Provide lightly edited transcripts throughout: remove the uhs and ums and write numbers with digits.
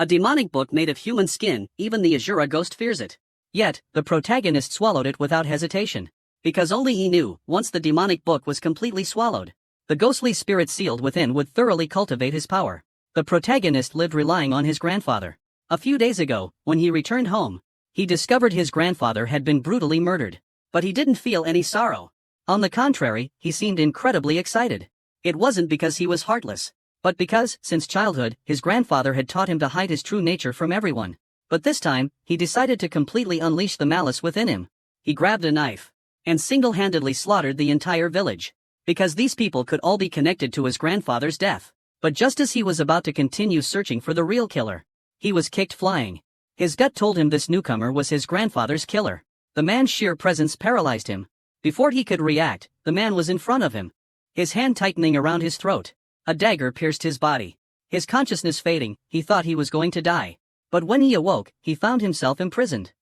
A demonic book made of human skin, even the Azura ghost fears it. Yet, the protagonist swallowed it without hesitation. Because only he knew, once the demonic book was completely swallowed, the ghostly spirit sealed within would thoroughly cultivate his power. The protagonist lived relying on his grandfather. A few days ago, when he returned home, he discovered his grandfather had been brutally murdered. But he didn't feel any sorrow. On the contrary, he seemed incredibly excited. It wasn't because he was heartless, but because, since childhood, his grandfather had taught him to hide his true nature from everyone. But this time, he decided to completely unleash the malice within him. He grabbed a knife and single-handedly slaughtered the entire village. Because these people could all be connected to his grandfather's death. But just as he was about to continue searching for the real killer, he was kicked flying. His gut told him this newcomer was his grandfather's killer. The man's sheer presence paralyzed him. Before he could react, the man was in front of him. His hand tightening around his throat. A dagger pierced his body. His consciousness fading, he thought he was going to die. But when he awoke, he found himself imprisoned.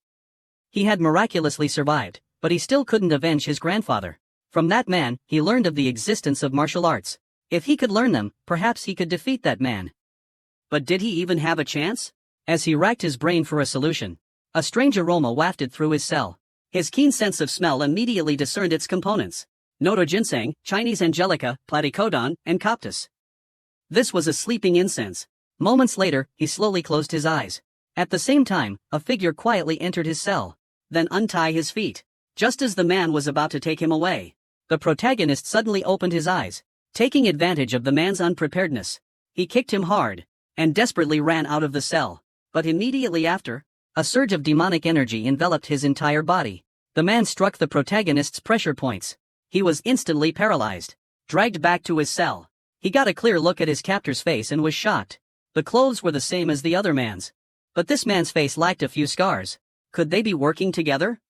He had miraculously survived, but he still couldn't avenge his grandfather. From that man, he learned of the existence of martial arts. If he could learn them, perhaps he could defeat that man. But did he even have a chance? As he racked his brain for a solution, a strange aroma wafted through his cell. His keen sense of smell immediately discerned its components. Noto ginseng, Chinese angelica, platycodon, and coptis. This was a sleeping incense. Moments later, he slowly closed his eyes. At the same time, a figure quietly entered his cell. Then untie his feet. Just as the man was about to take him away, the protagonist suddenly opened his eyes. Taking advantage of the man's unpreparedness, he kicked him hard and desperately ran out of the cell. But immediately after, a surge of demonic energy enveloped his entire body. The man struck the protagonist's pressure points. He was instantly paralyzed. Dragged back to his cell, he got a clear look at his captor's face and was shocked. The clothes were the same as the other man's. But this man's face lacked a few scars. Could they be working together?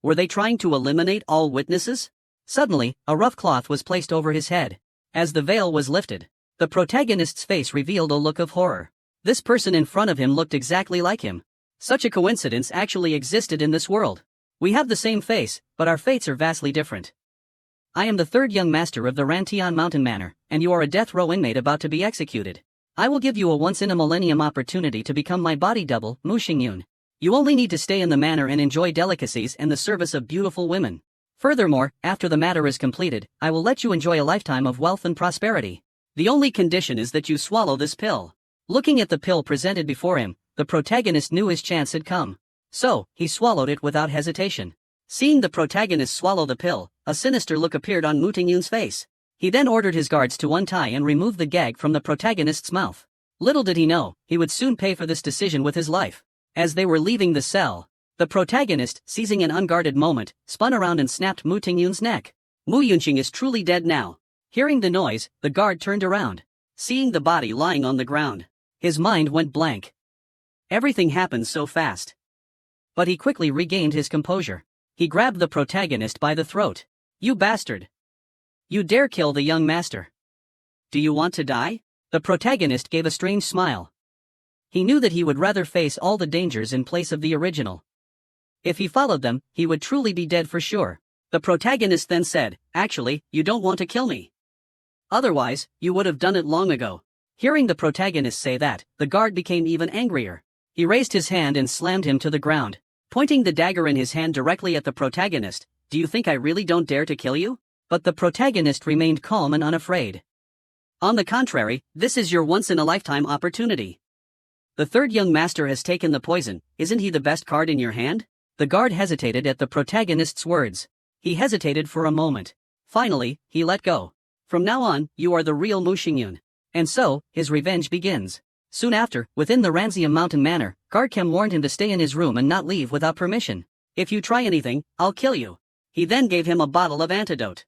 Were they trying to eliminate all witnesses? Suddenly, a rough cloth was placed over his head. As the veil was lifted, the protagonist's face revealed a look of horror. This person in front of him looked exactly like him. Such a coincidence actually existed in this world. We have the same face, but our fates are vastly different. I am the third young master of the Rantian Mountain Manor, and you are a death row inmate about to be executed. I will give you a once-in-a-millennium opportunity to become my body double, Mu Xingyun. You only need to stay in the manor and enjoy delicacies and the service of beautiful women. Furthermore, after the matter is completed, I will let you enjoy a lifetime of wealth and prosperity. The only condition is that you swallow this pill. Looking at the pill presented before him, the protagonist knew his chance had come. So, he swallowed it without hesitation. Seeing the protagonist swallow the pill, a sinister look appeared on Mu Tingyun's face. He then ordered his guards to untie and remove the gag from the protagonist's mouth. Little did he know, he would soon pay for this decision with his life. As they were leaving the cell, the protagonist, seizing an unguarded moment, spun around and snapped Mu Tingyun's neck. Mu Yunqing is truly dead now. Hearing the noise, the guard turned around. Seeing the body lying on the ground, his mind went blank. Everything happened so fast. But he quickly regained his composure. He grabbed the protagonist by the throat. You bastard! You dare kill the young master! Do you want to die? The protagonist gave a strange smile. He knew that he would rather face all the dangers in place of the original. If he followed them, he would truly be dead for sure. The protagonist then said, actually, you don't want to kill me. Otherwise, you would have done it long ago. Hearing the protagonist say that, the guard became even angrier. He raised his hand and slammed him to the ground. Pointing the dagger in his hand directly at the protagonist, do you think I really don't dare to kill you? But the protagonist remained calm and unafraid. On the contrary, this is your once-in-a-lifetime opportunity. The third young master has taken the poison, isn't he the best card in your hand? The guard hesitated at the protagonist's words. He hesitated for a moment. Finally, he let go. From now on, you are the real Mu Xingyun. And so, his revenge begins. Soon after, within the Ranzium Mountain Manor, Guard Kem warned him to stay in his room and not leave without permission. If you try anything, I'll kill you. He then gave him a bottle of antidote.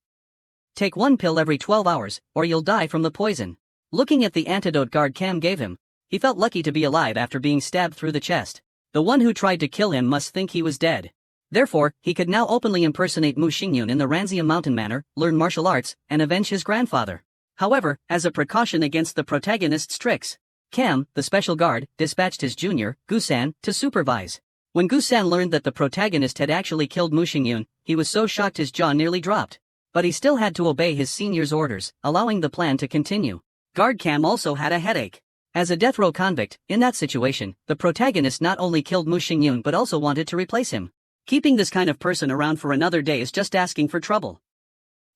Take one pill every 12 hours, or you'll die from the poison. Looking at the antidote Guard Kem gave him, he felt lucky to be alive after being stabbed through the chest. The one who tried to kill him must think he was dead. Therefore, he could now openly impersonate Mu Xingyun in the Ranzium Mountain Manor, learn martial arts, and avenge his grandfather. However, as a precaution against the protagonist's tricks, Kem, the special guard, dispatched his junior, Gusan, to supervise. When Gusan learned that the protagonist had actually killed Mu Xingyun, he was so shocked his jaw nearly dropped. But he still had to obey his senior's orders, allowing the plan to continue. Guard Kem also had a headache. As a death row convict, in that situation, the protagonist not only killed Mu Xingyun but also wanted to replace him. Keeping this kind of person around for another day is just asking for trouble.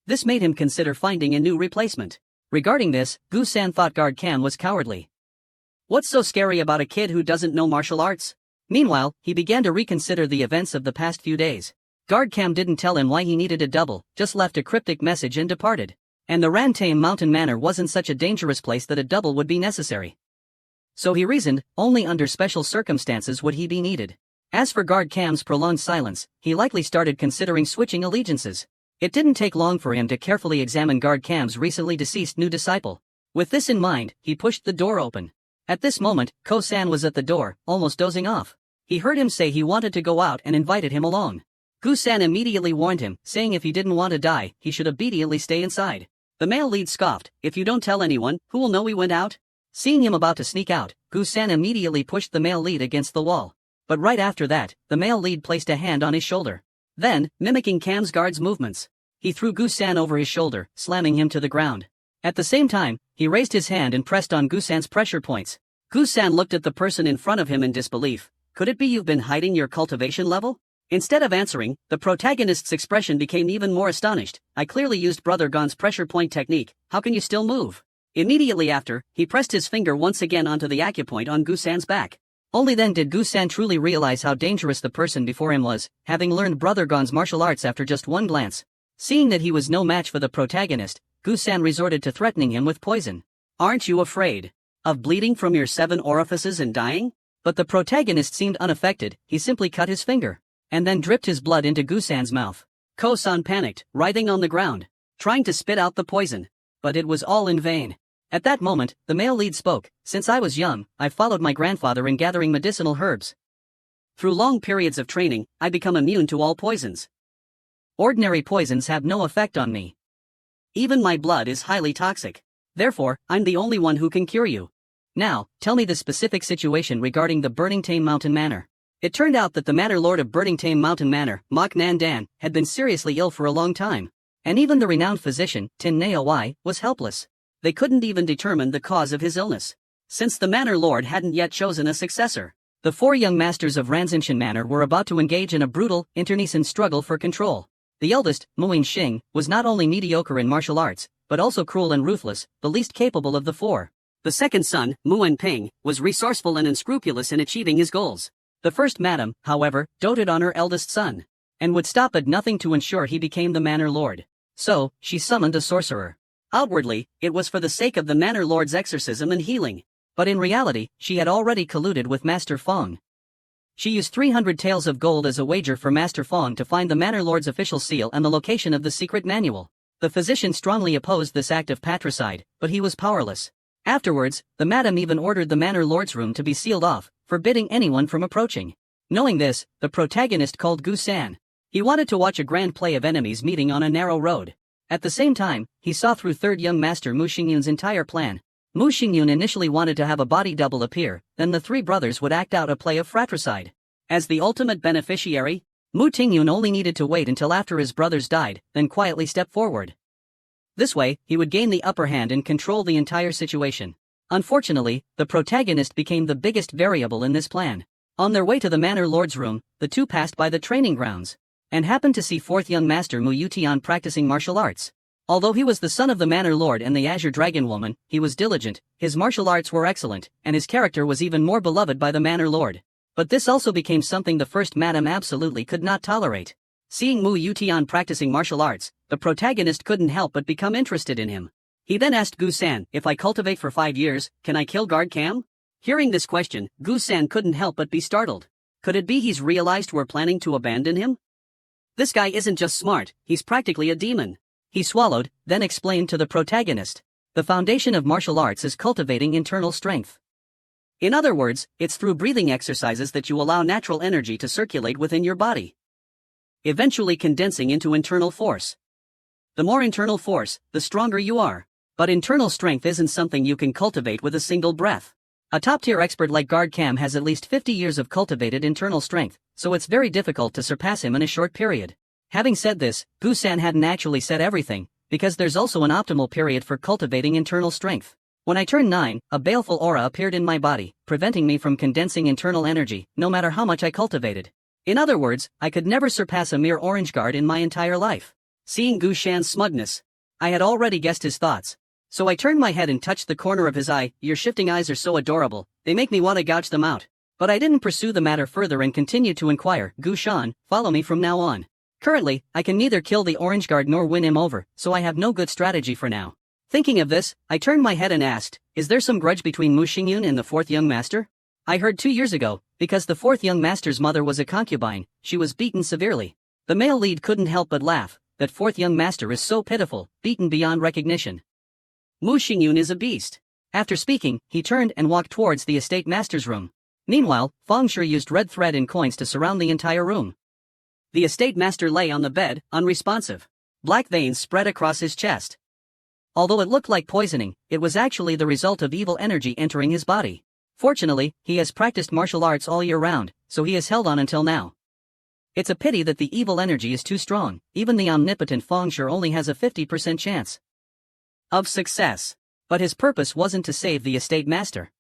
This made him consider finding a new replacement. Regarding this, Gu San thought guard Cam was cowardly. What's so scary about a kid who doesn't know martial arts? Meanwhile, he began to reconsider the events of the past few days. Guard Cam didn't tell him why he needed a double, just left a cryptic message and departed. And the Rantame Mountain Manor wasn't such a dangerous place that a double would be necessary. So he reasoned, only under special circumstances would he be needed. As for Guard Cam's prolonged silence, he likely started considering switching allegiances. It didn't take long for him to carefully examine Guard Cam's recently deceased new disciple. With this in mind, he pushed the door open. At this moment, Ko-san was at the door, almost dozing off. He heard him say he wanted to go out and invited him along. Gu-san immediately warned him, saying if he didn't want to die, he should obediently stay inside. The male lead scoffed, "If you don't tell anyone, who will know we went out?" Seeing him about to sneak out, Gu-san immediately pushed the male lead against the wall. But right after that, the male lead placed a hand on his shoulder. Then, mimicking Cam's guard's movements, he threw Gu-san over his shoulder, slamming him to the ground. At the same time, he raised his hand and pressed on Gu-san's pressure points. Gu-san looked at the person in front of him in disbelief. "Could it be you've been hiding your cultivation level?" Instead of answering, the protagonist's expression became even more astonished. "I clearly used Brother Gon's pressure point technique, how can you still move?" Immediately after, he pressed his finger once again onto the acupoint on Gu-san's back. Only then did Gu-san truly realize how dangerous the person before him was, having learned Brother Gon's martial arts after just one glance. Seeing that he was no match for the protagonist, Gu-san resorted to threatening him with poison. "Aren't you afraid of bleeding from your 7 orifices and dying?" But the protagonist seemed unaffected. He simply cut his finger, and then dripped his blood into Gu-san's mouth. Ko-san panicked, writhing on the ground, trying to spit out the poison. But it was all in vain. At that moment, the male lead spoke. "Since I was young, I followed my grandfather in gathering medicinal herbs. Through long periods of training, I become immune to all poisons. Ordinary poisons have no effect on me. Even my blood is highly toxic. Therefore, I'm the only one who can cure you. Now, tell me the specific situation regarding the Burning Tame Mountain Manor." It turned out that the Manor Lord of Burning Tame Mountain Manor, Mok Nan Dan, had been seriously ill for a long time. And even the renowned physician, Tin Naowai, was helpless. They couldn't even determine the cause of his illness. Since the Manor Lord hadn't yet chosen a successor, the 4 young masters of Ranzinshan Manor were about to engage in a brutal, internecine struggle for control. The eldest, Muin Xing, was not only mediocre in martial arts, but also cruel and ruthless, the least capable of the 4. The second son, Muan Ping, was resourceful and unscrupulous in achieving his goals. The first madam, however, doted on her eldest son, and would stop at nothing to ensure he became the Manor Lord. So, she summoned a sorcerer. Outwardly, it was for the sake of the Manor Lord's exorcism and healing. But in reality, she had already colluded with Master Fong. She used 300 taels of gold as a wager for Master Fong to find the Manor Lord's official seal and the location of the secret manual. The physician strongly opposed this act of patricide, but he was powerless. Afterwards, the madam even ordered the Manor Lord's room to be sealed off, forbidding anyone from approaching. Knowing this, the protagonist called Gu-san. He wanted to watch a grand play of enemies meeting on a narrow road. At the same time, he saw through third young master Mu Xingyun's entire plan. Mu Xingyun initially wanted to have a body double appear, then the 3 brothers would act out a play of fratricide. As the ultimate beneficiary, Mu Tingyun only needed to wait until after his brothers died, then quietly step forward. This way, he would gain the upper hand and control the entire situation. Unfortunately, the protagonist became the biggest variable in this plan. On their way to the Manor Lord's room, the 2 passed by the training grounds, and happened to see 4th young master Mu Yutian practicing martial arts. Although he was the son of the Manor Lord and the Azure Dragon Woman, he was diligent, his martial arts were excellent, and his character was even more beloved by the Manor Lord. But this also became something the first madam absolutely could not tolerate. Seeing Mu Yutian practicing martial arts, the protagonist couldn't help but become interested in him. He then asked Gu-san, "If I cultivate for 5 years, can I kill Guard Cam?" Hearing this question, Gu-san couldn't help but be startled. Could it be he's realized we're planning to abandon him? This guy isn't just smart, he's practically a demon. He swallowed, then explained to the protagonist. The foundation of martial arts is cultivating internal strength. In other words, it's through breathing exercises that you allow natural energy to circulate within your body, eventually condensing into internal force. The more internal force, the stronger you are. But internal strength isn't something you can cultivate with a single breath. A top-tier expert like Guard Cam has at least 50 years of cultivated internal strength, so it's very difficult to surpass him in a short period. Having said this, Gu-san hadn't actually said everything, because there's also an optimal period for cultivating internal strength. When I turned 9, a baleful aura appeared in my body, preventing me from condensing internal energy, no matter how much I cultivated. In other words, I could never surpass a mere orange guard in my entire life. Seeing Gu Shan's smugness, I had already guessed his thoughts. So I turned my head and touched the corner of his eye. Your shifting eyes are so adorable, they make me want to gouge them out. But I didn't pursue the matter further and continued to inquire. Gu Shan, follow me from now on. Currently, I can neither kill the orange guard nor win him over, so I have no good strategy for now. Thinking of this, I turned my head and asked, is there some grudge between Mu Xingyun and the fourth young master? I heard 2 years ago, because the fourth young master's mother was a concubine, she was beaten severely. The male lead couldn't help but laugh. That fourth young master is so pitiful, beaten beyond recognition. Mu Xingyun is a beast. After speaking, he turned and walked towards the estate master's room. Meanwhile, Feng Shui used red thread and coins to surround the entire room. The estate master lay on the bed, unresponsive. Black veins spread across his chest. Although it looked like poisoning, it was actually the result of evil energy entering his body. Fortunately, he has practiced martial arts all year round, so he has held on until now. It's a pity that the evil energy is too strong. Even the omnipotent Feng Shui only has a 50% chance of success. But his purpose wasn't to save the estate master.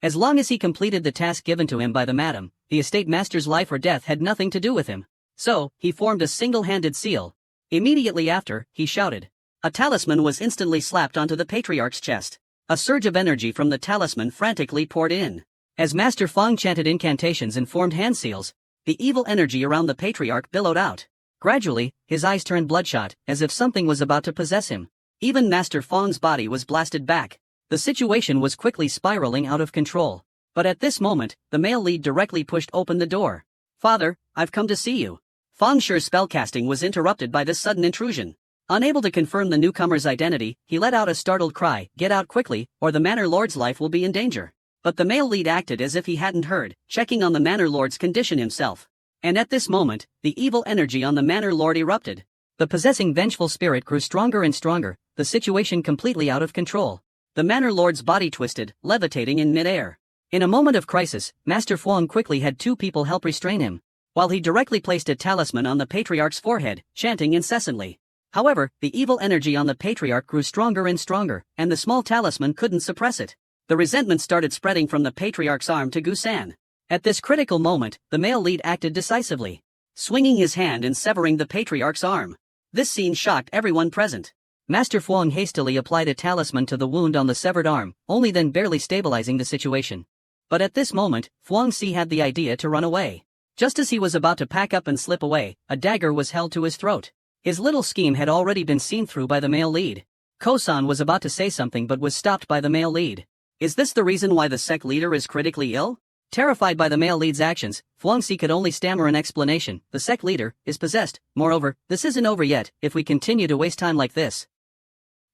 As long as he completed the task given to him by the madam, the estate master's life or death had nothing to do with him. So, he formed a single-handed seal. Immediately after, he shouted. A talisman was instantly slapped onto the patriarch's chest. A surge of energy from the talisman frantically poured in. As Master Feng chanted incantations and formed hand seals, the evil energy around the patriarch billowed out. Gradually, his eyes turned bloodshot, as if something was about to possess him. Even Master Feng's body was blasted back. The situation was quickly spiraling out of control. But at this moment, the male lead directly pushed open the door. Father, I've come to see you. Feng Shui's spellcasting was interrupted by this sudden intrusion. Unable to confirm the newcomer's identity, he let out a startled cry, get out quickly, or the Manor Lord's life will be in danger. But the male lead acted as if he hadn't heard, checking on the Manor Lord's condition himself. And at this moment, the evil energy on the Manor Lord erupted. The possessing vengeful spirit grew stronger and stronger, the situation completely out of control. The Manor Lord's body twisted, levitating in midair. In a moment of crisis, Master Feng quickly had 2 people help restrain him, while he directly placed a talisman on the patriarch's forehead, chanting incessantly. However, the evil energy on the patriarch grew stronger and stronger, and the small talisman couldn't suppress it. The resentment started spreading from the patriarch's arm to Gusan. At this critical moment, the male lead acted decisively, swinging his hand and severing the patriarch's arm. This scene shocked everyone present. Master Feng hastily applied a talisman to the wound on the severed arm, only then barely stabilizing the situation. But at this moment, Feng Si had the idea to run away. Just as he was about to pack up and slip away, a dagger was held to his throat. His little scheme had already been seen through by the male lead. Kosan was about to say something but was stopped by the male lead. Is this the reason why the sect leader is critically ill? Terrified by the male lead's actions, Fluangxi could only stammer an explanation. The sect leader is possessed. Moreover, this isn't over yet. If we continue to waste time like this,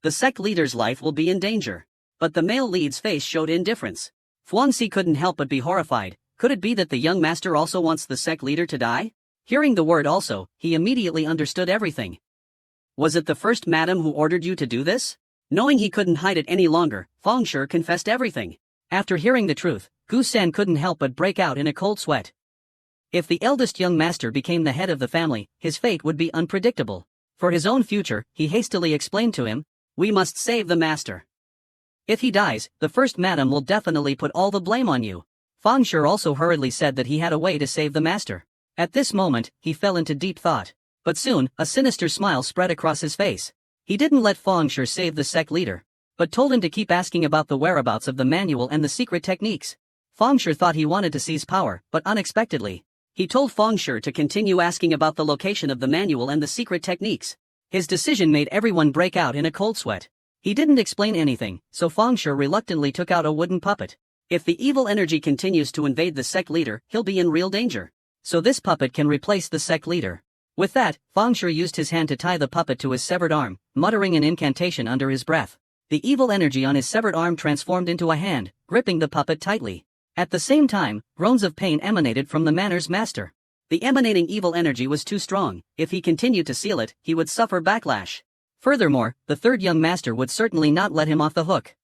the sect leader's life will be in danger. But the male lead's face showed indifference. Fluangxi couldn't help but be horrified. Could it be that the young master also wants the sect leader to die? Hearing the word also, he immediately understood everything. Was it the first madam who ordered you to do this? Knowing he couldn't hide it any longer, Feng Shui confessed everything. After hearing the truth, Gu San couldn't help but break out in a cold sweat. If the eldest young master became the head of the family, his fate would be unpredictable. For his own future, he hastily explained to him, "We must save the master. If he dies, the first madam will definitely put all the blame on you." Feng Shui also hurriedly said that he had a way to save the master. At this moment, he fell into deep thought. But soon, a sinister smile spread across his face. He didn't let Feng Shui save the sect leader, but told him to keep asking about the whereabouts of the manual and the secret techniques. Feng Shui thought he wanted to seize power, but unexpectedly, he told Feng Shui to continue asking about the location of the manual and the secret techniques. His decision made everyone break out in a cold sweat. He didn't explain anything, so Feng Shui reluctantly took out a wooden puppet. If the evil energy continues to invade the sect leader, he'll be in real danger. So this puppet can replace the sect leader. With that, Feng Shui used his hand to tie the puppet to his severed arm, muttering an incantation under his breath. The evil energy on his severed arm transformed into a hand, gripping the puppet tightly. At the same time, groans of pain emanated from the manor's master. The emanating evil energy was too strong. If he continued to seal it, he would suffer backlash. Furthermore, the third young master would certainly not let him off the hook.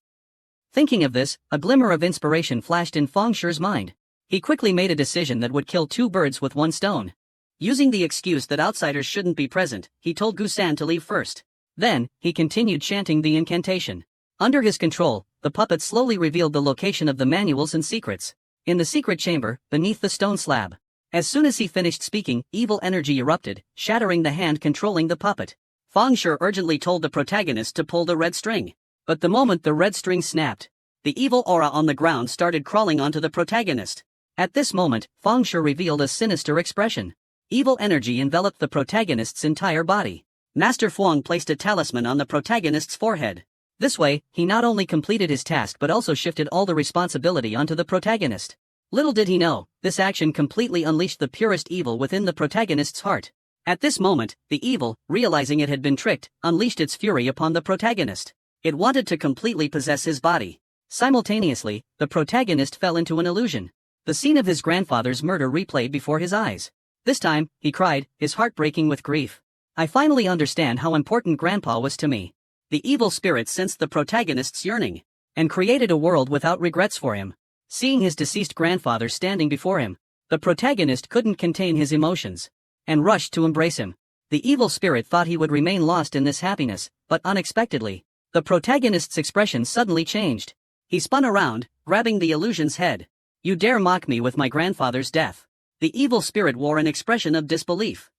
Thinking of this, a glimmer of inspiration flashed in Feng Shui's mind. He quickly made a decision that would kill 2 birds with 1 stone. Using the excuse that outsiders shouldn't be present, he told Gusan to leave first. Then, he continued chanting the incantation. Under his control, the puppet slowly revealed the location of the manuals and secrets. In the secret chamber, beneath the stone slab. As soon as he finished speaking, evil energy erupted, shattering the hand controlling the puppet. Fang Shi urgently told the protagonist to pull the red string. But the moment the red string snapped, the evil aura on the ground started crawling onto the protagonist. At this moment, Fang Shi revealed a sinister expression. Evil energy enveloped the protagonist's entire body. Master Fuang placed a talisman on the protagonist's forehead. This way, he not only completed his task but also shifted all the responsibility onto the protagonist. Little did he know, this action completely unleashed the purest evil within the protagonist's heart. At this moment, the evil, realizing it had been tricked, unleashed its fury upon the protagonist. It wanted to completely possess his body. Simultaneously, the protagonist fell into an illusion. The scene of his grandfather's murder replayed before his eyes. This time, he cried, his heart breaking with grief. I finally understand how important Grandpa was to me. The evil spirit sensed the protagonist's yearning and created a world without regrets for him. Seeing his deceased grandfather standing before him, the protagonist couldn't contain his emotions and rushed to embrace him. The evil spirit thought he would remain lost in this happiness, but unexpectedly, the protagonist's expression suddenly changed. He spun around, grabbing the illusion's head. You dare mock me with my grandfather's death? The evil spirit wore an expression of disbelief.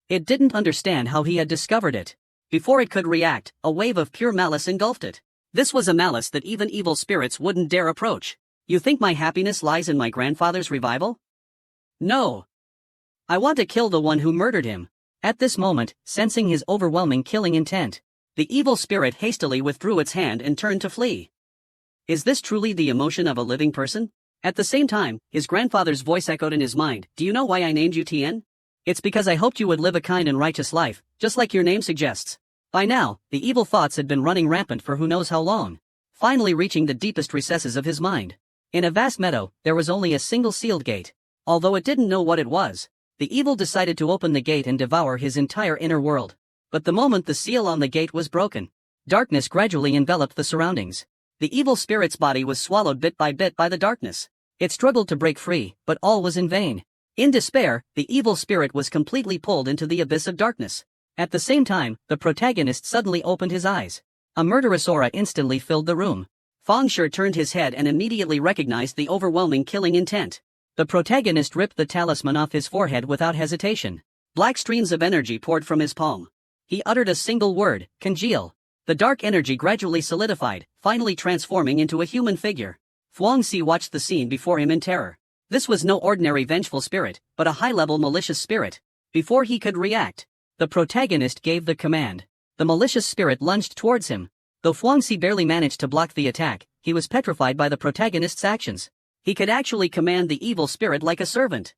It didn't understand how he had discovered it. Before it could react, a wave of pure malice engulfed it. This was a malice that even evil spirits wouldn't dare approach. You think my happiness lies in my grandfather's revival? No. I want to kill the one who murdered him. At this moment, sensing his overwhelming killing intent, the evil spirit hastily withdrew its hand and turned to flee. Is this truly the emotion of a living person? At the same time, his grandfather's voice echoed in his mind. Do you know why I named you Tien? It's because I hoped you would live a kind and righteous life, just like your name suggests. By now, the evil thoughts had been running rampant for who knows how long, finally reaching the deepest recesses of his mind. In a vast meadow, there was only a single sealed gate. Although it didn't know what it was, the evil decided to open the gate and devour his entire inner world. But the moment the seal on the gate was broken, darkness gradually enveloped the surroundings. The evil spirit's body was swallowed bit by the darkness. It struggled to break free, but all was in vain. In despair, the evil spirit was completely pulled into the abyss of darkness. At the same time, the protagonist suddenly opened his eyes. A murderous aura instantly filled the room. Fang Shi turned his head and immediately recognized the overwhelming killing intent. The protagonist ripped the talisman off his forehead without hesitation. Black streams of energy poured from his palm. He uttered a single word, congeal. The dark energy gradually solidified, finally transforming into a human figure. Fuang Xi watched the scene before him in terror. This was no ordinary vengeful spirit, but a high-level malicious spirit. Before he could react, the protagonist gave the command. The malicious spirit lunged towards him. Though Fuang Xi barely managed to block the attack, he was petrified by the protagonist's actions. He could actually command the evil spirit like a servant.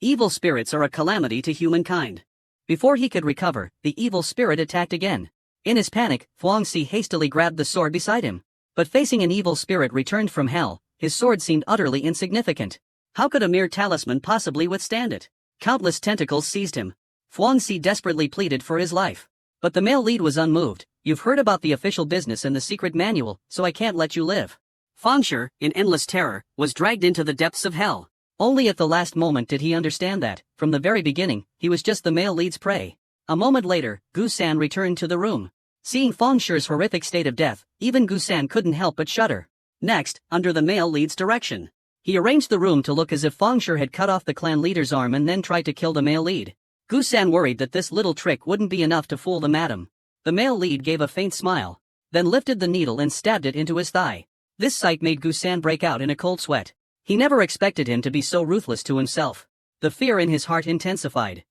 Evil spirits are a calamity to humankind. Before he could recover, the evil spirit attacked again. In his panic, Fuang Xi hastily grabbed the sword beside him. But facing an evil spirit returned from hell, his sword seemed utterly insignificant. How could a mere talisman possibly withstand it? Countless tentacles seized him. Fuang Xi desperately pleaded for his life. But the male lead was unmoved. You've heard about the official business and the secret manual, so I can't let you live. Fang Shi, in endless terror, was dragged into the depths of hell. Only at the last moment did he understand that, from the very beginning, he was just the male lead's prey. A moment later, Gu San returned to the room. Seeing Fang Shi's horrific state of death, even Gu San couldn't help but shudder. Next, under the male lead's direction, he arranged the room to look as if Fang Shi had cut off the clan leader's arm and then tried to kill the male lead. Gu San worried that this little trick wouldn't be enough to fool the madam. The male lead gave a faint smile, then lifted the needle and stabbed it into his thigh. This sight made Gu San break out in a cold sweat. He never expected him to be so ruthless to himself. The fear in his heart intensified.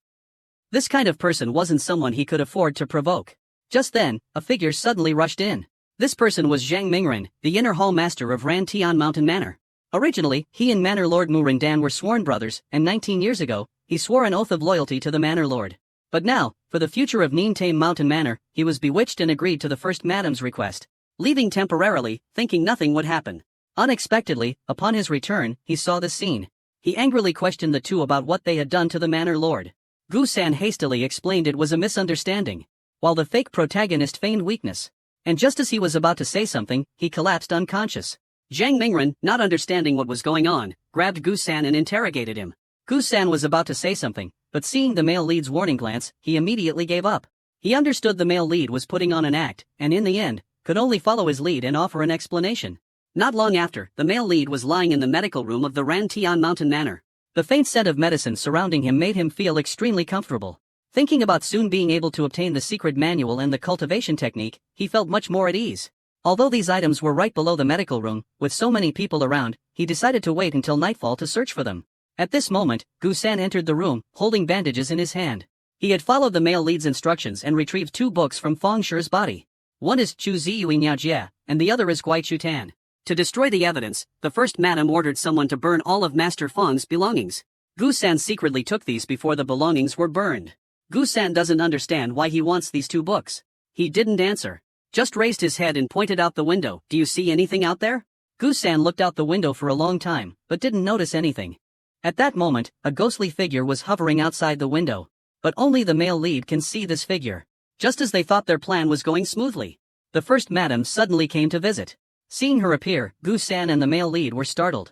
This kind of person wasn't someone he could afford to provoke. Just then, a figure suddenly rushed in. This person was Zhang Mingren, the inner hall master of Ran Tian Mountain Manor. Originally, he and Manor Lord Mu Rindan were sworn brothers, and 19 years ago, he swore an oath of loyalty to the Manor Lord. But now, for the future of Nien Tame Mountain Manor, he was bewitched and agreed to the first madam's request, leaving temporarily, thinking nothing would happen. Unexpectedly, upon his return, he saw the scene. He angrily questioned the two about what they had done to the Manor Lord. Gu San hastily explained it was a misunderstanding, while the fake protagonist feigned weakness. And just as he was about to say something, he collapsed unconscious. Zhang Mingren, not understanding what was going on, grabbed Gu San and interrogated him. Gu San was about to say something, but seeing the male lead's warning glance, he immediately gave up. He understood the male lead was putting on an act, and in the end, could only follow his lead and offer an explanation. Not long after, the male lead was lying in the medical room of the Ran Tian Mountain Manor. The faint scent of medicine surrounding him made him feel extremely comfortable. Thinking about soon being able to obtain the secret manual and the cultivation technique, he felt much more at ease. Although these items were right below the medical room, with so many people around, he decided to wait until nightfall to search for them. At this moment, Gu-san entered the room, holding bandages in his hand. He had followed the male lead's instructions and retrieved 2 books from Feng Shi's body. One is Chu Ziyui Nya Jie, and the other is Guai Chu Tan. To destroy the evidence, the first madam ordered someone to burn all of Master Feng's belongings. Gu-san secretly took these before the belongings were burned. Gu-san doesn't understand why he wants these 2 books. He didn't answer. Just raised his head and pointed out the window. Do you see anything out there? Gu-san looked out the window for a long time, but didn't notice anything. At that moment, a ghostly figure was hovering outside the window. But only the male lead can see this figure. Just as they thought their plan was going smoothly, the first madam suddenly came to visit. Seeing her appear, Gu-san and the male lead were startled.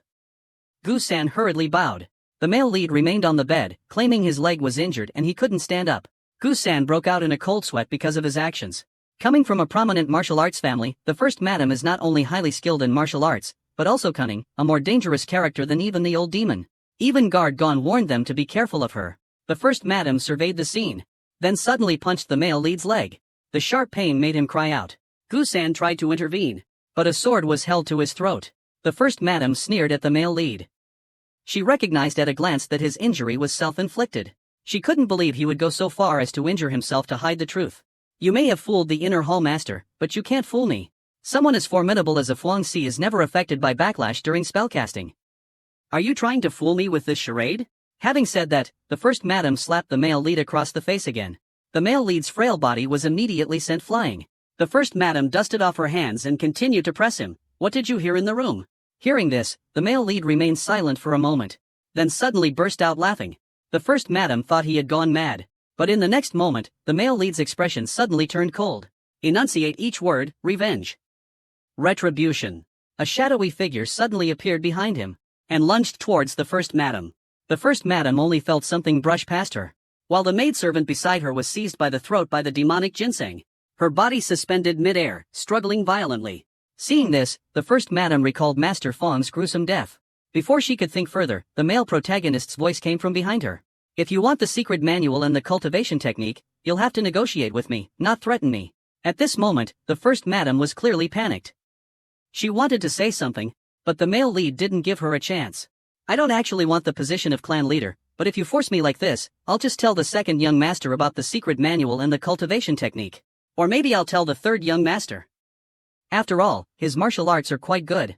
Gu-san hurriedly bowed. The male lead remained on the bed, claiming his leg was injured and he couldn't stand up. Gu-san broke out in a cold sweat because of his actions. Coming from a prominent martial arts family, the first madam is not only highly skilled in martial arts, but also cunning, a more dangerous character than even the old demon. Even Guard Gon warned them to be careful of her. The first madam surveyed the scene, then suddenly punched the male lead's leg. The sharp pain made him cry out. Gu-san tried to intervene, but a sword was held to his throat. The first madam sneered at the male lead. She recognized at a glance that his injury was self-inflicted. She couldn't believe he would go so far as to injure himself to hide the truth. You may have fooled the inner hall master, but you can't fool me. Someone as formidable as a Fuang Si is never affected by backlash during spellcasting. Are you trying to fool me with this charade? Having said that, the first madam slapped the male lead across the face again. The male lead's frail body was immediately sent flying. The first madam dusted off her hands and continued to press him. What did you hear in the room? Hearing this, the male lead remained silent for a moment, then suddenly burst out laughing. The first madam thought he had gone mad. But in the next moment, the male lead's expression suddenly turned cold. Enunciate each word. Revenge. Retribution. A shadowy figure suddenly appeared behind him and lunged towards the first madam. The first madam only felt something brush past her, while the maidservant beside her was seized by the throat by the demonic ginseng. Her body suspended mid-air, struggling violently. Seeing this, the first madam recalled Master Feng's gruesome death. Before she could think further, the male protagonist's voice came from behind her. If you want the secret manual and the cultivation technique, you'll have to negotiate with me, not threaten me. At this moment, the first madam was clearly panicked. She wanted to say something, but the male lead didn't give her a chance. I don't actually want the position of clan leader, but if you force me like this, I'll just tell the second young master about the secret manual and the cultivation technique. Or maybe I'll tell the third young master. After all, his martial arts are quite good.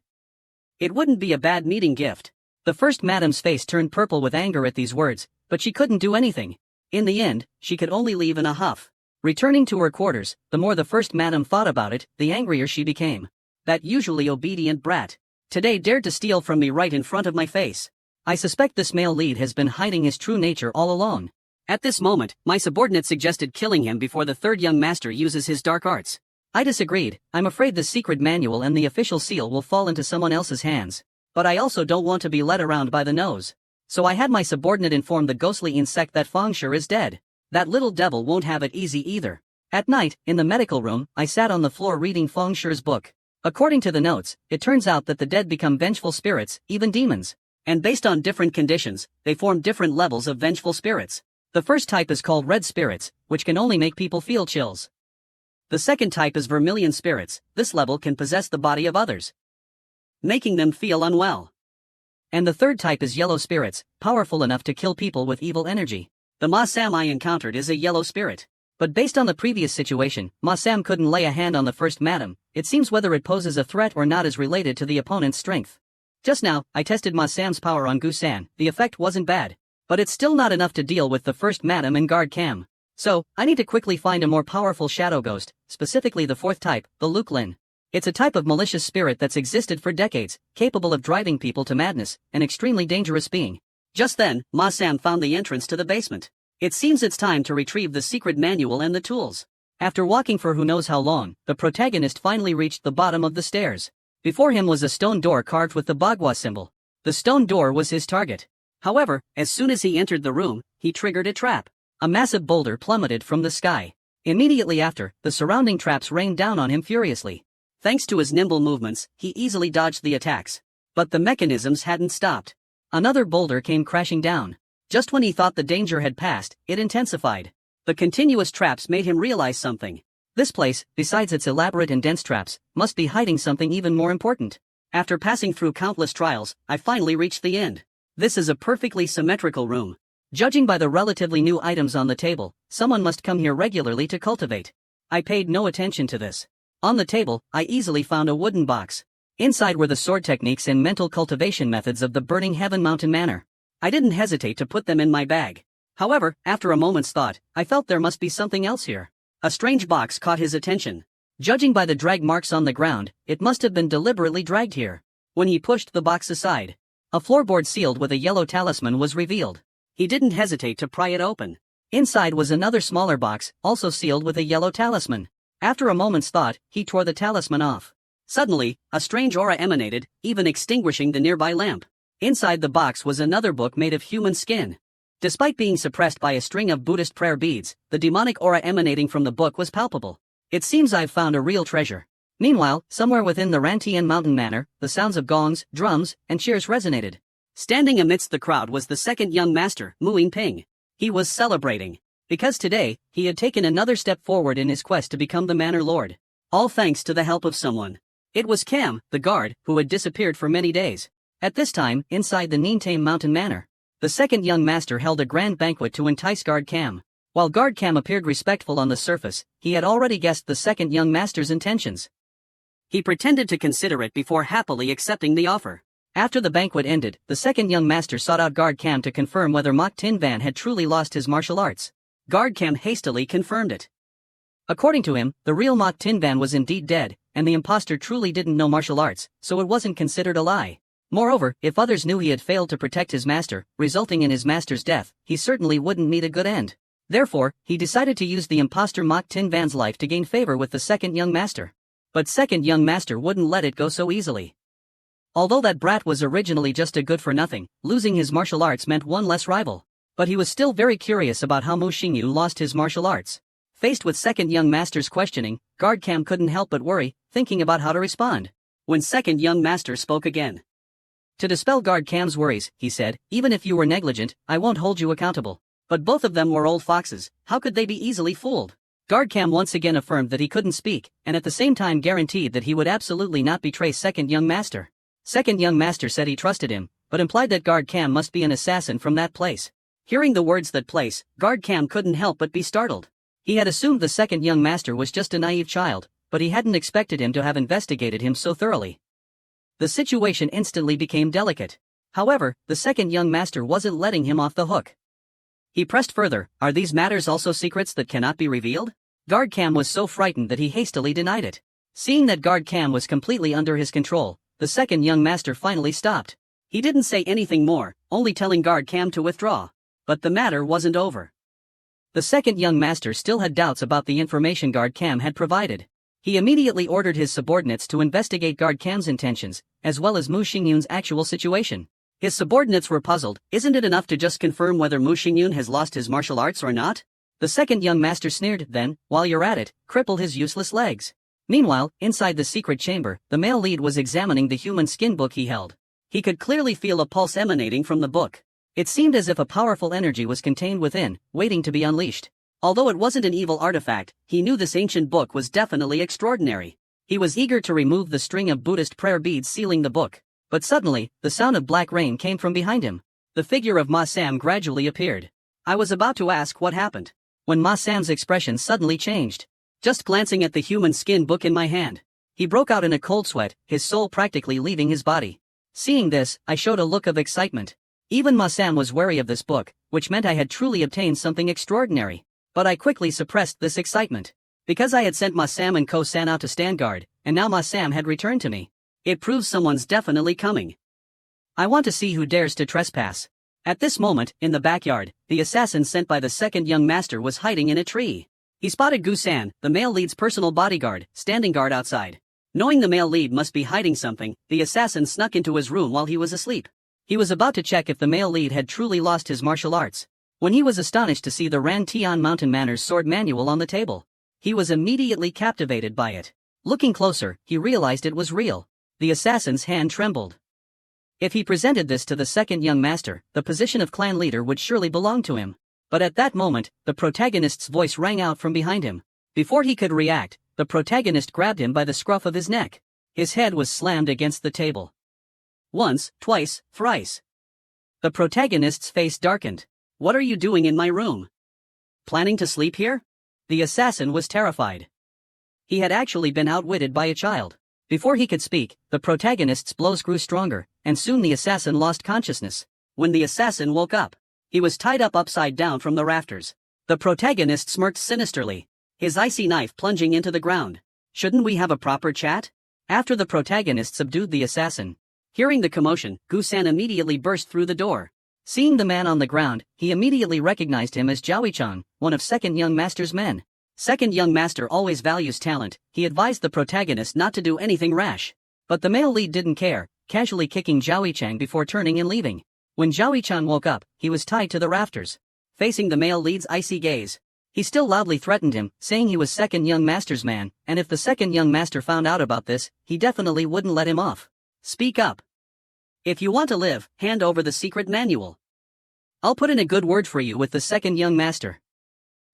It wouldn't be a bad meeting gift. The first madam's face turned purple with anger at these words, but she couldn't do anything. In the end, she could only leave in a huff. Returning to her quarters, the more the first madam thought about it, the angrier she became. That usually obedient brat. Today dared to steal from me right in front of my face. I suspect this male lead has been hiding his true nature all along. At this moment, my subordinate suggested killing him before the third young master uses his dark arts. I disagreed. I'm afraid the secret manual and the official seal will fall into someone else's hands. But I also don't want to be led around by the nose. So I had my subordinate inform the ghostly insect that Feng Shi is dead. That little devil won't have it easy either. At night, in the medical room, I sat on the floor reading Feng Shi's book. According to the notes, it turns out that the dead become vengeful spirits, even demons. And based on different conditions, they form different levels of vengeful spirits. The first type is called red spirits, which can only make people feel chills. The second type is vermilion spirits. This level can possess the body of others, making them feel unwell. And the third type is yellow spirits, powerful enough to kill people with evil energy. The Ma Sam I encountered is a yellow spirit. But based on the previous situation, Ma Sam couldn't lay a hand on the first madam. It seems whether it poses a threat or not is related to the opponent's strength. Just now, I tested Ma Sam's power on Gu-san. The effect wasn't bad. But it's still not enough to deal with the first madam and guard Cam. So, I need to quickly find a more powerful shadow ghost, specifically the fourth type, the Luke Lin. It's a type of malicious spirit that's existed for decades, capable of driving people to madness, an extremely dangerous being. Just then, Ma Sam found the entrance to the basement. It seems it's time to retrieve the secret manual and the tools. After walking for who knows how long, the protagonist finally reached the bottom of the stairs. Before him was a stone door carved with the Bagua symbol. The stone door was his target. However, as soon as he entered the room, he triggered a trap. A massive boulder plummeted from the sky. Immediately after, the surrounding traps rained down on him furiously. Thanks to his nimble movements, he easily dodged the attacks. But the mechanisms hadn't stopped. Another boulder came crashing down. Just when he thought the danger had passed, it intensified. The continuous traps made him realize something. This place, besides its elaborate and dense traps, must be hiding something even more important. After passing through countless trials, I finally reached the end. This is a perfectly symmetrical room. Judging by the relatively new items on the table, someone must come here regularly to cultivate. I paid no attention to this. On the table, I easily found a wooden box. Inside were the sword techniques and mental cultivation methods of the Burning Heaven Mountain Manor. I didn't hesitate to put them in my bag. However, after a moment's thought, I felt there must be something else here. A strange box caught his attention. Judging by the drag marks on the ground, it must have been deliberately dragged here. When he pushed the box aside, a floorboard sealed with a yellow talisman was revealed. He didn't hesitate to pry it open. Inside was another smaller box, also sealed with a yellow talisman. After a moment's thought, he tore the talisman off. Suddenly, a strange aura emanated, even extinguishing the nearby lamp. Inside the box was another book made of human skin. Despite being suppressed by a string of Buddhist prayer beads, the demonic aura emanating from the book was palpable. It seems I've found a real treasure. Meanwhile, somewhere within the Rantian Mountain Manor, the sounds of gongs, drums, and cheers resonated. Standing amidst the crowd was the second young master, Muing Ping. He was celebrating. Because today, he had taken another step forward in his quest to become the Manor Lord. All thanks to the help of someone. It was Cam, the guard, who had disappeared for many days. At this time, inside the Nintame Mountain Manor, the second young master held a grand banquet to entice Guard Cam. While Guard Cam appeared respectful on the surface, he had already guessed the second young master's intentions. He pretended to consider it before happily accepting the offer. After the banquet ended, the second young master sought out Guard Cam to confirm whether Mok Tin Van had truly lost his martial arts. Guard Cam hastily confirmed it. According to him, the real Mok Tin Van was indeed dead, and the imposter truly didn't know martial arts, so it wasn't considered a lie. Moreover, if others knew he had failed to protect his master, resulting in his master's death, he certainly wouldn't meet a good end. Therefore, he decided to use the imposter Mok Tin Van's life to gain favor with the second young master. But second young master wouldn't let it go so easily. Although that brat was originally just a good-for-nothing, losing his martial arts meant one less rival. But he was still very curious about how Mu Xingyu lost his martial arts. Faced with second young master's questioning, Guard Cam couldn't help but worry, thinking about how to respond. When second young master spoke again. To dispel Guard Cam's worries, he said, even if you were negligent, I won't hold you accountable. But both of them were old foxes, how could they be easily fooled? Guard Cam once again affirmed that he couldn't speak, and at the same time guaranteed that he would absolutely not betray second young master. Second young master said he trusted him, but implied that Guard Cam must be an assassin from that place. Hearing the words "that place," Guard Cam couldn't help but be startled. He had assumed the second young master was just a naive child, but he hadn't expected him to have investigated him so thoroughly. The situation instantly became delicate. However, the second young master wasn't letting him off the hook. He pressed further, are these matters also secrets that cannot be revealed? Guard Cam was so frightened that he hastily denied it. Seeing that Guard Cam was completely under his control, the second young master finally stopped. He didn't say anything more, only telling Guard Cam to withdraw. But the matter wasn't over. The second young master still had doubts about the information Guard Cam had provided. He immediately ordered his subordinates to investigate Guard Cam's intentions, as well as Mu Xingyun's actual situation. His subordinates were puzzled, isn't it enough to just confirm whether Mu Xingyun has lost his martial arts or not? The second young master sneered, then, while you're at it, cripple his useless legs. Meanwhile, inside the secret chamber, the male lead was examining the human skin book he held. He could clearly feel a pulse emanating from the book. It seemed as if a powerful energy was contained within, waiting to be unleashed. Although it wasn't an evil artifact, he knew this ancient book was definitely extraordinary. He was eager to remove the string of Buddhist prayer beads sealing the book. But suddenly, the sound of black rain came from behind him. The figure of Ma Sam gradually appeared. I was about to ask what happened, when Ma Sam's expression suddenly changed. Just glancing at the human skin book in my hand, he broke out in a cold sweat, his soul practically leaving his body. Seeing this, I showed a look of excitement. Even Ma Sam was wary of this book, which meant I had truly obtained something extraordinary. But I quickly suppressed this excitement. Because I had sent Ma Sam and Ko San out to stand guard, and now Ma Sam had returned to me. It proves someone's definitely coming. I want to see who dares to trespass. At this moment, in the backyard, the assassin sent by the second young master was hiding in a tree. He spotted Gu San, the male lead's personal bodyguard, standing guard outside. Knowing the male lead must be hiding something, the assassin snuck into his room while he was asleep. He was about to check if the male lead had truly lost his martial arts, when he was astonished to see the Rantian Mountain Manor's sword manual on the table. He was immediately captivated by it. Looking closer, he realized it was real. The assassin's hand trembled. If he presented this to the second young master, the position of clan leader would surely belong to him. But at that moment, the protagonist's voice rang out from behind him. Before he could react, the protagonist grabbed him by the scruff of his neck. His head was slammed against the table. Once, twice, thrice. The protagonist's face darkened. "What are you doing in my room? Planning to sleep here?" The assassin was terrified. He had actually been outwitted by a child. Before he could speak, the protagonist's blows grew stronger, and soon the assassin lost consciousness. When the assassin woke up, he was tied up upside down from the rafters. The protagonist smirked sinisterly, his icy knife plunging into the ground. "Shouldn't we have a proper chat?" After the protagonist subdued the assassin. Hearing the commotion, Gu-san immediately burst through the door. Seeing the man on the ground, he immediately recognized him as Zhao-chan, one of Second Young Master's men. Second Young Master always values talent. He advised the protagonist not to do anything rash. But the male lead didn't care, casually kicking Zhao-chan before turning and leaving. When Zhao-chan woke up, he was tied to the rafters. Facing the male lead's icy gaze, he still loudly threatened him, saying he was Second Young Master's man, and if the Second Young Master found out about this, he definitely wouldn't let him off. "Speak up. If you want to live, hand over the secret manual. I'll put in a good word for you with the Second Young Master.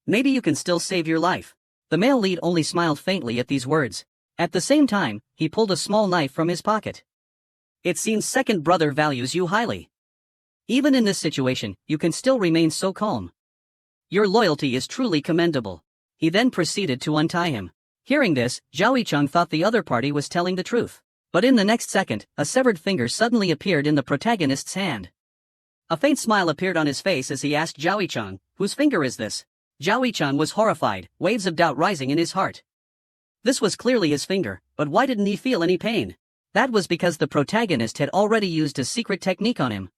Maybe you can still save your life." The male lead only smiled faintly at these words. At the same time, he pulled a small knife from his pocket. "It seems second brother values you highly. Even in this situation, you can still remain so calm. Your loyalty is truly commendable." He then proceeded to untie him. Hearing this, Zhao-chan thought the other party was telling the truth. But in the next second, a severed finger suddenly appeared in the protagonist's hand. A faint smile appeared on his face as he asked Zhao-chan, "Whose finger is this?" Zhao-chan was horrified, waves of doubt rising in his heart. This was clearly his finger, but why didn't he feel any pain? That was because the protagonist had already used a secret technique on him.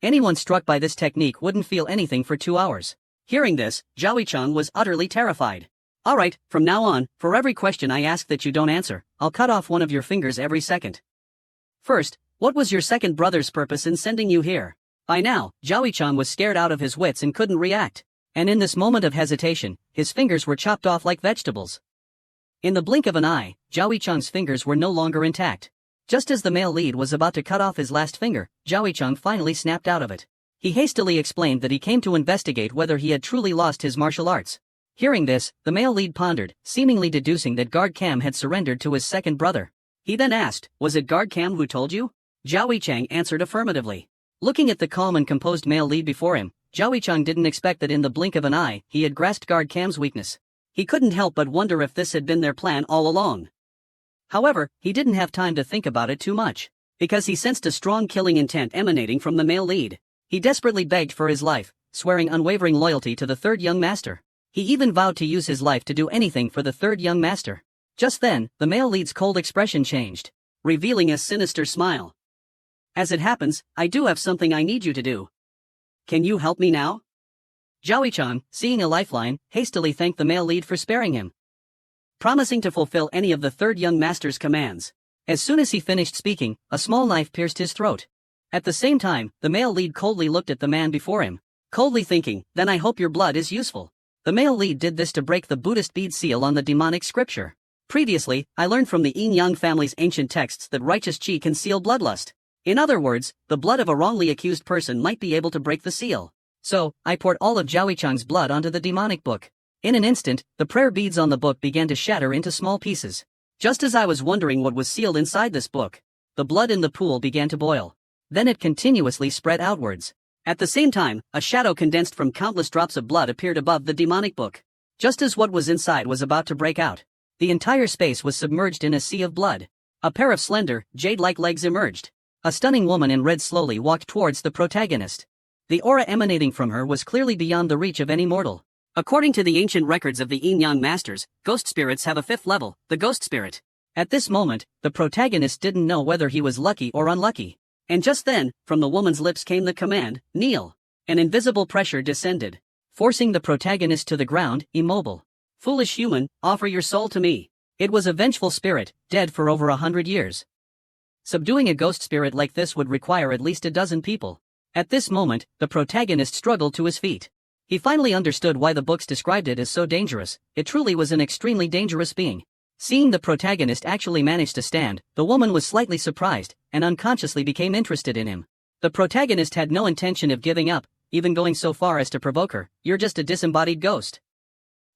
Anyone struck by this technique wouldn't feel anything for 2 hours. Hearing this, Zhao-chan was utterly terrified. "Alright, from now on, for every question I ask that you don't answer, I'll cut off one of your fingers every second. First, what was your second brother's purpose in sending you here?" By now, Zhao-chan was scared out of his wits and couldn't react. And in this moment of hesitation, his fingers were chopped off like vegetables. In the blink of an eye, Zhao-chan's fingers were no longer intact. Just as the male lead was about to cut off his last finger, Zhao-chan finally snapped out of it. He hastily explained that he came to investigate whether he had truly lost his martial arts. Hearing this, the male lead pondered, seemingly deducing that Guard Cam had surrendered to his second brother. He then asked, "Was it Guard Cam who told you?" Zhao-chan answered affirmatively. Looking at the calm and composed male lead before him, Zhao-chan didn't expect that in the blink of an eye, he had grasped Guard Cam's weakness. He couldn't help but wonder if this had been their plan all along. However, he didn't have time to think about it too much, because he sensed a strong killing intent emanating from the male lead. He desperately begged for his life, swearing unwavering loyalty to the third young master. He even vowed to use his life to do anything for the third young master. Just then, the male lead's cold expression changed, revealing a sinister smile. "As it happens, I do have something I need you to do. Can you help me now?" Zhao-chan, seeing a lifeline, hastily thanked the male lead for sparing him, promising to fulfill any of the third young master's commands. As soon as he finished speaking, a small knife pierced his throat. At the same time, the male lead coldly looked at the man before him, coldly thinking, "Then I hope your blood is useful." The male lead did this to break the Buddhist bead seal on the demonic scripture. Previously, I learned from the Yin-Yang family's ancient texts that righteous qi can seal bloodlust. In other words, the blood of a wrongly accused person might be able to break the seal. So, I poured all of Zhao-chan's blood onto the demonic book. In an instant, the prayer beads on the book began to shatter into small pieces. Just as I was wondering what was sealed inside this book, the blood in the pool began to boil. Then it continuously spread outwards. At the same time, a shadow condensed from countless drops of blood appeared above the demonic book. Just as what was inside was about to break out, the entire space was submerged in a sea of blood. A pair of slender, jade-like legs emerged. A stunning woman in red slowly walked towards the protagonist. The aura emanating from her was clearly beyond the reach of any mortal. According to the ancient records of the Yin-Yang masters, ghost spirits have a 5th level, the ghost spirit. At this moment, the protagonist didn't know whether he was lucky or unlucky. And just then, from the woman's lips came the command, "Kneel." An invisible pressure descended, forcing the protagonist to the ground, immobile. "Foolish human, offer your soul to me." It was a vengeful spirit, dead for over 100 years. Subduing a ghost spirit like this would require at least a dozen people. At this moment, the protagonist struggled to his feet. He finally understood why the books described it as so dangerous. It truly was an extremely dangerous being. Seeing the protagonist actually manage to stand, the woman was slightly surprised, and unconsciously became interested in him. The protagonist had no intention of giving up, even going so far as to provoke her. "You're just a disembodied ghost.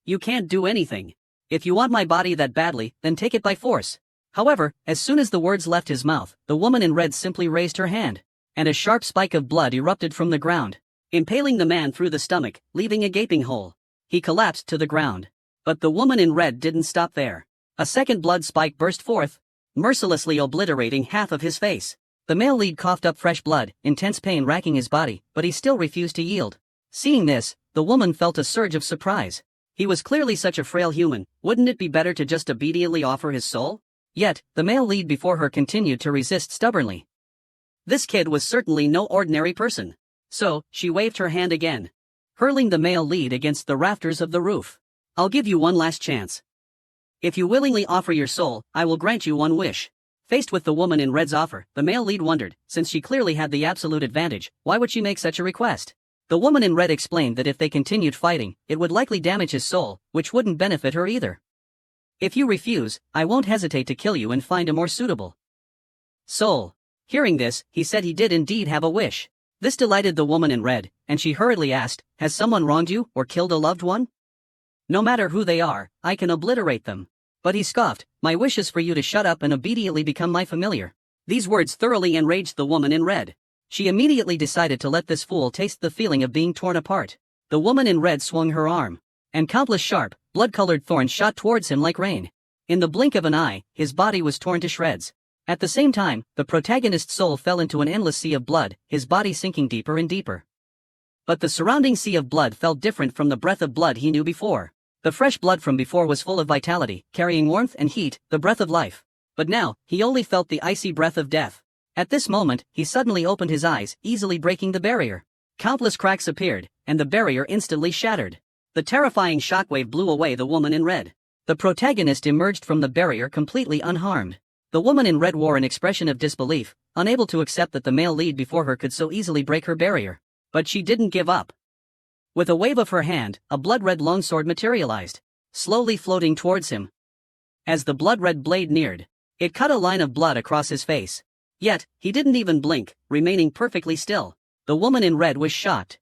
You can't do anything. If you want my body that badly, then take it by force." However, as soon as the words left his mouth, the woman in red simply raised her hand, and a sharp spike of blood erupted from the ground, impaling the man through the stomach, leaving a gaping hole. He collapsed to the ground. But the woman in red didn't stop there. A second blood spike burst forth, mercilessly obliterating half of his face. The male lead coughed up fresh blood, intense pain racking his body, but he still refused to yield. Seeing this, the woman felt a surge of surprise. He was clearly such a frail human, wouldn't it be better to just obediently offer his soul? Yet, the male lead before her continued to resist stubbornly. This kid was certainly no ordinary person. So, she waved her hand again, hurling the male lead against the rafters of the roof. "I'll give you one last chance. If you willingly offer your soul, I will grant you one wish." Faced with the woman in red's offer, the male lead wondered, since she clearly had the absolute advantage, why would she make such a request? The woman in red explained that if they continued fighting, it would likely damage his soul, which wouldn't benefit her either. "If you refuse, I won't hesitate to kill you and find a more suitable soul." Hearing this, he said he did indeed have a wish. This delighted the woman in red, and she hurriedly asked, "Has someone wronged you or killed a loved one? No matter who they are, I can obliterate them." But he scoffed, "My wish is for you to shut up and obediently become my familiar." These words thoroughly enraged the woman in red. She immediately decided to let this fool taste the feeling of being torn apart. The woman in red swung her arm, and countless sharp, blood-colored thorns shot towards him like rain. In the blink of an eye, his body was torn to shreds. At the same time, the protagonist's soul fell into an endless sea of blood, his body sinking deeper and deeper. But the surrounding sea of blood felt different from the breath of blood he knew before. The fresh blood from before was full of vitality, carrying warmth and heat, the breath of life. But now, he only felt the icy breath of death. At this moment, he suddenly opened his eyes, easily breaking the barrier. Countless cracks appeared, and the barrier instantly shattered. The terrifying shockwave blew away the woman in red. The protagonist emerged from the barrier completely unharmed. The woman in red wore an expression of disbelief, unable to accept that the male lead before her could so easily break her barrier. But she didn't give up. With a wave of her hand, a blood-red longsword materialized, slowly floating towards him. As the blood-red blade neared, it cut a line of blood across his face. Yet, he didn't even blink, remaining perfectly still. The woman in red was shocked.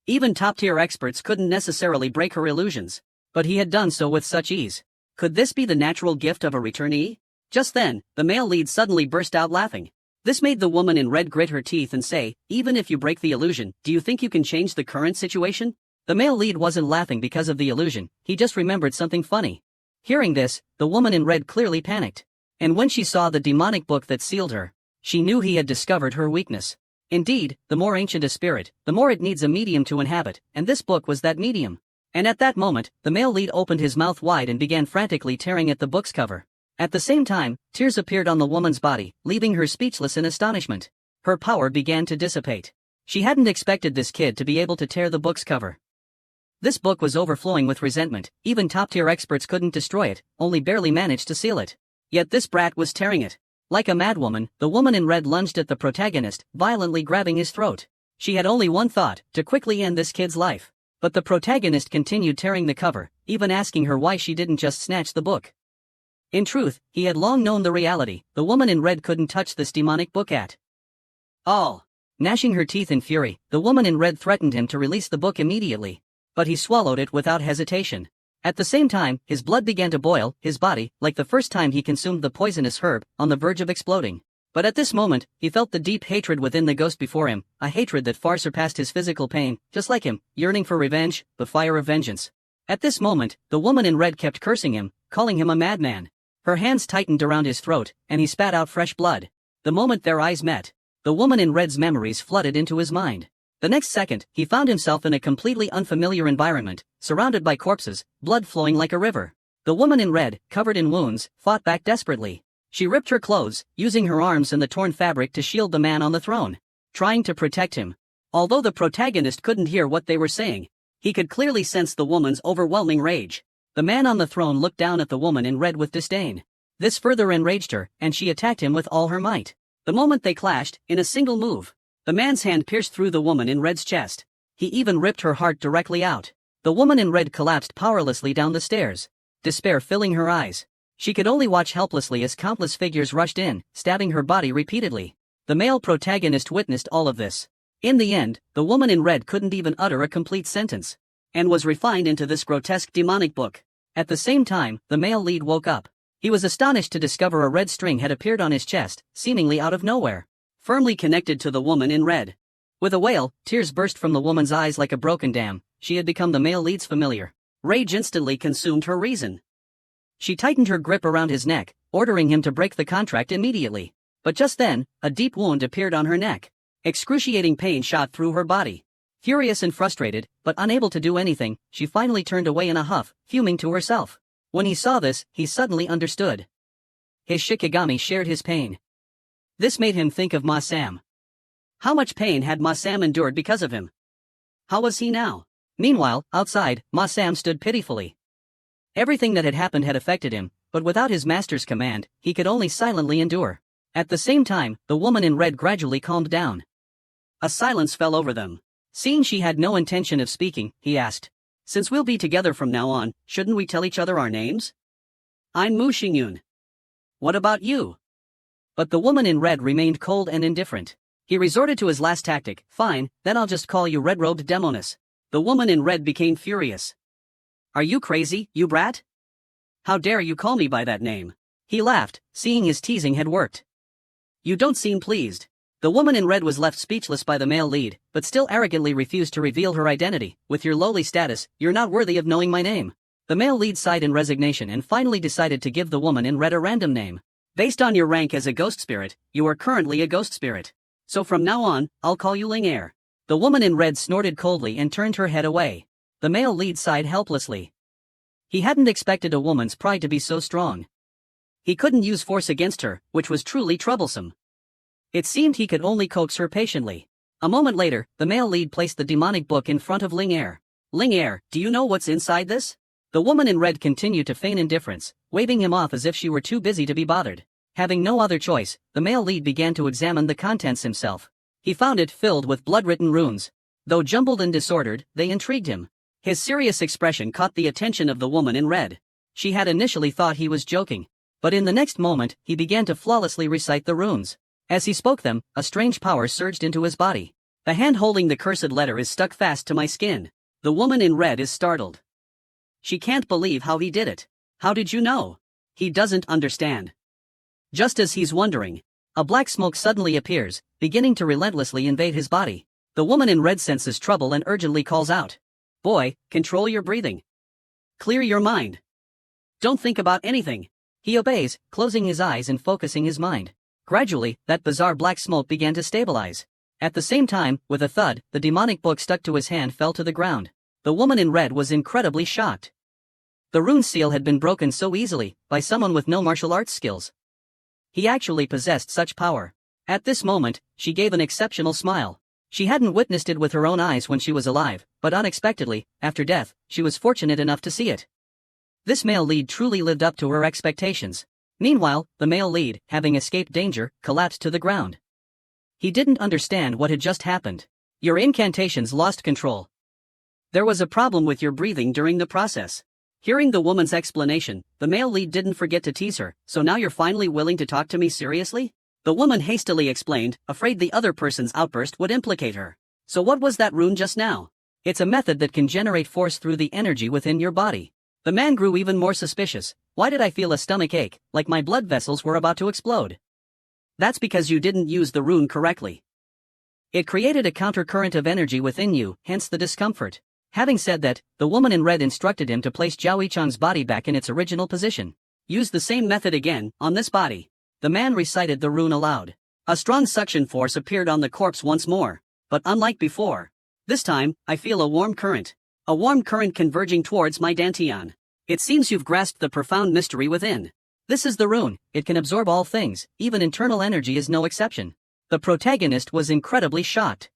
Even top-tier experts couldn't necessarily break her illusions, but he had done so with such ease. Could this be the natural gift of a returnee? Just then, the male lead suddenly burst out laughing. This made the woman in red grit her teeth and say, "Even if you break the illusion, do you think you can change the current situation?" The male lead wasn't laughing because of the illusion, he just remembered something funny. Hearing this, the woman in red clearly panicked. And when she saw the demonic book that sealed her, she knew he had discovered her weakness. Indeed, the more ancient a spirit, the more it needs a medium to inhabit, and this book was that medium. And at that moment, the male lead opened his mouth wide and began frantically tearing at the book's cover. At the same time, tears appeared on the woman's body, leaving her speechless in astonishment. Her power began to dissipate. She hadn't expected this kid to be able to tear the book's cover. This book was overflowing with resentment, even top-tier experts couldn't destroy it, only barely managed to seal it. Yet this brat was tearing it. Like a madwoman, the woman in red lunged at the protagonist, violently grabbing his throat. She had only one thought, to quickly end this kid's life. But the protagonist continued tearing the cover, even asking her why she didn't just snatch the book. In truth, he had long known the reality, the woman in red couldn't touch this demonic book at all. Gnashing her teeth in fury, the woman in red threatened him to release the book immediately. But he swallowed it without hesitation. At the same time, his blood began to boil, his body, like the first time he consumed the poisonous herb, on the verge of exploding. But at this moment, he felt the deep hatred within the ghost before him, a hatred that far surpassed his physical pain, just like him, yearning for revenge, the fire of vengeance. At this moment, the woman in red kept cursing him, calling him a madman. Her hands tightened around his throat, and he spat out fresh blood. The moment their eyes met, the woman in red's memories flooded into his mind. The next second, he found himself in a completely unfamiliar environment, surrounded by corpses, blood flowing like a river. The woman in red, covered in wounds, fought back desperately. She ripped her clothes, using her arms and the torn fabric to shield the man on the throne, trying to protect him. Although the protagonist couldn't hear what they were saying, he could clearly sense the woman's overwhelming rage. The man on the throne looked down at the woman in red with disdain. This further enraged her, and she attacked him with all her might. The moment they clashed, in a single move, the man's hand pierced through the woman in red's chest. He even ripped her heart directly out. The woman in red collapsed powerlessly down the stairs, despair filling her eyes. She could only watch helplessly as countless figures rushed in, stabbing her body repeatedly. The male protagonist witnessed all of this. In the end, the woman in red couldn't even utter a complete sentence, and was refined into this grotesque demonic book. At the same time, the male lead woke up. He was astonished to discover a red string had appeared on his chest, seemingly out of nowhere, firmly connected to the woman in red. With a wail, tears burst from the woman's eyes like a broken dam. She had become the male lead's familiar. Rage instantly consumed her reason. She tightened her grip around his neck, ordering him to break the contract immediately. But just then, a deep wound appeared on her neck. Excruciating pain shot through her body. Furious and frustrated, but unable to do anything, she finally turned away in a huff, fuming to herself. When he saw this, he suddenly understood. His Shikigami shared his pain. This made him think of Ma-Sam. How much pain had Ma-Sam endured because of him? How was he now? Meanwhile, outside, Ma-Sam stood pitifully. Everything that had happened had affected him, but without his master's command, he could only silently endure. At the same time, the woman in red gradually calmed down. A silence fell over them. Seeing she had no intention of speaking, he asked, "Since we'll be together from now on, shouldn't we tell each other our names? I'm Mu Xingyun. What about you?" But the woman in red remained cold and indifferent. He resorted to his last tactic. "Fine, then I'll just call you Red-Robed Demoness." The woman in red became furious. "Are you crazy, you brat? How dare you call me by that name?" He laughed, seeing his teasing had worked. "You don't seem pleased." The woman in red was left speechless by the male lead, but still arrogantly refused to reveal her identity. "With your lowly status, you're not worthy of knowing my name." The male lead sighed in resignation and finally decided to give the woman in red a random name. "Based on your rank as a ghost spirit, you are currently a ghost spirit. So from now on, I'll call you Ling Air." The woman in red snorted coldly and turned her head away. The male lead sighed helplessly. He hadn't expected a woman's pride to be so strong. He couldn't use force against her, which was truly troublesome. It seemed he could only coax her patiently. A moment later, the male lead placed the demonic book in front of Ling Air. "Ling Air, do you know what's inside this?" The woman in red continued to feign indifference, waving him off as if she were too busy to be bothered. Having no other choice, the male lead began to examine the contents himself. He found it filled with blood-written runes. Though jumbled and disordered, they intrigued him. His serious expression caught the attention of the woman in red. She had initially thought he was joking, but in the next moment, he began to flawlessly recite the runes. As he spoke them, a strange power surged into his body. "The hand holding the cursed letter is stuck fast to my skin." The woman in red is startled. She can't believe how he did it. "How did you know?" He doesn't understand. Just as he's wondering, a black smoke suddenly appears, beginning to relentlessly invade his body. The woman in red senses trouble and urgently calls out, "Boy, control your breathing. Clear your mind. Don't think about anything." He obeys, closing his eyes and focusing his mind. Gradually, that bizarre black smoke began to stabilize. At the same time, with a thud, the demonic book stuck to his hand fell to the ground. The woman in red was incredibly shocked. The rune seal had been broken so easily, by someone with no martial arts skills. He actually possessed such power. At this moment, she gave an exceptional smile. She hadn't witnessed it with her own eyes when she was alive, but unexpectedly, after death, she was fortunate enough to see it. This male lead truly lived up to her expectations. Meanwhile, the male lead, having escaped danger, collapsed to the ground. He didn't understand what had just happened. "Your incantations lost control. There was a problem with your breathing during the process." Hearing the woman's explanation, the male lead didn't forget to tease her. "So now you're finally willing to talk to me seriously?" The woman hastily explained, afraid the other person's outburst would implicate her. "So what was that rune just now?" "It's a method that can generate force through the energy within your body." The man grew even more suspicious. "Why did I feel a stomach ache, like my blood vessels were about to explode?" "That's because you didn't use the rune correctly. It created a countercurrent of energy within you, hence the discomfort." Having said that, the woman in red instructed him to place Zhao Yichang's body back in its original position. "Use the same method again, on this body." The man recited the rune aloud. A strong suction force appeared on the corpse once more, but unlike before, this time, I feel a warm current. A warm current converging towards my dantian. It seems you've grasped the profound mystery within. This is the rune, it can absorb all things, even internal energy is no exception. The protagonist was incredibly shocked.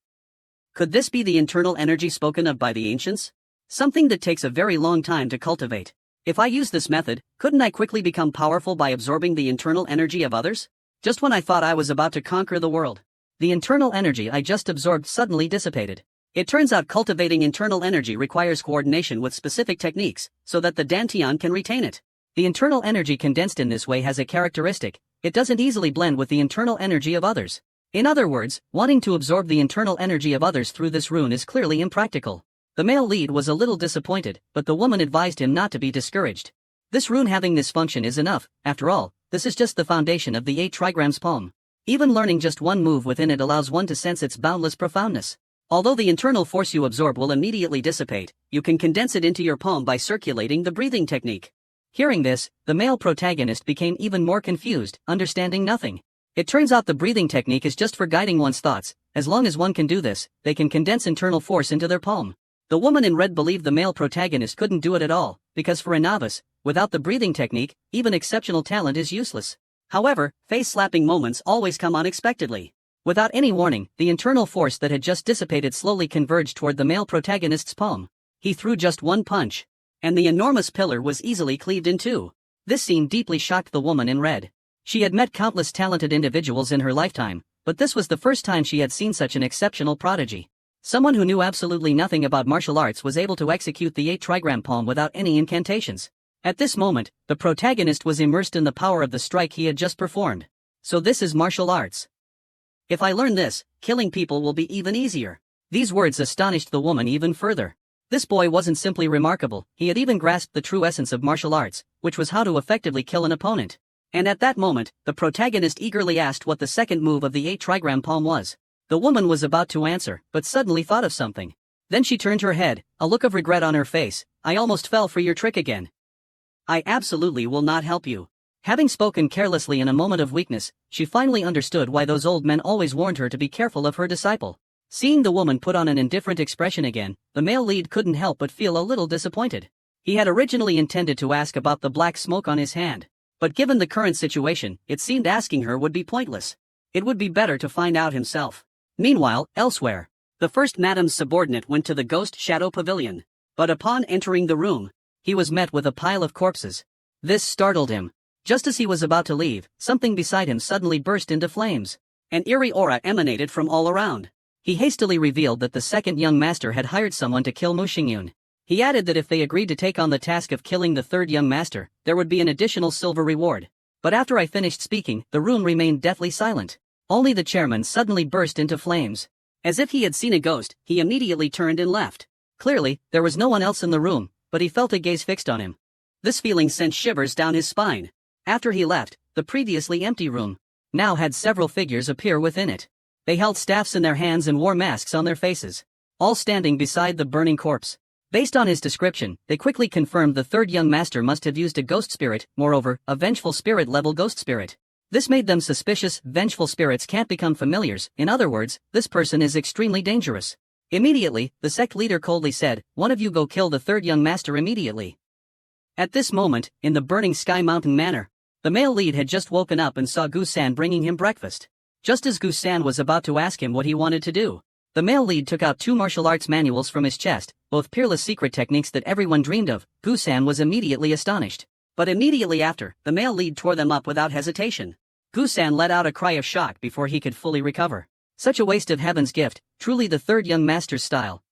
Could this be the internal energy spoken of by the ancients? Something that takes a very long time to cultivate. If I use this method, couldn't I quickly become powerful by absorbing the internal energy of others? Just when I thought I was about to conquer the world, the internal energy I just absorbed suddenly dissipated. It turns out cultivating internal energy requires coordination with specific techniques, so that the dantian can retain it. The internal energy condensed in this way has a characteristic: it doesn't easily blend with the internal energy of others. In other words, wanting to absorb the internal energy of others through this rune is clearly impractical. The male lead was a little disappointed, but the woman advised him not to be discouraged. This rune having this function is enough. After all, this is just the foundation of the 8 trigrams poem. Even learning just one move within it allows one to sense its boundless profoundness. Although the internal force you absorb will immediately dissipate, you can condense it into your poem by circulating the breathing technique. Hearing this, the male protagonist became even more confused, understanding nothing. It turns out the breathing technique is just for guiding one's thoughts. As long as one can do this, they can condense internal force into their poem. The woman in red believed the male protagonist couldn't do it at all, because for a novice, without the breathing technique, even exceptional talent is useless. However, face-slapping moments always come unexpectedly. Without any warning, the internal force that had just dissipated slowly converged toward the male protagonist's palm. He threw just one punch, and the enormous pillar was easily cleaved in two. This scene deeply shocked the woman in red. She had met countless talented individuals in her lifetime, but this was the first time she had seen such an exceptional prodigy. Someone who knew absolutely nothing about martial arts was able to execute the 8 trigram poem without any incantations. At this moment, the protagonist was immersed in the power of the strike he had just performed. So this is martial arts. If I learn this, killing people will be even easier. These words astonished the woman even further. This boy wasn't simply remarkable, he had even grasped the true essence of martial arts, which was how to effectively kill an opponent. And at that moment, the protagonist eagerly asked what the second move of the 8 trigram poem was. The woman was about to answer, but suddenly thought of something. Then she turned her head, a look of regret on her face. I almost fell for your trick again. I absolutely will not help you. Having spoken carelessly in a moment of weakness, she finally understood why those old men always warned her to be careful of her disciple. Seeing the woman put on an indifferent expression again, the male lead couldn't help but feel a little disappointed. He had originally intended to ask about the black smoke on his hand, but given the current situation, it seemed asking her would be pointless. It would be better to find out himself. Meanwhile, elsewhere, the first Madam's subordinate went to the Ghost Shadow Pavilion, but upon entering the room, he was met with a pile of corpses. This startled him. Just as he was about to leave, something beside him suddenly burst into flames. An eerie aura emanated from all around. He hastily revealed that the second young master had hired someone to kill Mu Xingyun. He added that if they agreed to take on the task of killing the third young master, there would be an additional silver reward. But after I finished speaking, the room remained deathly silent. Only the chairman suddenly burst into flames. As if he had seen a ghost, he immediately turned and left. Clearly, there was no one else in the room, but he felt a gaze fixed on him. This feeling sent shivers down his spine. After he left, the previously empty room now had several figures appear within it. They held staffs in their hands and wore masks on their faces, all standing beside the burning corpse. Based on his description, they quickly confirmed the third young master must have used a ghost spirit, moreover, a vengeful spirit-level ghost spirit. This made them suspicious. Vengeful spirits can't become familiars, in other words, this person is extremely dangerous. Immediately, the sect leader coldly said, "One of you go kill the third young master immediately." At this moment, in the burning Sky Mountain Manor, the male lead had just woken up and saw Gu-san bringing him breakfast. Just as Gu-san was about to ask him what he wanted to do, the male lead took out 2 martial arts manuals from his chest, both peerless secret techniques that everyone dreamed of. Gu-san was immediately astonished. But immediately after, the male lead tore them up without hesitation. Gu-san let out a cry of shock before he could fully recover. Such a waste of heaven's gift, truly the third young master's style.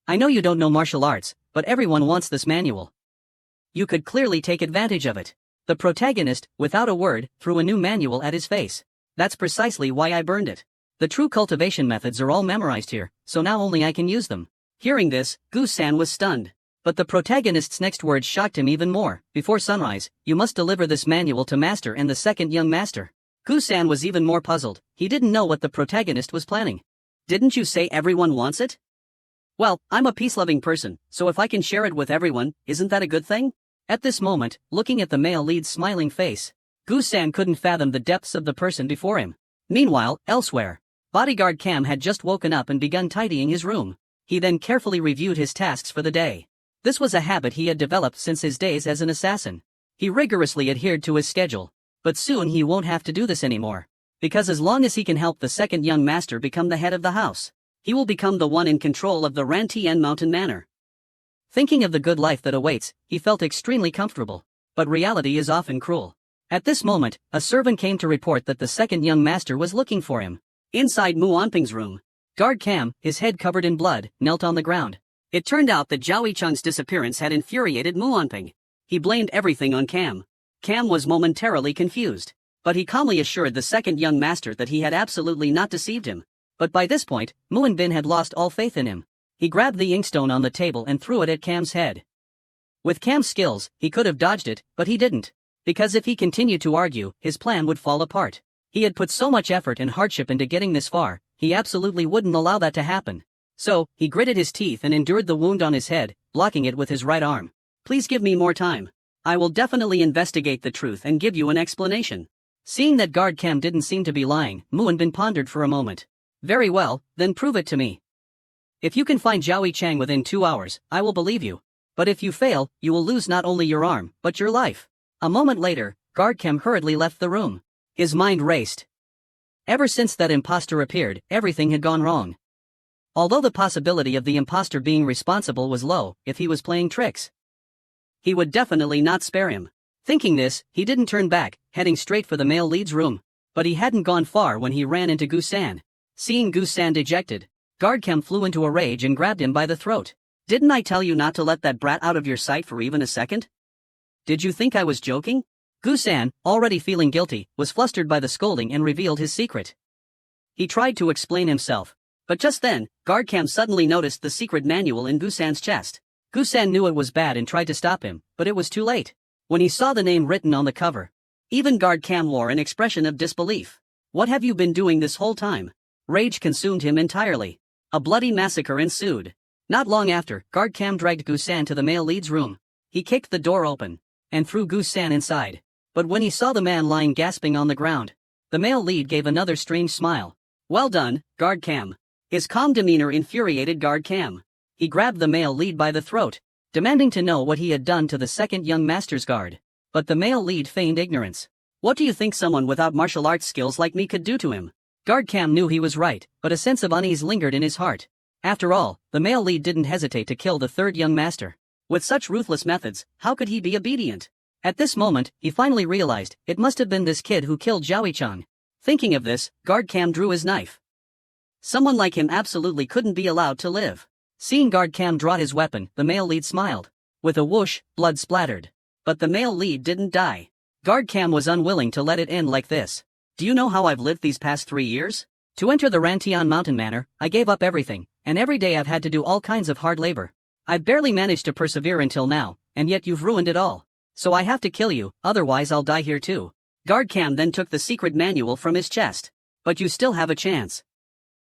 I know you don't know martial arts, but everyone wants this manual. You could clearly take advantage of it. The protagonist, without a word, threw a new manual at his face. That's precisely why I burned it. The true cultivation methods are all memorized here, so now only I can use them. Hearing this, Gu-san was stunned. But the protagonist's next words shocked him even more. Before sunrise, you must deliver this manual to Master and the second young master. Gu-san was even more puzzled. He didn't know what the protagonist was planning. Didn't you say everyone wants it? Well, I'm a peace-loving person, so if I can share it with everyone, isn't that a good thing? At this moment, looking at the male lead's smiling face, Gu-san couldn't fathom the depths of the person before him. Meanwhile, elsewhere, bodyguard Cam had just woken up and begun tidying his room. He then carefully reviewed his tasks for the day. This was a habit he had developed since his days as an assassin. He rigorously adhered to his schedule. But soon he won't have to do this anymore. Because as long as he can help the second young master become the head of the house, he will become the one in control of the Rantien Mountain Manor. Thinking of the good life that awaits, he felt extremely comfortable. But reality is often cruel. At this moment, a servant came to report that the second young master was looking for him. Inside Mu Anping's room, guard Cam, his head covered in blood, knelt on the ground. It turned out that Zhao Yicheng's disappearance had infuriated Mu Anping. He blamed everything on Cam. Cam was momentarily confused, but he calmly assured the second young master that he had absolutely not deceived him. But by this point, Muin Bin had lost all faith in him. He grabbed the inkstone on the table and threw it at Cam's head. With Cam's skills, he could have dodged it, but he didn't. Because if he continued to argue, his plan would fall apart. He had put so much effort and hardship into getting this far, he absolutely wouldn't allow that to happen. So, he gritted his teeth and endured the wound on his head, blocking it with his right arm. Please give me more time. I will definitely investigate the truth and give you an explanation. Seeing that guard Cam didn't seem to be lying, Muin Bin pondered for a moment. Very well, then prove it to me. If you can find Zhao Chang within 2 hours, I will believe you. But if you fail, you will lose not only your arm, but your life. A moment later, guard Cam hurriedly left the room. His mind raced. Ever since that imposter appeared, everything had gone wrong. Although the possibility of the imposter being responsible was low, if he was playing tricks, he would definitely not spare him. Thinking this, he didn't turn back, heading straight for the male lead's room. But he hadn't gone far when he ran into Gusan. Seeing Gusan dejected, guard Cam flew into a rage and grabbed him by the throat. Didn't I tell you not to let that brat out of your sight for even a second? Did you think I was joking? Gusan, already feeling guilty, was flustered by the scolding and revealed his secret. He tried to explain himself. But just then, guard Cam suddenly noticed the secret manual in Gusan's chest. Gusan knew it was bad and tried to stop him, but it was too late. When he saw the name written on the cover, even guard Cam wore an expression of disbelief. What have you been doing this whole time? Rage consumed him entirely. A bloody massacre ensued. Not long after, guard Cam dragged Gusan to the male lead's room. He kicked the door open and threw Gusan inside. But when he saw the man lying gasping on the ground, the male lead gave another strange smile. Well done, guard Cam. His calm demeanor infuriated guard Cam. He grabbed the male lead by the throat, demanding to know what he had done to the second young master's guard. But the male lead feigned ignorance. What do you think someone without martial arts skills like me could do to him? Guard Cam knew he was right, but a sense of unease lingered in his heart. After all, the male lead didn't hesitate to kill the third young master. With such ruthless methods, how could he be obedient? At this moment, he finally realized, it must have been this kid who killed Zhao Chang. Thinking of this, guard Cam drew his knife. Someone like him absolutely couldn't be allowed to live. Seeing guard Cam draw his weapon, the male lead smiled. With a whoosh, blood splattered. But the male lead didn't die. Guard Cam was unwilling to let it end like this. Do you know how I've lived these past 3 years? To enter the Rantian Mountain Manor, I gave up everything, and every day I've had to do all kinds of hard labor. I've barely managed to persevere until now, and yet you've ruined it all. So I have to kill you, otherwise I'll die here too. Guard Cam then took the secret manual from his chest. But you still have a chance.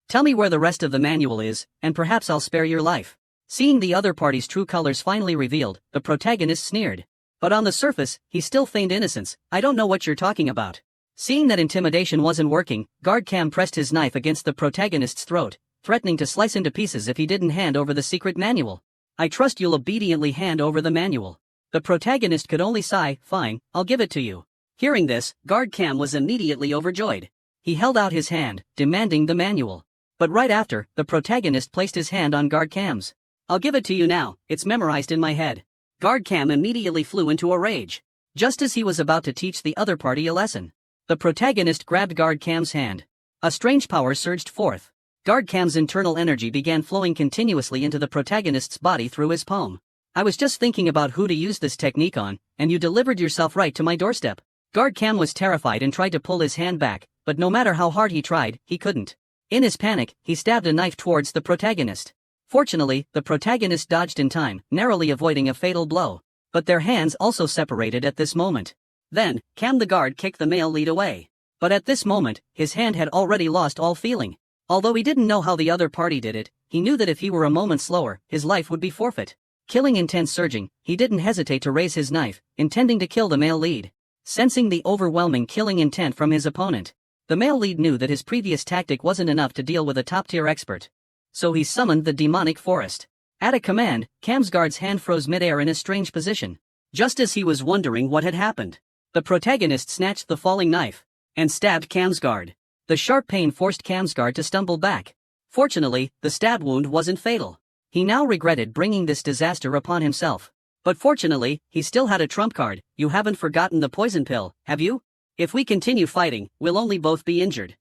Tell me where the rest of the manual is, and perhaps I'll spare your life. Seeing the other party's true colors finally revealed, the protagonist sneered. But on the surface, he still feigned innocence. I don't know what you're talking about. Seeing that intimidation wasn't working, guard Cam pressed his knife against the protagonist's throat, threatening to slice into pieces if he didn't hand over the secret manual. I trust you'll obediently hand over the manual. The protagonist could only sigh. Fine, I'll give it to you. Hearing this, guard Cam was immediately overjoyed. He held out his hand, demanding the manual. But right after, the protagonist placed his hand on guard Cam's. I'll give it to you now, it's memorized in my head. Guard Cam immediately flew into a rage. Just as he was about to teach the other party a lesson, the protagonist grabbed guard Cam's hand. A strange power surged forth. Guard Cam's internal energy began flowing continuously into the protagonist's body through his palm. I was just thinking about who to use this technique on, and you delivered yourself right to my doorstep. Guard Cam was terrified and tried to pull his hand back, but no matter how hard he tried, he couldn't. In his panic, he stabbed a knife towards the protagonist. Fortunately, the protagonist dodged in time, narrowly avoiding a fatal blow. But their hands also separated at this moment. Then, Cam the guard kicked the male lead away. But at this moment, his hand had already lost all feeling. Although he didn't know how the other party did it, he knew that if he were a moment slower, his life would be forfeit. Killing intent surging, he didn't hesitate to raise his knife, intending to kill the male lead. Sensing the overwhelming killing intent from his opponent, the male lead knew that his previous tactic wasn't enough to deal with a top-tier expert. So he summoned the demonic forest. At a command, Cam's guard's hand froze midair in a strange position. Just as he was wondering what had happened, the protagonist snatched the falling knife and stabbed Cam's guard. The sharp pain forced Cam's guard to stumble back. Fortunately, the stab wound wasn't fatal. He now regretted bringing this disaster upon himself. But fortunately, he still had a trump card. You haven't forgotten the poison pill, have you? If we continue fighting, we'll only both be injured.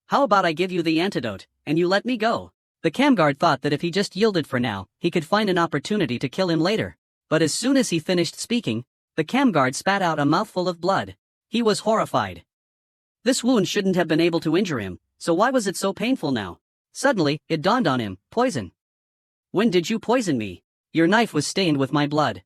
How about I give you the antidote, and you let me go? The Cam guard thought that if he just yielded for now, he could find an opportunity to kill him later. But as soon as he finished speaking, the cam guard spat out a mouthful of blood. He was horrified. This wound shouldn't have been able to injure him, so why was it so painful now? Suddenly, it dawned on him, poison. When did you poison me? Your knife was stained with my blood.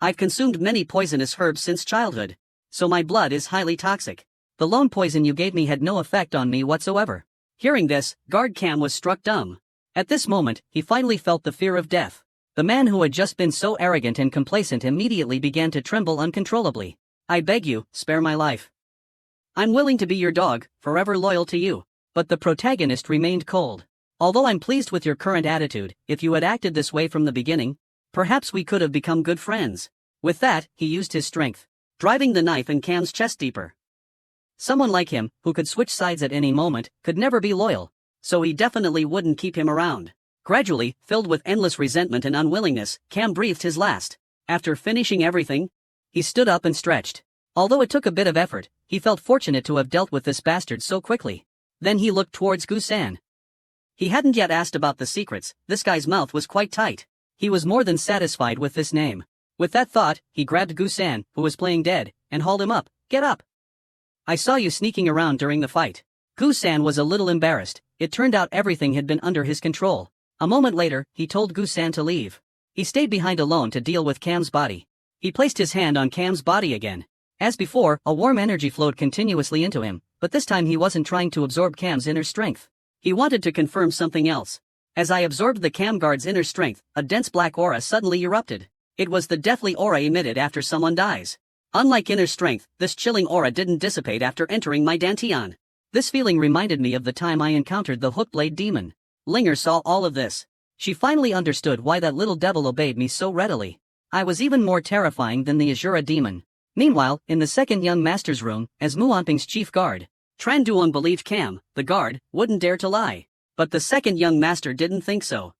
I've consumed many poisonous herbs since childhood, so my blood is highly toxic. The lone poison you gave me had no effect on me whatsoever. Hearing this, Guard Cam was struck dumb. At this moment, he finally felt the fear of death. The man who had just been so arrogant and complacent immediately began to tremble uncontrollably. I beg you, spare my life. I'm willing to be your dog, forever loyal to you. But the protagonist remained cold. Although I'm pleased with your current attitude, if you had acted this way from the beginning, perhaps we could have become good friends. With that, he used his strength, driving the knife in Cam's chest deeper. Someone like him, who could switch sides at any moment, could never be loyal, so he definitely wouldn't keep him around. Gradually, filled with endless resentment and unwillingness, Cam breathed his last. After finishing everything, he stood up and stretched. Although it took a bit of effort, he felt fortunate to have dealt with this bastard so quickly. Then he looked towards Gu-san. He hadn't yet asked about the secrets. This guy's mouth was quite tight. He was more than satisfied with this name. With that thought, he grabbed Gu-san, who was playing dead, and hauled him up. Get up! I saw you sneaking around during the fight. Gu-san was a little embarrassed. It turned out everything had been under his control. A moment later, he told Gu-san to leave. He stayed behind alone to deal with Cam's body. He placed his hand on Cam's body again. As before, a warm energy flowed continuously into him, but this time he wasn't trying to absorb Cam's inner strength. He wanted to confirm something else. As I absorbed the Cam guard's inner strength, a dense black aura suddenly erupted. It was the deathly aura emitted after someone dies. Unlike inner strength, this chilling aura didn't dissipate after entering my dantian. This feeling reminded me of the time I encountered the hookblade demon. Linger saw all of this. She finally understood why that little devil obeyed me so readily. I was even more terrifying than the Azura demon. Meanwhile, in the second young master's room, as Muonping's chief guard, Tran Duong believed Cam, the guard, wouldn't dare to lie. But the second young master didn't think so.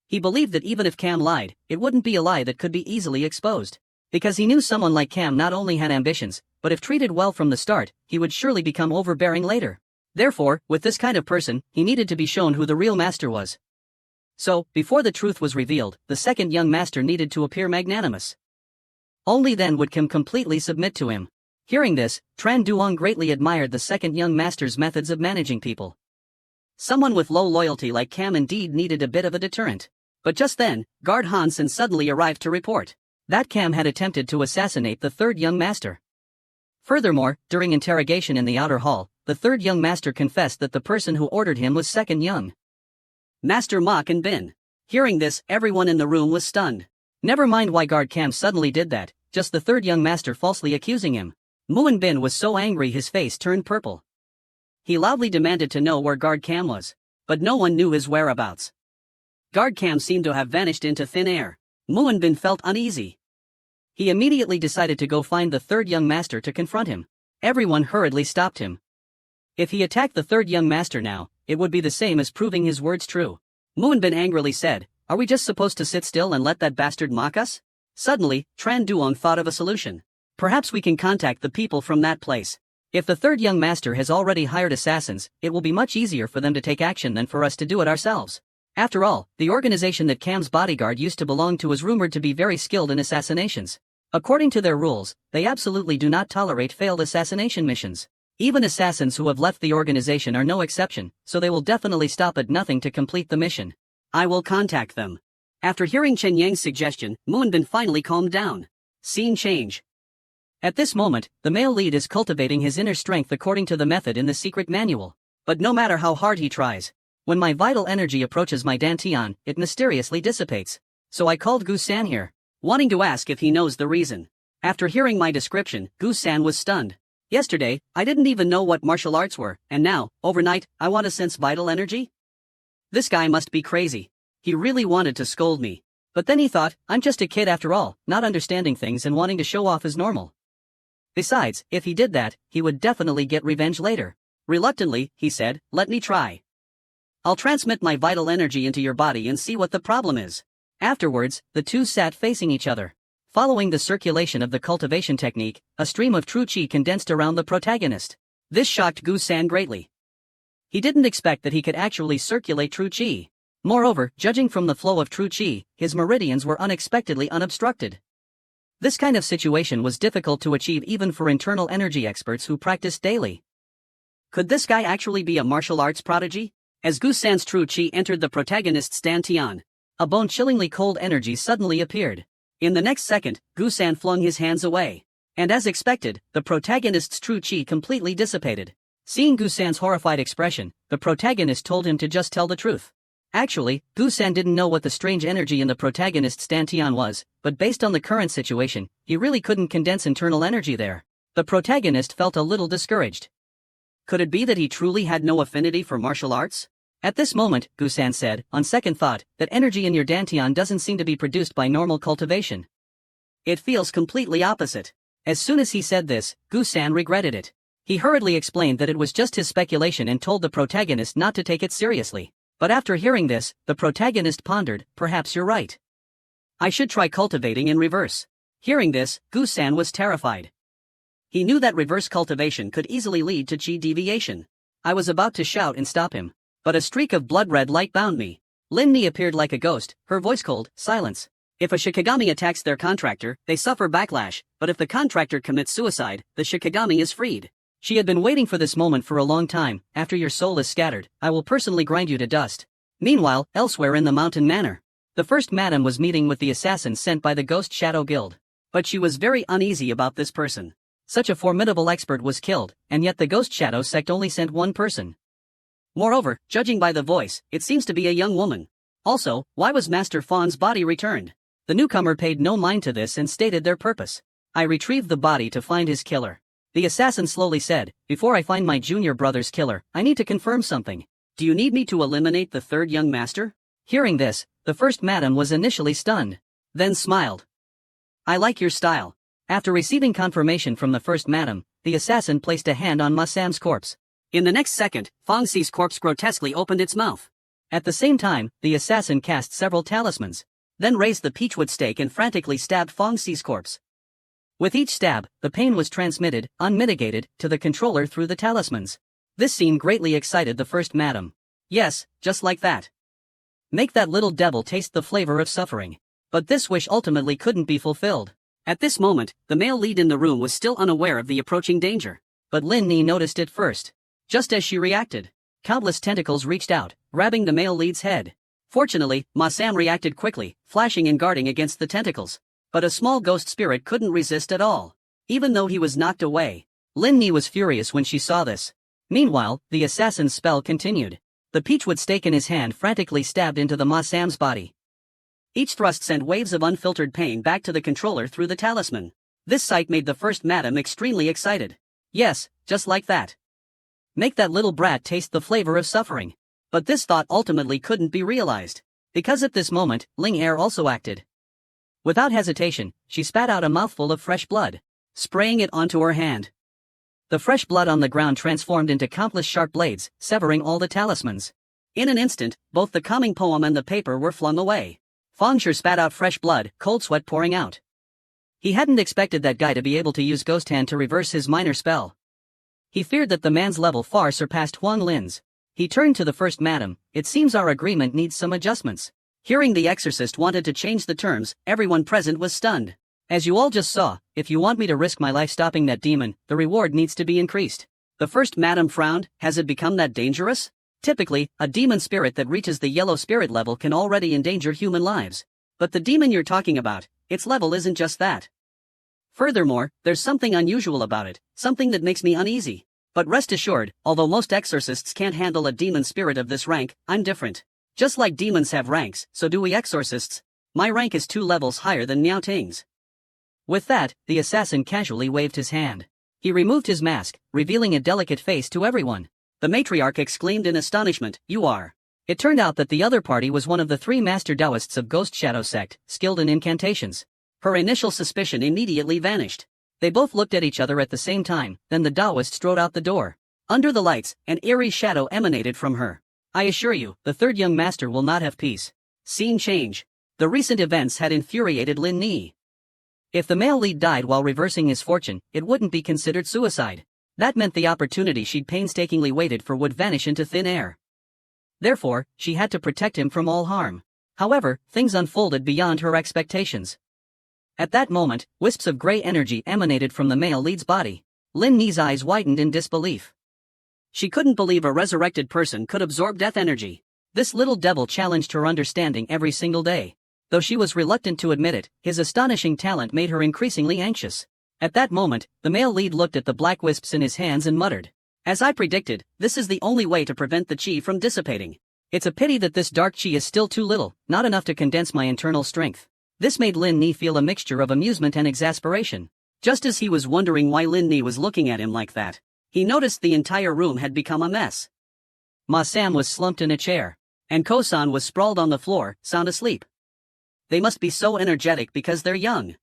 He believed that even if Cam lied, it wouldn't be a lie that could be easily exposed. Because he knew someone like Cam not only had ambitions, but if treated well from the start, he would surely become overbearing later. Therefore, with this kind of person, he needed to be shown who the real master was. So, before the truth was revealed, the second young master needed to appear magnanimous. Only then would Kim completely submit to him. Hearing this, Tran Duong greatly admired the second young master's methods of managing people. Someone with low loyalty like Cam indeed needed a bit of a deterrent. But just then, Guard Hansen suddenly arrived to report that Cam had attempted to assassinate the third young master. Furthermore, during interrogation in the outer hall, the third young master confessed that the person who ordered him was second young Master Mok and Bin. Hearing this, everyone in the room was stunned. Never mind why Guard Cam suddenly did that, just the third young master falsely accusing him. Muon Bin was so angry his face turned purple. He loudly demanded to know where Guard Cam was, but no one knew his whereabouts. Guard Cam seemed to have vanished into thin air. Muon Bin felt uneasy. He immediately decided to go find the third young master to confront him. Everyone hurriedly stopped him. If he attacked the third young master now, it would be the same as proving his words true. Muon Bin angrily said, "Are we just supposed to sit still and let that bastard mock us?" Suddenly, Tran Duong thought of a solution. Perhaps we can contact the people from that place. If the third young master has already hired assassins, it will be much easier for them to take action than for us to do it ourselves. After all, the organization that Cam's bodyguard used to belong to is rumored to be very skilled in assassinations. According to their rules, they absolutely do not tolerate failed assassination missions. Even assassins who have left the organization are no exception, so they will definitely stop at nothing to complete the mission. I will contact them. After hearing Chen Yang's suggestion, Muon Bin finally calmed down. Scene change. At this moment, the male lead is cultivating his inner strength according to the method in the secret manual. But no matter how hard he tries, when my vital energy approaches my dantian, it mysteriously dissipates. So I called Gu-san here, wanting to ask if he knows the reason. After hearing my description, Gu-san was stunned. Yesterday, I didn't even know what martial arts were, and now, overnight, I want to sense vital energy? This guy must be crazy. He really wanted to scold me. But then he thought, I'm just a kid after all, not understanding things and wanting to show off as normal. Besides, if he did that, he would definitely get revenge later. Reluctantly, he said, let me try. I'll transmit my vital energy into your body and see what the problem is. Afterwards, the two sat facing each other. Following the circulation of the cultivation technique, a stream of true chi condensed around the protagonist. This shocked Gu-san greatly. He didn't expect that he could actually circulate true chi. Moreover, judging from the flow of true chi, his meridians were unexpectedly unobstructed. This kind of situation was difficult to achieve even for internal energy experts who practiced daily. Could this guy actually be a martial arts prodigy? As Gu San's true chi entered the protagonist's dantian, a bone-chillingly cold energy suddenly appeared. In the next second, Gu San flung his hands away. And as expected, the protagonist's true chi completely dissipated. Seeing Gu San's horrified expression, the protagonist told him to just tell the truth. Actually, Gu San didn't know what the strange energy in the protagonist's dantian was, but based on the current situation, he really couldn't condense internal energy there. The protagonist felt a little discouraged. Could it be that he truly had no affinity for martial arts? At this moment, Gu San said, on second thought, that energy in your dantian doesn't seem to be produced by normal cultivation. It feels completely opposite. As soon as he said this, Gu San regretted it. He hurriedly explained that it was just his speculation and told the protagonist not to take it seriously. But after hearing this, the protagonist pondered, perhaps you're right. I should try cultivating in reverse. Hearing this, Gu San was terrified. He knew that reverse cultivation could easily lead to chi deviation. I was about to shout and stop him, but a streak of blood-red light bound me. Lin Ni appeared like a ghost, her voice cold, silence. If a Shikigami attacks their contractor, they suffer backlash, but if the contractor commits suicide, the Shikigami is freed. She had been waiting for this moment for a long time. After your soul is scattered, I will personally grind you to dust. Meanwhile, elsewhere in the mountain manor, the first madam was meeting with the assassin sent by the Ghost Shadow Guild. But she was very uneasy about this person. Such a formidable expert was killed, and yet the Ghost Shadow sect only sent one person. Moreover, judging by the voice, it seems to be a young woman. Also, why was Master Fawn's body returned? The newcomer paid no mind to this and stated their purpose. I retrieved the body to find his killer. The assassin slowly said, before I find my junior brother's killer, I need to confirm something. Do you need me to eliminate the third young master? Hearing this, the first madam was initially stunned, then smiled. I like your style. After receiving confirmation from the first madam, the assassin placed a hand on Ma Sam's corpse. In the next second, Fong Xi's corpse grotesquely opened its mouth. At the same time, the assassin cast several talismans, then raised the peachwood stake and frantically stabbed Fong Xi's corpse. With each stab, the pain was transmitted, unmitigated, to the controller through the talismans. This scene greatly excited the first madam. Yes, just like that. Make that little devil taste the flavor of suffering. But this wish ultimately couldn't be fulfilled. At this moment, the male lead in the room was still unaware of the approaching danger. But Lin Ni noticed it first. Just as she reacted, countless tentacles reached out, grabbing the male lead's head. Fortunately, Ma Sam reacted quickly, flashing and guarding against the tentacles. But a small ghost spirit couldn't resist at all. Even though he was knocked away, Lin Ni was furious when she saw this. Meanwhile, the assassin's spell continued. The peachwood stake in his hand frantically stabbed into the Ma Sam's body. Each thrust sent waves of unfiltered pain back to the controller through the talisman. This sight made the first madam extremely excited. Yes, just like that. Make that little brat taste the flavor of suffering. But this thought ultimately couldn't be realized. Because at this moment, Ling Er also acted. Without hesitation, she spat out a mouthful of fresh blood, spraying it onto her hand. The fresh blood on the ground transformed into countless sharp blades, severing all the talismans. In an instant, both the calming poem and the paper were flung away. Fong Shi spat out fresh blood, cold sweat pouring out. He hadn't expected that guy to be able to use Ghost Hand to reverse his minor spell. He feared that the man's level far surpassed Huang Lin's. He turned to the first madam. It seems our agreement needs some adjustments. Hearing the exorcist wanted to change the terms, everyone present was stunned. As you all just saw, if you want me to risk my life stopping that demon, the reward needs to be increased. The first madam frowned. Has it become that dangerous? Typically, a demon spirit that reaches the yellow spirit level can already endanger human lives. But the demon you're talking about, its level isn't just that. Furthermore, there's something unusual about it, something that makes me uneasy. But rest assured, although most exorcists can't handle a demon spirit of this rank, I'm different. Just like demons have ranks, so do we exorcists. My rank is 2 levels higher than Miao Ting's. With that, the assassin casually waved his hand. He removed his mask, revealing a delicate face to everyone. The matriarch exclaimed in astonishment, "You are." It turned out that the other party was one of the 3 master Taoists of Ghost Shadow sect, skilled in incantations. Her initial suspicion immediately vanished. They both looked at each other at the same time, then the Taoist strode out the door. Under the lights, an eerie shadow emanated from her. I assure you, the third young master will not have peace. Scene change. The recent events had infuriated Lin Ni. If the male lead died while reversing his fortune, it wouldn't be considered suicide. That meant the opportunity she'd painstakingly waited for would vanish into thin air. Therefore, she had to protect him from all harm. However, things unfolded beyond her expectations. At that moment, wisps of gray energy emanated from the male lead's body. Lin Ni's eyes widened in disbelief. She couldn't believe a resurrected person could absorb death energy. This little devil challenged her understanding every single day. Though she was reluctant to admit it, his astonishing talent made her increasingly anxious. At that moment, the male lead looked at the black wisps in his hands and muttered, "As I predicted, this is the only way to prevent the chi from dissipating. It's a pity that this dark chi is still too little, not enough to condense my internal strength." This made Lin Ni feel a mixture of amusement and exasperation. Just as he was wondering why Lin Ni was looking at him like that, he noticed the entire room had become a mess. Ma Sam was slumped in a chair, and Ko-san was sprawled on the floor, sound asleep. They must be so energetic because they're young.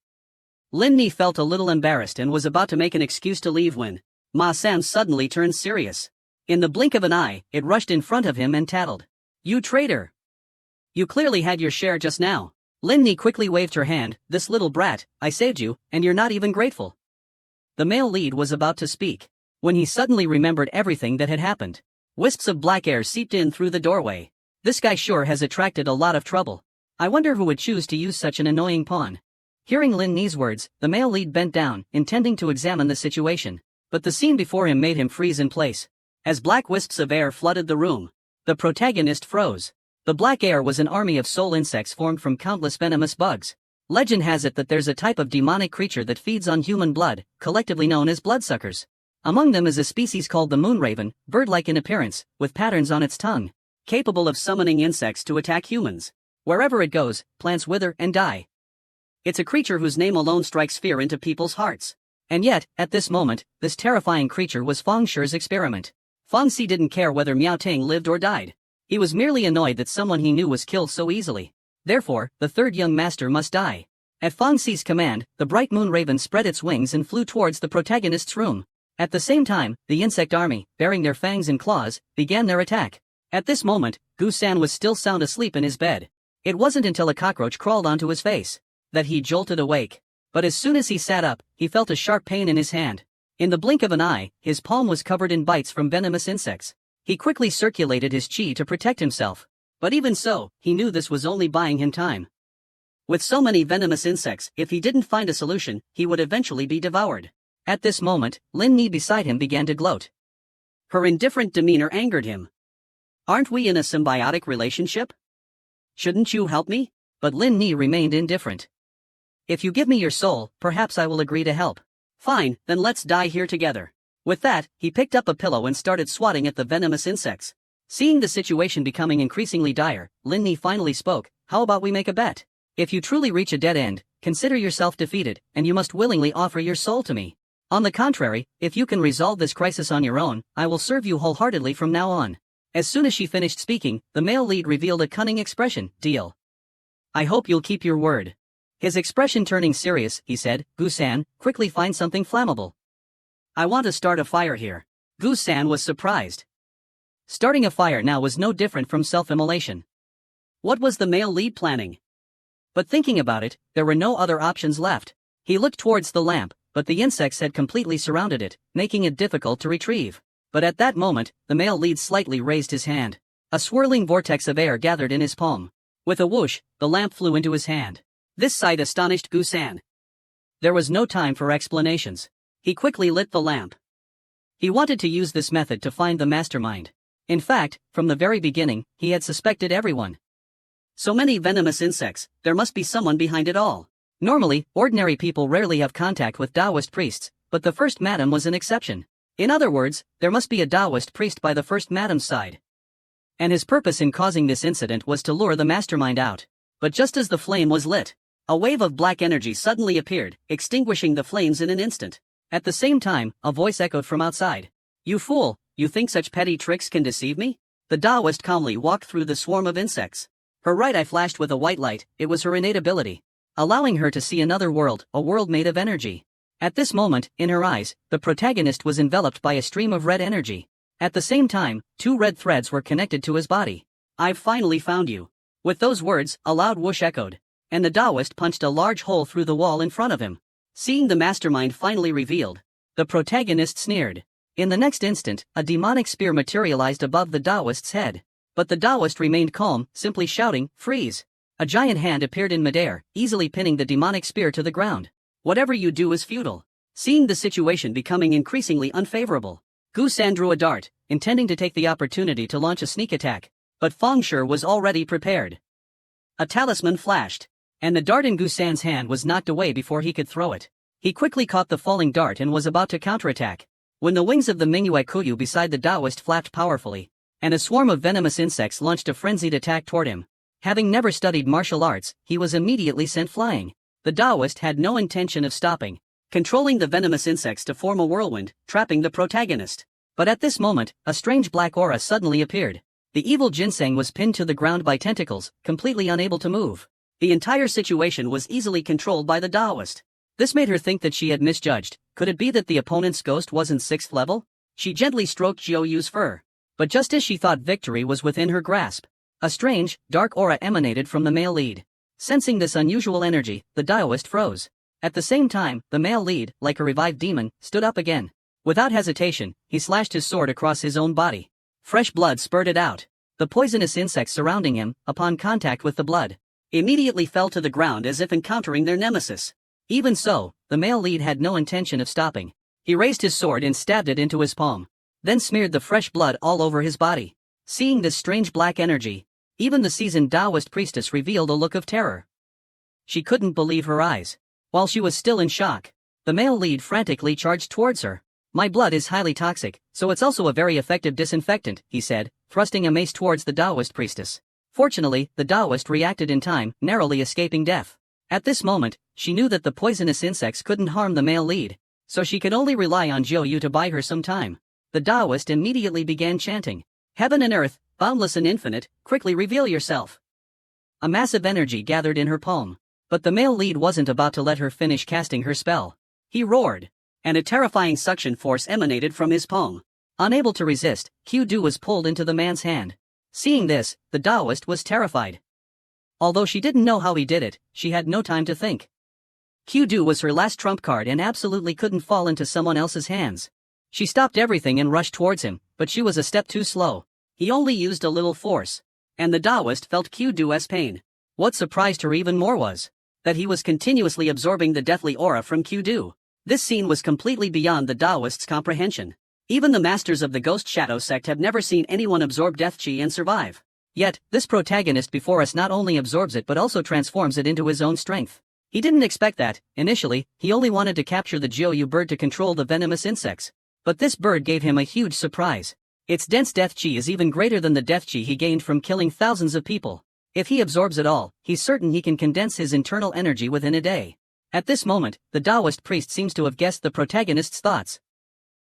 Lin Ni felt a little embarrassed and was about to make an excuse to leave when Ma Sam suddenly turned serious. In the blink of an eye, it rushed in front of him and tattled. "You traitor! You clearly had your share just now." Lin Ni quickly waved her hand. "This little brat, I saved you, and you're not even grateful." The male lead was about to speak, when he suddenly remembered everything that had happened. Wisps of black air seeped in through the doorway. This guy sure has attracted a lot of trouble. I wonder who would choose to use such an annoying pawn. Hearing Lin Ni's words, the male lead bent down, intending to examine the situation. But the scene before him made him freeze in place. As black wisps of air flooded the room, the protagonist froze. The black air was an army of soul insects formed from countless venomous bugs. Legend has it that there's a type of demonic creature that feeds on human blood, collectively known as bloodsuckers. Among them is a species called the moonraven, bird-like in appearance, with patterns on its tongue, capable of summoning insects to attack humans. Wherever it goes, plants wither and die. It's a creature whose name alone strikes fear into people's hearts. And yet, at this moment, this terrifying creature was Feng Shi's experiment. Feng Shi didn't care whether Miao Ting lived or died. He was merely annoyed that someone he knew was killed so easily. Therefore, the third young master must die. At Feng Shi's command, the bright moon raven spread its wings and flew towards the protagonist's room. At the same time, the insect army, bearing their fangs and claws, began their attack. At this moment, Gu-san was still sound asleep in his bed. It wasn't until a cockroach crawled onto his face that he jolted awake. But as soon as he sat up, he felt a sharp pain in his hand. In the blink of an eye, his palm was covered in bites from venomous insects. He quickly circulated his chi to protect himself. But even so, he knew this was only buying him time. With so many venomous insects, if he didn't find a solution, he would eventually be devoured. At this moment, Lin Ni beside him began to gloat. Her indifferent demeanor angered him. "Aren't we in a symbiotic relationship? Shouldn't you help me?" But Lin Ni remained indifferent. "If you give me your soul, perhaps I will agree to help." "Fine, then let's die here together." With that, he picked up a pillow and started swatting at the venomous insects. Seeing the situation becoming increasingly dire, Lin Ni finally spoke. "How about we make a bet? If you truly reach a dead end, consider yourself defeated, and you must willingly offer your soul to me. On the contrary, if you can resolve this crisis on your own, I will serve you wholeheartedly from now on." As soon as she finished speaking, the male lead revealed a cunning expression. "Deal. I hope you'll keep your word." His expression turning serious, he said, "Gu-san, quickly find something flammable. I want to start a fire here." Gu-san was surprised. Starting a fire now was no different from self-immolation. What was the male lead planning? But thinking about it, there were no other options left. He looked towards the lamp, but the insects had completely surrounded it, making it difficult to retrieve. But at that moment, the male lead slightly raised his hand. A swirling vortex of air gathered in his palm. With a whoosh, the lamp flew into his hand. This sight astonished Gu-san. There was no time for explanations. He quickly lit the lamp. He wanted to use this method to find the mastermind. In fact, from the very beginning, he had suspected everyone. So many venomous insects, there must be someone behind it all. Normally, ordinary people rarely have contact with Taoist priests, but the first madam was an exception. In other words, there must be a Taoist priest by the first madam's side. And his purpose in causing this incident was to lure the mastermind out. But just as the flame was lit, a wave of black energy suddenly appeared, extinguishing the flames in an instant. At the same time, a voice echoed from outside. "You fool, you think such petty tricks can deceive me?" The Taoist calmly walked through the swarm of insects. Her right eye flashed with a white light. It was her innate ability, allowing her to see another world, a world made of energy. At this moment, in her eyes, the protagonist was enveloped by a stream of red energy. At the same time, two red threads were connected to his body. "I've finally found you." With those words, a loud whoosh echoed, and the Taoist punched a large hole through the wall in front of him. Seeing the mastermind finally revealed, the protagonist sneered. In the next instant, a demonic spear materialized above the Taoist's head. But the Taoist remained calm, simply shouting, "Freeze!" A giant hand appeared in midair, easily pinning the demonic spear to the ground. "Whatever you do is futile." Seeing the situation becoming increasingly unfavorable, Gu San drew a dart, intending to take the opportunity to launch a sneak attack. But Feng Shi was already prepared. A talisman flashed, and the dart in Gu San's hand was knocked away before he could throw it. He quickly caught the falling dart and was about to counterattack, when the wings of the Mingyue Kuyu beside the Taoist flapped powerfully, and a swarm of venomous insects launched a frenzied attack toward him. Having never studied martial arts, he was immediately sent flying. The Taoist had no intention of stopping, controlling the venomous insects to form a whirlwind, trapping the protagonist. But at this moment, a strange black aura suddenly appeared. The evil ginseng was pinned to the ground by tentacles, completely unable to move. The entire situation was easily controlled by the Taoist. This made her think that she had misjudged. Could it be that the opponent's ghost wasn't 6th level? She gently stroked Jiu Yu's fur. But just as she thought victory was within her grasp, a strange, dark aura emanated from the male lead. Sensing this unusual energy, the Taoist froze. At the same time, the male lead, like a revived demon, stood up again. Without hesitation, he slashed his sword across his own body. Fresh blood spurted out. The poisonous insects surrounding him, upon contact with the blood, immediately fell to the ground as if encountering their nemesis. Even so, the male lead had no intention of stopping. He raised his sword and stabbed it into his palm, then smeared the fresh blood all over his body. Seeing this strange black energy, even the seasoned Taoist priestess revealed a look of terror. She couldn't believe her eyes. While she was still in shock, the male lead frantically charged towards her. "My blood is highly toxic, so it's also a very effective disinfectant," he said, thrusting a mace towards the Taoist priestess. Fortunately, the Taoist reacted in time, narrowly escaping death. At this moment, she knew that the poisonous insects couldn't harm the male lead, so she could only rely on Jiu Yu to buy her some time. The Taoist immediately began chanting, "Heaven and earth, boundless and infinite, quickly reveal yourself." A massive energy gathered in her palm, but the male lead wasn't about to let her finish casting her spell. He roared, and a terrifying suction force emanated from his palm. Unable to resist, Q-Du was pulled into the man's hand. Seeing this, the Taoist was terrified. Although she didn't know how he did it, she had no time to think. Q-Du was her last trump card and absolutely couldn't fall into someone else's hands. She stopped everything and rushed towards him, but she was a step too slow. He only used a little force, and the Taoist felt Q-Du's pain. What surprised her even more was that he was continuously absorbing the deathly aura from Q-Du. This scene was completely beyond the Taoist's comprehension. Even the masters of the Ghost Shadow sect have never seen anyone absorb death chi and survive. Yet, this protagonist before us not only absorbs it but also transforms it into his own strength. He didn't expect that. Initially, he only wanted to capture the Jiu Yu bird to control the venomous insects. But this bird gave him a huge surprise. Its dense death chi is even greater than the death chi he gained from killing thousands of people. If he absorbs it all, he's certain he can condense his internal energy within a day. At this moment, the Taoist priest seems to have guessed the protagonist's thoughts.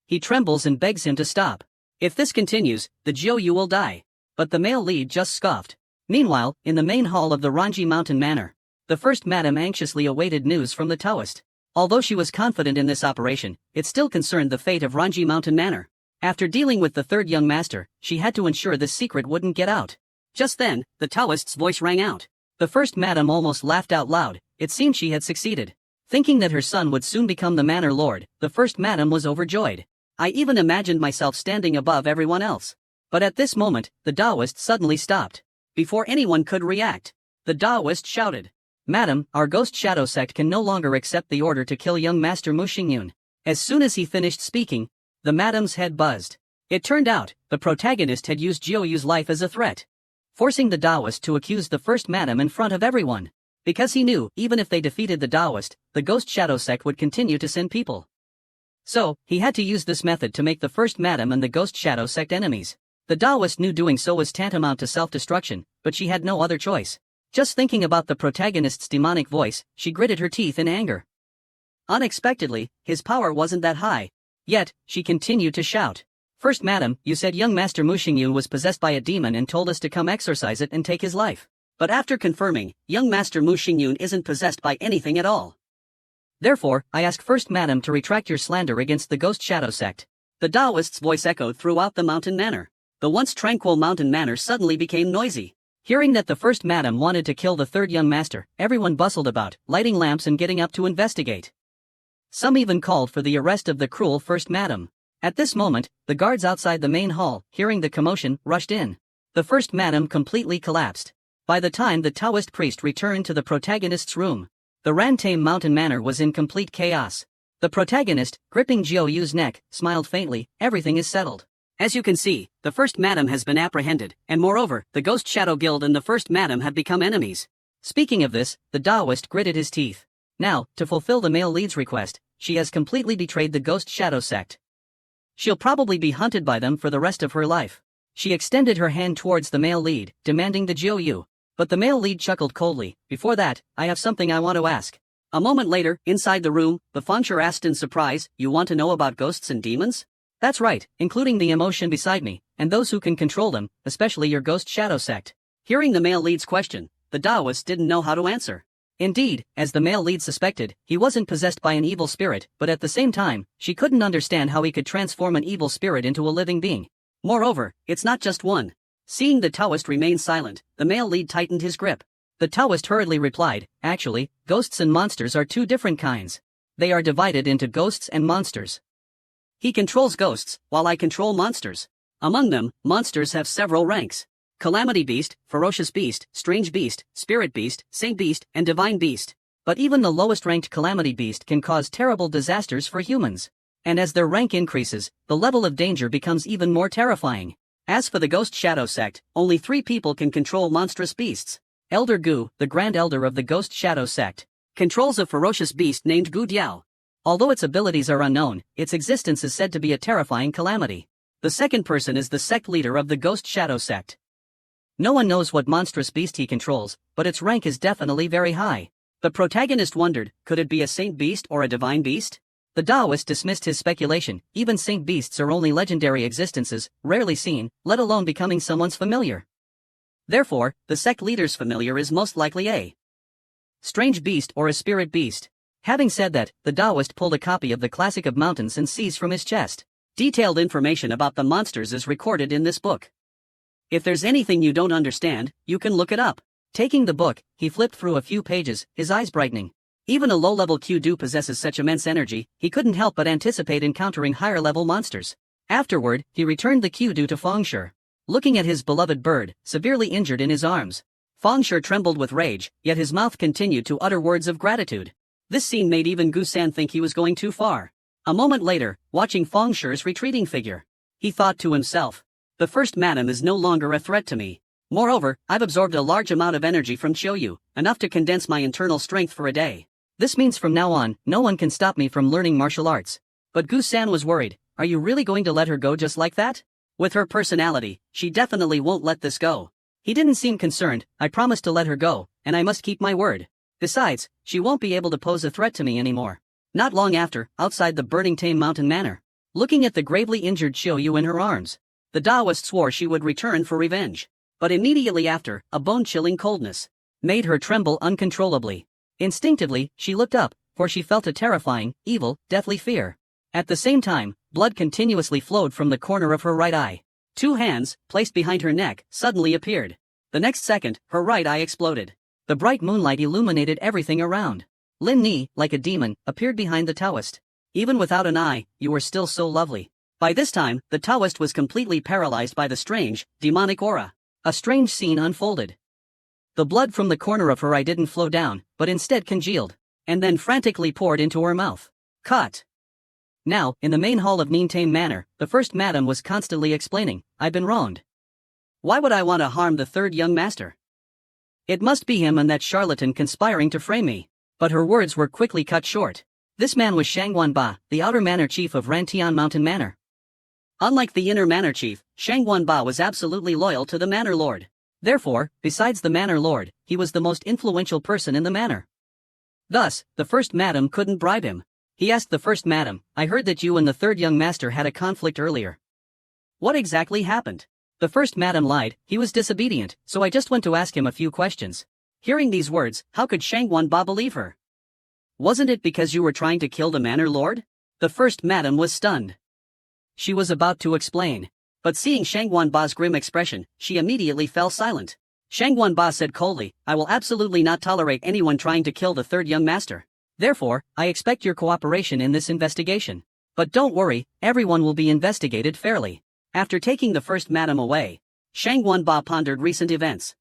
He trembles and begs him to stop. If this continues, the Jiu Yu will die. But the male lead just scoffed. Meanwhile, in the main hall of the Ranji Mountain Manor, the first madam anxiously awaited news from the Taoist. Although she was confident in this operation, it still concerned the fate of Ranji Mountain Manor. After dealing with the third young master, she had to ensure this secret wouldn't get out. Just then, the Taoist's voice rang out. The first madam almost laughed out loud. It seemed she had succeeded. Thinking that her son would soon become the manor lord, the first madam was overjoyed. "I even imagined myself standing above everyone else." But at this moment, the Taoist suddenly stopped. Before anyone could react, the Taoist shouted, "Madam, our Ghost Shadow sect can no longer accept the order to kill young Master Mu Xingyun." As soon as he finished speaking, the madam's head buzzed. It turned out, the protagonist had used Jiu Yu's life as a threat, forcing the Taoist to accuse the first madam in front of everyone. Because he knew, even if they defeated the Taoist, the Ghost Shadow sect would continue to send people. So, he had to use this method to make the first madam and the Ghost Shadow sect enemies. The Taoist knew doing so was tantamount to self-destruction, but she had no other choice. Just thinking about the protagonist's demonic voice, she gritted her teeth in anger. Unexpectedly, his power wasn't that high. Yet, she continued to shout, "First madam, you said young Master Mu Xingyun was possessed by a demon and told us to come exorcise it and take his life. But after confirming, young Master Mu Xingyun isn't possessed by anything at all. Therefore, I ask First Madam to retract your slander against the Ghost Shadow sect." The Taoist's voice echoed throughout the mountain manor. The once tranquil mountain manor suddenly became noisy. Hearing that the First Madam wanted to kill the third young master, everyone bustled about, lighting lamps and getting up to investigate. Some even called for the arrest of the cruel First Madam. At this moment, the guards outside the main hall, hearing the commotion, rushed in. The first madam completely collapsed. By the time the Taoist priest returned to the protagonist's room, the Rantame Mountain Manor was in complete chaos. The protagonist, gripping Jiao Yu's neck, smiled faintly. Everything is settled. As you can see, the first madam has been apprehended, and moreover, the Ghost Shadow Guild and the first madam have become enemies. Speaking of this, the Taoist gritted his teeth. Now, to fulfill the male lead's request, she has completely betrayed the Ghost Shadow sect. She'll probably be hunted by them for the rest of her life. She extended her hand towards the male lead, demanding the Jiao Yu. But the male lead chuckled coldly. Before that, I have something I want to ask. A moment later, inside the room, the Fengsher asked in surprise, you want to know about ghosts and demons? That's right, including the emotion beside me, and those who can control them, especially your Ghost Shadow sect. Hearing the male lead's question, the Taoist didn't know how to answer. Indeed, as the male lead suspected, he wasn't possessed by an evil spirit, but at the same time, she couldn't understand how he could transform an evil spirit into a living being. Moreover, it's not just one. Seeing the Taoist remain silent, the male lead tightened his grip. The Taoist hurriedly replied, actually, ghosts and monsters are two different kinds. They are divided into ghosts and monsters. He controls ghosts, while I control monsters. Among them, monsters have several ranks. Calamity Beast, Ferocious Beast, Strange Beast, Spirit Beast, Saint Beast, and Divine Beast. But even the lowest-ranked Calamity Beast can cause terrible disasters for humans. And as their rank increases, the level of danger becomes even more terrifying. As for the Ghost Shadow sect, only 3 people can control monstrous beasts. Elder Gu, the Grand Elder of the Ghost Shadow sect, controls a ferocious beast named Gu Diao. Although its abilities are unknown, its existence is said to be a terrifying calamity. The second person is the sect leader of the Ghost Shadow sect. No one knows what monstrous beast he controls, but its rank is definitely very high. The protagonist wondered, could it be a saint beast or a divine beast? The Taoist dismissed his speculation. Even saint beasts are only legendary existences, rarely seen, let alone becoming someone's familiar. Therefore, the sect leader's familiar is most likely a strange beast or a spirit beast. Having said that, the Taoist pulled a copy of the Classic of Mountains and Seas from his chest. Detailed information about the monsters is recorded in this book. If there's anything you don't understand, you can look it up. Taking the book, he flipped through a few pages, his eyes brightening. Even a low-level Q-Do possesses such immense energy, he couldn't help but anticipate encountering higher-level monsters. Afterward, he returned the Q-Do to Fengsher. Looking at his beloved bird, severely injured in his arms, Fengsher trembled with rage, yet his mouth continued to utter words of gratitude. This scene made even Gu-san think he was going too far. A moment later, watching Fengsher's retreating figure, he thought to himself, the first madam is no longer a threat to me. Moreover, I've absorbed a large amount of energy from Chiuyu, enough to condense my internal strength for a day. This means from now on, no one can stop me from learning martial arts. But Gu-san was worried. Are you really going to let her go just like that? With her personality, she definitely won't let this go. He didn't seem concerned. I promised to let her go, and I must keep my word. Besides, she won't be able to pose a threat to me anymore. Not long after, outside the burning Tame Mountain Manor, looking at the gravely injured Chiuyu in her arms, the Taoist swore she would return for revenge. But immediately after, a bone-chilling coldness made her tremble uncontrollably. Instinctively, she looked up, for she felt a terrifying, evil, deathly fear. At the same time, blood continuously flowed from the corner of her right eye. 2 hands, placed behind her neck, suddenly appeared. The next second, her right eye exploded. The bright moonlight illuminated everything around. Lin Ni, like a demon, appeared behind the Taoist. Even without an eye, you were still so lovely. By this time, the Taoist was completely paralyzed by the strange, demonic aura. A strange scene unfolded. The blood from the corner of her eye didn't flow down, but instead congealed, and then frantically poured into her mouth. Cut. Now, in the main hall of Nintame Manor, the first madam was constantly explaining, I've been wronged. Why would I want to harm the third young master? It must be him and that charlatan conspiring to frame me. But her words were quickly cut short. This man was Shangwan Ba, the outer manor chief of Rantian Mountain Manor. Unlike the inner manor chief, Shangwan Ba was absolutely loyal to the manor lord. Therefore, besides the manor lord, he was the most influential person in the manor. Thus, the first madam couldn't bribe him. He asked the first madam, I heard that you and the third young master had a conflict earlier. What exactly happened? The first madam lied. He was disobedient, so I just went to ask him a few questions. Hearing these words, how could Shangwan Ba believe her? Wasn't it because you were trying to kill the manor lord? The first madam was stunned. She was about to explain. But seeing Shangwan Ba's grim expression, she immediately fell silent. Shangwan Ba said coldly, I will absolutely not tolerate anyone trying to kill the third young master. Therefore, I expect your cooperation in this investigation. But don't worry, everyone will be investigated fairly. After taking the first madam away, Shang Wanba pondered recent events.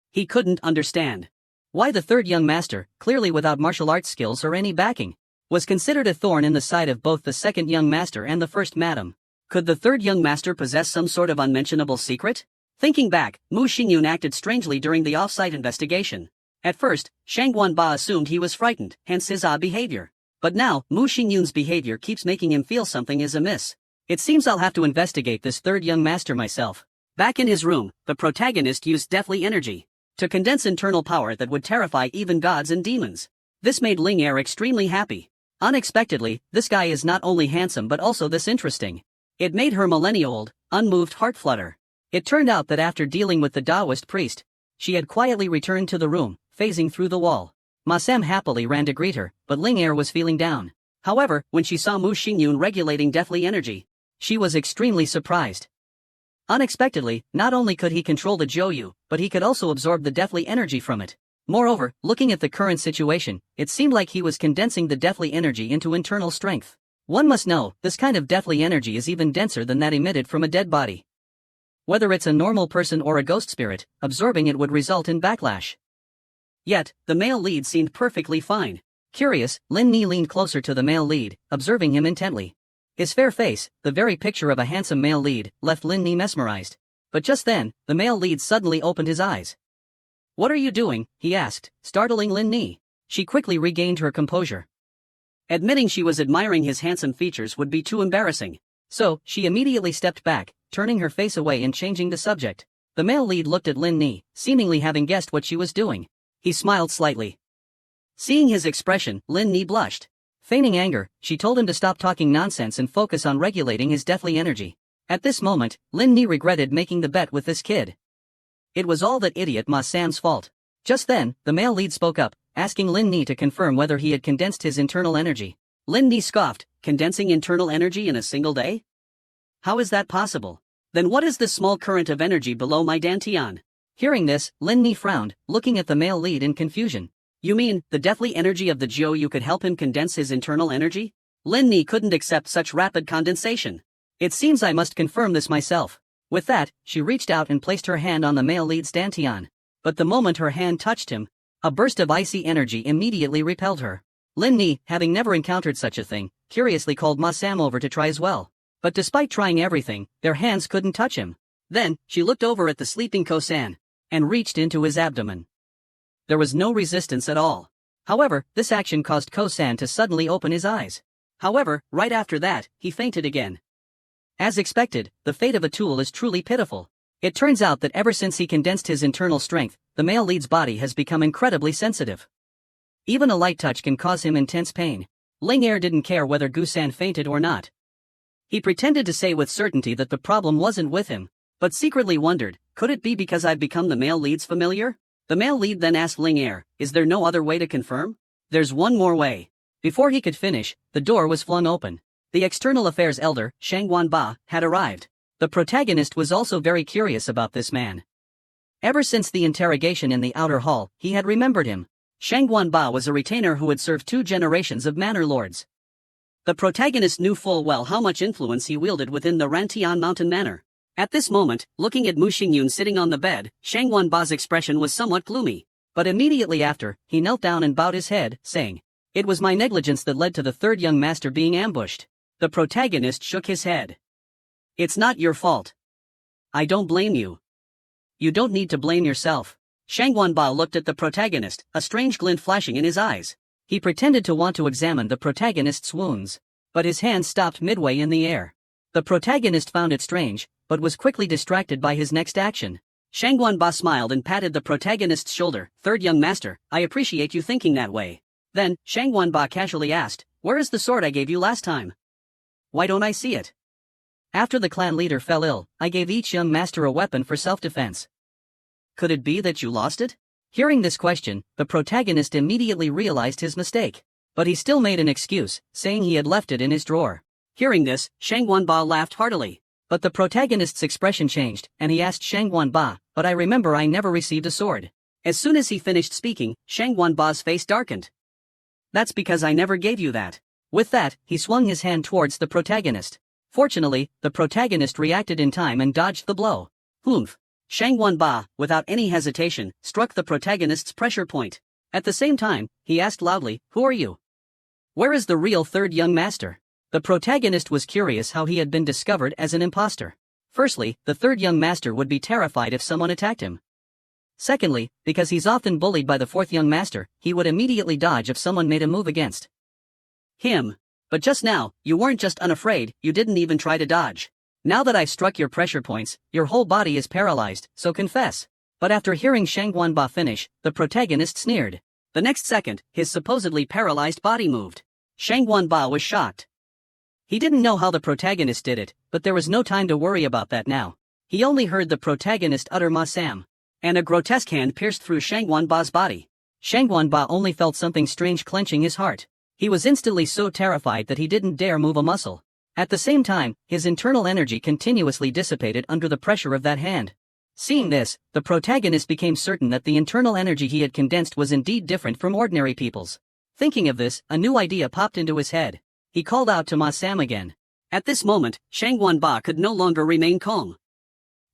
He couldn't understand why the third young master, clearly without martial arts skills or any backing, was considered a thorn in the side of both the second young master and the first madam. Could the third young master possess some sort of unmentionable secret? Thinking back, Mu Xingyun acted strangely during the off-site investigation. At first, Shang Wanba assumed he was frightened, hence his odd behavior. But now, Mu Xingyun's behavior keeps making him feel something is amiss. It seems I'll have to investigate this third young master myself. Back in his room, the protagonist used deathly energy to condense internal power that would terrify even gods and demons. This made Ling Er extremely happy. Unexpectedly, this guy is not only handsome but also this interesting. It made her millennia-old, unmoved heart flutter. It turned out that after dealing with the Taoist priest, she had quietly returned to the room, phasing through the wall. Ma Sam happily ran to greet her, but Ling Er was feeling down. However, when she saw Mu Xingyun regulating deathly energy, she was extremely surprised. Unexpectedly, not only could he control the Jiuyu, but he could also absorb the deathly energy from it. Moreover, looking at the current situation, it seemed like he was condensing the deathly energy into internal strength. One must know, this kind of deathly energy is even denser than that emitted from a dead body. Whether it's a normal person or a ghost spirit, absorbing it would result in backlash. Yet, the male lead seemed perfectly fine. Curious, Lin Ni leaned closer to the male lead, observing him intently. His fair face, the very picture of a handsome male lead, left Lin Ni mesmerized. But just then, the male lead suddenly opened his eyes. "What are you doing?" he asked, startling Lin Ni. She quickly regained her composure. Admitting she was admiring his handsome features would be too embarrassing. So, she immediately stepped back, turning her face away and changing the subject. The male lead looked at Lin Ni, seemingly having guessed what she was doing. He smiled slightly. Seeing his expression, Lin Ni blushed. Feigning anger, she told him to stop talking nonsense and focus on regulating his deathly energy. At this moment, Lin Ni regretted making the bet with this kid. It was all that idiot Ma Sam's fault. Just then, the male lead spoke up, asking Lin Ni to confirm whether he had condensed his internal energy. Lin Ni scoffed, condensing internal energy in a single day? How is that possible? Then what is this small current of energy below my dantian? Hearing this, Lin Ni frowned, looking at the male lead in confusion. You mean, the deathly energy of the Jiuyu could help him condense his internal energy? Lin Ni couldn't accept such rapid condensation. It seems I must confirm this myself. With that, she reached out and placed her hand on the male lead's dantian. But the moment her hand touched him, a burst of icy energy immediately repelled her. Lin Ni, having never encountered such a thing, curiously called Ma Sam over to try as well. But despite trying everything, their hands couldn't touch him. Then, she looked over at the sleeping Ko-san, and reached into his abdomen. There was no resistance at all. However, this action caused Ko-san to suddenly open his eyes. However, right after that, he fainted again. As expected, the fate of a tool is truly pitiful. It turns out that ever since he condensed his internal strength, the male lead's body has become incredibly sensitive. Even a light touch can cause him intense pain. Ling Er didn't care whether Gu-san fainted or not. He pretended to say with certainty that the problem wasn't with him, but secretly wondered, could it be because I've become the male lead's familiar? The male lead then asked Ling Er, is there no other way to confirm? There's one more way. Before he could finish, the door was flung open. The external affairs elder, Shang Wanba, had arrived. The protagonist was also very curious about this man. Ever since the interrogation in the outer hall, he had remembered him. Shang Wanba was a retainer who had served 2 generations of manor lords. The protagonist knew full well how much influence he wielded within the Rantian mountain manor. At this moment, looking at Mu Xingyun sitting on the bed, Shang Wanba's expression was somewhat gloomy. But immediately after, he knelt down and bowed his head, saying, "It was my negligence that led to the third young master being ambushed." The protagonist shook his head. "It's not your fault. I don't blame you. You don't need to blame yourself." Shang Wanba looked at the protagonist, a strange glint flashing in his eyes. He pretended to want to examine the protagonist's wounds, but his hand stopped midway in the air. The protagonist found it strange, but was quickly distracted by his next action. Shang Wanba smiled and patted the protagonist's shoulder. "Third young master, I appreciate you thinking that way." Then, Shang Wanba casually asked, "Where is the sword I gave you last time? Why don't I see it? After the clan leader fell ill, I gave each young master a weapon for self-defense. Could it be that you lost it?" Hearing this question, the protagonist immediately realized his mistake. But he still made an excuse, saying he had left it in his drawer. Hearing this, Shang Wanba laughed heartily. But the protagonist's expression changed, and he asked Shang Wanba, "But I remember I never received a sword." As soon as he finished speaking, Shang Wanba's face darkened. "That's because I never gave you that." With that, he swung his hand towards the protagonist. Fortunately, the protagonist reacted in time and dodged the blow. Oomph! Shang Wanba, without any hesitation, struck the protagonist's pressure point. At the same time, he asked loudly, "Who are you? Where is the real third young master?" The protagonist was curious how he had been discovered as an imposter. Firstly, the third young master would be terrified if someone attacked him. Secondly, because he's often bullied by the fourth young master, he would immediately dodge if someone made a move against him. But just now, you weren't just unafraid, you didn't even try to dodge. Now that I've struck your pressure points, your whole body is paralyzed, so confess. But after hearing Shang Wanba finish, the protagonist sneered. The next second, his supposedly paralyzed body moved. Shang Wanba was shocked. He didn't know how the protagonist did it, but there was no time to worry about that now. He only heard the protagonist utter "Ma Sam," and a grotesque hand pierced through Shang Wanba's body. Shang Wanba only felt something strange clenching his heart. He was instantly so terrified that he didn't dare move a muscle. At the same time, his internal energy continuously dissipated under the pressure of that hand. Seeing this, the protagonist became certain that the internal energy he had condensed was indeed different from ordinary people's. Thinking of this, a new idea popped into his head. He called out to Ma Sam again. At this moment, Shang Wanba could no longer remain calm.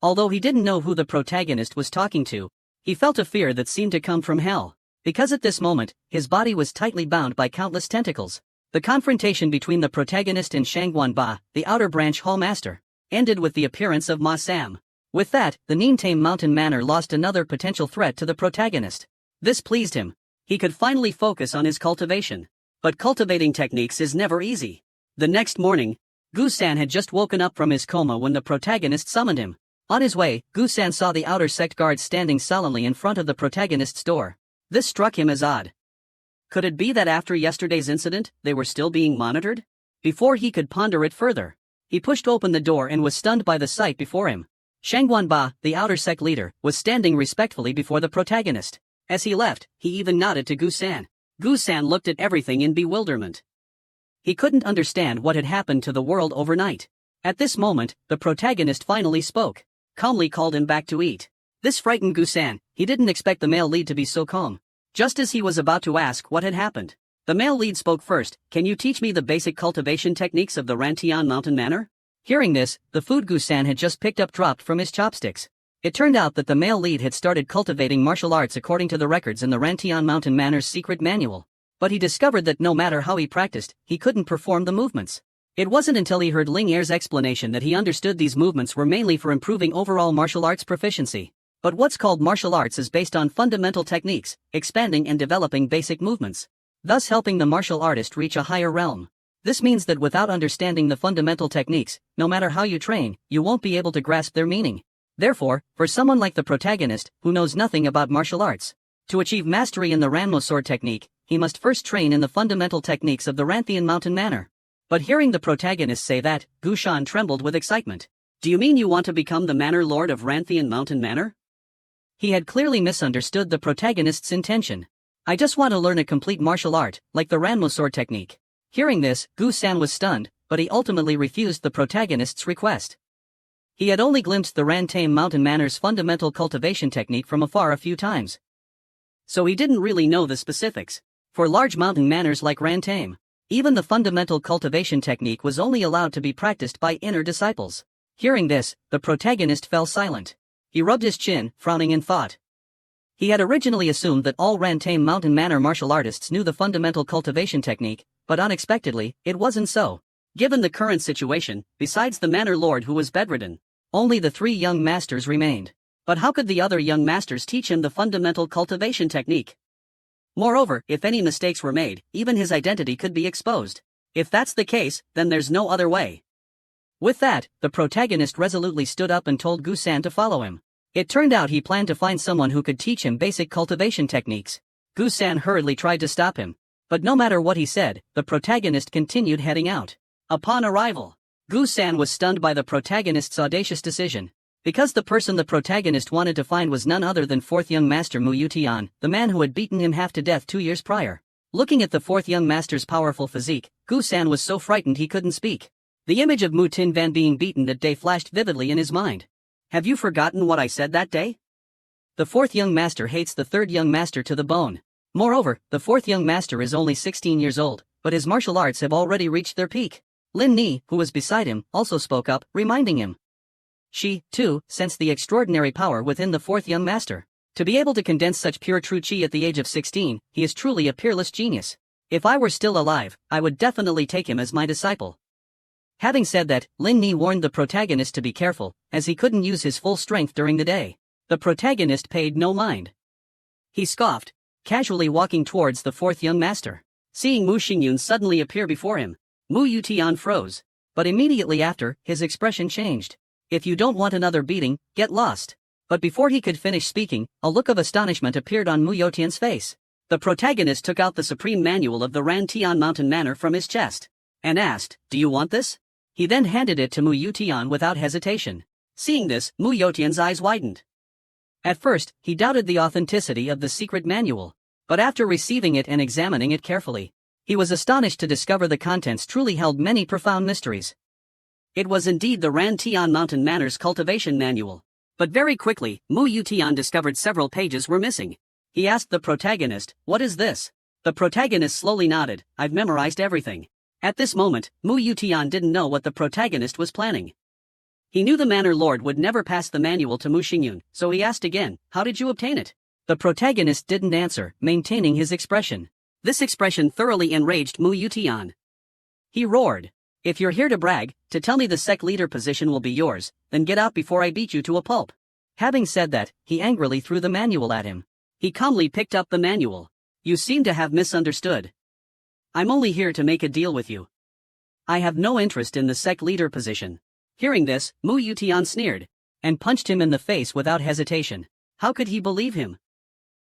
Although he didn't know who the protagonist was talking to, he felt a fear that seemed to come from hell. Because at this moment, his body was tightly bound by countless tentacles. The confrontation between the protagonist and Shang Wanba, the outer branch hall master, ended with the appearance of Ma Sam. With that, the Nintame Mountain Manor lost another potential threat to the protagonist. This pleased him. He could finally focus on his cultivation. But cultivating techniques is never easy. The next morning, Gu-san had just woken up from his coma when the protagonist summoned him. On his way, Gu-san saw the outer sect guards standing solemnly in front of the protagonist's door. This struck him as odd. Could it be that after yesterday's incident, they were still being monitored? Before he could ponder it further, he pushed open the door and was stunned by the sight before him. Shang Wanba, the outer sect leader, was standing respectfully before the protagonist. As he left, he even nodded to Gu-san. Gu-san looked at everything in bewilderment. He couldn't understand what had happened to the world overnight. At this moment, the protagonist finally spoke. Calmly called him back to eat. This frightened Gu-san. He didn't expect the male lead to be so calm. Just as he was about to ask what had happened, the male lead spoke first. "Can you teach me the basic cultivation techniques of the Rantian Mountain Manor?" Hearing this, the food Gu-san had just picked up dropped from his chopsticks. It turned out that the male lead had started cultivating martial arts according to the records in the Rantian Mountain Manor's secret manual. But he discovered that no matter how he practiced, he couldn't perform the movements. It wasn't until he heard Ling Er's explanation that he understood these movements were mainly for improving overall martial arts proficiency. But what's called martial arts is based on fundamental techniques, expanding and developing basic movements, thus helping the martial artist reach a higher realm. This means that without understanding the fundamental techniques, no matter how you train, you won't be able to grasp their meaning. Therefore, for someone like the protagonist, who knows nothing about martial arts, to achieve mastery in the Ranmo sword technique, he must first train in the fundamental techniques of the Ranthian Mountain Manor. But hearing the protagonist say that, Gu-san trembled with excitement. "Do you mean you want to become the Manor Lord of Ranthian Mountain Manor?" He had clearly misunderstood the protagonist's intention. "I just want to learn a complete martial art, like the Ranmo sword technique." Hearing this, Gu-san was stunned, but he ultimately refused the protagonist's request. He had only glimpsed the Rantame Mountain Manor's fundamental cultivation technique from afar a few times. So he didn't really know the specifics. For large mountain manors like Rantame, even the fundamental cultivation technique was only allowed to be practiced by inner disciples. Hearing this, the protagonist fell silent. He rubbed his chin, frowning in thought. He had originally assumed that all Rantame Mountain Manor martial artists knew the fundamental cultivation technique, but unexpectedly, it wasn't so. Given the current situation, besides the Manor Lord who was bedridden, only the 3 young masters remained. But how could the other young masters teach him the fundamental cultivation technique? Moreover, if any mistakes were made, even his identity could be exposed. If that's the case, then there's no other way. With that, the protagonist resolutely stood up and told Gu-san to follow him. It turned out he planned to find someone who could teach him basic cultivation techniques. Gu-san hurriedly tried to stop him. But no matter what he said, the protagonist continued heading out. Upon arrival, Gu-san was stunned by the protagonist's audacious decision. Because the person the protagonist wanted to find was none other than 4th young master Mu Yutian, the man who had beaten him half to death 2 years prior. Looking at the 4th young master's powerful physique, Gu-san was so frightened he couldn't speak. The image of Mu Tin Van being beaten that day flashed vividly in his mind. "Have you forgotten what I said that day? The 4th young master hates the 3rd young master to the bone. Moreover, the 4th young master is only 16 years old, but his martial arts have already reached their peak." Lin Ni, who was beside him, also spoke up, reminding him. She, too, sensed the extraordinary power within the fourth young master. To be able to condense such pure true chi at the age of 16, he is truly a peerless genius. If I were still alive, I would definitely take him as my disciple. Having said that, Lin Ni warned the protagonist to be careful, as he couldn't use his full strength during the day. The protagonist paid no mind. He scoffed, casually walking towards the fourth young master. Seeing Mu Xingyun suddenly appear before him, Mu Yutian froze. But immediately after, his expression changed. If you don't want another beating, get lost. But before he could finish speaking, a look of astonishment appeared on Mu Yotian's face. The protagonist took out the supreme manual of the Rantian Mountain Manor from his chest, and asked, "Do you want this?" He then handed it to Mu Yutian without hesitation. Seeing this, Mu Yotian's eyes widened. At first, he doubted the authenticity of the secret manual, but after receiving it and examining it carefully, he was astonished to discover the contents truly held many profound mysteries. It was indeed the Rantian Mountain Manor's cultivation manual. But very quickly, Mu Yutian discovered several pages were missing. He asked the protagonist, "What is this?" The protagonist slowly nodded, "I've memorized everything." At this moment, Mu Yutian didn't know what the protagonist was planning. He knew the Manor Lord would never pass the manual to Mu Xingyun, so he asked again, "How did you obtain it?" The protagonist didn't answer, maintaining his expression. This expression thoroughly enraged Mu Yutian. He roared, "If you're here to brag, to tell me the sect leader position will be yours, then get out before I beat you to a pulp." Having said that, he angrily threw the manual at him. He calmly picked up the manual. "You seem to have misunderstood. I'm only here to make a deal with you. I have no interest in the sect leader position." Hearing this, Mu Yutian sneered, and punched him in the face without hesitation. How could he believe him?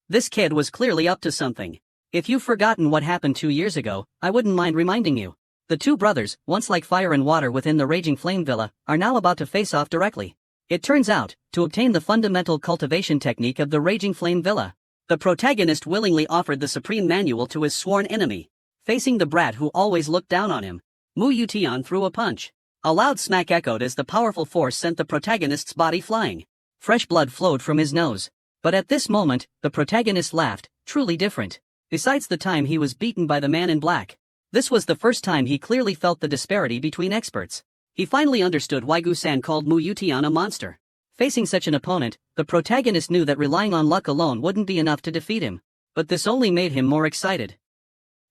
This kid was clearly up to something. If you've forgotten what happened 2 years ago, I wouldn't mind reminding you. The two brothers, once like fire and water within the Raging Flame Villa, are now about to face off directly. It turns out, to obtain the fundamental cultivation technique of the Raging Flame Villa, the protagonist willingly offered the supreme manual to his sworn enemy. Facing the brat who always looked down on him, Mu Yutian threw a punch. A loud smack echoed as the powerful force sent the protagonist's body flying. Fresh blood flowed from his nose. But at this moment, the protagonist laughed, truly different. Besides the time he was beaten by the man in black, this was the first time he clearly felt the disparity between experts. He finally understood why Gusan called Mu Yutian a monster. Facing such an opponent, the protagonist knew that relying on luck alone wouldn't be enough to defeat him. But this only made him more excited.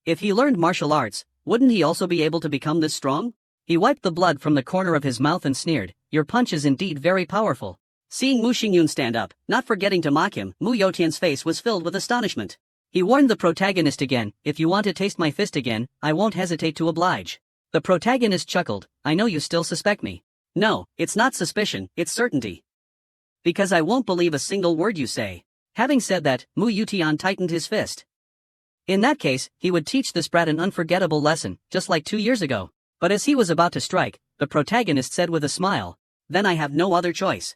If he learned martial arts, wouldn't he also be able to become this strong? He wiped the blood from the corner of his mouth and sneered, "Your punch is indeed very powerful." Seeing Mu Xingyun stand up, not forgetting to mock him, Mu Yotian's face was filled with astonishment. He warned the protagonist again, "If you want to taste my fist again, I won't hesitate to oblige." The protagonist chuckled, "I know you still suspect me." "No, it's not suspicion, it's certainty. Because I won't believe a single word you say." Having said that, Mu Yutian tightened his fist. In that case, he would teach this brat an unforgettable lesson, just like 2 years ago. But as he was about to strike, the protagonist said with a smile, "Then I have no other choice.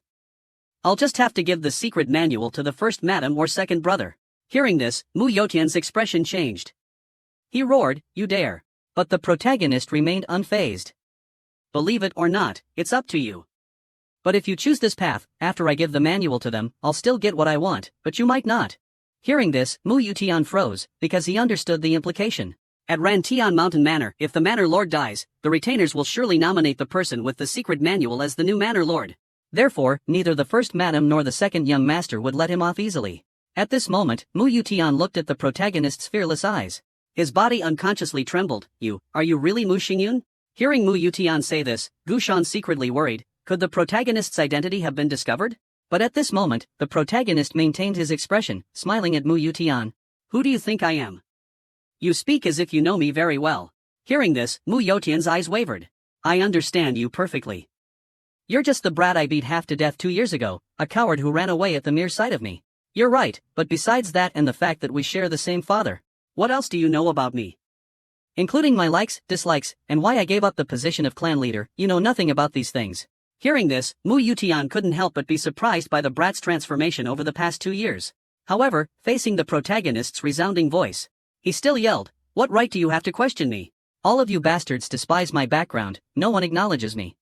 I'll just have to give the secret manual to the first madam or second brother." Hearing this, Mu Yotian's expression changed. He roared, "You dare." But the protagonist remained unfazed. "Believe it or not, it's up to you. But if you choose this path, after I give the manual to them, I'll still get what I want, but you might not." Hearing this, Mu Yutian froze, because he understood the implication. At Rantian Mountain Manor, if the Manor Lord dies, the retainers will surely nominate the person with the secret manual as the new Manor Lord. Therefore, neither the first madam nor the second young master would let him off easily. At this moment, Mu Yutian looked at the protagonist's fearless eyes. His body unconsciously trembled. Are you really Mu Xingyun?" Hearing Mu Yutian say this, Gushan secretly worried, could the protagonist's identity have been discovered? But at this moment, the protagonist maintained his expression, smiling at Mu Yutian. "Who do you think I am? You speak as if you know me very well." Hearing this, Mu Yotian's eyes wavered. "I understand you perfectly. You're just the brat I beat half to death 2 years ago, a coward who ran away at the mere sight of me." "You're right, but besides that and the fact that we share the same father, what else do you know about me? Including my likes, dislikes, and why I gave up the position of clan leader, you know nothing about these things." Hearing this, Mu Yutian couldn't help but be surprised by the brat's transformation over the past 2 years. However, facing the protagonist's resounding voice, he still yelled, "What right do you have to question me? All of you bastards despise my background, no one acknowledges me.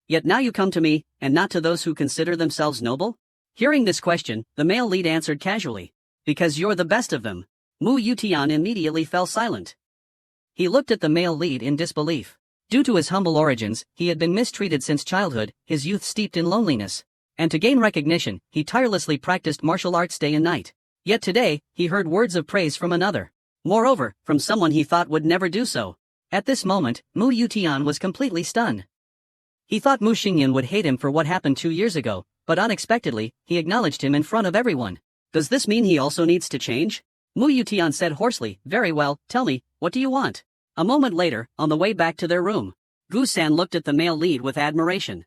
Yet now you come to me, and not to those who consider themselves noble?" Hearing this question, the male lead answered casually, "Because you're the best of them." Mu Yutian immediately fell silent. He looked at the male lead in disbelief. Due to his humble origins, he had been mistreated since childhood, his youth steeped in loneliness. And to gain recognition, he tirelessly practiced martial arts day and night. Yet today, he heard words of praise from another. Moreover, from someone he thought would never do so. At this moment, Mu Yutian was completely stunned. He thought Mu Xingyan would hate him for what happened 2 years ago, but unexpectedly, he acknowledged him in front of everyone. Does this mean he also needs to change? Mu Yutian said hoarsely, very well, tell me, what do you want? A moment later, on the way back to their room, Gu-san looked at the male lead with admiration.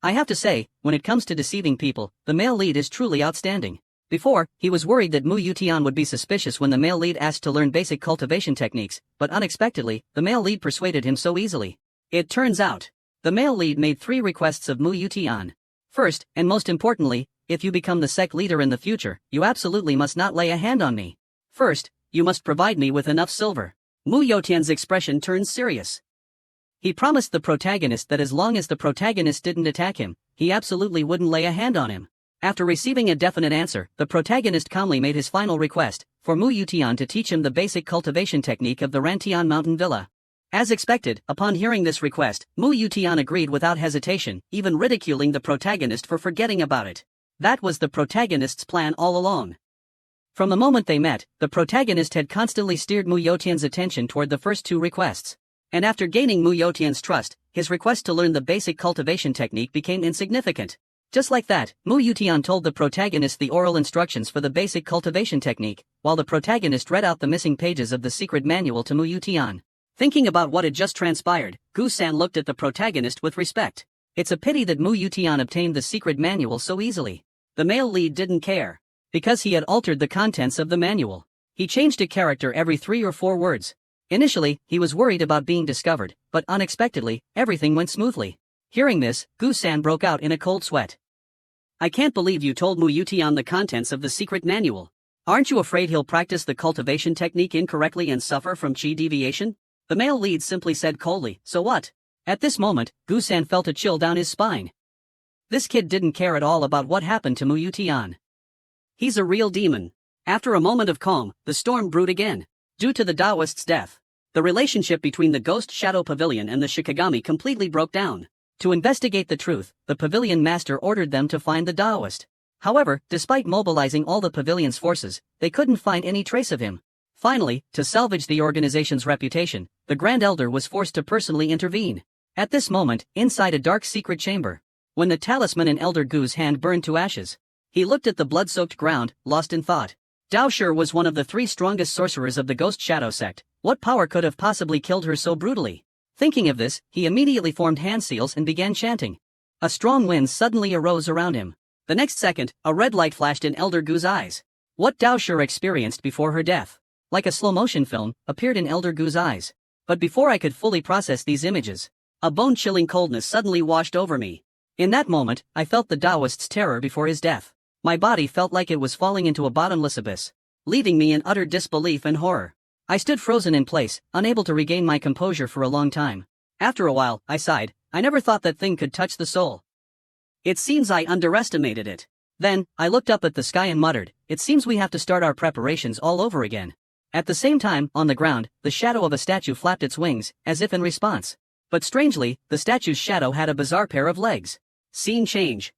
I have to say, when it comes to deceiving people, the male lead is truly outstanding. Before, he was worried that Mu Yutian would be suspicious when the male lead asked to learn basic cultivation techniques, but unexpectedly, the male lead persuaded him so easily. It turns out, the male lead made 3 requests of Mu Yutian. First, and most importantly, if you become the sect leader in the future, you absolutely must not lay a hand on me. First, you must provide me with enough silver. Mu Yotian's expression turned serious. He promised the protagonist that as long as the protagonist didn't attack him, he absolutely wouldn't lay a hand on him. After receiving a definite answer, the protagonist calmly made his final request, for Mu Yutian to teach him the basic cultivation technique of the Rantian mountain villa. As expected, upon hearing this request, Mu Yutian agreed without hesitation, even ridiculing the protagonist for forgetting about it. That was the protagonist's plan all along. From the moment they met, the protagonist had constantly steered Mu Yotian's attention toward the first 2 requests. And after gaining Mu Yotian's trust, his request to learn the basic cultivation technique became insignificant. Just like that, Mu Yutian told the protagonist the oral instructions for the basic cultivation technique, while the protagonist read out the missing pages of the secret manual to Mu Yutian. Thinking about what had just transpired, Gu-san looked at the protagonist with respect. It's a pity that Mu Yutian obtained the secret manual so easily. The male lead didn't care. Because he had altered the contents of the manual. He changed a character every 3 or 4 words. Initially, he was worried about being discovered, but unexpectedly, everything went smoothly. Hearing this, Gu-san broke out in a cold sweat. I can't believe you told Mu Yutian the contents of the secret manual. Aren't you afraid he'll practice the cultivation technique incorrectly and suffer from chi deviation? The male lead simply said coldly, so what? At this moment, Gu-san felt a chill down his spine. This kid didn't care at all about what happened to Mu Yutian. He's a real demon. After a moment of calm, the storm brewed again. Due to the Taoist's death, the relationship between the Ghost Shadow Pavilion and the Shikigami completely broke down. To investigate the truth, the pavilion master ordered them to find the Taoist. However, despite mobilizing all the pavilion's forces, they couldn't find any trace of him. Finally, to salvage the organization's reputation, the Grand Elder was forced to personally intervene. At this moment, inside a dark secret chamber, when the talisman in Elder Gu's hand burned to ashes, he looked at the blood-soaked ground, lost in thought. Dao Shi was one of the 3 strongest sorcerers of the Ghost Shadow sect. What power could have possibly killed her so brutally? Thinking of this, he immediately formed hand seals and began chanting. A strong wind suddenly arose around him. The next second, a red light flashed in Elder Gu's eyes. What Dao Shi experienced before her death, like a slow-motion film, appeared in Elder Gu's eyes. But before I could fully process these images, a bone-chilling coldness suddenly washed over me. In that moment, I felt the Taoist's terror before his death. My body felt like it was falling into a bottomless abyss, leaving me in utter disbelief and horror. I stood frozen in place, unable to regain my composure for a long time. After a while, I sighed. I never thought that thing could touch the soul. It seems I underestimated it. Then, I looked up at the sky and muttered, it seems we have to start our preparations all over again. At the same time, on the ground, the shadow of a statue flapped its wings, as if in response. But strangely, the statue's shadow had a bizarre pair of legs. Scene change.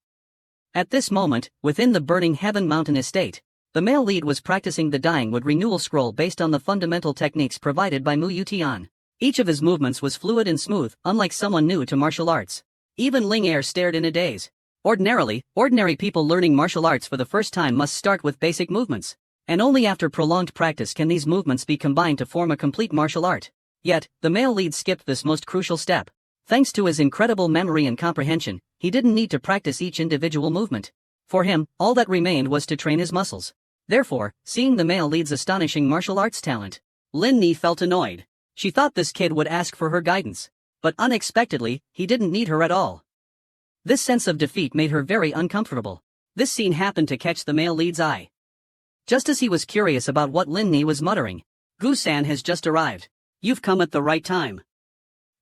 At this moment, within the burning Heaven Mountain estate, the male lead was practicing the Dying Wood renewal scroll based on the fundamental techniques provided by Mu Yutian. Each of his movements was fluid and smooth, unlike someone new to martial arts. Even Ling Er stared in a daze. Ordinary people learning martial arts for the first time must start with basic movements. And only after prolonged practice can these movements be combined to form a complete martial art. Yet, the male lead skipped this most crucial step. Thanks to his incredible memory and comprehension, he didn't need to practice each individual movement. For him, all that remained was to train his muscles. Therefore, seeing the male lead's astonishing martial arts talent, Lin Ni felt annoyed. She thought this kid would ask for her guidance. But unexpectedly, he didn't need her at all. This sense of defeat made her very uncomfortable. This scene happened to catch the male lead's eye. Just as he was curious about what Lin Ni was muttering, Gu-san has just arrived. You've come at the right time.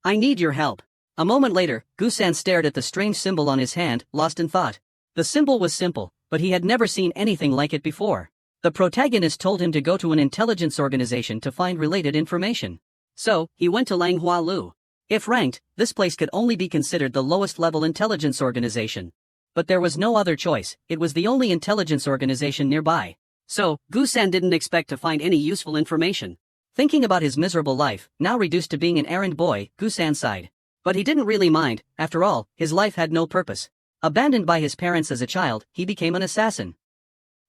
I need your help. A moment later, Gu-san stared at the strange symbol on his hand, lost in thought. The symbol was simple, but he had never seen anything like it before. The protagonist told him to go to an intelligence organization to find related information. So, he went to Langhua Lu. If ranked, this place could only be considered the lowest level intelligence organization. But there was no other choice, it was the only intelligence organization nearby. So, Gu-san didn't expect to find any useful information. Thinking about his miserable life, now reduced to being an errand boy, Gu-san sighed. But he didn't really mind, after all, his life had no purpose. Abandoned by his parents as a child, he became an assassin.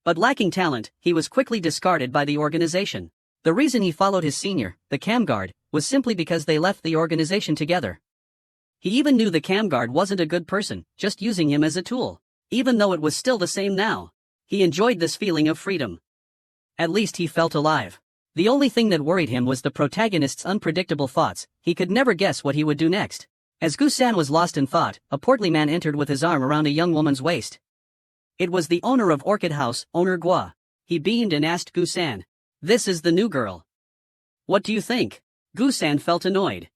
But lacking talent, he was quickly discarded by the organization. The reason he followed his senior, the cam guard, was simply because they left the organization together. He even knew the cam guard wasn't a good person, just using him as a tool. Even though it was still the same now. He enjoyed this feeling of freedom. At least he felt alive. The only thing that worried him was the protagonist's unpredictable thoughts. He could never guess what he would do next. As Gu-san was lost in thought, a portly man entered with his arm around a young woman's waist. It was the owner of Orchid House, owner Gua. He beamed and asked Gu-san, "This is the new girl. What do you think?" Gu-san felt annoyed.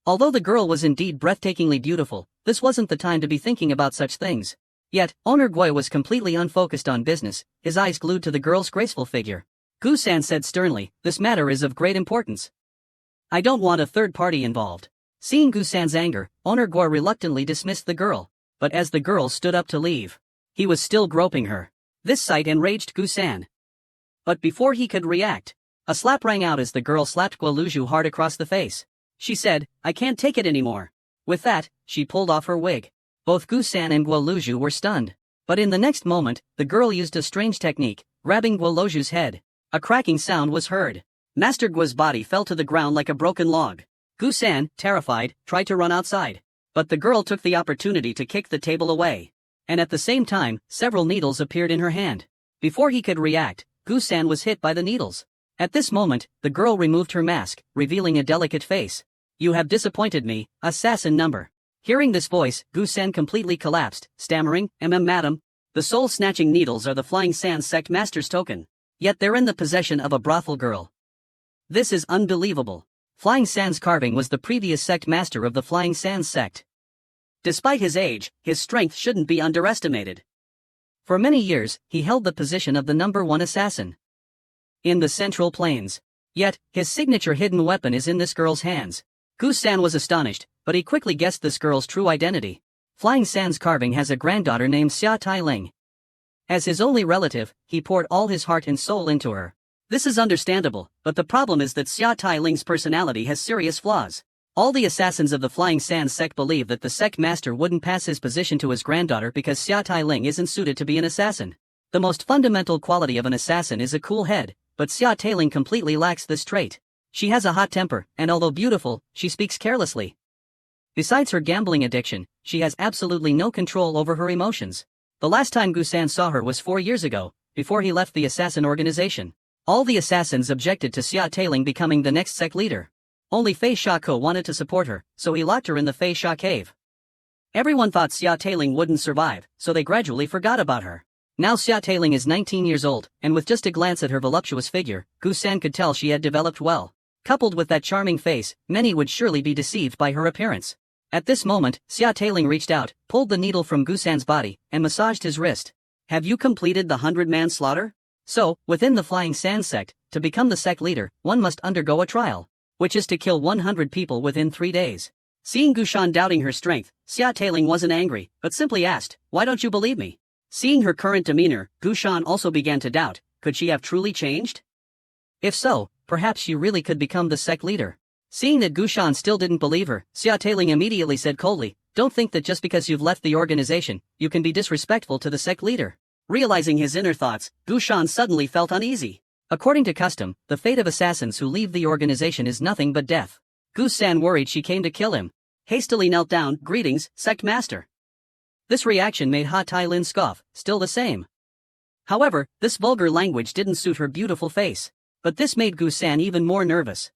Although the girl was indeed breathtakingly beautiful, this wasn't the time to be thinking about such things. Yet, owner Gua was completely unfocused on business, his eyes glued to the girl's graceful figure. Gu-san said sternly, "This matter is of great importance. I don't want a third party involved." Seeing Gu-san's anger, owner Gua reluctantly dismissed the girl. But as the girl stood up to leave, he was still groping her. This sight enraged Gu-san. But before he could react, a slap rang out as the girl slapped Guoluju hard across the face. She said, "I can't take it anymore." With that, she pulled off her wig. Both Gu-san and Guoluju were stunned. But in the next moment, the girl used a strange technique, grabbing Guoluju's head. A cracking sound was heard. Master Gua's body fell to the ground like a broken log. Gu-san, terrified, tried to run outside. But the girl took the opportunity to kick the table away. And at the same time, several needles appeared in her hand. Before he could react, Gu-san was hit by the needles. At this moment, the girl removed her mask, revealing a delicate face. "You have disappointed me, assassin number." Hearing this voice, Gu-san completely collapsed, stammering, Madam. The soul-snatching needles are the Flying Sands sect master's token. Yet they're in the possession of a brothel girl. This is unbelievable. Flying Sands Carving was the previous sect master of the Flying Sands sect. Despite his age, his strength shouldn't be underestimated. For many years, he held the position of the #1 assassin in the Central Plains. Yet, his signature hidden weapon is in this girl's hands. Gu-san was astonished, but he quickly guessed this girl's true identity. Flying Sands Carving has a granddaughter named Xia Tai-ling. As his only relative, he poured all his heart and soul into her. This is understandable, but the problem is that Xia Tai-ling's personality has serious flaws. All the assassins of the Flying Sands sect believe that the sect master wouldn't pass his position to his granddaughter because Xia Tai-ling isn't suited to be an assassin. The most fundamental quality of an assassin is a cool head, but Xia Tai-ling completely lacks this trait. She has a hot temper, and although beautiful, she speaks carelessly. Besides her gambling addiction, she has absolutely no control over her emotions. The last time Gu-san saw her was 4 years ago, before he left the assassin organization. All the assassins objected to Xia Tai-ling becoming the next sect leader. Only Fei Shako wanted to support her, so he locked her in the Fei Sha cave. Everyone thought Xia Tai-ling wouldn't survive, so they gradually forgot about her. Now Xia Tai-ling is 19 years old, and with just a glance at her voluptuous figure, Gu-san could tell she had developed well. Coupled with that charming face, many would surely be deceived by her appearance. At this moment, Xia Tai-ling reached out, pulled the needle from Gu-san's body, and massaged his wrist. "Have you completed the 100-man slaughter?" So, within the Flying Sands sect, to become the sect leader, one must undergo a trial, which is to kill 100 people within 3 days. Seeing Gu-san doubting her strength, Xia Tai-ling wasn't angry, but simply asked, "Why don't you believe me?" Seeing her current demeanor, Gu-san also began to doubt, could she have truly changed? If so, perhaps she really could become the sect leader. Seeing that Gu-san still didn't believe her, Xia Tai-ling immediately said coldly, "Don't think that just because you've left the organization, you can be disrespectful to the sect leader." Realizing his inner thoughts, Gu-san suddenly felt uneasy. According to custom, the fate of assassins who leave the organization is nothing but death. Gu-san worried she came to kill him. Hastily knelt down, "Greetings, sect master." This reaction made Ha Tai-lin scoff, still the same. However, this vulgar language didn't suit her beautiful face. But this made Gu-san even more nervous.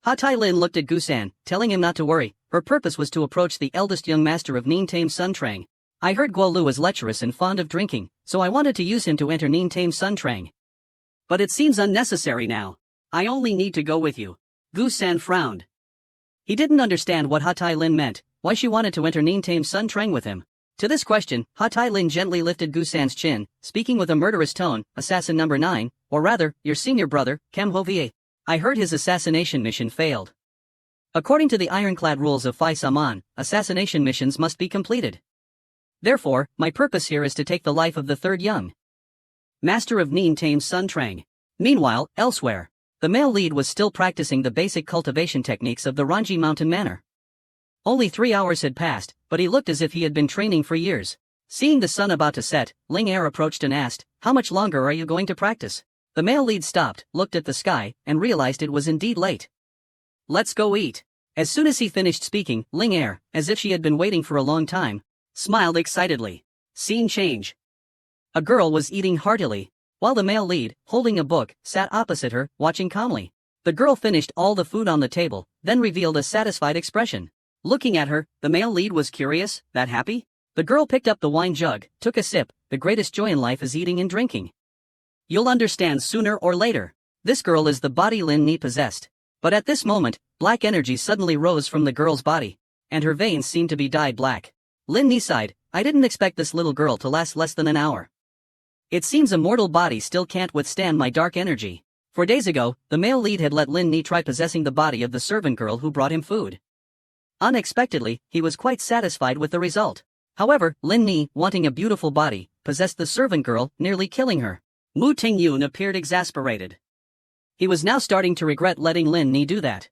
Ha Tai-lin looked at Gu-san, telling him not to worry. Her purpose was to approach the eldest young master of Nintame Suntrang. "I heard Guolu is lecherous and fond of drinking, so I wanted to use him to enter Nintame Suntrang. But it seems unnecessary now. I only need to go with you." Gu-san frowned. He didn't understand what Ha Tai-lin meant, why she wanted to enter Nintame Suntrang with him. To this question, Ha Tai-lin gently lifted Gu-san's chin, speaking with a murderous tone, "Assassin number 9, or rather, your senior brother, Kem Hovie. I heard his assassination mission failed. According to the ironclad rules of Phai Saman, assassination missions must be completed. Therefore, my purpose here is to take the life of the third young master of Neen Tame's Sun Trang. Meanwhile, elsewhere, the male lead was still practicing the basic cultivation techniques of the Ranji mountain manor. Only 3 hours had passed, but he looked as if he had been training for years. Seeing the sun about to set, Ling Er approached and asked, "How much longer are you going to practice?" The male lead stopped, looked at the sky, and realized it was indeed late. "Let's go eat." As soon as he finished speaking, Ling Er, as if she had been waiting for a long time, smiled excitedly. Scene change. A girl was eating heartily, while the male lead, holding a book, sat opposite her, watching calmly. The girl finished all the food on the table, then revealed a satisfied expression. Looking at her, the male lead was curious, that happy? The girl picked up the wine jug, took a sip. The greatest joy in life is eating and drinking. You'll understand sooner or later. This girl is the body Lin Ni possessed. But at this moment, black energy suddenly rose from the girl's body, and her veins seemed to be dyed black. Lin Ni sighed, "I didn't expect this little girl to last less than an hour. It seems a mortal body still can't withstand my dark energy." 4 days ago, the male lead had let Lin Ni try possessing the body of the servant girl who brought him food. Unexpectedly, he was quite satisfied with the result. However, Lin Ni, wanting a beautiful body, possessed the servant girl, nearly killing her. Mu Tingyun appeared exasperated. He was now starting to regret letting Lin Ni do that.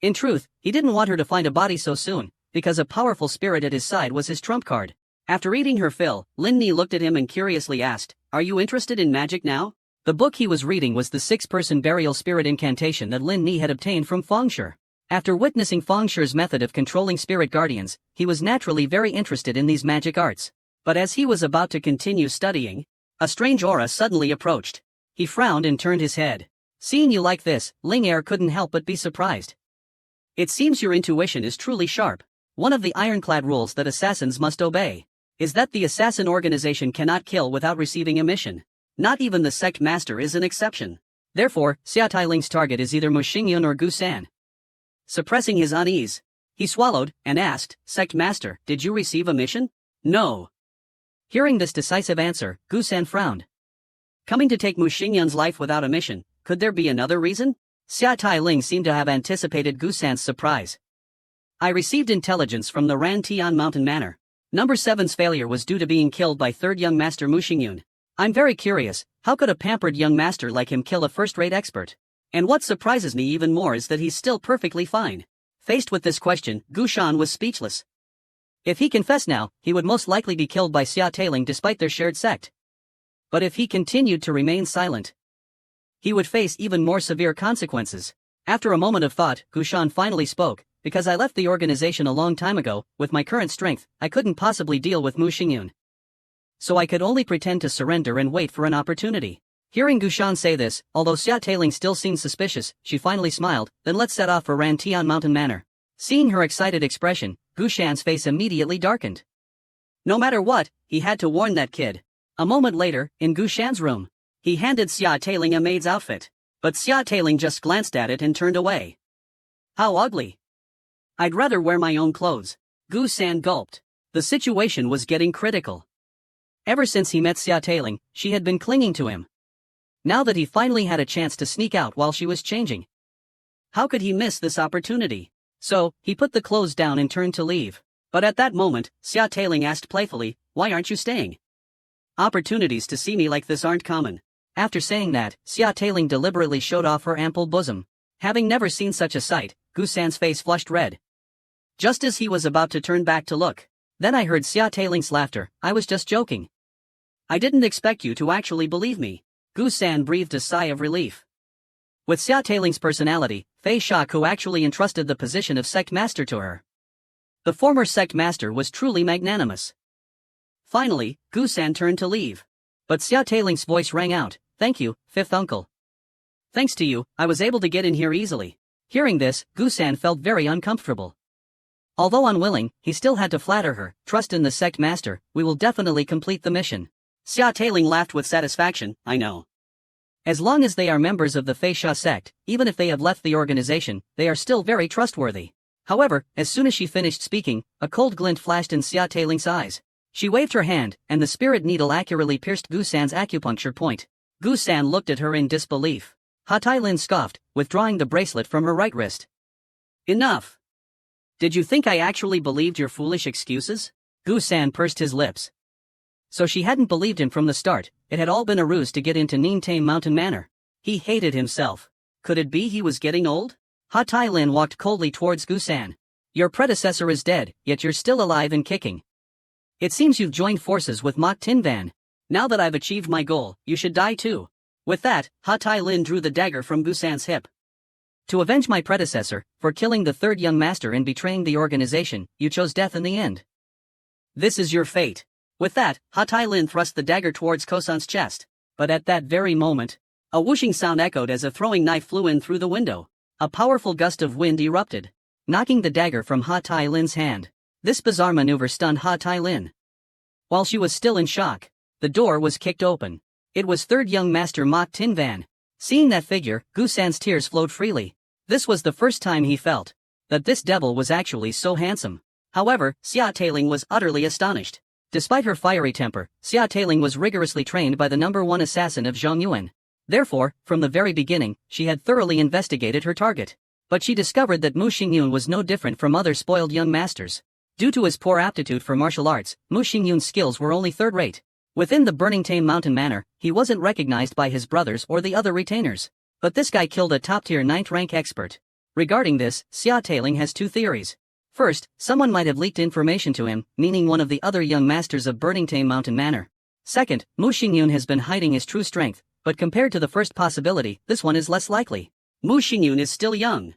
In truth, he didn't want her to find a body so soon, because a powerful spirit at his side was his trump card. After eating her fill, Lin Ni looked at him and curiously asked, "Are you interested in magic now?" The book he was reading was the 6-person burial spirit incantation that Lin Ni had obtained from Feng Shi. After witnessing Feng Shi's method of controlling spirit guardians, he was naturally very interested in these magic arts. But as he was about to continue studying, a strange aura suddenly approached. He frowned and turned his head. Seeing you like this, Ling Er couldn't help but be surprised. "It seems your intuition is truly sharp. One of the ironclad rules that assassins must obey is that the assassin organization cannot kill without receiving a mission. Not even the sect master is an exception. Therefore, Xia Tailing's target is either Mu Xingyun or Gu San." Suppressing his unease, he swallowed and asked, "Sect master, did you receive a mission?" "No." Hearing this decisive answer, Gu San frowned. Coming to take Mu Xingyun's life without a mission, could there be another reason? Xia Tailing seemed to have anticipated Gu San's surprise. "I received intelligence from the Ran Tian Mountain Manor. Number 7's failure was due to being killed by third young master Mu Xingyun. I'm very curious, how could a pampered young master like him kill a first-rate expert? And what surprises me even more is that he's still perfectly fine." Faced with this question, Gu Shan was speechless. If he confessed now, he would most likely be killed by Xia Tailing despite their shared sect. But if he continued to remain silent, he would face even more severe consequences. After a moment of thought, Gu Shan finally spoke, "Because I left the organization a long time ago, with my current strength, I couldn't possibly deal with Mu Xingyun. So I could only pretend to surrender and wait for an opportunity." Hearing Gu Shan say this, although Xia Tailing still seemed suspicious, she finally smiled, "Then let's set off for Ran Tian Mountain Manor." Seeing her excited expression, Gu Shan's face immediately darkened. No matter what, he had to warn that kid. A moment later, in Gu Shan's room, he handed Xia Tailing a maid's outfit. But Xia Tailing just glanced at it and turned away. "How ugly. I'd rather wear my own clothes." Gu San gulped. The situation was getting critical. Ever since he met Xia Tailing, she had been clinging to him. Now that he finally had a chance to sneak out while she was changing, how could he miss this opportunity? So, he put the clothes down and turned to leave. But at that moment, Xia Tailing asked playfully, "Why aren't you staying? Opportunities to see me like this aren't common." After saying that, Xia Tailing deliberately showed off her ample bosom. Having never seen such a sight, Gu San's face flushed red. Just as he was about to turn back to look, then I heard Xia Tailing's laughter. "I was just joking. I didn't expect you to actually believe me." Gu San breathed a sigh of relief. With Xia Tailing's personality, Fei Shaku actually entrusted the position of sect master to her. The former sect master was truly magnanimous. Finally, Gu San turned to leave. But Xia Tailing's voice rang out, "Thank you, fifth uncle. Thanks to you, I was able to get in here easily." Hearing this, Gu San felt very uncomfortable. Although unwilling, he still had to flatter her, "Trust in the sect master, we will definitely complete the mission." Xia Tailing laughed with satisfaction, "I know. As long as they are members of the Fei Sha sect, even if they have left the organization, they are still very trustworthy." However, as soon as she finished speaking, a cold glint flashed in Xia Tailing's eyes. She waved her hand, and the spirit needle accurately pierced Gu San's acupuncture point. Gu San looked at her in disbelief. Ha Tai Lin scoffed, withdrawing the bracelet from her right wrist. Enough. Did you think I actually believed your foolish excuses? Gu-san pursed his lips. So she hadn't believed him from the start, it had all been a ruse to get into Ningtame Mountain Manor. He hated himself. Could it be he was getting old? Ha Tai Lin walked coldly towards Gu-san. Your predecessor is dead, yet you're still alive and kicking. It seems you've joined forces with Mok Tinvan. Now that I've achieved my goal, you should die too. With that, Ha Tai Lin drew the dagger from Gu-san's hip. To avenge my predecessor, for killing the third young master and betraying the organization, you chose death in the end. This is your fate. With that, Ha Tai Lin thrust the dagger towards Kosan's chest. But at that very moment, a whooshing sound echoed as a throwing knife flew in through the window. A powerful gust of wind erupted, knocking the dagger from Ha Tai Lin's hand. This bizarre maneuver stunned Ha Tai Lin. While she was still in shock, the door was kicked open. It was third young master Mok Tinvan. Seeing that figure, Gu-san's tears flowed freely. This was the first time he felt that this devil was actually so handsome. However, Xia Tailing was utterly astonished. Despite her fiery temper, Xia Tailing was rigorously trained by the #1 assassin of Zhongyuan. Therefore, from the very beginning, she had thoroughly investigated her target. But she discovered that Mu Xingyun was no different from other spoiled young masters. Due to his poor aptitude for martial arts, Mu Xingyun's skills were only third-rate. Within the Burning Tame Mountain Manor, he wasn't recognized by his brothers or the other retainers. But this guy killed a top-tier 9th-rank expert. Regarding this, Xia Tailing has two theories. First, someone might have leaked information to him, meaning one of the other young masters of Burning Tame Mountain Manor. Second, Mu Xingyun has been hiding his true strength, but compared to the first possibility, this one is less likely. Mu Xingyun is still young.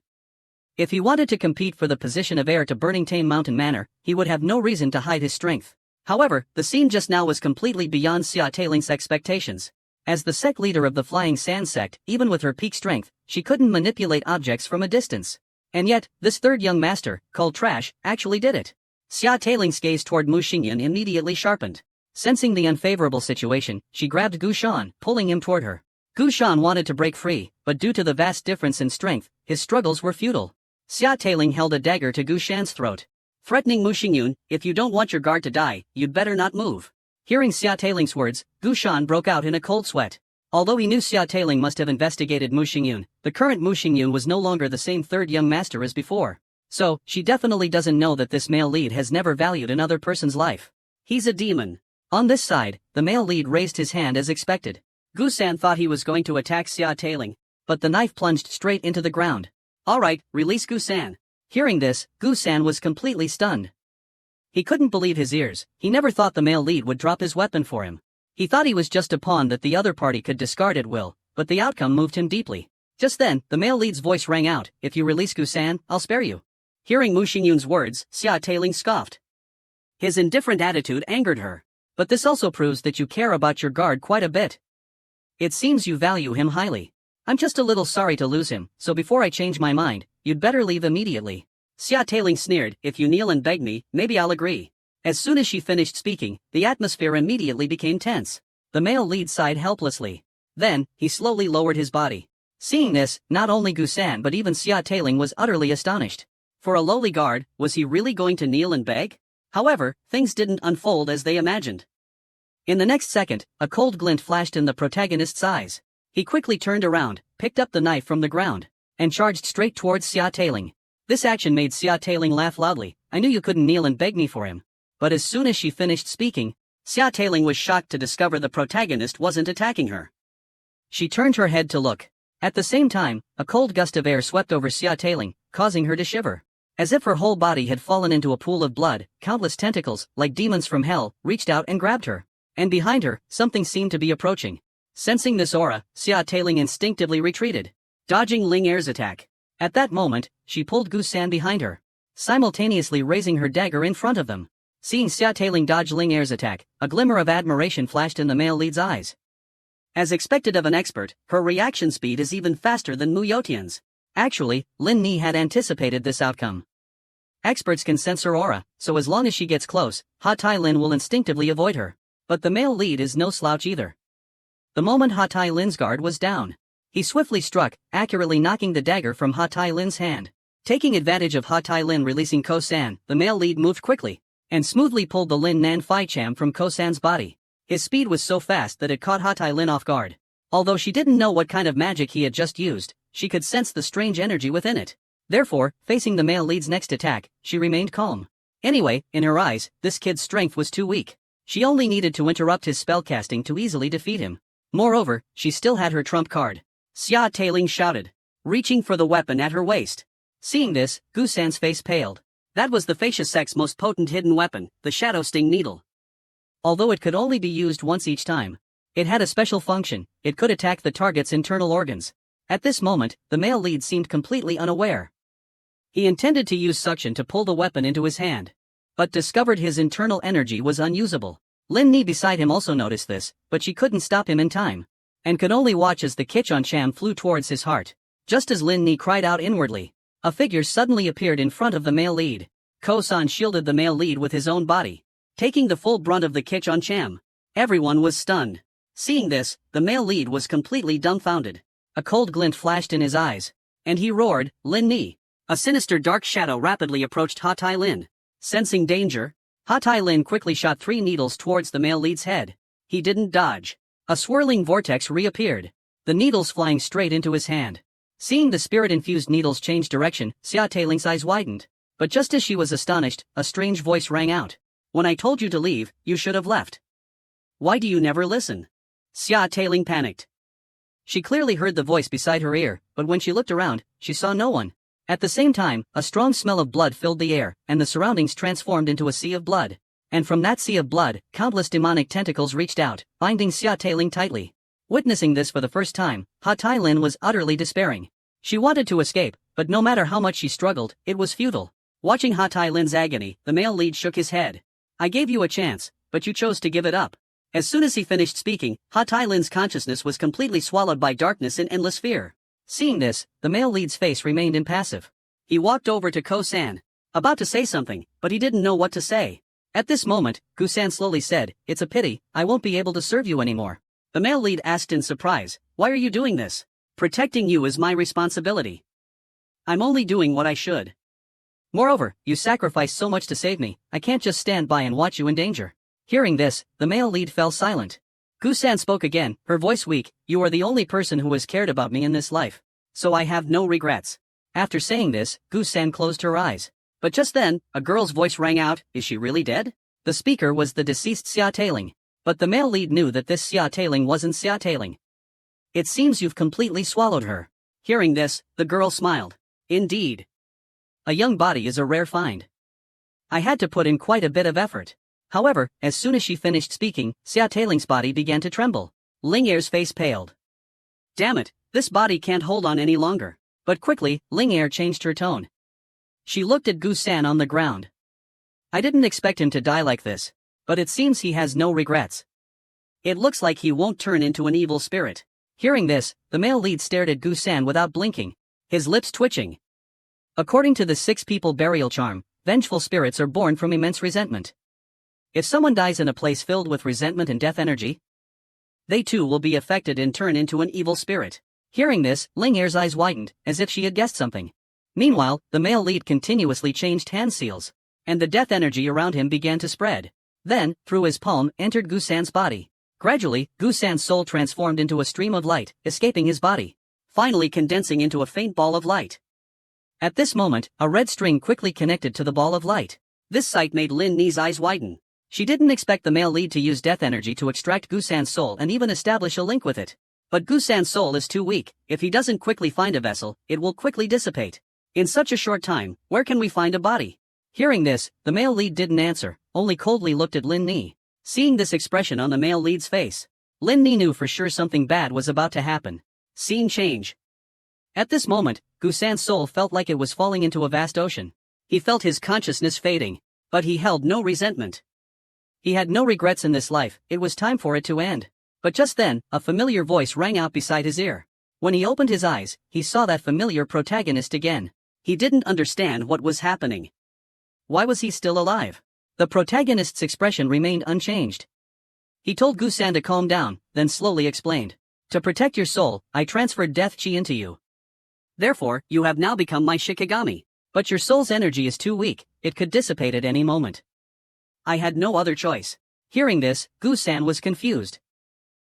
If he wanted to compete for the position of heir to Burning Tame Mountain Manor, he would have no reason to hide his strength. However, the scene just now was completely beyond Xia Tailing's expectations. As the sect leader of the Flying Sand sect, even with her peak strength, she couldn't manipulate objects from a distance. And yet, this third young master, called Trash, actually did it. Xia Tailing's gaze toward Mu Xingyun immediately sharpened. Sensing the unfavorable situation, she grabbed Gu Shan, pulling him toward her. Gu Shan wanted to break free, but due to the vast difference in strength, his struggles were futile. Xia Tailing held a dagger to Gu Shan's throat. Threatening Mu Xingyun, if you don't want your guard to die, you'd better not move. Hearing Xia Tailing's words, Gu Shan broke out in a cold sweat. Although he knew Xia Tailing must have investigated Mu Xingyun, the current Mu Xingyun was no longer the same third young master as before. So, she definitely doesn't know that this male lead has never valued another person's life. He's a demon. On this side, the male lead raised his hand as expected. Gu-san thought he was going to attack Xia Tailing, but the knife plunged straight into the ground. Alright, release Gu-san. Hearing this, Gu-san was completely stunned. He couldn't believe his ears. He never thought the male lead would drop his weapon for him. He thought he was just a pawn that the other party could discard at will, but the outcome moved him deeply. Just then, the male lead's voice rang out, if you release Gu-san, I'll spare you. Hearing Mu Xingyun's words, Xia Tailing scoffed. His indifferent attitude angered her. But this also proves that you care about your guard quite a bit. It seems you value him highly. I'm just a little sorry to lose him, so before I change my mind, you'd better leave immediately. Xia Tailing sneered, if you kneel and beg me, maybe I'll agree. As soon as she finished speaking, the atmosphere immediately became tense. The male lead sighed helplessly. Then, he slowly lowered his body. Seeing this, not only Gu-san but even Xia Tailing was utterly astonished. For a lowly guard, was he really going to kneel and beg? However, things didn't unfold as they imagined. In the next second, a cold glint flashed in the protagonist's eyes. He quickly turned around, picked up the knife from the ground, and charged straight towards Xia Tailing. This action made Xia Tailing laugh loudly. I knew you couldn't kneel and beg me for him. But as soon as she finished speaking, Xia Tailing was shocked to discover the protagonist wasn't attacking her. She turned her head to look. At the same time, a cold gust of air swept over Xia Tailing, causing her to shiver. As if her whole body had fallen into a pool of blood, countless tentacles, like demons from hell, reached out and grabbed her. And behind her, something seemed to be approaching. Sensing this aura, Xia Tailing instinctively retreated, dodging Ling Er's attack. At that moment, she pulled Gu-san behind her, simultaneously raising her dagger in front of them. Seeing Xia Tailing dodge Ling Er's attack, a glimmer of admiration flashed in the male lead's eyes. As expected of an expert, her reaction speed is even faster than Mu Yotian's. Actually, Lin Ni had anticipated this outcome. Experts can sense her aura, so as long as she gets close, Ha Tai Lin will instinctively avoid her. But the male lead is no slouch either. The moment Ha Tai Lin's guard was down, he swiftly struck, accurately knocking the dagger from Ha Tai Lin's hand. Taking advantage of Ha Tai Lin releasing Ko-san, the male lead moved quickly, and smoothly pulled the Lin Nan Fai Cham from Ko-san's body. His speed was so fast that it caught Ha Tai Lin off guard. Although she didn't know what kind of magic he had just used, she could sense the strange energy within it. Therefore, facing the male lead's next attack, she remained calm. Anyway, in her eyes, this kid's strength was too weak. She only needed to interrupt his spellcasting to easily defeat him. Moreover, she still had her trump card. Xia Tailing shouted, reaching for the weapon at her waist. Seeing this, Gusan's face paled. That was the Fascia sect's most potent hidden weapon, the Shadow Sting Needle. Although it could only be used once each time, it had a special function. It could attack the target's internal organs. At this moment, the male lead seemed completely unaware. He intended to use suction to pull the weapon into his hand, but discovered his internal energy was unusable. Lin Ni beside him also noticed this, but she couldn't stop him in time, and could only watch as the Kichon Cham flew towards his heart. Just as Lin Ni cried out inwardly, a figure suddenly appeared in front of the male lead. Ko-san shielded the male lead with his own body, taking the full brunt of the Kichon Cham. Everyone was stunned. Seeing this, the male lead was completely dumbfounded. A cold glint flashed in his eyes, and he roared, Lin Ni. A sinister dark shadow rapidly approached Ha Tai Lin. Sensing danger, Ha Tai Lin quickly shot 3 needles towards the male lead's head. He didn't dodge. A swirling vortex reappeared, the needles flying straight into his hand. Seeing the spirit-infused needles change direction, Xia Tailing's eyes widened. But just as she was astonished, a strange voice rang out. When I told you to leave, you should have left. Why do you never listen? Xia Tailing panicked. She clearly heard the voice beside her ear, but when she looked around, she saw no one. At the same time, a strong smell of blood filled the air, and the surroundings transformed into a sea of blood. And from that sea of blood, countless demonic tentacles reached out, binding Xia Tailing tightly. Witnessing this for the first time, Ha Tai Lin was utterly despairing. She wanted to escape, but no matter how much she struggled, it was futile. Watching Ha Tai Lin's agony, the male lead shook his head. I gave you a chance, but you chose to give it up. As soon as he finished speaking, Ha Tai Lin's consciousness was completely swallowed by darkness and endless fear. Seeing this, the male lead's face remained impassive. He walked over to Ko-san, about to say something, but he didn't know what to say. At this moment, Gusan slowly said, It's a pity, I won't be able to serve you anymore. The male lead asked in surprise, Why are you doing this? Protecting you is my responsibility. I'm only doing what I should. Moreover, you sacrificed so much to save me, I can't just stand by and watch you in danger. Hearing this, the male lead fell silent. Gusan spoke again, her voice weak, You are the only person who has cared about me in this life. So I have no regrets. After saying this, Gusan closed her eyes. But just then, a girl's voice rang out, Is she really dead? The speaker was the deceased Xia Tailing. But the male lead knew that this Xia Tailing wasn't Xia Tailing. It seems you've completely swallowed her. Hearing this, the girl smiled. Indeed. A young body is a rare find. I had to put in quite a bit of effort. However, as soon as she finished speaking, Xia Tailing's body began to tremble. Ling Er's face paled. Damn it, this body can't hold on any longer. But quickly, Ling Er changed her tone. She looked at Gusan on the ground. I didn't expect him to die like this, but it seems he has no regrets. It looks like he won't turn into an evil spirit. Hearing this, the male lead stared at Gusan without blinking, his lips twitching. According to the 6 people burial charm, vengeful spirits are born from immense resentment. If someone dies in a place filled with resentment and death energy, they too will be affected and turn into an evil spirit. Hearing this, Ling Er's eyes widened, as if she had guessed something. Meanwhile, the male lead continuously changed hand seals, and the death energy around him began to spread. Then, through his palm, entered Gusan's body. Gradually, Gusan's soul transformed into a stream of light, escaping his body, finally condensing into a faint ball of light. At this moment, a red string quickly connected to the ball of light. This sight made Lin Ni's eyes widen. She didn't expect the male lead to use death energy to extract Gusan's soul and even establish a link with it. But Gusan's soul is too weak. If he doesn't quickly find a vessel, it will quickly dissipate. In such a short time, where can we find a body? Hearing this, the male lead didn't answer, only coldly looked at Lin Ni. Seeing this expression on the male lead's face, Lin Ni knew for sure something bad was about to happen. Scene change. At this moment, Gusan's soul felt like it was falling into a vast ocean. He felt his consciousness fading, but he held no resentment. He had no regrets in this life, it was time for it to end. But just then, a familiar voice rang out beside his ear. When he opened his eyes, he saw that familiar protagonist again. He didn't understand what was happening. Why was he still alive? The protagonist's expression remained unchanged. He told Gusan to calm down, then slowly explained. To protect your soul, I transferred death chi into you. Therefore, you have now become my Shikigami. But your soul's energy is too weak, it could dissipate at any moment. I had no other choice. Hearing this, Gusan was confused.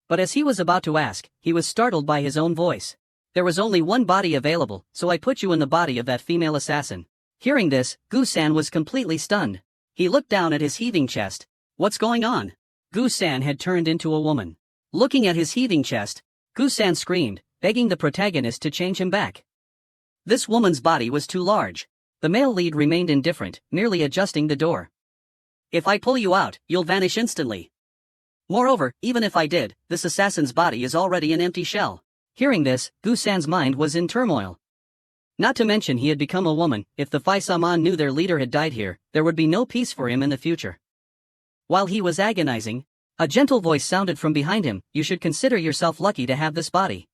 But as he was about to ask, he was startled by his own voice. There was only one body available, so I put you in the body of that female assassin. Hearing this, Gu-san was completely stunned. He looked down at his heaving chest. What's going on? Gu-san had turned into a woman. Looking at his heaving chest, Gu-san screamed, begging the protagonist to change him back. This woman's body was too large. The male lead remained indifferent, merely adjusting the door. If I pull you out, you'll vanish instantly. Moreover, even if I did, this assassin's body is already an empty shell. Hearing this, Gu-san's mind was in turmoil. Not to mention he had become a woman. If the Faisaman knew their leader had died here, there would be no peace for him in the future. While he was agonizing, a gentle voice sounded from behind him, you should consider yourself lucky to have this body.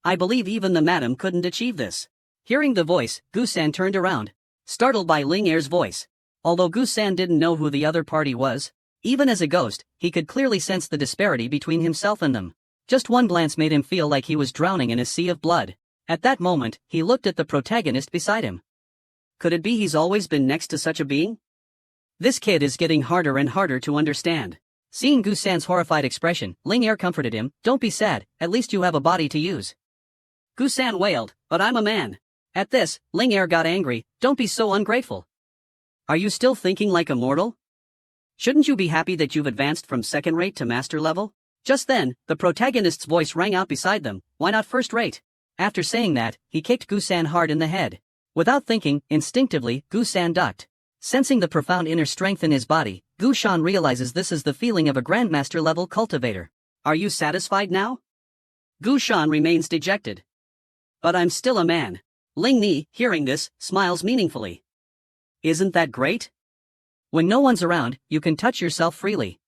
I believe even the madam couldn't achieve this. Hearing the voice, Gu-san turned around, startled by Ling Er's voice. Although Gu-san didn't know who the other party was, even as a ghost, he could clearly sense the disparity between himself and them. Just one glance made him feel like he was drowning in a sea of blood. At that moment, he looked at the protagonist beside him. Could it be he's always been next to such a being? This kid is getting harder and harder to understand. Seeing Gu-san's horrified expression, Ling Er comforted him, don't be sad, at least you have a body to use. Gu-san wailed, but I'm a man. At this, Ling Er got angry, don't be so ungrateful. Are you still thinking like a mortal? Shouldn't you be happy that you've advanced from second rate to master level? Just then, the protagonist's voice rang out beside them, why not first rate? After saying that, he kicked Gu-san hard in the head. Without thinking, instinctively, Gu-san ducked. Sensing the profound inner strength in his body, Gu-san realizes this is the feeling of a grandmaster-level cultivator. Are you satisfied now? Gu-san remains dejected. But I'm still a man. Ling Ni, hearing this, smiles meaningfully. Isn't that great? When no one's around, you can touch yourself freely.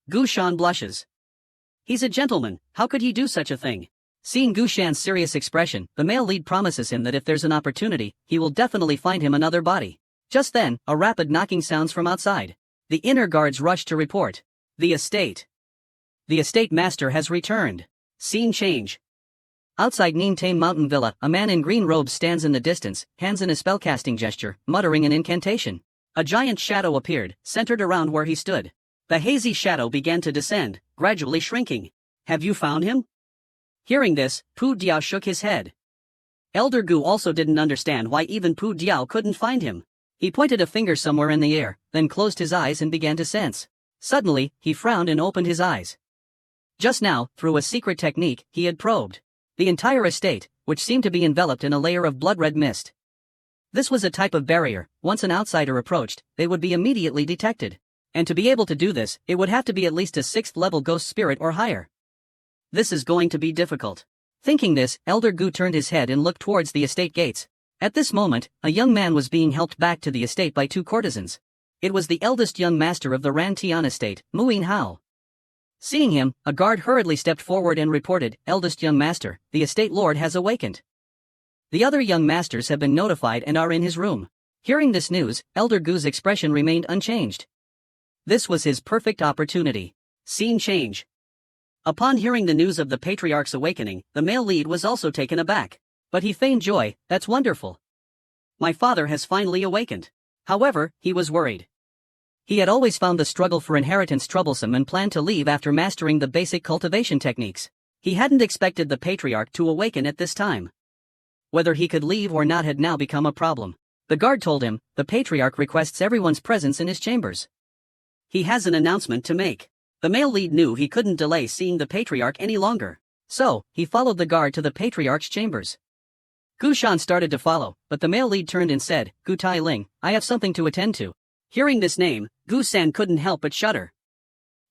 Gu-san blushes. He's a gentleman, how could he do such a thing? Seeing Gu-san's serious expression, the male lead promises him that if there's an opportunity, he will definitely find him another body. Just then, a rapid knocking sounds from outside. The inner guards rush to report. The estate. The estate master has returned. Scene change. Outside Ningtame Mountain Villa, a man in green robes stands in the distance, hands in a spellcasting gesture, muttering an incantation. A giant shadow appeared, centered around where he stood. The hazy shadow began to descend, gradually shrinking. Have you found him? Hearing this, Pu Diao shook his head. Elder Gu also didn't understand why even Pu Diao couldn't find him. He pointed a finger somewhere in the air, then closed his eyes and began to sense. Suddenly, he frowned and opened his eyes. Just now, through a secret technique, he had probed the entire estate, which seemed to be enveloped in a layer of blood-red mist. This was a type of barrier. Once an outsider approached, they would be immediately detected. And to be able to do this, it would have to be at least a 6th-level ghost spirit or higher. This is going to be difficult. Thinking this, Elder Gu turned his head and looked towards the estate gates. At this moment, a young man was being helped back to the estate by 2 courtesans. It was the eldest young master of the Ran Tian estate, Muin Hao. Seeing him, a guard hurriedly stepped forward and reported, eldest young master, the estate lord has awakened. The other young masters have been notified and are in his room. Hearing this news, Elder Gu's expression remained unchanged. This was his perfect opportunity. Scene change. Upon hearing the news of the patriarch's awakening, the male lead was also taken aback. But he feigned joy, that's wonderful. My father has finally awakened. However, he was worried. He had always found the struggle for inheritance troublesome and planned to leave after mastering the basic cultivation techniques. He hadn't expected the patriarch to awaken at this time. Whether he could leave or not had now become a problem. The guard told him, the patriarch requests everyone's presence in his chambers. He has an announcement to make. The male lead knew he couldn't delay seeing the patriarch any longer. So, he followed the guard to the patriarch's chambers. Gu-san started to follow, but the male lead turned and said, Gu Tai Ling, I have something to attend to. Hearing this name, Gu-san couldn't help but shudder.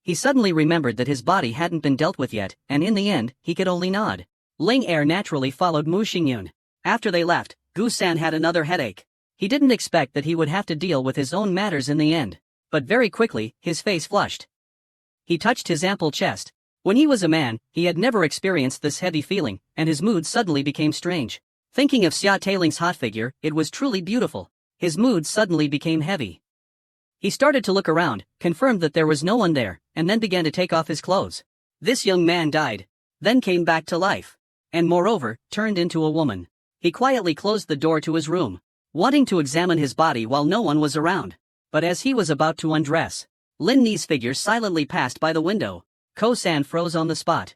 He suddenly remembered that his body hadn't been dealt with yet, and in the end, he could only nod. Ling Er naturally followed Mu Xingyun. After they left, Gu-san had another headache. He didn't expect that he would have to deal with his own matters in the end. But very quickly, his face flushed. He touched his ample chest. When he was a man, he had never experienced this heavy feeling, and his mood suddenly became strange. Thinking of Xia Tailing's hot figure, it was truly beautiful. His mood suddenly became heavy. He started to look around, confirmed that there was no one there, and then began to take off his clothes. This young man died, then came back to life, and moreover, turned into a woman. He quietly closed the door to his room, wanting to examine his body while no one was around. But as he was about to undress, Lin Ni's figure silently passed by the window. Ko-san froze on the spot.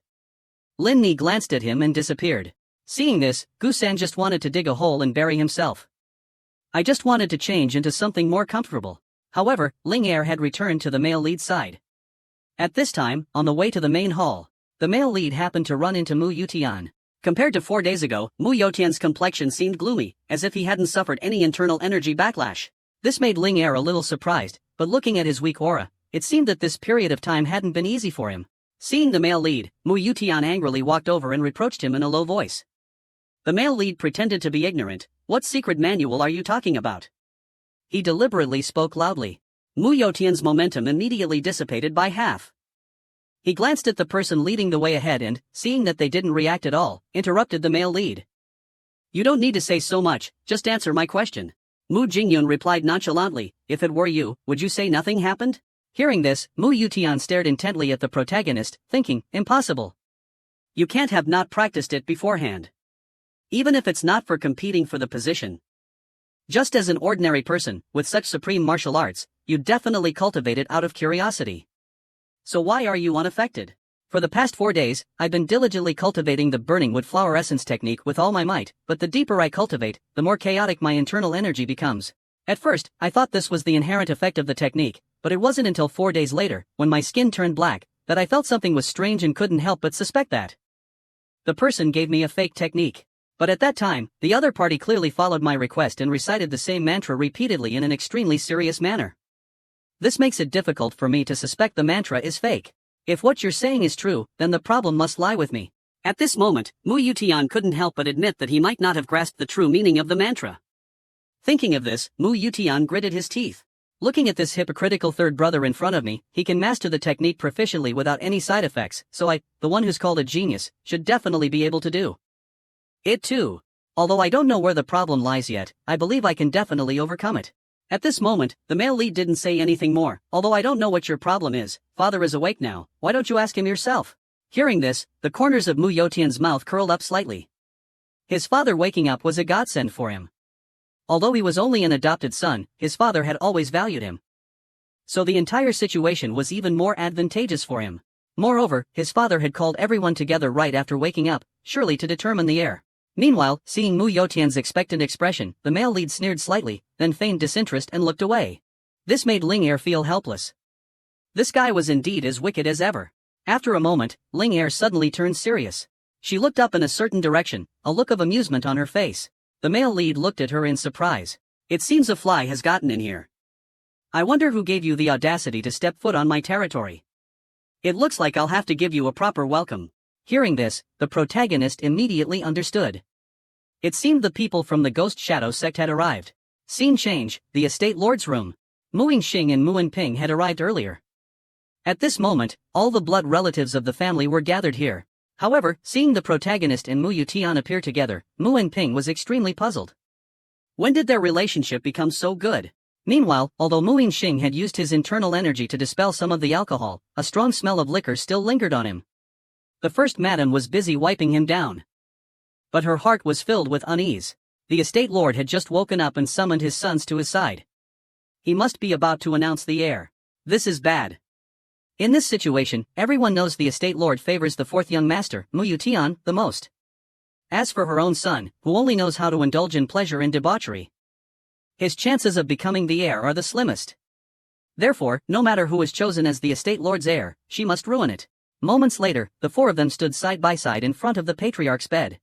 Lin Ni glanced at him and disappeared. Seeing this, Gusan just wanted to dig a hole and bury himself. I just wanted to change into something more comfortable. However, Ling Er had returned to the male lead's side. At this time, on the way to the main hall, the male lead happened to run into Mu Yutian. Compared to 4 days ago, Mu Yutian's complexion seemed gloomy, as if he hadn't suffered any internal energy backlash. This made Ling Er a little surprised, but looking at his weak aura, it seemed that this period of time hadn't been easy for him. Seeing the male lead, Mu Yutian angrily walked over and reproached him in a low voice. The male lead pretended to be ignorant. What secret manual are you talking about? He deliberately spoke loudly. Mu Yutian's momentum immediately dissipated by half. He glanced at the person leading the way ahead and, seeing that they didn't react at all, interrupted the male lead. You don't need to say so much, just answer my question. Mu Jingyun replied nonchalantly, if it were you, would you say nothing happened? Hearing this, Mu Yutian stared intently at the protagonist, thinking, impossible. You can't have not practiced it beforehand. Even if it's not for competing for the position. Just as an ordinary person, with such supreme martial arts, you'd definitely cultivate it out of curiosity. So why are you unaffected? For the past 4 days, I've been diligently cultivating the burning wood flower essence technique with all my might, but the deeper I cultivate, the more chaotic my internal energy becomes. At first, I thought this was the inherent effect of the technique, but it wasn't until 4 days later, when my skin turned black, that I felt something was strange and couldn't help but suspect that the person gave me a fake technique. But at that time, the other party clearly followed my request and recited the same mantra repeatedly in an extremely serious manner. This makes it difficult for me to suspect the mantra is fake. If what you're saying is true, then the problem must lie with me. At this moment, Mu Yutian couldn't help but admit that he might not have grasped the true meaning of the mantra. Thinking of this, Mu Yutian gritted his teeth. Looking at this hypocritical third brother in front of me, he can master the technique proficiently without any side effects, so I, the one who's called a genius, should definitely be able to do it too. Although I don't know where the problem lies yet, I believe I can definitely overcome it. At this moment, the male lead didn't say anything more. Although I don't know what your problem is, father is awake now, why don't you ask him yourself? Hearing this, the corners of Mu Yotian's mouth curled up slightly. His father waking up was a godsend for him. Although he was only an adopted son, his father had always valued him. So the entire situation was even more advantageous for him. Moreover, his father had called everyone together right after waking up, surely to determine the heir. Meanwhile, seeing Mu Yotian's expectant expression, the male lead sneered slightly, then feigned disinterest and looked away. This made Ling Er feel helpless. This guy was indeed as wicked as ever. After a moment, Ling Er suddenly turned serious. She looked up in a certain direction, a look of amusement on her face. The male lead looked at her in surprise. It seems a fly has gotten in here. I wonder who gave you the audacity to step foot on my territory. It looks like I'll have to give you a proper welcome. Hearing this, the protagonist immediately understood. It seemed the people from the Ghost Shadow sect had arrived. Scene change, the estate lord's room. Mu Yingxing and Mu Wenping had arrived earlier. At this moment, all the blood relatives of the family were gathered here. However, seeing the protagonist and Mu Yutian appear together, Mu Wenping was extremely puzzled. When did their relationship become so good? Meanwhile, although Mu Yingxing had used his internal energy to dispel some of the alcohol, a strong smell of liquor still lingered on him. The first madam was busy wiping him down. But her heart was filled with unease. The estate lord had just woken up and summoned his sons to his side. He must be about to announce the heir. This is bad. In this situation, everyone knows the estate lord favors the fourth young master, Mu Yutian, the most. As for her own son, who only knows how to indulge in pleasure and debauchery, his chances of becoming the heir are the slimmest. Therefore, no matter who is chosen as the estate lord's heir, she must ruin it. Moments later, the four of them stood side by side in front of the patriarch's bed.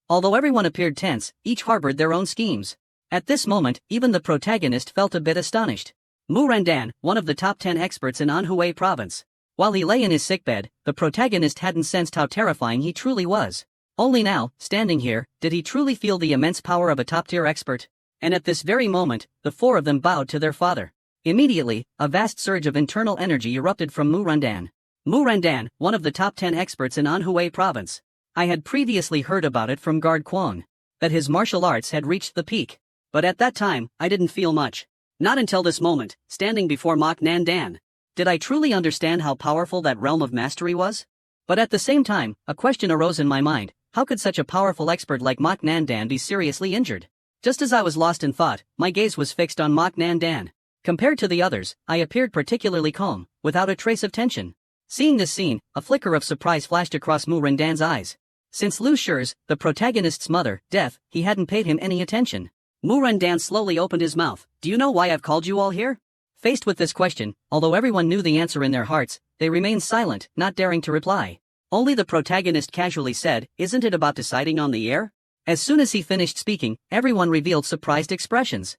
Although everyone appeared tense, each harbored their own schemes. At this moment, even the protagonist felt a bit astonished. Mu Randan, one of the top 10 experts in Anhui province. While he lay in his sickbed, the protagonist hadn't sensed how terrifying he truly was. Only now, standing here, did he truly feel the immense power of a top-tier expert. And at this very moment, the four of them bowed to their father. Immediately, a vast surge of internal energy erupted from Mu Randan. Mu Randan, one of the top 10 experts in Anhui province. I had previously heard about it from Guard Kwon, that his martial arts had reached the peak. But at that time, I didn't feel much. Not until this moment, standing before Mok Nan Dan, did I truly understand how powerful that realm of mastery was. But at the same time, a question arose in my mind: how could such a powerful expert like Mok Nan Dan be seriously injured? Just as I was lost in thought, my gaze was fixed on Mok Nan Dan. Compared to the others, I appeared particularly calm, without a trace of tension. Seeing this scene, a flicker of surprise flashed across Mu Randan's eyes. Since Lu Shi's, the protagonist's mother, death, he hadn't paid him any attention. Mu Rendan slowly opened his mouth. Do you know why I've called you all here? Faced with this question, although everyone knew the answer in their hearts, they remained silent, not daring to reply. Only the protagonist casually said, isn't it about deciding on the heir? As soon as he finished speaking, everyone revealed surprised expressions.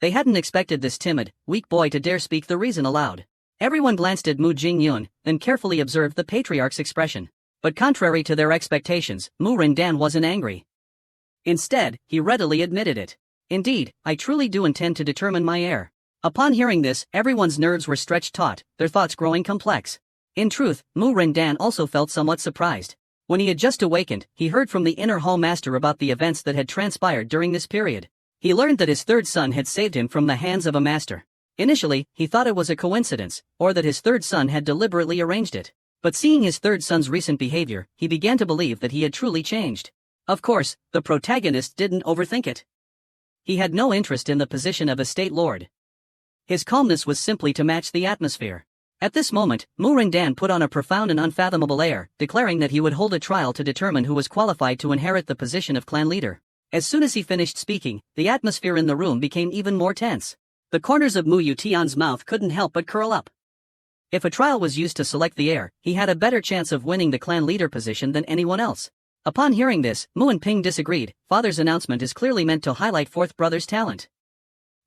They hadn't expected this timid, weak boy to dare speak the reason aloud. Everyone glanced at Mu Jingyun, then carefully observed the patriarch's expression. But contrary to their expectations, Mu Rendan wasn't angry. Instead, he readily admitted it. Indeed, I truly do intend to determine my heir. Upon hearing this, everyone's nerves were stretched taut, their thoughts growing complex. In truth, Mu Rendan also felt somewhat surprised. When he had just awakened, he heard from the inner hall master about the events that had transpired during this period. He learned that his third son had saved him from the hands of a master. Initially, he thought it was a coincidence, or that his third son had deliberately arranged it. But seeing his third son's recent behavior, he began to believe that he had truly changed. Of course, the protagonist didn't overthink it. He had no interest in the position of estate lord. His calmness was simply to match the atmosphere. At this moment, Mu Rendan put on a profound and unfathomable air, declaring that he would hold a trial to determine who was qualified to inherit the position of clan leader. As soon as he finished speaking, the atmosphere in the room became even more tense. The corners of Mu Yutian's mouth couldn't help but curl up. If a trial was used to select the heir, he had a better chance of winning the clan leader position than anyone else. Upon hearing this, Mu and Ping disagreed. Father's announcement is clearly meant to highlight fourth brother's talent.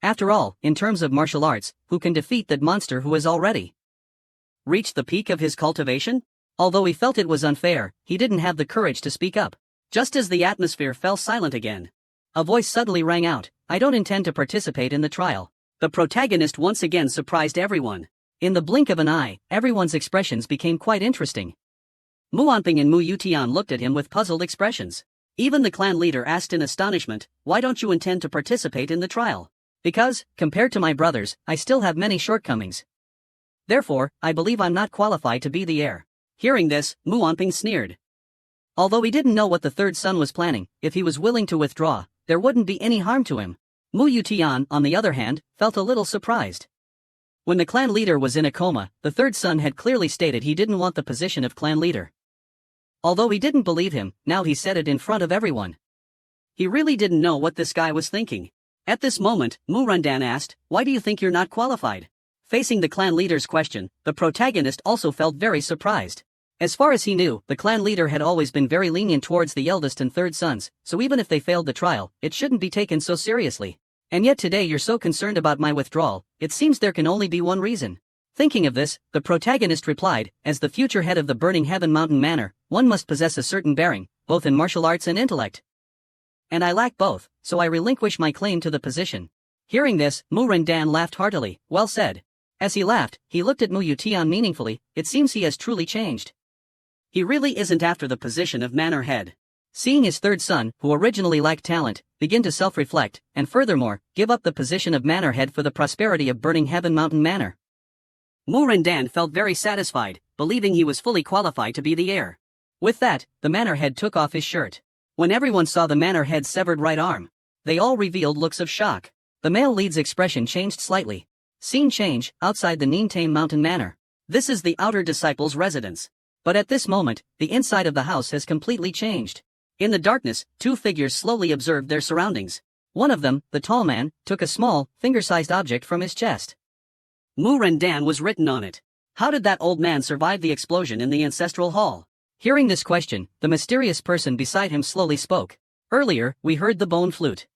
After all, in terms of martial arts, who can defeat that monster who has already reached the peak of his cultivation? Although he felt it was unfair, he didn't have the courage to speak up. Just as the atmosphere fell silent again, a voice suddenly rang out, I don't intend to participate in the trial. The protagonist once again surprised everyone. In the blink of an eye, everyone's expressions became quite interesting. Mu Anping and Mu Yutian looked at him with puzzled expressions. Even the clan leader asked in astonishment, why don't you intend to participate in the trial? Because, compared to my brothers, I still have many shortcomings. Therefore, I believe I'm not qualified to be the heir. Hearing this, Mu Anping sneered. Although he didn't know what the third son was planning, if he was willing to withdraw, there wouldn't be any harm to him. Mu Yutian, on the other hand, felt a little surprised. When the clan leader was in a coma, the third son had clearly stated he didn't want the position of clan leader. Although he didn't believe him, now he said it in front of everyone. He really didn't know what this guy was thinking. At this moment, Mu Rendan asked, why do you think you're not qualified? Facing the clan leader's question, the protagonist also felt very surprised. As far as he knew, the clan leader had always been very lenient towards the eldest and third sons, so even if they failed the trial, it shouldn't be taken so seriously. And yet today you're so concerned about my withdrawal, it seems there can only be one reason. Thinking of this, the protagonist replied, as the future head of the Burning Heaven Mountain Manor, one must possess a certain bearing, both in martial arts and intellect. And I lack both, so I relinquish my claim to the position. Hearing this, Mu Rendan laughed heartily, well said. As he laughed, he looked at Mu Yutian meaningfully, it seems he has truly changed. He really isn't after the position of manor head. Seeing his third son, who originally lacked talent, begin to self-reflect, and furthermore, give up the position of manor head for the prosperity of Burning Heaven Mountain Manor. Mu Rendan felt very satisfied, believing he was fully qualified to be the heir. With that, the manor head took off his shirt. When everyone saw the manor head's severed right arm, they all revealed looks of shock. The male lead's expression changed slightly. Scene change, outside the Nintame Mountain Manor. This is the outer disciples' residence. But at this moment, the inside of the house has completely changed. In the darkness, two figures slowly observed their surroundings. One of them, the tall man, took a small, finger-sized object from his chest. Mu Rendan was written on it. How did that old man survive the explosion in the ancestral hall? Hearing this question, the mysterious person beside him slowly spoke. Earlier, we heard the bone flute.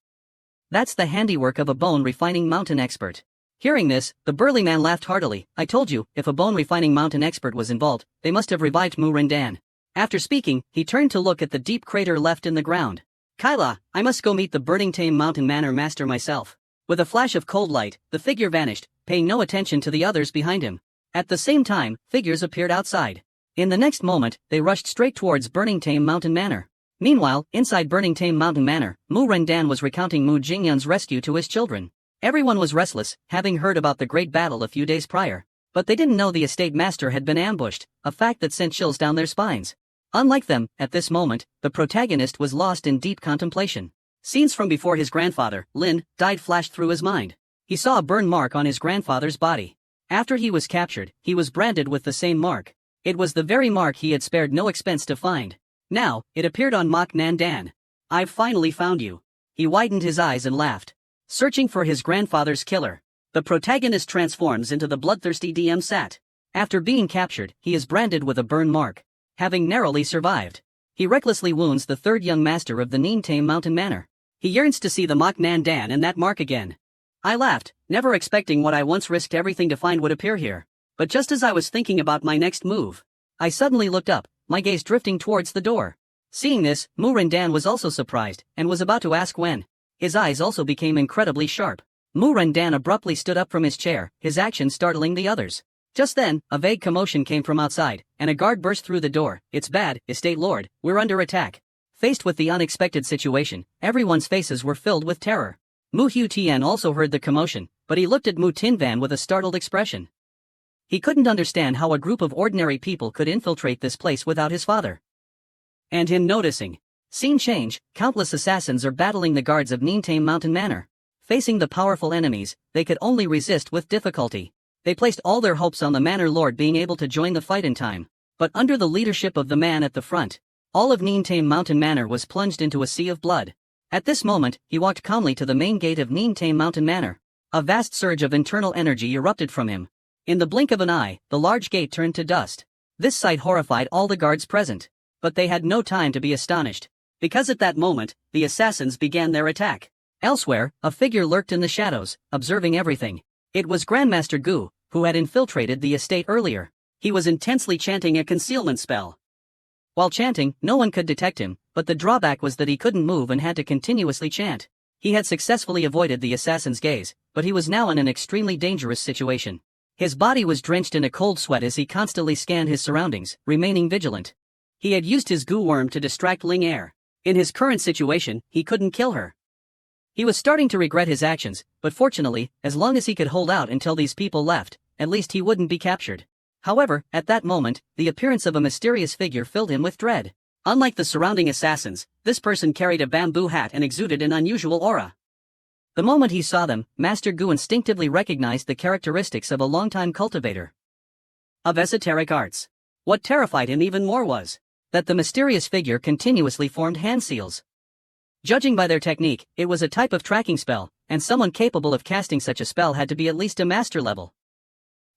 That's the handiwork of a bone-refining mountain expert. Hearing this, the burly man laughed heartily. I told you, if a bone-refining mountain expert was involved, they must have revived Mu Rendan. After speaking, he turned to look at the deep crater left in the ground. Kaila, I must go meet the Burning Tame Mountain Manor master myself. With a flash of cold light, the figure vanished, paying no attention to the others behind him. At the same time, figures appeared outside. In the next moment, they rushed straight towards Burning Tame Mountain Manor. Meanwhile, inside Burning Tame Mountain Manor, Mu Rendan was recounting Mu Jingyun's rescue to his children. Everyone was restless, having heard about the great battle a few days prior. But they didn't know the estate master had been ambushed, a fact that sent chills down their spines. Unlike them, at this moment, the protagonist was lost in deep contemplation. Scenes from before his grandfather, Lin, died flashed through his mind. He saw a burn mark on his grandfather's body. After he was captured, he was branded with the same mark. It was the very mark he had spared no expense to find. Now, it appeared on Mok Nan Dan. I've finally found you. He widened his eyes and laughed. Searching for his grandfather's killer. The protagonist transforms into the bloodthirsty DM Sat. After being captured, he is branded with a burn mark. Having narrowly survived, he recklessly wounds the third young master of the Neentame Mountain Manor. He yearns to see the Mok Nan Dan and that mark again. I laughed, never expecting what I once risked everything to find would appear here. But just as I was thinking about my next move, I suddenly looked up, my gaze drifting towards the door. Seeing this, Murin Dan was also surprised, and was about to ask when. His eyes also became incredibly sharp. Murin Dan abruptly stood up from his chair, his action startling the others. Just then, a vague commotion came from outside, and a guard burst through the door. It's bad, Estate Lord, we're under attack. Faced with the unexpected situation, everyone's faces were filled with terror. Mu Hu Tian also heard the commotion, but he looked at Mu Tin Van with a startled expression. He couldn't understand how a group of ordinary people could infiltrate this place without his father. And him noticing. Scene change, countless assassins are battling the guards of Neentame Mountain Manor. Facing the powerful enemies, they could only resist with difficulty. They placed all their hopes on the Manor Lord being able to join the fight in time. But under the leadership of the man at the front, all of Neentame Mountain Manor was plunged into a sea of blood. At this moment, he walked calmly to the main gate of Neentame Mountain Manor. A vast surge of internal energy erupted from him. In the blink of an eye, the large gate turned to dust. This sight horrified all the guards present. But they had no time to be astonished. Because at that moment, the assassins began their attack. Elsewhere, a figure lurked in the shadows, observing everything. It was Grandmaster Gu, who had infiltrated the estate earlier. He was intensely chanting a concealment spell. While chanting, no one could detect him, but the drawback was that he couldn't move and had to continuously chant. He had successfully avoided the assassin's gaze, but he was now in an extremely dangerous situation. His body was drenched in a cold sweat as he constantly scanned his surroundings, remaining vigilant. He had used his goo worm to distract Ling Er. In his current situation, he couldn't kill her. He was starting to regret his actions, but fortunately, as long as he could hold out until these people left, at least he wouldn't be captured. However, at that moment, the appearance of a mysterious figure filled him with dread. Unlike the surrounding assassins, this person carried a bamboo hat and exuded an unusual aura. The moment he saw them, Master Gu instinctively recognized the characteristics of a longtime cultivator of esoteric arts. What terrified him even more was that the mysterious figure continuously formed hand seals. Judging by their technique, it was a type of tracking spell, and someone capable of casting such a spell had to be at least a master level.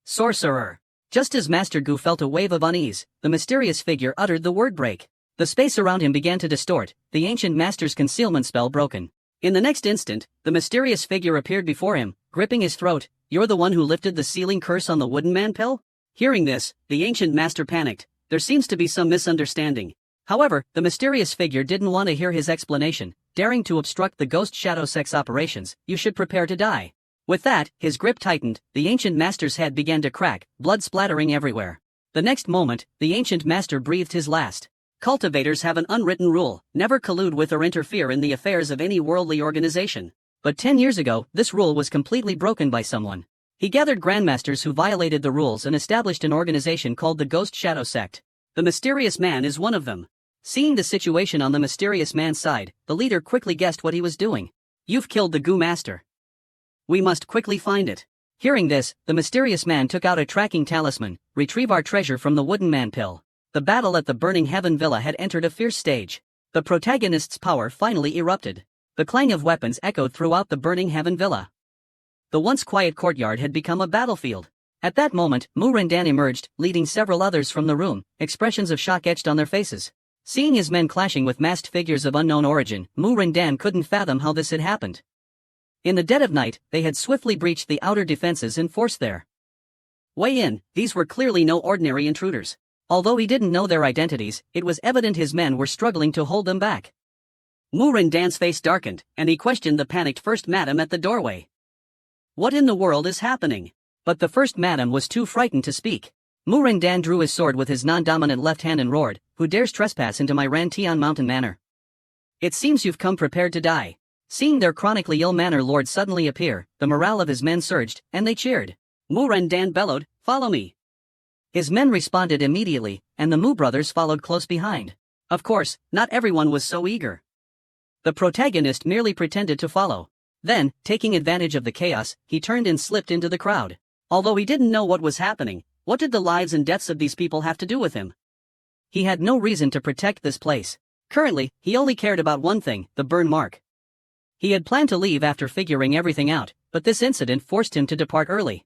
Sorcerer. Just as Master Gu felt a wave of unease, the mysterious figure uttered the word break. The space around him began to distort, the ancient master's concealment spell broken. In the next instant, the mysterious figure appeared before him, gripping his throat. You're the one who lifted the sealing curse on the wooden man pill? Hearing this, the ancient master panicked. There seems to be some misunderstanding. However, the mysterious figure didn't want to hear his explanation. Daring to obstruct the Ghost Shadow Sect's operations, you should prepare to die. With that, his grip tightened, the ancient master's head began to crack, blood splattering everywhere. The next moment, the ancient master breathed his last. Cultivators have an unwritten rule, never collude with or interfere in the affairs of any worldly organization. But 10 years ago, this rule was completely broken by someone. He gathered grandmasters who violated the rules and established an organization called the Ghost Shadow Sect. The mysterious man is one of them. Seeing the situation on the mysterious man's side, the leader quickly guessed what he was doing. You've killed the Goo Master. We must quickly find it. Hearing this, the mysterious man took out a tracking talisman. Retrieve our treasure from the wooden man pill. The battle at the Burning Heaven Villa had entered a fierce stage. The protagonist's power finally erupted. The clang of weapons echoed throughout the Burning Heaven Villa. The once quiet courtyard had become a battlefield. At that moment, Mu Rendan emerged, leading several others from the room, expressions of shock etched on their faces. Seeing his men clashing with masked figures of unknown origin, Mu Rendan couldn't fathom how this had happened. In the dead of night, they had swiftly breached the outer defenses and forced their way in. These were clearly no ordinary intruders. Although he didn't know their identities, it was evident his men were struggling to hold them back. Mu Rendan's face darkened, and he questioned the panicked first madam at the doorway. What in the world is happening? But the first madam was too frightened to speak. Mu Rendan drew his sword with his non-dominant left hand and roared, "Who dares trespass into my Rantian Mountain Manor? It seems you've come prepared to die." Seeing their chronically ill Manor Lord suddenly appear, the morale of his men surged, and they cheered. Mu Rendan bellowed, "Follow me." His men responded immediately, and the Mu brothers followed close behind. Of course, not everyone was so eager. The protagonist merely pretended to follow. Then, taking advantage of the chaos, he turned and slipped into the crowd. Although he didn't know what was happening, what did the lives and deaths of these people have to do with him? He had no reason to protect this place. Currently, he only cared about one thing, the burn mark. He had planned to leave after figuring everything out, but this incident forced him to depart early.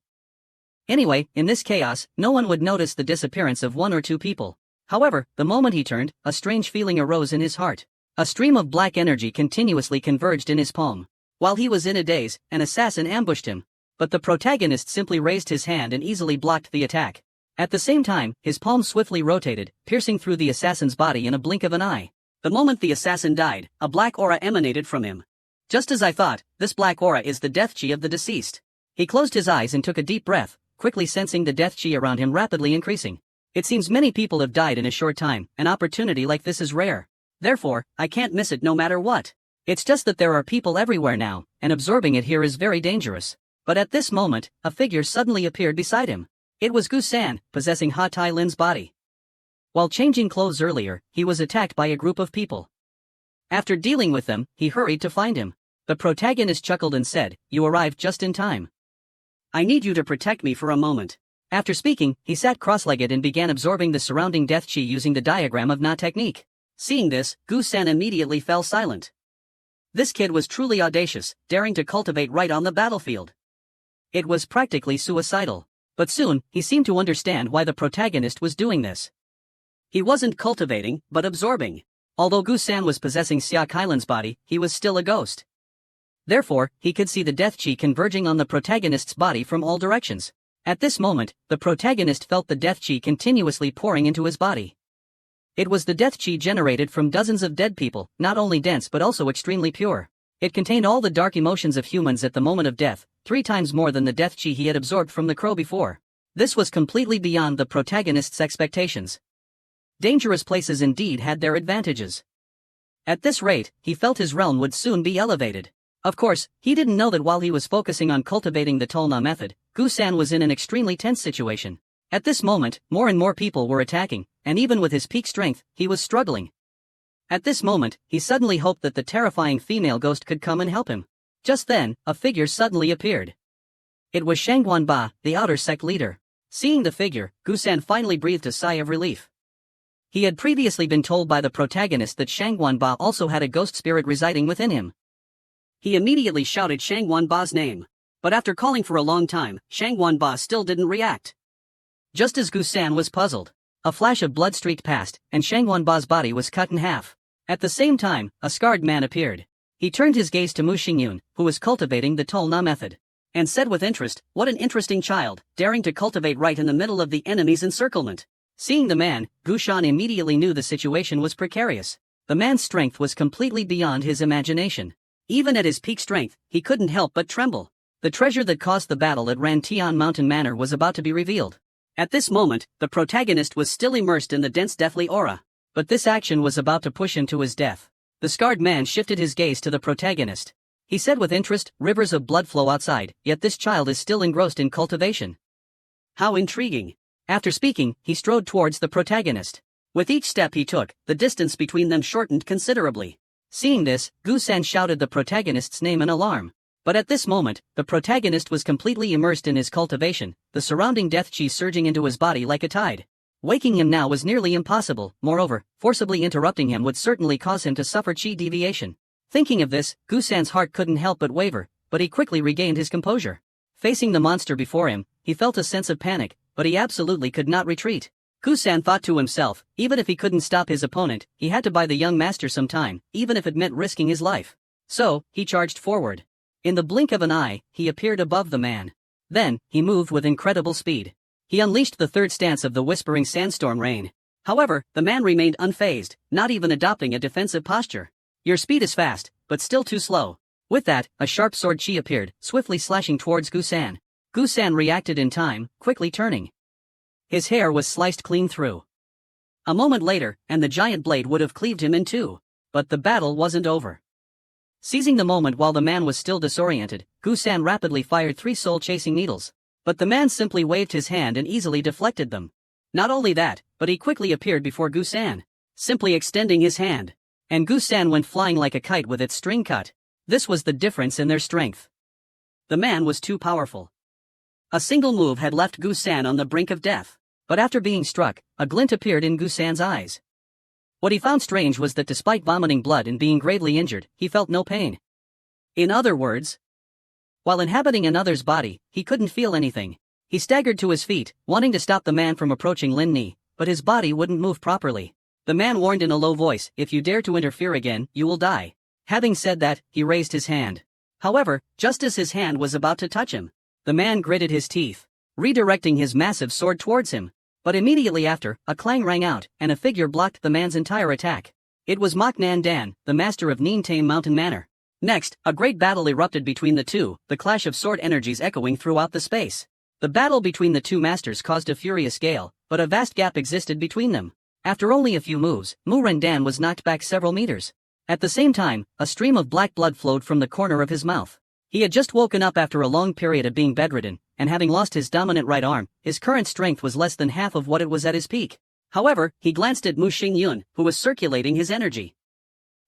Anyway, in this chaos, no one would notice the disappearance of one or two people. However, the moment he turned, a strange feeling arose in his heart. A stream of black energy continuously converged in his palm. While he was in a daze, an assassin ambushed him. But the protagonist simply raised his hand and easily blocked the attack. At the same time, his palm swiftly rotated, piercing through the assassin's body in a blink of an eye. The moment the assassin died, a black aura emanated from him. Just as I thought, this black aura is the death chi of the deceased. He closed his eyes and took a deep breath, quickly sensing the death chi around him rapidly increasing. It seems many people have died in a short time. An opportunity like this is rare. Therefore, I can't miss it no matter what. It's just that there are people everywhere now, and absorbing it here is very dangerous. But at this moment, a figure suddenly appeared beside him. It was Gu-san, possessing Ha Tai Lin's body. While changing clothes earlier, he was attacked by a group of people. After dealing with them, he hurried to find him. The protagonist chuckled and said, "You arrived just in time. I need you to protect me for a moment." After speaking, he sat cross-legged and began absorbing the surrounding death chi using the diagram of Na technique. Seeing this, Gu-san immediately fell silent. This kid was truly audacious, daring to cultivate right on the battlefield. It was practically suicidal. But soon, he seemed to understand why the protagonist was doing this. He wasn't cultivating, but absorbing. Although Gu-san was possessing Xia Kailan's body, he was still a ghost. Therefore, he could see the death chi converging on the protagonist's body from all directions. At this moment, the protagonist felt the death chi continuously pouring into his body. It was the death chi generated from dozens of dead people, not only dense but also extremely pure. It contained all the dark emotions of humans at the moment of death, 3 times more than the death chi he had absorbed from the crow before. This was completely beyond the protagonist's expectations. Dangerous places indeed had their advantages. At this rate, he felt his realm would soon be elevated. Of course, he didn't know that while he was focusing on cultivating the Tolna method, Gu-san was in an extremely tense situation. At this moment, more and more people were attacking, and even with his peak strength, he was struggling. At this moment, he suddenly hoped that the terrifying female ghost could come and help him. Just then, a figure suddenly appeared. It was Shangguan Ba, the outer sect leader. Seeing the figure, Gu-san finally breathed a sigh of relief. He had previously been told by the protagonist that Shangguan Ba also had a ghost spirit residing within him. He immediately shouted Shangguan Ba's name. But after calling for a long time, Shangguan Ba still didn't react. Just as Gu-san was puzzled, a flash of blood streaked past, and Shangguan Ba's body was cut in half. At the same time, a scarred man appeared. He turned his gaze to Mu Xingyun, who was cultivating the Tolna method, and said with interest, "What an interesting child, daring to cultivate right in the middle of the enemy's encirclement." Seeing the man, Gu-shan immediately knew the situation was precarious. The man's strength was completely beyond his imagination. Even at his peak strength, he couldn't help but tremble. The treasure that caused the battle at Rantian Mountain Manor was about to be revealed. At this moment, the protagonist was still immersed in the dense deathly aura. But this action was about to push him to his death. The scarred man shifted his gaze to the protagonist. He said with interest, "Rivers of blood flow outside, yet this child is still engrossed in cultivation. How intriguing." After speaking, he strode towards the protagonist. With each step he took, the distance between them shortened considerably. Seeing this, Gu-san shouted the protagonist's name in alarm. But at this moment, the protagonist was completely immersed in his cultivation, the surrounding death chi surging into his body like a tide. Waking him now was nearly impossible. Moreover, forcibly interrupting him would certainly cause him to suffer chi deviation. Thinking of this, Gu-san's heart couldn't help but waver, but he quickly regained his composure. Facing the monster before him, he felt a sense of panic, but he absolutely could not retreat. Gu-san thought to himself, even if he couldn't stop his opponent, he had to buy the young master some time, even if it meant risking his life. So, he charged forward. In the blink of an eye, he appeared above the man. Then, he moved with incredible speed. He unleashed the third stance of the Whispering Sandstorm Rain. However, the man remained unfazed, not even adopting a defensive posture. "Your speed is fast, but still too slow." With that, a sharp sword chi appeared, swiftly slashing towards Gu-san. Gu-san reacted in time, quickly turning. His hair was sliced clean through. A moment later, and the giant blade would have cleaved him in two. But the battle wasn't over. Seizing the moment while the man was still disoriented, Gu-san rapidly fired 3 soul-chasing needles. But the man simply waved his hand and easily deflected them. Not only that, but he quickly appeared before Gu-san, simply extending his hand. And Gu-san went flying like a kite with its string cut. This was the difference in their strength. The man was too powerful. A single move had left Gu-san on the brink of death. but after being struck, a glint appeared in Gusan's eyes. What he found strange was that despite vomiting blood and being gravely injured, he felt no pain. In other words, while inhabiting another's body, he couldn't feel anything. He staggered to his feet, wanting to stop the man from approaching Lin Ni, but his body wouldn't move properly. The man warned in a low voice, "If you dare to interfere again, you will die." Having said that, he raised his hand. However, just as his hand was about to touch him, the man gritted his teeth, redirecting his massive sword towards him. But immediately after, a clang rang out, and a figure blocked the man's entire attack. It was Mok Nan Dan, the master of Nintame Mountain Manor. Next, a great battle erupted between the two, the clash of sword energies echoing throughout the space. The battle between the two masters caused a furious gale, but a vast gap existed between them. After only a few moves, Mu Rendan was knocked back several meters. At the same time, a stream of black blood flowed from the corner of his mouth. He had just woken up after a long period of being bedridden, and having lost his dominant right arm, his current strength was less than half of what it was at his peak. However, he glanced at Mu Xingyun, who was circulating his energy.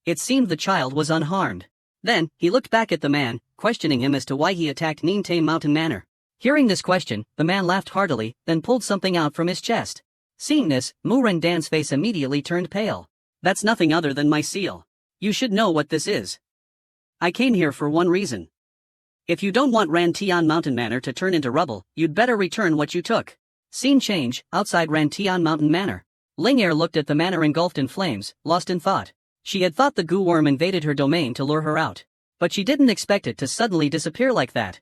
It seemed the child was unharmed. Then, he looked back at the man, questioning him as to why he attacked Nintame Mountain Manor. Hearing this question, the man laughed heartily, then pulled something out from his chest. Seeing this, Mu Rendan's face immediately turned pale. "That's nothing other than my seal. You should know what this is. I came here for one reason. If you don't want Rantian Mountain Manor to turn into rubble, you'd better return what you took." Scene change, outside Rantian Mountain Manor. Ling'er looked at the manor engulfed in flames, lost in thought. She had thought the goo worm invaded her domain to lure her out. But she didn't expect it to suddenly disappear like that.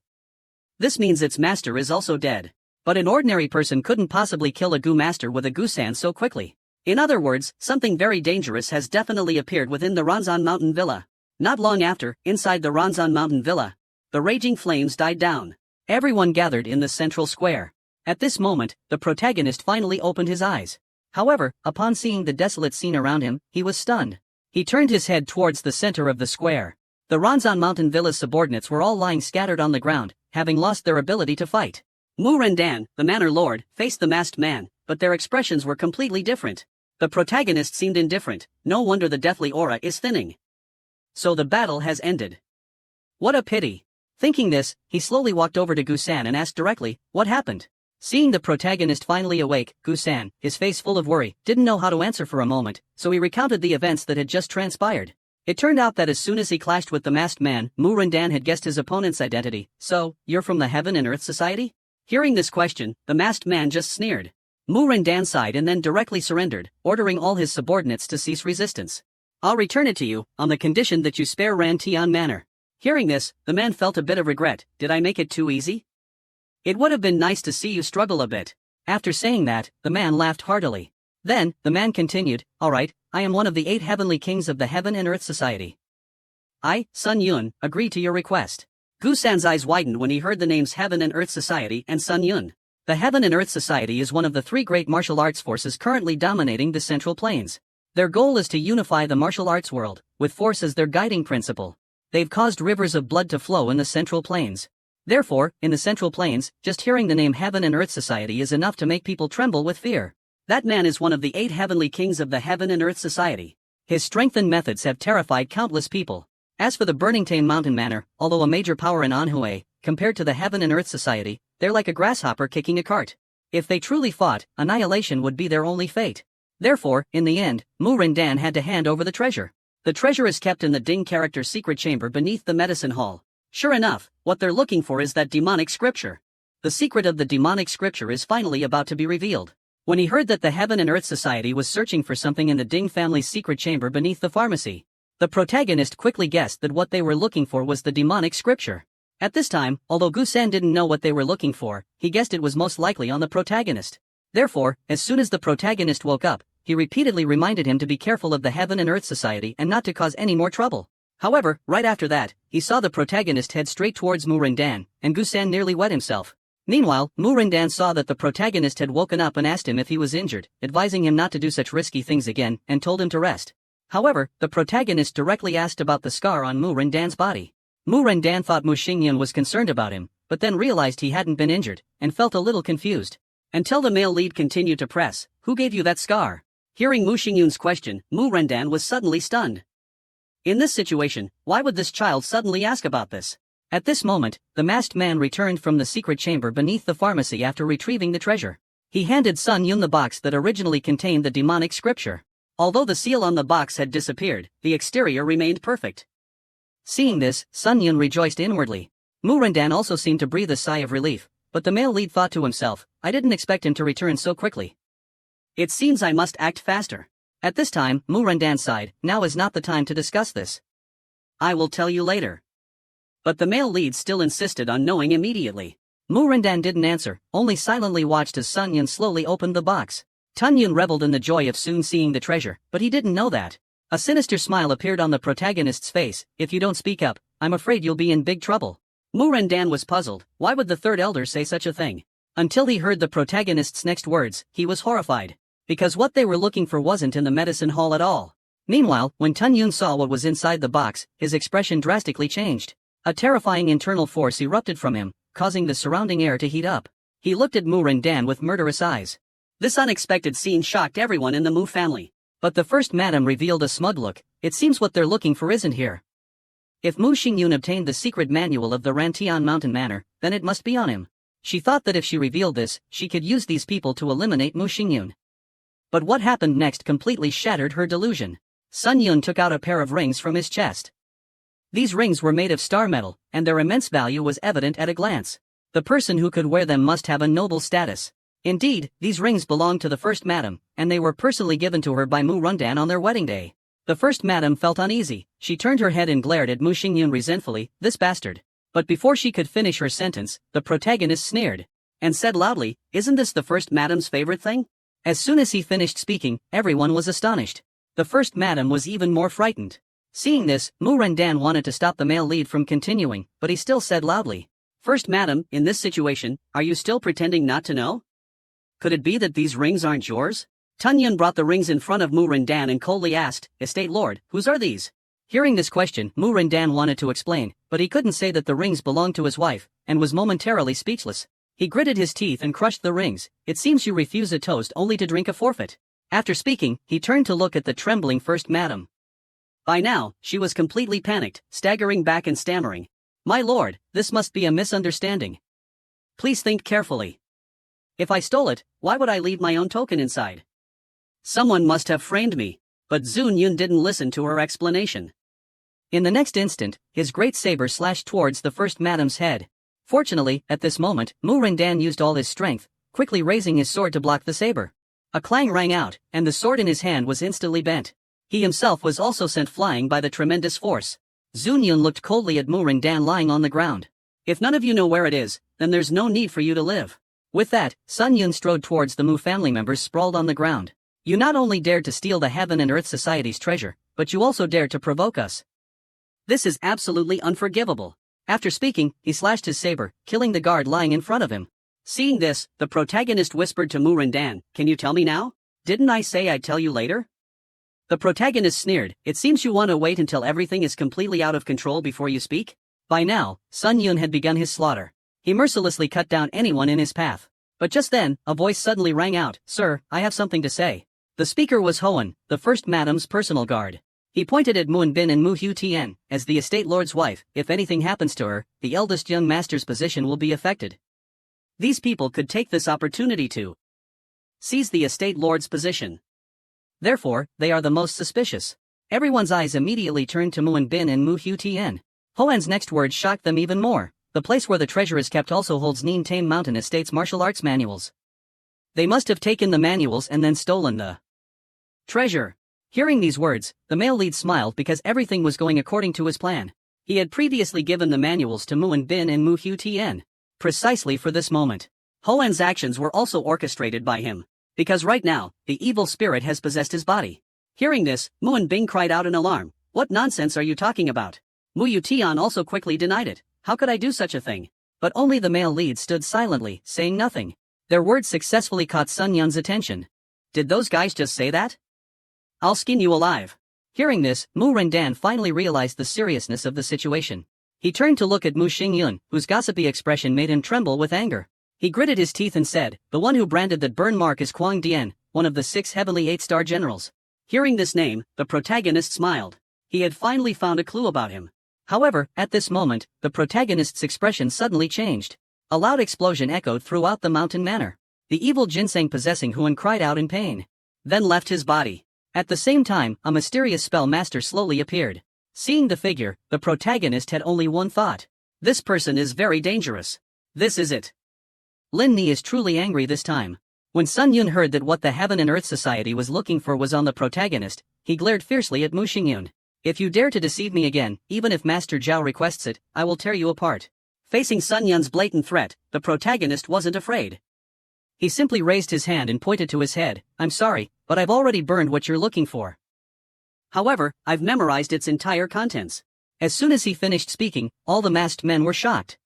This means its master is also dead. But an ordinary person couldn't possibly kill a goo master with a goosan so quickly. In other words, something very dangerous has definitely appeared within the Ranzan Mountain Villa. Not long after, inside the Ranzan Mountain Villa, the raging flames died down. Everyone gathered in the central square. At this moment, the protagonist finally opened his eyes. However, upon seeing the desolate scene around him, he was stunned. He turned his head towards the center of the square. The Ranzan Mountain Villa's subordinates were all lying scattered on the ground, having lost their ability to fight. Mu Rendan, the manor lord, faced the masked man, but their expressions were completely different. The protagonist seemed indifferent. No wonder the deathly aura is thinning. So the battle has ended. What a pity. Thinking this, he slowly walked over to Gusan and asked directly, "What happened?" Seeing the protagonist finally awake, Gusan, his face full of worry, didn't know how to answer for a moment, so he recounted the events that had just transpired. It turned out that as soon as he clashed with the masked man, Mu Rendan had guessed his opponent's identity. "So, you're from the Heaven and Earth Society?" Hearing this question, the masked man just sneered. Mu Rendan sighed and then directly surrendered, ordering all his subordinates to cease resistance. "I'll return it to you, on the condition that you spare Rantian Manor." Hearing this, the man felt a bit of regret. "Did I make it too easy? It would have been nice to see you struggle a bit." After saying that, the man laughed heartily. Then, the man continued, "All right, I am one of the 8 heavenly kings of the Heaven and Earth Society. I, Sun Yun, agree to your request." Gusan's eyes widened when he heard the names Heaven and Earth Society and Sun Yun. The Heaven and Earth Society is one of the 3 great martial arts forces currently dominating the Central Plains. Their goal is to unify the martial arts world, with force as their guiding principle. They've caused rivers of blood to flow in the Central Plains. Therefore, in the Central Plains, just hearing the name Heaven and Earth Society is enough to make people tremble with fear. That man is one of the 8 heavenly kings of the Heaven and Earth Society. His strength and methods have terrified countless people. As for the Burningtame Mountain Manor, although a major power in Anhui, compared to the Heaven and Earth Society, they're like a grasshopper kicking a cart. If they truly fought, annihilation would be their only fate. Therefore, in the end, Mu Rendan had to hand over the treasure. The treasure is kept in the Ding character's secret chamber beneath the medicine hall. Sure enough, what they're looking for is that demonic scripture. The secret of the demonic scripture is finally about to be revealed. When he heard that the Heaven and Earth Society was searching for something in the Ding family's secret chamber beneath the pharmacy, the protagonist quickly guessed that what they were looking for was the demonic scripture. At this time, although Gusan didn't know what they were looking for, he guessed it was most likely on the protagonist. Therefore, as soon as the protagonist woke up, he repeatedly reminded him to be careful of the Heaven and Earth Society and not to cause any more trouble. However, right after that, he saw the protagonist head straight towards Mu Rendan, and Gusan nearly wet himself. Meanwhile, Mu Rendan saw that the protagonist had woken up and asked him if he was injured, advising him not to do such risky things again, and told him to rest. However, the protagonist directly asked about the scar on Mu Rendan's body. Mu Rendan thought Mu Xingyun was concerned about him, but then realized he hadn't been injured, and felt a little confused. Until the male lead continued to press, "Who gave you that scar?" Hearing Mu Xingyun's question, Mu Rendan was suddenly stunned. In this situation, why would this child suddenly ask about this? At this moment, the masked man returned from the secret chamber beneath the pharmacy after retrieving the treasure. He handed Sun Yun the box that originally contained the demonic scripture. Although the seal on the box had disappeared, the exterior remained perfect. Seeing this, Sun Yun rejoiced inwardly. Mu Rendan also seemed to breathe a sigh of relief, but the male lead thought to himself, I didn't expect him to return so quickly. It seems I must act faster. At this time, Mu Rendan sighed, now is not the time to discuss this. I will tell you later. But the male lead still insisted on knowing immediately. Mu Rendan didn't answer, only silently watched as Sun Yun slowly opened the box. Tun Yun reveled in the joy of soon seeing the treasure, but he didn't know that. A sinister smile appeared on the protagonist's face. If you don't speak up, I'm afraid you'll be in big trouble. Mu Rendan was puzzled. Why would the third elder say such a thing? Until he heard the protagonist's next words, he was horrified. Because what they were looking for wasn't in the medicine hall at all. Meanwhile, when Tun Yun saw what was inside the box, his expression drastically changed. A terrifying internal force erupted from him, causing the surrounding air to heat up. He looked at Mu Rendan with murderous eyes. This unexpected scene shocked everyone in the Mu family. But the first madam revealed a smug look. It seems what they're looking for isn't here. If Mu Xingyun obtained the secret manual of the Rantian Mountain Manor, then it must be on him. She thought that if she revealed this, she could use these people to eliminate Mu Xingyun. But what happened next completely shattered her delusion. Sun Yun took out a pair of rings from his chest. These rings were made of star metal, and their immense value was evident at a glance. The person who could wear them must have a noble status. Indeed, these rings belonged to the first madam, and they were personally given to her by Mu Rendan on their wedding day. The first madam felt uneasy. She turned her head and glared at Mu Xingyun resentfully, this bastard. But before she could finish her sentence, the protagonist sneered and said loudly, isn't this the first madam's favorite thing? As soon as he finished speaking, everyone was astonished. The first madam was even more frightened. Seeing this, Mu Rendan wanted to stop the male lead from continuing, but he still said loudly, First madam, in this situation, are you still pretending not to know? Could it be that these rings aren't yours? Tun Yun brought the rings in front of Mu Rendan and coldly asked, Estate Lord, whose are these? Hearing this question, Mu Rendan wanted to explain, but he couldn't say that the rings belonged to his wife, and was momentarily speechless. He gritted his teeth and crushed the rings. It seems you refuse a toast only to drink a forfeit. After speaking, he turned to look at the trembling first madam. By now, she was completely panicked, staggering back and stammering. My lord, this must be a misunderstanding. Please think carefully. If I stole it, why would I leave my own token inside? Someone must have framed me. But Zun Yun didn't listen to her explanation. In the next instant, his great saber slashed towards the first madam's head. Fortunately, at this moment, Mu Rendan used all his strength, quickly raising his sword to block the saber. A clang rang out, and the sword in his hand was instantly bent. He himself was also sent flying by the tremendous force. Zun Yun looked coldly at Mu Rendan lying on the ground. If none of you know where it is, then there's no need for you to live. With that, Sun Yun strode towards the Mu family members sprawled on the ground. You not only dared to steal the Heaven and Earth Society's treasure, but you also dared to provoke us. This is absolutely unforgivable. After speaking, he slashed his saber, killing the guard lying in front of him. Seeing this, the protagonist whispered to Mu Rendan, Can you tell me now? Didn't I say I'd tell you later? The protagonist sneered, It seems you want to wait until everything is completely out of control before you speak? By now, Sun Yun had begun his slaughter. He mercilessly cut down anyone in his path. But just then, a voice suddenly rang out, Sir, I have something to say. The speaker was Hoan, the first madam's personal guard. He pointed at Muon Bin and Mu Hu Tien, as the estate lord's wife. If anything happens to her, the eldest young master's position will be affected. These people could take this opportunity to seize the estate lord's position. Therefore, they are the most suspicious. Everyone's eyes immediately turned to Muon Bin and Mu Hu Tien. Hoan's next words shocked them even more. The place where the treasure is kept also holds Nien Tame Mountain Estate's martial arts manuals. They must have taken the manuals and then stolen the treasure. Hearing these words, the male lead smiled because everything was going according to his plan. He had previously given the manuals to Muon Bin and Mu Hu Tien. Precisely for this moment. Hoan's actions were also orchestrated by him. Because right now, the evil spirit has possessed his body. Hearing this, Muon Bin cried out in alarm. What nonsense are you talking about? Mu Yu Tian also quickly denied it. How could I do such a thing? But only the male lead stood silently, saying nothing. Their words successfully caught Sun Yun's attention. Did those guys just say that? I'll skin you alive. Hearing this, Mu Rendan finally realized the seriousness of the situation. He turned to look at Mu Xingyun, whose gossipy expression made him tremble with anger. He gritted his teeth and said, The one who branded that burn mark is Kuang Dian, one of the 6 heavenly 8-star generals. Hearing this name, the protagonist smiled. He had finally found a clue about him. However, at this moment, the protagonist's expression suddenly changed. A loud explosion echoed throughout the mountain manor. The evil ginseng possessing Huan cried out in pain. Then left his body. At the same time, a mysterious spell master slowly appeared. Seeing the figure, the protagonist had only one thought. This person is very dangerous. This is it. Lin Ni is truly angry this time. When Sun Yun heard that what the Heaven and Earth Society was looking for was on the protagonist, he glared fiercely at Mu Xingyun. If you dare to deceive me again, even if Master Zhao requests it, I will tear you apart. Facing Sun Yun's blatant threat, the protagonist wasn't afraid. He simply raised his hand and pointed to his head. I'm sorry, but I've already burned what you're looking for. However, I've memorized its entire contents. As soon as he finished speaking, all the masked men were shocked.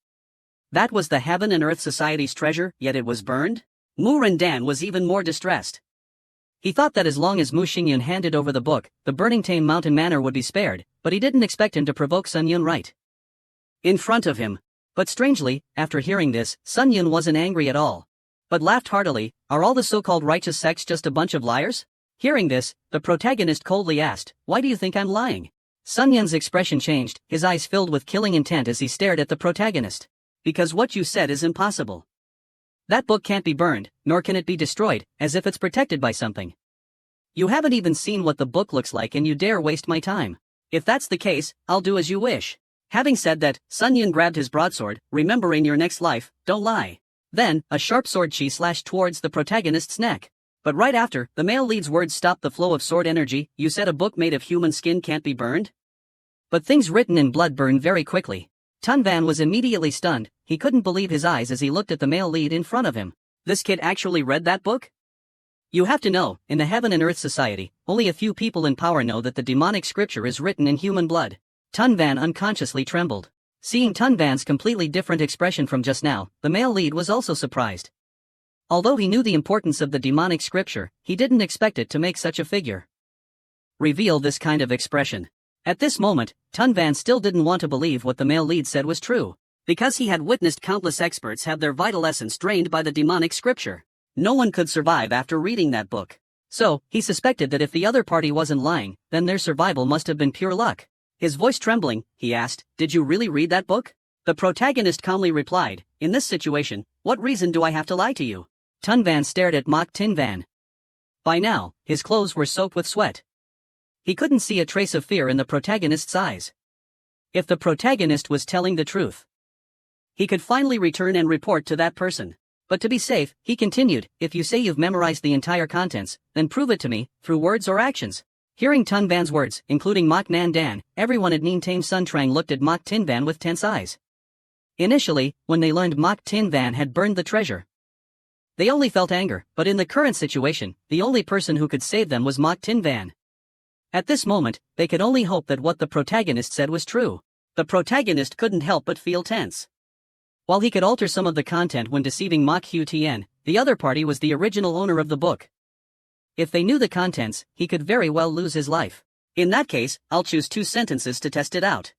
That was the Heaven and Earth Society's treasure, yet it was burned? Mu Rendan was even more distressed. He thought that as long as Mu Xingyun handed over the book, the burning Tame Mountain Manor would be spared, but he didn't expect him to provoke Sun Yun right in front of him. But strangely, after hearing this, Sun Yun wasn't angry at all, but laughed heartily. Are all the so-called righteous sects just a bunch of liars? Hearing this, the protagonist coldly asked, why do you think I'm lying? Sun Yun's expression changed, his eyes filled with killing intent as he stared at the protagonist. Because what you said is impossible. That book can't be burned, nor can it be destroyed, as if it's protected by something. You haven't even seen what the book looks like and you dare waste my time. If that's the case, I'll do as you wish. Having said that, Sun Yun grabbed his broadsword, remembering your next life, don't lie. Then, a sharp sword chi slashed towards the protagonist's neck. But right after, the male lead's words stopped the flow of sword energy. You said a book made of human skin can't be burned? But things written in blood burn very quickly. Tun Van was immediately stunned. He couldn't believe his eyes as he looked at the male lead in front of him. This kid actually read that book? You have to know, in the Heaven and Earth Society, only a few people in power know that the demonic scripture is written in human blood. Tun Van unconsciously trembled. Seeing Tun Van's completely different expression from just now, the male lead was also surprised. Although he knew the importance of the demonic scripture, he didn't expect it to make such a figure reveal this kind of expression. At this moment, Tun Van still didn't want to believe what the male lead said was true, because he had witnessed countless experts have their vital essence drained by the demonic scripture. No one could survive after reading that book. So, he suspected that if the other party wasn't lying, then their survival must have been pure luck. His voice trembling, he asked, did you really read that book? The protagonist calmly replied, in this situation, what reason do I have to lie to you? Tun Van stared at Mok Tin Van. By now, his clothes were soaked with sweat. He couldn't see a trace of fear in the protagonist's eyes. If the protagonist was telling the truth, he could finally return and report to that person. But to be safe, he continued, if you say you've memorized the entire contents, then prove it to me, through words or actions. Hearing Tun Van's words, including Mok Nan Dan, everyone at Nin Tame Sun Trang looked at Mok Tin Van with tense eyes. Initially, when they learned Mok Tin Van had burned the treasure, they only felt anger, but in the current situation, the only person who could save them was Mok Tin Van. At this moment, they could only hope that what the protagonist said was true. The protagonist couldn't help but feel tense. While he could alter some of the content when deceiving Mok Hu Tien, the other party was the original owner of the book. If they knew the contents, he could very well lose his life. In that case, I'll choose 2 sentences to test it out.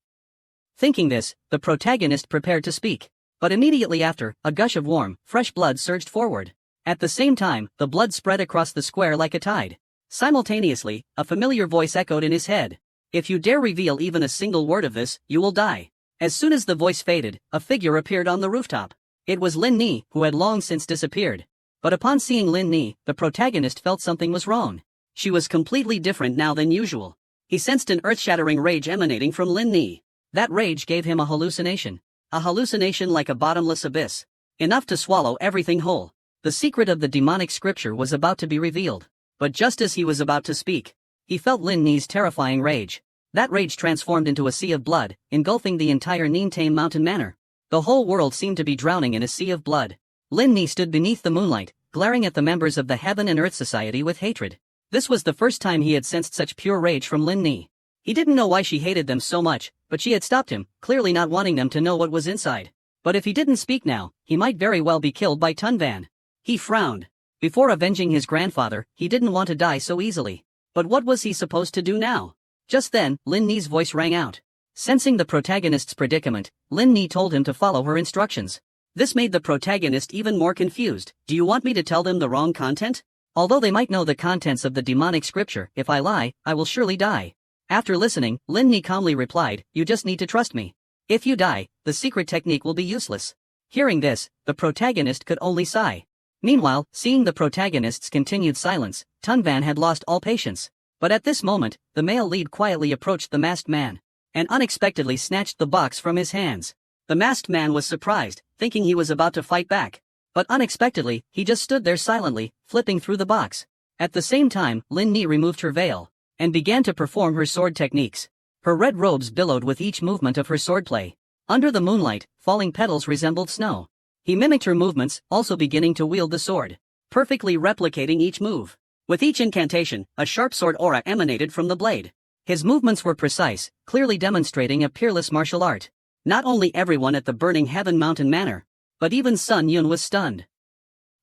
Thinking this, the protagonist prepared to speak. But immediately after, a gush of warm, fresh blood surged forward. At the same time, the blood spread across the square like a tide. Simultaneously, a familiar voice echoed in his head. If you dare reveal even a single word of this, you will die. As soon as the voice faded, a figure appeared on the rooftop. It was Lin Ni, who had long since disappeared. But upon seeing Lin Ni, the protagonist felt something was wrong. She was completely different now than usual. He sensed an earth-shattering rage emanating from Lin Ni. That rage gave him a hallucination. A hallucination like a bottomless abyss. Enough to swallow everything whole. The secret of the demonic scripture was about to be revealed. But just as he was about to speak, he felt Lin Ni's terrifying rage. That rage transformed into a sea of blood, engulfing the entire Nin Tame Mountain Manor. The whole world seemed to be drowning in a sea of blood. Lin Ni stood beneath the moonlight, glaring at the members of the Heaven and Earth Society with hatred. This was the first time he had sensed such pure rage from Lin Ni. He didn't know why she hated them so much, but she had stopped him, clearly not wanting them to know what was inside. But if he didn't speak now, he might very well be killed by Tun Van. He frowned. Before avenging his grandfather, he didn't want to die so easily. But what was he supposed to do now? Just then, Lin Ni's voice rang out. Sensing the protagonist's predicament, Lin Ni told him to follow her instructions. This made the protagonist even more confused. Do you want me to tell them the wrong content? Although they might know the contents of the demonic scripture, if I lie, I will surely die. After listening, Lin Ni calmly replied, you just need to trust me. If you die, the secret technique will be useless. Hearing this, the protagonist could only sigh. Meanwhile, seeing the protagonist's continued silence, Tunvan had lost all patience. But at this moment, the male lead quietly approached the masked man and unexpectedly snatched the box from his hands. The masked man was surprised, thinking he was about to fight back. But unexpectedly, he just stood there silently, flipping through the box. At the same time, Lin Ni removed her veil and began to perform her sword techniques. Her red robes billowed with each movement of her swordplay. Under the moonlight, falling petals resembled snow. He mimicked her movements, also beginning to wield the sword, perfectly replicating each move. With each incantation, a sharp sword aura emanated from the blade. His movements were precise, clearly demonstrating a peerless martial art. Not only everyone at the Burning Heaven Mountain Manor, but even Sun Yun was stunned.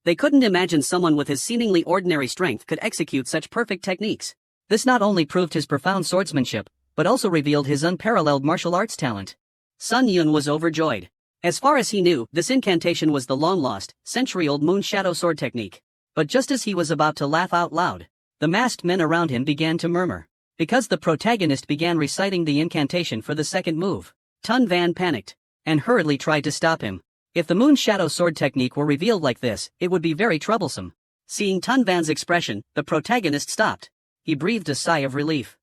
They couldn't imagine someone with his seemingly ordinary strength could execute such perfect techniques. This not only proved his profound swordsmanship, but also revealed his unparalleled martial arts talent. Sun Yun was overjoyed. As far as he knew, this incantation was the long-lost, century-old moon shadow sword technique. But just as he was about to laugh out loud, the masked men around him began to murmur. Because the protagonist began reciting the incantation for the second move, Tunvan panicked and hurriedly tried to stop him. If the moon shadow sword technique were revealed like this, it would be very troublesome. Seeing Tunvan's expression, the protagonist stopped. He breathed a sigh of relief.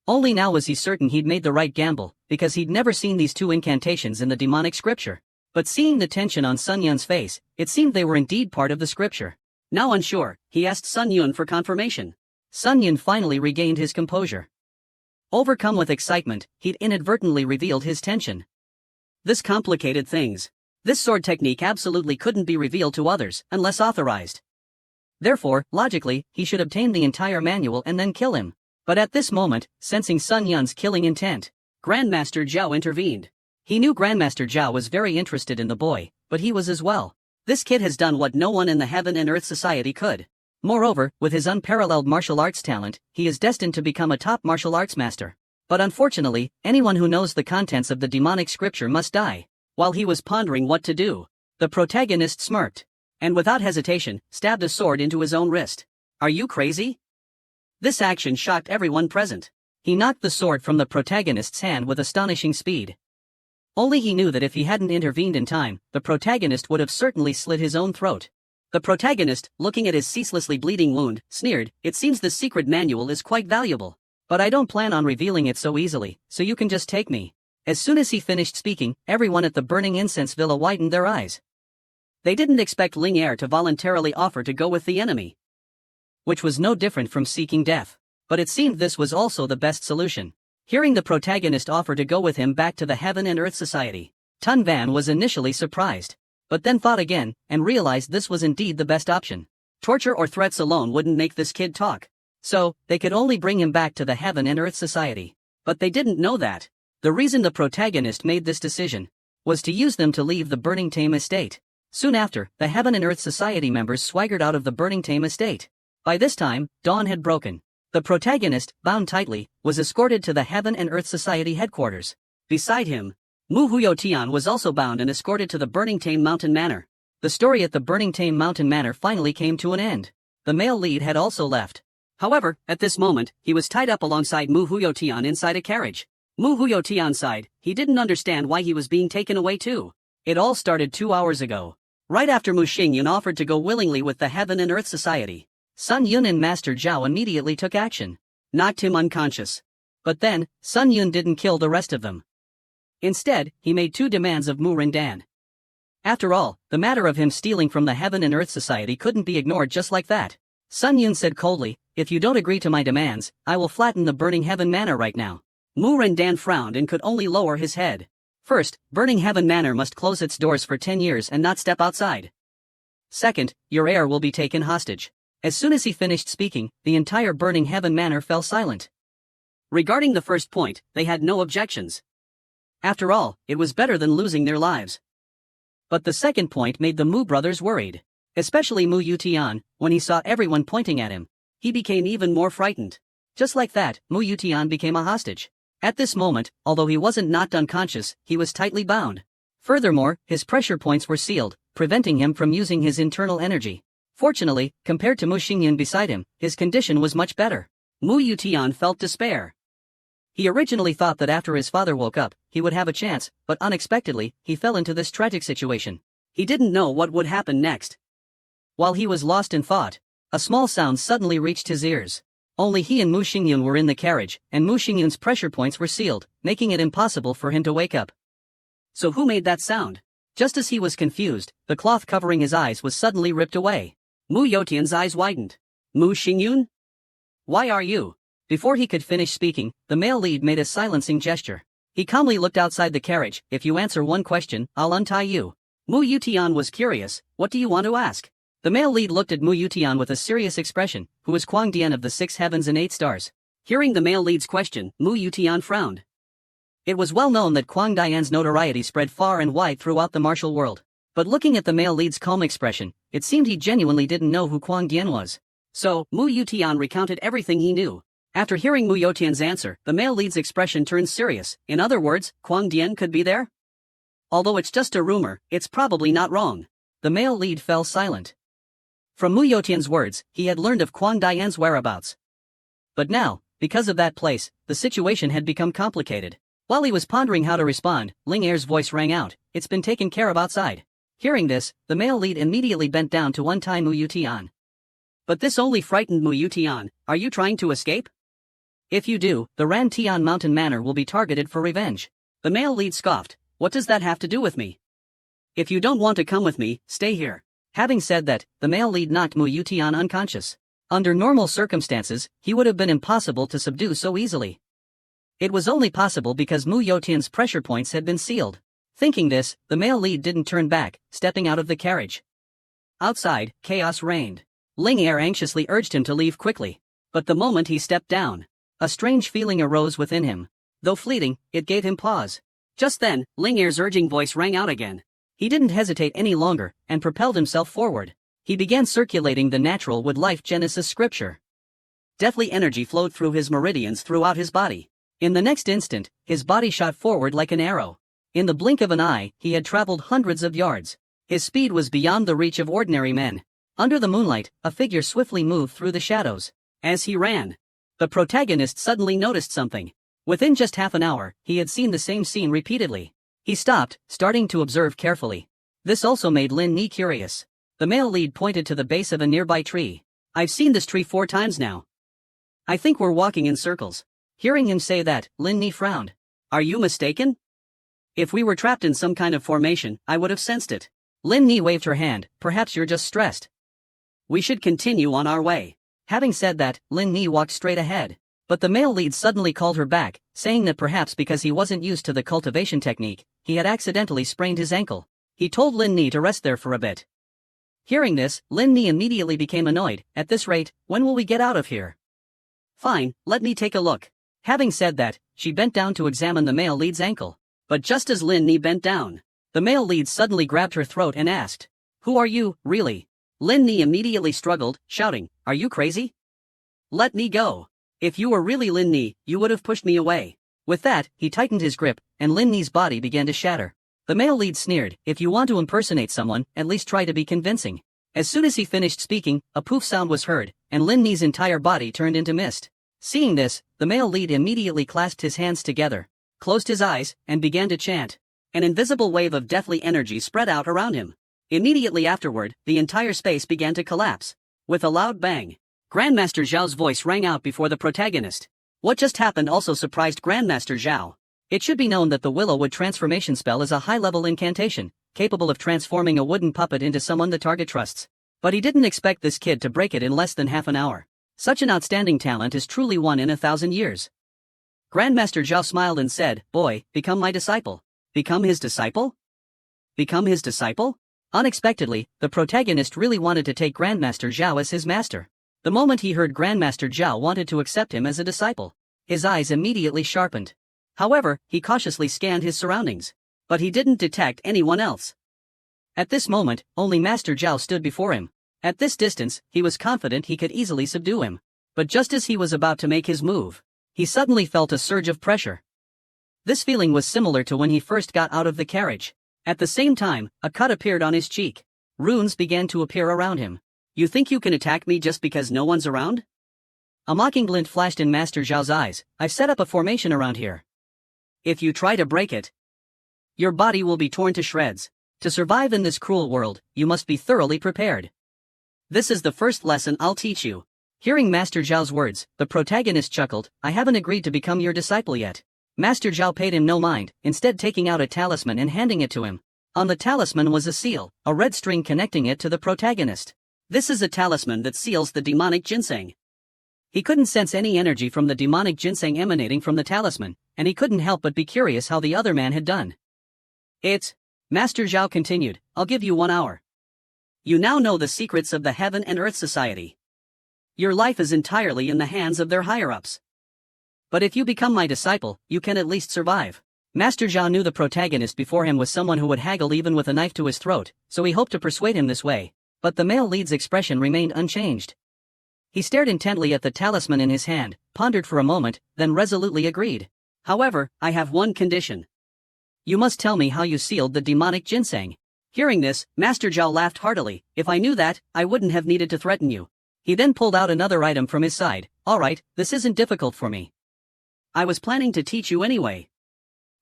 Only now was he certain he'd made the right gamble, because he'd never seen these two incantations in the demonic scripture. But seeing the tension on Sun Yun's face, it seemed they were indeed part of the scripture. Now unsure, he asked Sun Yun for confirmation. Sun Yun finally regained his composure. Overcome with excitement, he'd inadvertently revealed his tension. This complicated things. This sword technique absolutely couldn't be revealed to others, unless authorized. Therefore, logically, he should obtain the entire manual and then kill him. But at this moment, sensing Sun Yun's killing intent, Grandmaster Zhao intervened. He knew Grandmaster Zhao was very interested in the boy, but he was as well. This kid has done what no one in the Heaven and Earth Society could. Moreover, with his unparalleled martial arts talent, he is destined to become a top martial arts master. But unfortunately, anyone who knows the contents of the demonic scripture must die. While he was pondering what to do, the protagonist smirked, and without hesitation, stabbed a sword into his own wrist. Are you crazy? This action shocked everyone present. He knocked the sword from the protagonist's hand with astonishing speed. Only he knew that if he hadn't intervened in time, the protagonist would have certainly slit his own throat. The protagonist, looking at his ceaselessly bleeding wound, sneered, "It seems the secret manual is quite valuable. But I don't plan on revealing it so easily, so you can just take me." As soon as he finished speaking, everyone at the Burning Incense Villa widened their eyes. They didn't expect Ling Er to voluntarily offer to go with the enemy, which was no different from seeking death. But it seemed this was also the best solution. Hearing the protagonist offer to go with him back to the Heaven and Earth Society, Tunvan was initially surprised, but then thought again, and realized this was indeed the best option. Torture or threats alone wouldn't make this kid talk. So, they could only bring him back to the Heaven and Earth Society. But they didn't know that the reason the protagonist made this decision was to use them to leave the Burning Tame estate. Soon after, the Heaven and Earth Society members swaggered out of the Burning Tame estate. By this time, dawn had broken. The protagonist, bound tightly, was escorted to the Heaven and Earth Society headquarters. Beside him, Mu Huyotian was also bound and escorted to the Burning Tame Mountain Manor. The story at the Burning Tame Mountain Manor finally came to an end. The male lead had also left. However, at this moment, he was tied up alongside Mu Huyotian inside a carriage. Mu Huyotian sighed. He didn't understand why he was being taken away too. It all started 2 hours ago. Right after Mu Xingyun offered to go willingly with the Heaven and Earth Society, Sun Yun and Master Zhao immediately took action, knocked him unconscious. But then, Sun Yun didn't kill the rest of them. Instead, he made 2 demands of Mu Rindan. After all, the matter of him stealing from the Heaven and Earth Society couldn't be ignored just like that. Sun Yun said coldly, "If you don't agree to my demands, I will flatten the Burning Heaven Manor right now." Mu Rindan frowned and could only lower his head. First, Burning Heaven Manor must close its doors for 10 years and not step outside. Second, your heir will be taken hostage. As soon as he finished speaking, the entire Burning Heaven Manor fell silent. Regarding the first point, they had no objections. After all, it was better than losing their lives. But the second point made the Mu brothers worried. Especially Mu Yutian, when he saw everyone pointing at him. He became even more frightened. Just like that, Mu Yutian became a hostage. At this moment, although he wasn't knocked unconscious, he was tightly bound. Furthermore, his pressure points were sealed, preventing him from using his internal energy. Fortunately, compared to Mu Xingyun beside him, his condition was much better. Mu Yutian felt despair. He originally thought that after his father woke up, he would have a chance, but unexpectedly, he fell into this tragic situation. He didn't know what would happen next. While he was lost in thought, a small sound suddenly reached his ears. Only he and Mu Xingyun were in the carriage, and Mu Xingyun's pressure points were sealed, making it impossible for him to wake up. So who made that sound? Just as he was confused, the cloth covering his eyes was suddenly ripped away. Mu Yotian's eyes widened. Mu Xingyun? Why are you? Before he could finish speaking, the male lead made a silencing gesture. He calmly looked outside the carriage. If you answer one question, I'll untie you. Mu Yutian was curious. What do you want to ask? The male lead looked at Mu Yutian with a serious expression, who was Kuang Dian of the 6 heavens and 8 stars. Hearing the male lead's question, Mu Yutian frowned. It was well known that Kuang Dian's notoriety spread far and wide throughout the martial world. But looking at the male lead's calm expression, it seemed he genuinely didn't know who Kuang Dian was. So, Mu Yutian recounted everything he knew. After hearing Mu Yotian's answer, the male lead's expression turned serious. In other words, Kuang Dian could be there? Although it's just a rumor, it's probably not wrong. The male lead fell silent. From Mu Yotian's words, he had learned of Kuang Dian's whereabouts. But now, because of that place, the situation had become complicated. While he was pondering how to respond, Ling Er's voice rang out. It's been taken care of outside. Hearing this, the male lead immediately bent down to untie Mu Yutian. But this only frightened Mu Yutian. Are you trying to escape? If you do, the Ran Tian Mountain Manor will be targeted for revenge. The male lead scoffed. What does that have to do with me? If you don't want to come with me, stay here. Having said that, the male lead knocked Mu Yutian unconscious. Under normal circumstances, he would have been impossible to subdue so easily. It was only possible because Mu Yotian's pressure points had been sealed. Thinking this, the male lead didn't turn back, stepping out of the carriage. Outside, chaos reigned. Ling Er anxiously urged him to leave quickly. But the moment he stepped down, a strange feeling arose within him. Though fleeting, it gave him pause. Just then, Ling Er's urging voice rang out again. He didn't hesitate any longer, and propelled himself forward. He began circulating the natural wood life Genesis scripture. Deathly energy flowed through his meridians throughout his body. In the next instant, his body shot forward like an arrow. In the blink of an eye, he had traveled hundreds of yards. His speed was beyond the reach of ordinary men. Under the moonlight, a figure swiftly moved through the shadows. As he ran, the protagonist suddenly noticed something. Within just half an hour, he had seen the same scene repeatedly. He stopped, starting to observe carefully. This also made Lin Ni curious. The male lead pointed to the base of a nearby tree. I've seen this tree 4 times now. I think we're walking in circles. Hearing him say that, Lin Ni frowned. Are you mistaken? If we were trapped in some kind of formation, I would have sensed it. Lin Ni waved her hand. Perhaps you're just stressed. We should continue on our way. Having said that, Lin Ni walked straight ahead. But the male lead suddenly called her back, saying that perhaps because he wasn't used to the cultivation technique, he had accidentally sprained his ankle. He told Lin Ni to rest there for a bit. Hearing this, Lin Ni immediately became annoyed. At this rate, when will we get out of here? Fine, let me take a look. Having said that, she bent down to examine the male lead's ankle. But just as Lin Ni bent down, the male lead suddenly grabbed her throat and asked, "Who are you, really?" Lin Ni immediately struggled, shouting, "Are you crazy? Let me go. If you were really Lin Ni, you would have pushed me away." With that, he tightened his grip, and Lin Ni's body began to shatter. The male lead sneered, "If you want to impersonate someone, at least try to be convincing." As soon as he finished speaking, a poof sound was heard, and Lin Ni's entire body turned into mist. Seeing this, the male lead immediately clasped his hands together, closed his eyes, and began to chant. An invisible wave of deathly energy spread out around him. Immediately afterward, the entire space began to collapse. With a loud bang, Grandmaster Zhao's voice rang out before the protagonist. What just happened also surprised Grandmaster Zhao. It should be known that the Willowwood transformation spell is a high-level incantation, capable of transforming a wooden puppet into someone the target trusts. But he didn't expect this kid to break it in less than half an hour. Such an outstanding talent is truly one in 1,000 years. Grandmaster Zhao smiled and said, "Boy, become my disciple." Become his disciple? Become his disciple? Unexpectedly, the protagonist really wanted to take Grandmaster Zhao as his master. The moment he heard Grandmaster Zhao wanted to accept him as a disciple, his eyes immediately sharpened. However, he cautiously scanned his surroundings. But he didn't detect anyone else. At this moment, only Master Zhao stood before him. At this distance, he was confident he could easily subdue him. But just as he was about to make his move, he suddenly felt a surge of pressure. This feeling was similar to when he first got out of the carriage. At the same time, a cut appeared on his cheek. Runes began to appear around him. You think you can attack me just because no one's around? A mocking glint flashed in Master Zhao's eyes. I've set up a formation around here. If you try to break it, your body will be torn to shreds. To survive in this cruel world, you must be thoroughly prepared. This is the first lesson I'll teach you. Hearing Master Zhao's words, the protagonist chuckled. I haven't agreed to become your disciple yet. Master Zhao paid him no mind, instead taking out a talisman and handing it to him. On the talisman was a seal, a red string connecting it to the protagonist. This is a talisman that seals the demonic ginseng. He couldn't sense any energy from the demonic ginseng emanating from the talisman, and he couldn't help but be curious how the other man had done. Master Zhao continued, I'll give you 1 hour. You now know the secrets of the Heaven and Earth Society. Your life is entirely in the hands of their higher-ups. But if you become my disciple, you can at least survive. Master Zhao knew the protagonist before him was someone who would haggle even with a knife to his throat, so he hoped to persuade him this way. But the male lead's expression remained unchanged. He stared intently at the talisman in his hand, pondered for a moment, then resolutely agreed. However, I have one condition. You must tell me how you sealed the demonic ginseng. Hearing this, Master Zhao laughed heartily. If I knew that, I wouldn't have needed to threaten you. He then pulled out another item from his side. Alright, this isn't difficult for me. I was planning to teach you anyway.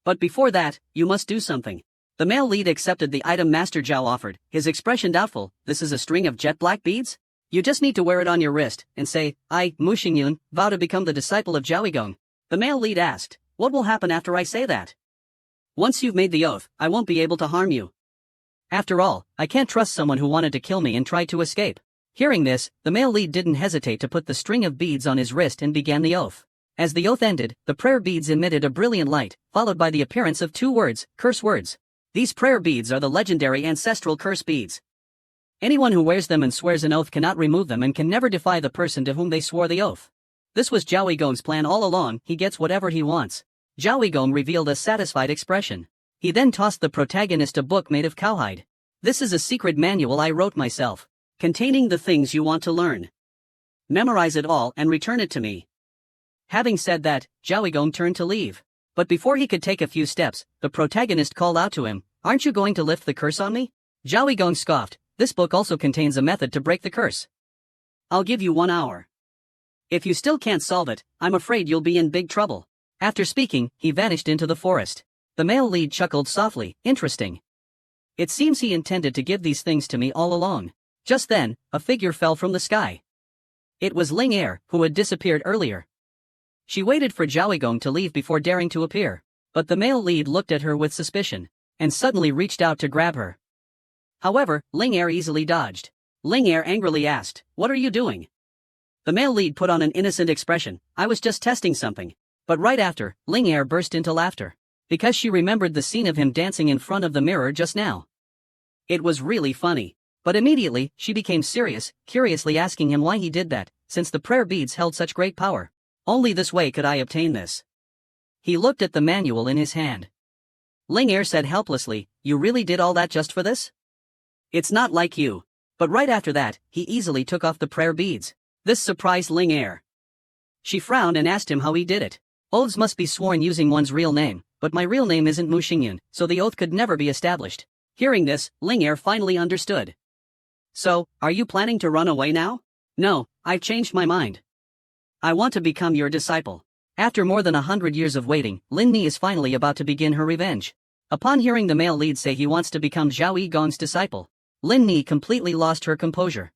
But before that, you must do something. The male lead accepted the item Master Zhao offered, his expression doubtful. This is a string of jet black beads? You just need to wear it on your wrist, and say, I, Mu Xingyun, vow to become the disciple of Zhao Yigong. The male lead asked, what will happen after I say that? Once you've made the oath, I won't be able to harm you. After all, I can't trust someone who wanted to kill me and tried to escape. Hearing this, the male lead didn't hesitate to put the string of beads on his wrist and began the oath. As the oath ended, the prayer beads emitted a brilliant light, followed by the appearance of 2 words, curse words. These prayer beads are the legendary ancestral curse beads. Anyone who wears them and swears an oath cannot remove them and can never defy the person to whom they swore the oath. This was Zhao Yigong's plan all along. He gets whatever he wants. Zhao Yigong revealed a satisfied expression. He then tossed the protagonist a book made of cowhide. This is a secret manual I wrote myself, containing the things you want to learn. Memorize it all and return it to me. Having said that, Zhao Yigong turned to leave. But before he could take a few steps, the protagonist called out to him, aren't you going to lift the curse on me? Zhao Yigong scoffed, this book also contains a method to break the curse. I'll give you 1 hour. If you still can't solve it, I'm afraid you'll be in big trouble. After speaking, he vanished into the forest. The male lead chuckled softly, interesting. It seems he intended to give these things to me all along. Just then, a figure fell from the sky. It was Ling Er, who had disappeared earlier. She waited for Zhao Yigong to leave before daring to appear, but the male lead looked at her with suspicion, and suddenly reached out to grab her. However, Ling Er easily dodged. Ling Er angrily asked, what are you doing? The male lead put on an innocent expression, I was just testing something. But right after, Ling Er burst into laughter, because she remembered the scene of him dancing in front of the mirror just now. It was really funny, but immediately, she became serious, curiously asking him why he did that, since the prayer beads held such great power. Only this way could I obtain this. He looked at the manual in his hand. Ling Er said helplessly, you really did all that just for this? It's not like you. But right after that, he easily took off the prayer beads. This surprised Ling Er. She frowned and asked him how he did it. Oaths must be sworn using one's real name, but my real name isn't Mu Xingyun, so the oath could never be established. Hearing this, Ling Er finally understood. So, are you planning to run away now? No, I've changed my mind. I want to become your disciple. After more than 100 years of waiting, Lin Ni is finally about to begin her revenge. Upon hearing the male lead say he wants to become Zhao Yigong's disciple, Lin Ni completely lost her composure.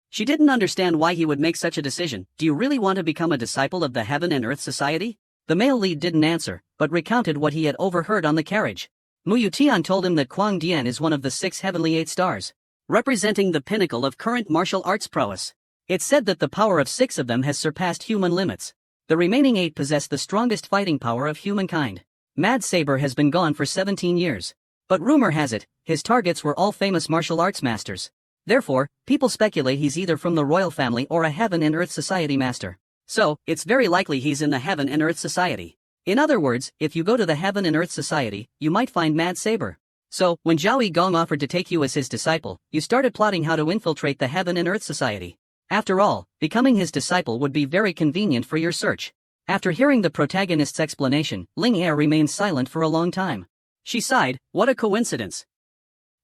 She didn't understand why he would make such a decision. Do you really want to become a disciple of the Heaven and Earth Society? The male lead didn't answer, but recounted what he had overheard on the carriage. Mu Yutian told him that Kuang Dian is one of the 6 heavenly 8 stars, representing the pinnacle of current martial arts prowess. It's said that the power of 6 of them has surpassed human limits. The remaining 8 possess the strongest fighting power of humankind. Mad Saber has been gone for 17 years. But rumor has it, his targets were all famous martial arts masters. Therefore, people speculate he's either from the royal family or a Heaven and Earth Society master. So, it's very likely he's in the Heaven and Earth Society. In other words, if you go to the Heaven and Earth Society, you might find Mad Saber. So, when Zhao Yigong offered to take you as his disciple, you started plotting how to infiltrate the Heaven and Earth Society. After all, becoming his disciple would be very convenient for your search. After hearing the protagonist's explanation, Ling Er remained silent for a long time. She sighed, what a coincidence.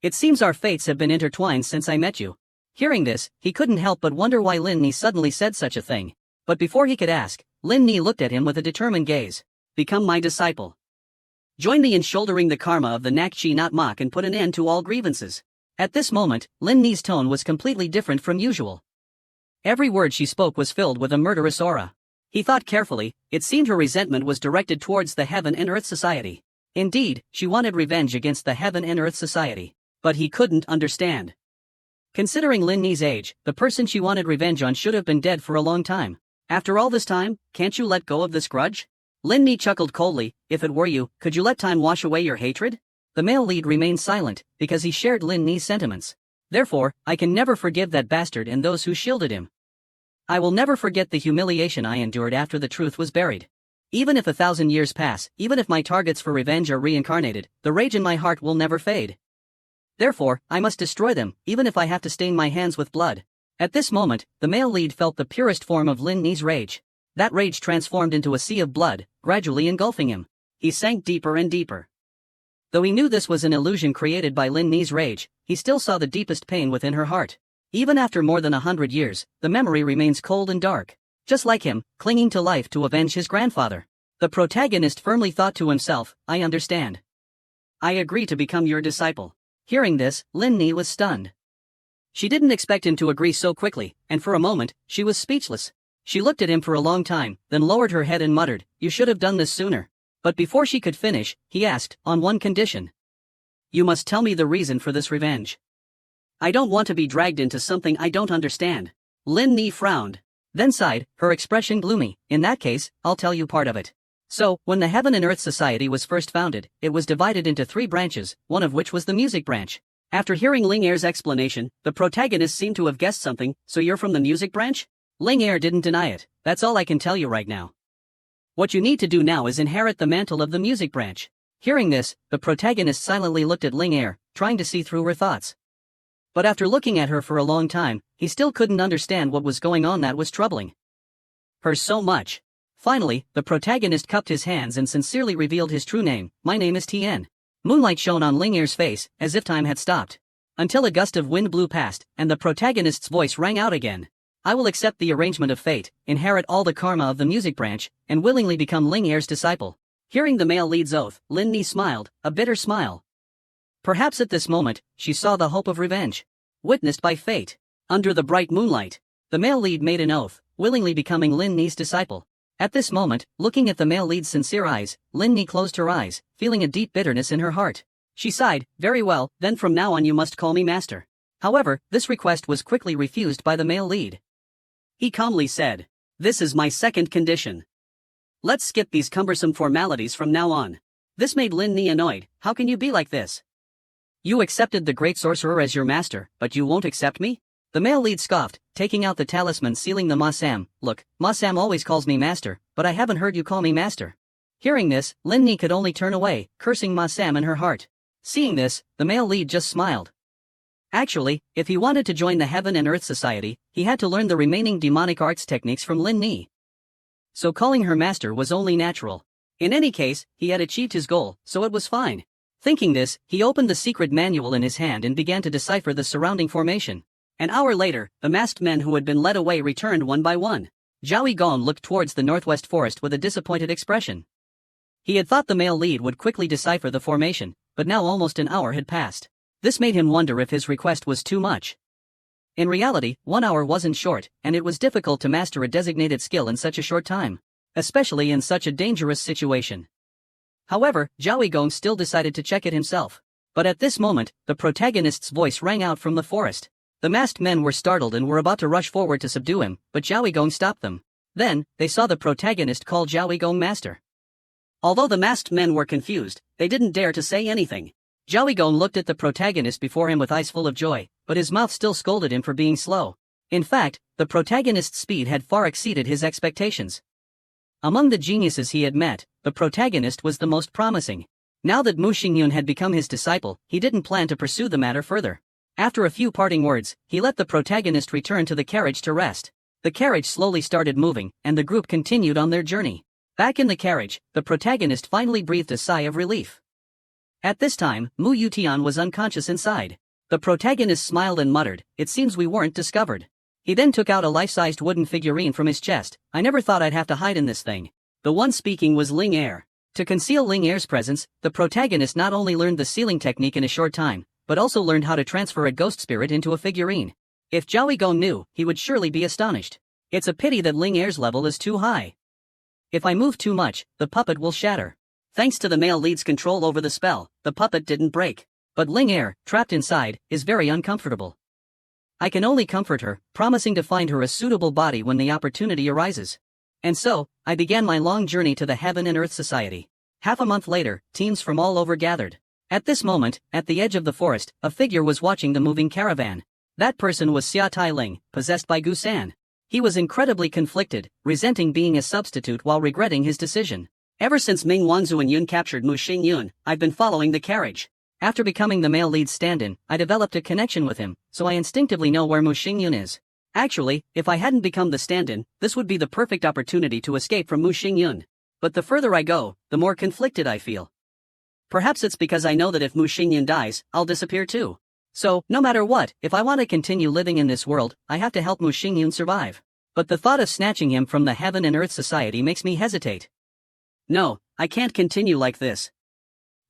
It seems our fates have been intertwined since I met you. Hearing this, he couldn't help but wonder why Lin Ni suddenly said such a thing. But before he could ask, Lin Ni looked at him with a determined gaze. Become my disciple. Join me in shouldering the karma of the Nakchi not mock and put an end to all grievances. At this moment, Lin Ni's tone was completely different from usual. Every word she spoke was filled with a murderous aura. He thought carefully, it seemed her resentment was directed towards the Heaven and Earth Society. Indeed, she wanted revenge against the Heaven and Earth Society. But he couldn't understand. Considering Lin Ni's age, the person she wanted revenge on should have been dead for a long time. After all this time, can't you let go of this grudge? Lin Ni chuckled coldly, if it were you, could you let time wash away your hatred? The male lead remained silent, because he shared Lin Ni's sentiments. Therefore, I can never forgive that bastard and those who shielded him. I will never forget the humiliation I endured after the truth was buried. Even if 1,000 years pass, even if my targets for revenge are reincarnated, the rage in my heart will never fade. Therefore, I must destroy them, even if I have to stain my hands with blood. At this moment, the male lead felt the purest form of Lin Ni's rage. That rage transformed into a sea of blood, gradually engulfing him. He sank deeper and deeper. Though he knew this was an illusion created by Lin Ni's rage, he still saw the deepest pain within her heart. Even after more than 100 years, the memory remains cold and dark. Just like him, clinging to life to avenge his grandfather. The protagonist firmly thought to himself, I understand. I agree to become your disciple. Hearing this, Lin Ni was stunned. She didn't expect him to agree so quickly, and for a moment, she was speechless. She looked at him for a long time, then lowered her head and muttered, you should have done this sooner. But before she could finish, he asked, on one condition. You must tell me the reason for this revenge. I don't want to be dragged into something I don't understand. Lin Ni frowned. Then sighed, her expression gloomy, in that case, I'll tell you part of it. So, when the Heaven and Earth Society was first founded, it was divided into 3 branches, one of which was the music branch. After hearing Ling Er's explanation, the protagonist seemed to have guessed something, so you're from the music branch? Ling Er didn't deny it, that's all I can tell you right now. What you need to do now is inherit the mantle of the music branch. Hearing this, the protagonist silently looked at Ling Er, trying to see through her thoughts. But after looking at her for a long time, he still couldn't understand what was going on that was troubling her so much. Finally, the protagonist cupped his hands and sincerely revealed his true name, my name is Tien. Moonlight shone on Ling Er's face, as if time had stopped. Until a gust of wind blew past, and the protagonist's voice rang out again. I will accept the arrangement of fate, inherit all the karma of the music branch, and willingly become Ling Er's disciple. Hearing the male lead's oath, Lin Ni smiled, a bitter smile. Perhaps at this moment, she saw the hope of revenge. Witnessed by fate. Under the bright moonlight, the male lead made an oath, willingly becoming Lin Ni's disciple. At this moment, looking at the male lead's sincere eyes, Lin Ni closed her eyes, feeling a deep bitterness in her heart. She sighed, very well, then from now on you must call me master. However, this request was quickly refused by the male lead. He calmly said, this is my second condition. Let's skip these cumbersome formalities from now on. This made Lin Ni annoyed, how can you be like this? You accepted the great sorcerer as your master, but you won't accept me? The male lead scoffed, taking out the talisman sealing the Ma-Sam. Look, Ma-Sam always calls me master, but I haven't heard you call me master. Hearing this, Lin Ni could only turn away, cursing Ma-Sam in her heart. Seeing this, the male lead just smiled. Actually, if he wanted to join the Heaven and Earth Society, he had to learn the remaining demonic arts techniques from Lin Ni. So calling her master was only natural. In any case, he had achieved his goal, so it was fine. Thinking this, he opened the secret manual in his hand and began to decipher the surrounding formation. An hour later, the masked men who had been led away returned one by one. Zhao Gong looked towards the northwest forest with a disappointed expression. He had thought the male lead would quickly decipher the formation, but now almost an hour had passed. This made him wonder if his request was too much. In reality, 1 hour wasn't short, and it was difficult to master a designated skill in such a short time, especially in such a dangerous situation. However, Zhao Gong still decided to check it himself. But at this moment, the protagonist's voice rang out from the forest. The masked men were startled and were about to rush forward to subdue him, but Zhao Gong stopped them. Then, they saw the protagonist call Zhao Gong master. Although the masked men were confused, they didn't dare to say anything. Zhao Gong looked at the protagonist before him with eyes full of joy, but his mouth still scolded him for being slow. In fact, the protagonist's speed had far exceeded his expectations. Among the geniuses he had met, the protagonist was the most promising. Now that Mu Xingyun had become his disciple, he didn't plan to pursue the matter further. After a few parting words, he let the protagonist return to the carriage to rest. The carriage slowly started moving, and the group continued on their journey. Back in the carriage, the protagonist finally breathed a sigh of relief. At this time, Mu Yutian was unconscious inside. The protagonist smiled and muttered, it seems we weren't discovered. He then took out a life-sized wooden figurine from his chest. I never thought I'd have to hide in this thing. The one speaking was Ling Er. To conceal Ling Er's presence, the protagonist not only learned the sealing technique in a short time, but also learned how to transfer a ghost spirit into a figurine. If Zhao Gong knew, he would surely be astonished. It's a pity that Ling Er's level is too high. If I move too much, the puppet will shatter. Thanks to the male lead's control over the spell, the puppet didn't break. But Ling Er, trapped inside, is very uncomfortable. I can only comfort her, promising to find her a suitable body when the opportunity arises. And so, I began my long journey to the Heaven and Earth Society. Half a month later, teams from all over gathered. At this moment, at the edge of the forest, a figure was watching the moving caravan. That person was Xia Tai Ling, possessed by Gu San. He was incredibly conflicted, resenting being a substitute while regretting his decision. Ever since Ming Wanzhu and Yun captured Mu Xingyun, I've been following the carriage. After becoming the male lead's stand-in, I developed a connection with him, so I instinctively know where Mu Xingyun is. Actually, if I hadn't become the stand-in, this would be the perfect opportunity to escape from Mu Xingyun. But the further I go, the more conflicted I feel. Perhaps it's because I know that if Mu Xingyun dies, I'll disappear too. So, no matter what, if I want to continue living in this world, I have to help Mu Xingyun survive. But the thought of snatching him from the Heaven and Earth Society makes me hesitate. No, I can't continue like this.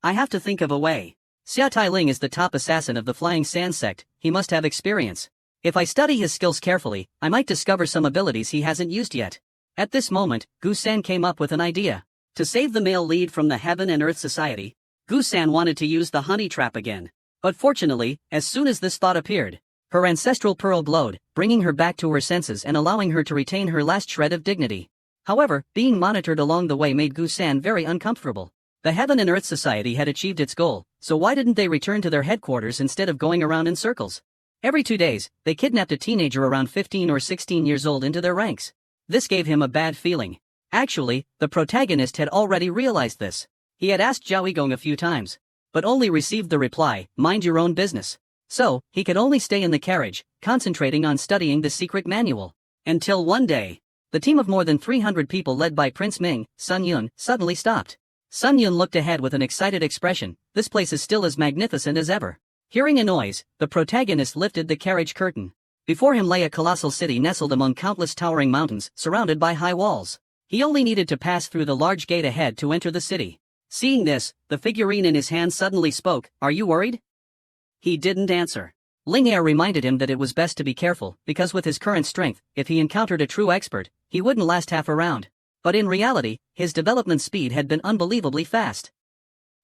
I have to think of a way. Xia Tai Ling is the top assassin of the Flying Sand sect, he must have experience. If I study his skills carefully, I might discover some abilities he hasn't used yet. At this moment, Gu San came up with an idea. To save the male lead from the Heaven and Earth Society, Gu San wanted to use the honey trap again. But fortunately, as soon as this thought appeared, her ancestral pearl glowed, bringing her back to her senses and allowing her to retain her last shred of dignity. However, being monitored along the way made Gu San very uncomfortable. The Heaven and Earth Society had achieved its goal, so why didn't they return to their headquarters instead of going around in circles? Every 2 days, they kidnapped a teenager around 15 or 16 years old into their ranks. This gave him a bad feeling. Actually, the protagonist had already realized this. He had asked Zhao Gong a few times, but only received the reply, "Mind your own business." So, he could only stay in the carriage, concentrating on studying the secret manual. Until one day, the team of more than 300 people led by Prince Ming, Sun Yun, suddenly stopped. Sun Yun looked ahead with an excited expression. This place is still as magnificent as ever. Hearing a noise, the protagonist lifted the carriage curtain. Before him lay a colossal city nestled among countless towering mountains, surrounded by high walls. He only needed to pass through the large gate ahead to enter the city. Seeing this, the figurine in his hand suddenly spoke, "Are you worried?" He didn't answer. Ling Er reminded him that it was best to be careful, because with his current strength, if he encountered a true expert, he wouldn't last half a round. But in reality, his development speed had been unbelievably fast.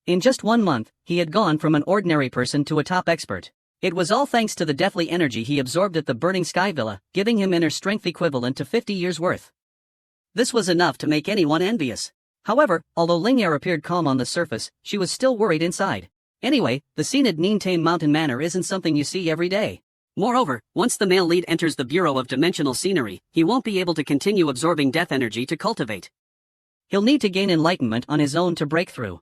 In just 1 month, he had gone from an ordinary person to a top expert. It was all thanks to the deathly energy he absorbed at the Burning Sky Villa, giving him inner strength equivalent to 50 years' worth. This was enough to make anyone envious. However, although Ling Er appeared calm on the surface, she was still worried inside. Anyway, the scene at Nintame Mountain Manor isn't something you see every day. Moreover, once the male lead enters the Bureau of Dimensional Scenery, he won't be able to continue absorbing death energy to cultivate. He'll need to gain enlightenment on his own to break through.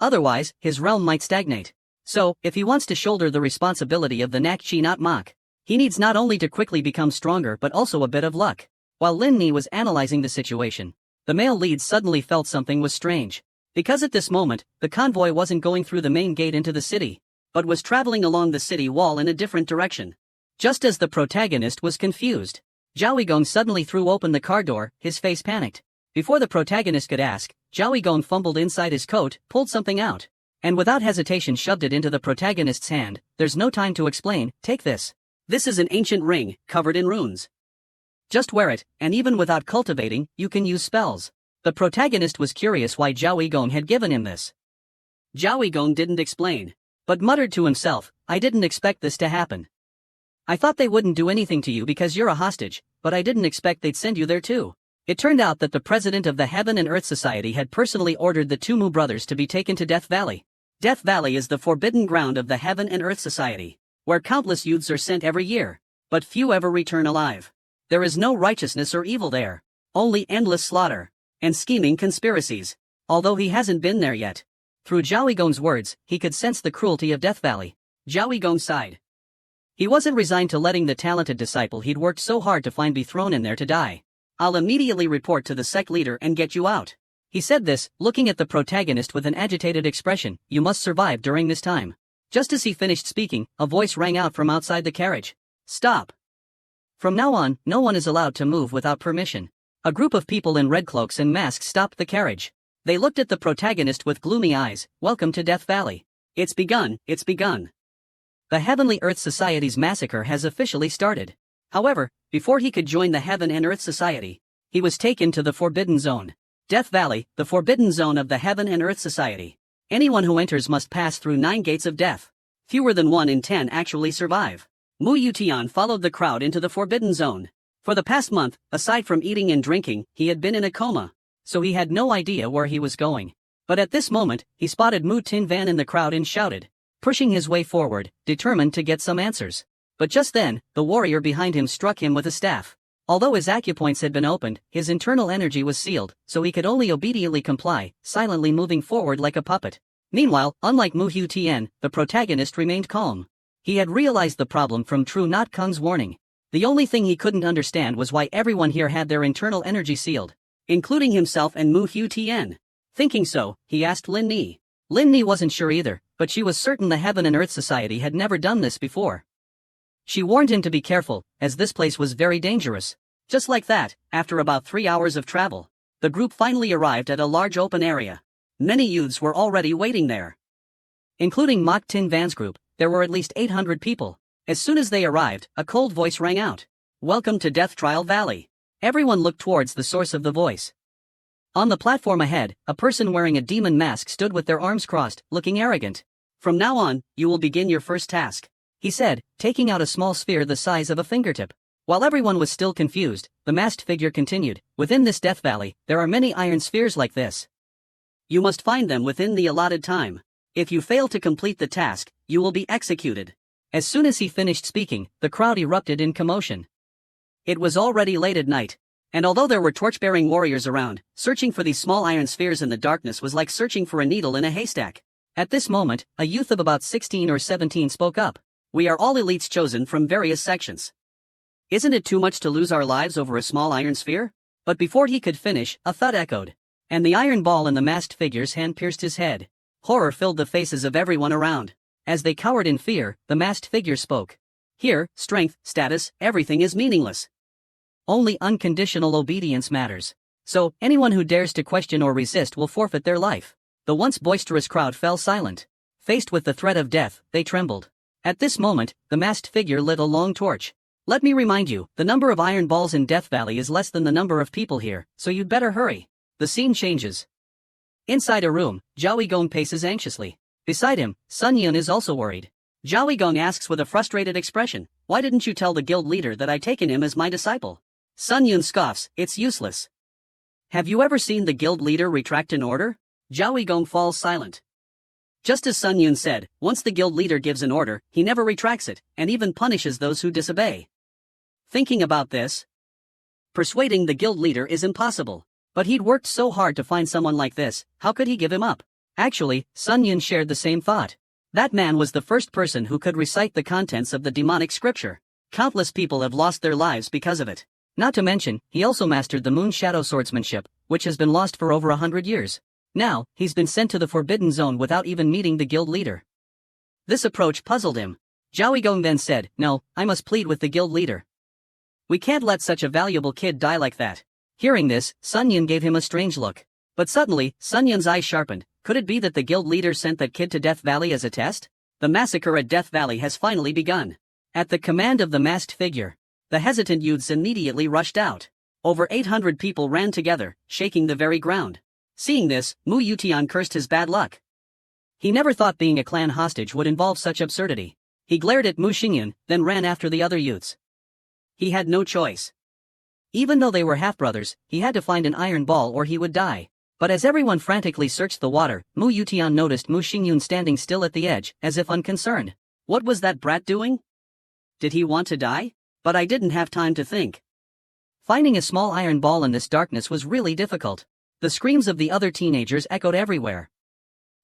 Otherwise, his realm might stagnate. So, if he wants to shoulder the responsibility of the Nak Chi Not Mach, he needs not only to quickly become stronger but also a bit of luck. While Lin Ni was analyzing the situation, the male lead suddenly felt something was strange. Because at this moment, the convoy wasn't going through the main gate into the city, but was traveling along the city wall in a different direction. Just as the protagonist was confused, Zhao Gong suddenly threw open the car door, his face panicked. Before the protagonist could ask, Zhao Gong fumbled inside his coat, pulled something out, and without hesitation shoved it into the protagonist's hand. "There's no time to explain, take this. This is an ancient ring, covered in runes. Just wear it, and even without cultivating, you can use spells." The protagonist was curious why Zhao Gong had given him this. Zhao Gong didn't explain, but muttered to himself, "I didn't expect this to happen. I thought they wouldn't do anything to you because you're a hostage, but I didn't expect they'd send you there too." It turned out that the president of the Heaven and Earth Society had personally ordered the two Mu brothers to be taken to Death Valley. Death Valley is the forbidden ground of the Heaven and Earth Society, where countless youths are sent every year, but few ever return alive. There is no righteousness or evil there, only endless slaughter and scheming conspiracies. Although he hasn't been there yet, through Zhao Gong's words, he could sense the cruelty of Death Valley. Zhao Gong sighed. He wasn't resigned to letting the talented disciple he'd worked so hard to find be thrown in there to die. "I'll immediately report to the sect leader and get you out." He said this, looking at the protagonist with an agitated expression. "You must survive during this time." Just as he finished speaking, a voice rang out from outside the carriage. "Stop. From now on, no one is allowed to move without permission." A group of people in red cloaks and masks stopped the carriage. They looked at the protagonist with gloomy eyes. "Welcome to Death Valley. It's begun, it's begun." The Heavenly Earth Society's massacre has officially started. However, before he could join the Heaven and Earth Society, he was taken to the Forbidden Zone. Death Valley, the Forbidden Zone of the Heaven and Earth Society. Anyone who enters must pass through 9 gates of death. Fewer than 1 in 10 actually survive. Mu Yutian followed the crowd into the Forbidden Zone. For the past month, aside from eating and drinking, he had been in a coma, so he had no idea where he was going. But at this moment, he spotted Mu Tin Van in the crowd and shouted, pushing his way forward, determined to get some answers. But just then, the warrior behind him struck him with a staff. Although his acupoints had been opened, his internal energy was sealed, so he could only obediently comply, silently moving forward like a puppet. Meanwhile, unlike Mu Hu Tien, the protagonist remained calm. He had realized the problem from True Not Kung's warning. The only thing he couldn't understand was why everyone here had their internal energy sealed, including himself and Mu Hu Tien. Thinking so, he asked Lin Ni. Lin Ni wasn't sure either, but she was certain the Heaven and Earth Society had never done this before. She warned him to be careful, as this place was very dangerous. Just like that, after about 3 hours of travel, the group finally arrived at a large open area. Many youths were already waiting there. Including Mok Tin Van's group, there were at least 800 people. As soon as they arrived, a cold voice rang out. Welcome to Death Trial Valley. Everyone looked towards the source of the voice. On the platform ahead, a person wearing a demon mask stood with their arms crossed, looking arrogant. From now on, you will begin your first task, he said, taking out a small sphere the size of a fingertip. While everyone was still confused, the masked figure continued, within this Death Valley, there are many iron spheres like this. You must find them within the allotted time. If you fail to complete the task, you will be executed. As soon as he finished speaking, the crowd erupted in commotion. It was already late at night, and although there were torch-bearing warriors around, searching for these small iron spheres in the darkness was like searching for a needle in a haystack. At this moment, a youth of about 16 or 17 spoke up. We are all elites chosen from various sections. Isn't it too much to lose our lives over a small iron sphere? But before he could finish, a thud echoed, and the iron ball in the masked figure's hand pierced his head. Horror filled the faces of everyone around. As they cowered in fear, the masked figure spoke. Here, strength, status, everything is meaningless. Only unconditional obedience matters. So, anyone who dares to question or resist will forfeit their life. The once boisterous crowd fell silent. Faced with the threat of death, they trembled. At this moment, the masked figure lit a long torch. Let me remind you, the number of iron balls in Death Valley is less than the number of people here, so you'd better hurry. The scene changes. Inside a room, Zhao Yigong paces anxiously. Beside him, Sun Yun is also worried. Zhao Yigong asks with a frustrated expression, why didn't you tell the guild leader that I'd taken him as my disciple? Sun Yun scoffs, it's useless. Have you ever seen the guild leader retract an order? Zhao Yigong falls silent. Just as Sun Yun said, once the guild leader gives an order, he never retracts it, and even punishes those who disobey. Thinking about this, persuading the guild leader is impossible. But he'd worked so hard to find someone like this, how could he give him up? Actually, Sun Yun shared the same thought. That man was the first person who could recite the contents of the demonic scripture. Countless people have lost their lives because of it. Not to mention, he also mastered the moon shadow swordsmanship, which has been lost for over 100 years. Now, he's been sent to the Forbidden Zone without even meeting the guild leader. This approach puzzled him. Zhao Yigong then said, no, I must plead with the guild leader. We can't let such a valuable kid die like that. Hearing this, Sun Yun gave him a strange look. But suddenly, Sun Yun's eyes sharpened. Could it be that the guild leader sent that kid to Death Valley as a test? The massacre at Death Valley has finally begun. At the command of the masked figure, the hesitant youths immediately rushed out. Over 800 people ran together, shaking the very ground. Seeing this, Mu Yutian cursed his bad luck. He never thought being a clan hostage would involve such absurdity. He glared at Mu Xingyun, then ran after the other youths. He had no choice. Even though they were half-brothers, he had to find an iron ball or he would die. But as everyone frantically searched the water, Mu Yutian noticed Mu Xingyun standing still at the edge, as if unconcerned. What was that brat doing? Did he want to die? But I didn't have time to think. Finding a small iron ball in this darkness was really difficult. The screams of the other teenagers echoed everywhere.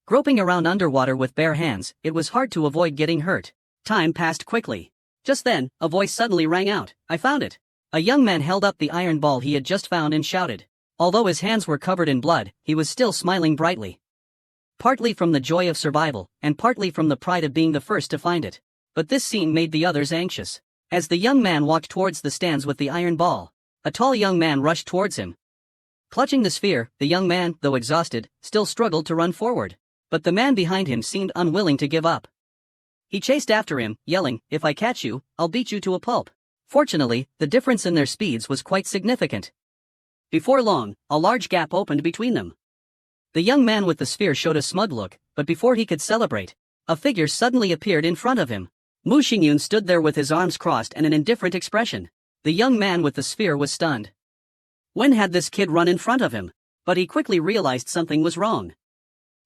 Groping around underwater with bare hands, it was hard to avoid getting hurt. Time passed quickly. Just then, a voice suddenly rang out, I found it. A young man held up the iron ball he had just found and shouted. Although his hands were covered in blood, he was still smiling brightly. Partly from the joy of survival, and partly from the pride of being the first to find it. But this scene made the others anxious. As the young man walked towards the stands with the iron ball, a tall young man rushed towards him. Clutching the sphere, the young man, though exhausted, still struggled to run forward. But the man behind him seemed unwilling to give up. He chased after him, yelling, "If I catch you, I'll beat you to a pulp." Fortunately, the difference in their speeds was quite significant. Before long, a large gap opened between them. The young man with the sphere showed a smug look, but before he could celebrate, a figure suddenly appeared in front of him. Mu Xingyun stood there with his arms crossed and an indifferent expression. The young man with the sphere was stunned. When had this kid run in front of him? But he quickly realized something was wrong.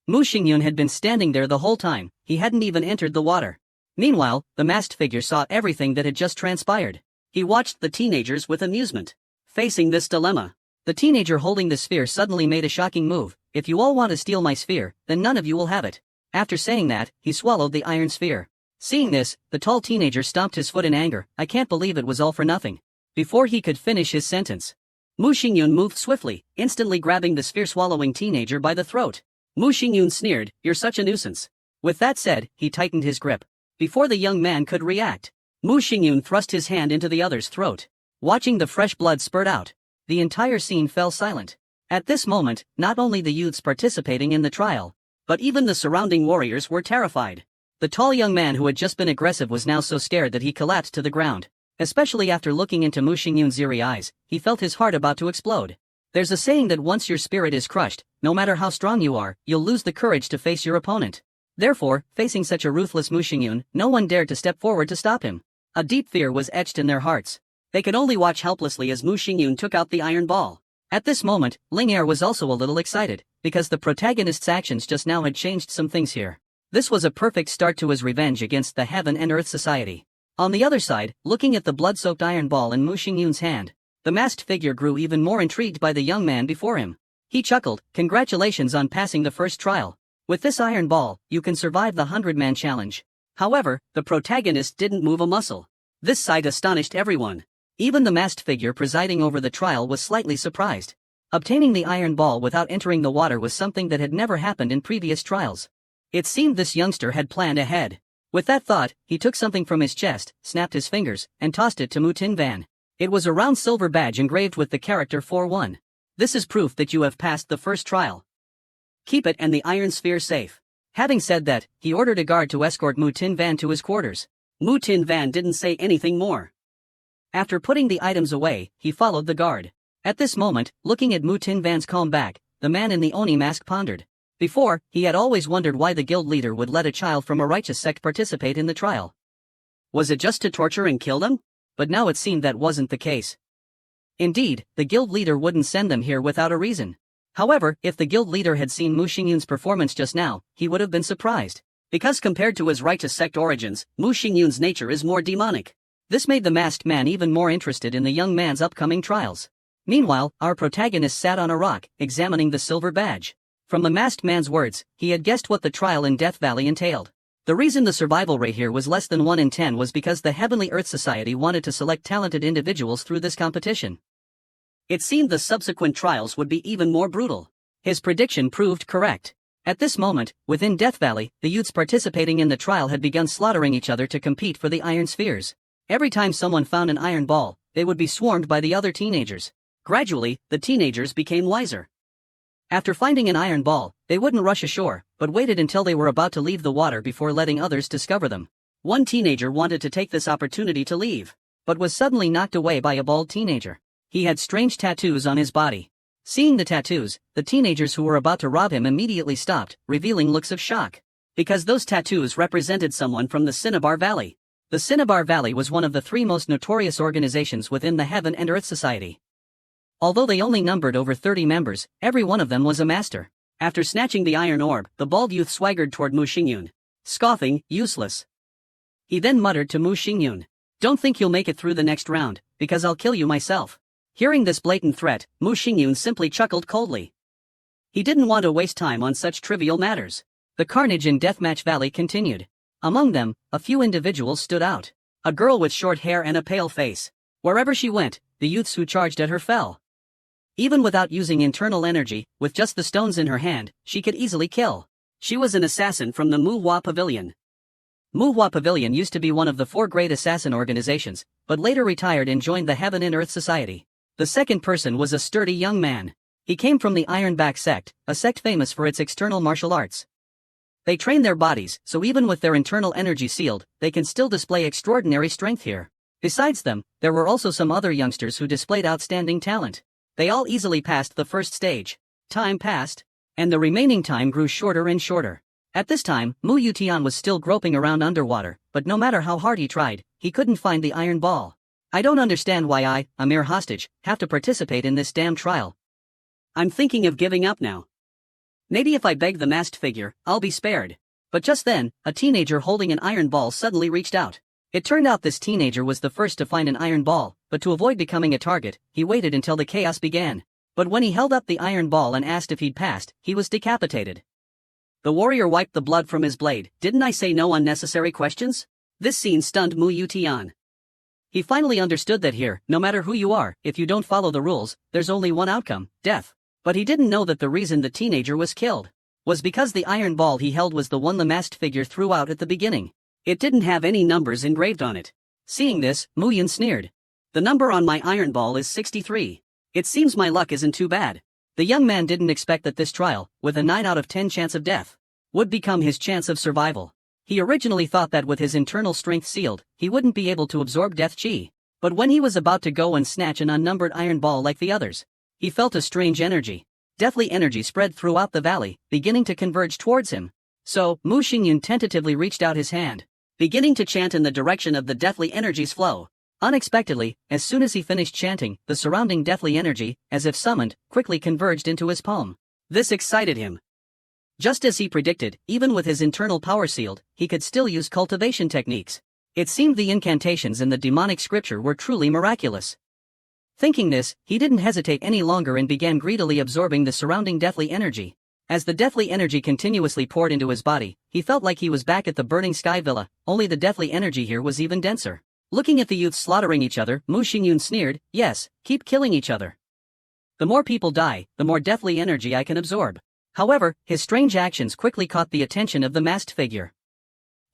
Mu Xingyun had been standing there the whole time, he hadn't even entered the water. Meanwhile, the masked figure saw everything that had just transpired. He watched the teenagers with amusement. Facing this dilemma, the teenager holding the sphere suddenly made a shocking move. "If you all want to steal my sphere, then none of you will have it." After saying that, he swallowed the iron sphere. Seeing this, the tall teenager stomped his foot in anger. "I can't believe it was all for nothing." Before he could finish his sentence, Mu Xingyun moved swiftly, instantly grabbing the sphere-swallowing teenager by the throat. Mu Xingyun sneered, "You're such a nuisance." With that said, he tightened his grip. Before the young man could react, Mu Xingyun thrust his hand into the other's throat. Watching the fresh blood spurt out, the entire scene fell silent. At this moment, not only the youths participating in the trial, but even the surrounding warriors were terrified. The tall young man who had just been aggressive was now so scared that he collapsed to the ground. Especially after looking into Mu Xingyun's eerie eyes, he felt his heart about to explode. There's a saying that once your spirit is crushed, no matter how strong you are, you'll lose the courage to face your opponent. Therefore, facing such a ruthless Mu Xingyun, no one dared to step forward to stop him. A deep fear was etched in their hearts. They could only watch helplessly as Mu Xingyun took out the iron ball. At this moment, Ling'er was also a little excited, because the protagonist's actions just now had changed some things here. This was a perfect start to his revenge against the Heaven and Earth Society. On the other side, looking at the blood-soaked iron ball in Mu Xingyun's hand, the masked figure grew even more intrigued by the young man before him. He chuckled, "Congratulations on passing the first trial. With this iron ball, you can survive the 100-man challenge." However, the protagonist didn't move a muscle. This sight astonished everyone. Even the masked figure presiding over the trial was slightly surprised. Obtaining the iron ball without entering the water was something that had never happened in previous trials. It seemed this youngster had planned ahead. With that thought, he took something from his chest, snapped his fingers, and tossed it to Mu Tinvan. It was a round silver badge engraved with the character 4-1. "This is proof that you have passed the first trial. Keep it and the iron sphere safe." Having said that, he ordered a guard to escort Mu Tinvan to his quarters. Mu Tinvan didn't say anything more. After putting the items away, he followed the guard. At this moment, looking at Mu Tinvan's calm back, the man in the Oni mask pondered. Before, he had always wondered why the guild leader would let a child from a righteous sect participate in the trial. Was it just to torture and kill them? But now it seemed that wasn't the case. Indeed, the guild leader wouldn't send them here without a reason. However, if the guild leader had seen Mu Xingyun's performance just now, he would have been surprised. Because compared to his righteous sect origins, Mu Xingyun's nature is more demonic. This made the masked man even more interested in the young man's upcoming trials. Meanwhile, our protagonist sat on a rock, examining the silver badge. From the masked man's words, he had guessed what the trial in Death Valley entailed. The reason the survival rate here was less than 1 in 10 was because the Heavenly Earth Society wanted to select talented individuals through this competition. It seemed the subsequent trials would be even more brutal. His prediction proved correct. At this moment, within Death Valley, the youths participating in the trial had begun slaughtering each other to compete for the iron spheres. Every time someone found an iron ball, they would be swarmed by the other teenagers. Gradually, the teenagers became wiser. After finding an iron ball, they wouldn't rush ashore, but waited until they were about to leave the water before letting others discover them. One teenager wanted to take this opportunity to leave, but was suddenly knocked away by a bald teenager. He had strange tattoos on his body. Seeing the tattoos, the teenagers who were about to rob him immediately stopped, revealing looks of shock. Because those tattoos represented someone from the Cinnabar Valley. The Cinnabar Valley was one of the 3 most notorious organizations within the Heaven and Earth Society. Although they only numbered over 30 members, every one of them was a master. After snatching the iron orb, the bald youth swaggered toward Mu Xingyun, scoffing, "Useless." He then muttered to Mu Xingyun, "Don't think you'll make it through the next round, because I'll kill you myself." Hearing this blatant threat, Mu Xingyun simply chuckled coldly. He didn't want to waste time on such trivial matters. The carnage in Deathmatch Valley continued. Among them, a few individuals stood out. A girl with short hair and a pale face. Wherever she went, the youths who charged at her fell. Even without using internal energy, with just the stones in her hand, she could easily kill. She was an assassin from the Manhwa Pavilion. Manhwa Pavilion used to be one of the 4 great assassin organizations, but later retired and joined the Heaven and Earth Society. The second person was a sturdy young man. He came from the Ironback sect, a sect famous for its external martial arts. They train their bodies, so even with their internal energy sealed, they can still display extraordinary strength here. Besides them, there were also some other youngsters who displayed outstanding talent. They all easily passed the first stage. Time passed, and the remaining time grew shorter and shorter. At this time, Mu Yutian was still groping around underwater, but no matter how hard he tried, he couldn't find the iron ball. I don't understand why I, a mere hostage, have to participate in this damn trial. I'm thinking of giving up now. Maybe if I beg the masked figure, I'll be spared. But just then, a teenager holding an iron ball suddenly reached out. It turned out this teenager was the first to find an iron ball, but to avoid becoming a target, he waited until the chaos began. But when he held up the iron ball and asked if he'd passed, he was decapitated. The warrior wiped the blood from his blade. Didn't I say no unnecessary questions? This scene stunned Mu Yutian. He finally understood that here, no matter who you are, if you don't follow the rules, there's only one outcome, death. But he didn't know that the reason the teenager was killed was because the iron ball he held was the one the masked figure threw out at the beginning. It didn't have any numbers engraved on it. Seeing this, Mu Yun sneered. The number on my iron ball is 63. It seems my luck isn't too bad. The young man didn't expect that this trial, with a 9 out of 10 chance of death, would become his chance of survival. He originally thought that with his internal strength sealed, he wouldn't be able to absorb death chi. But when he was about to go and snatch an unnumbered iron ball like the others, he felt a strange energy. Deathly energy spread throughout the valley, beginning to converge towards him. So, Mu Xingyun tentatively reached out his hand, beginning to chant in the direction of the deathly energy's flow. Unexpectedly, as soon as he finished chanting, the surrounding deathly energy, as if summoned, quickly converged into his palm. This excited him. Just as he predicted, even with his internal power sealed, he could still use cultivation techniques. It seemed the incantations in the demonic scripture were truly miraculous. Thinking this, he didn't hesitate any longer and began greedily absorbing the surrounding deathly energy. As the deathly energy continuously poured into his body, he felt like he was back at the burning sky villa, only the deathly energy here was even denser. Looking at the youths slaughtering each other, Mu Xingyun sneered, yes, keep killing each other. The more people die, the more deathly energy I can absorb. However, his strange actions quickly caught the attention of the masked figure.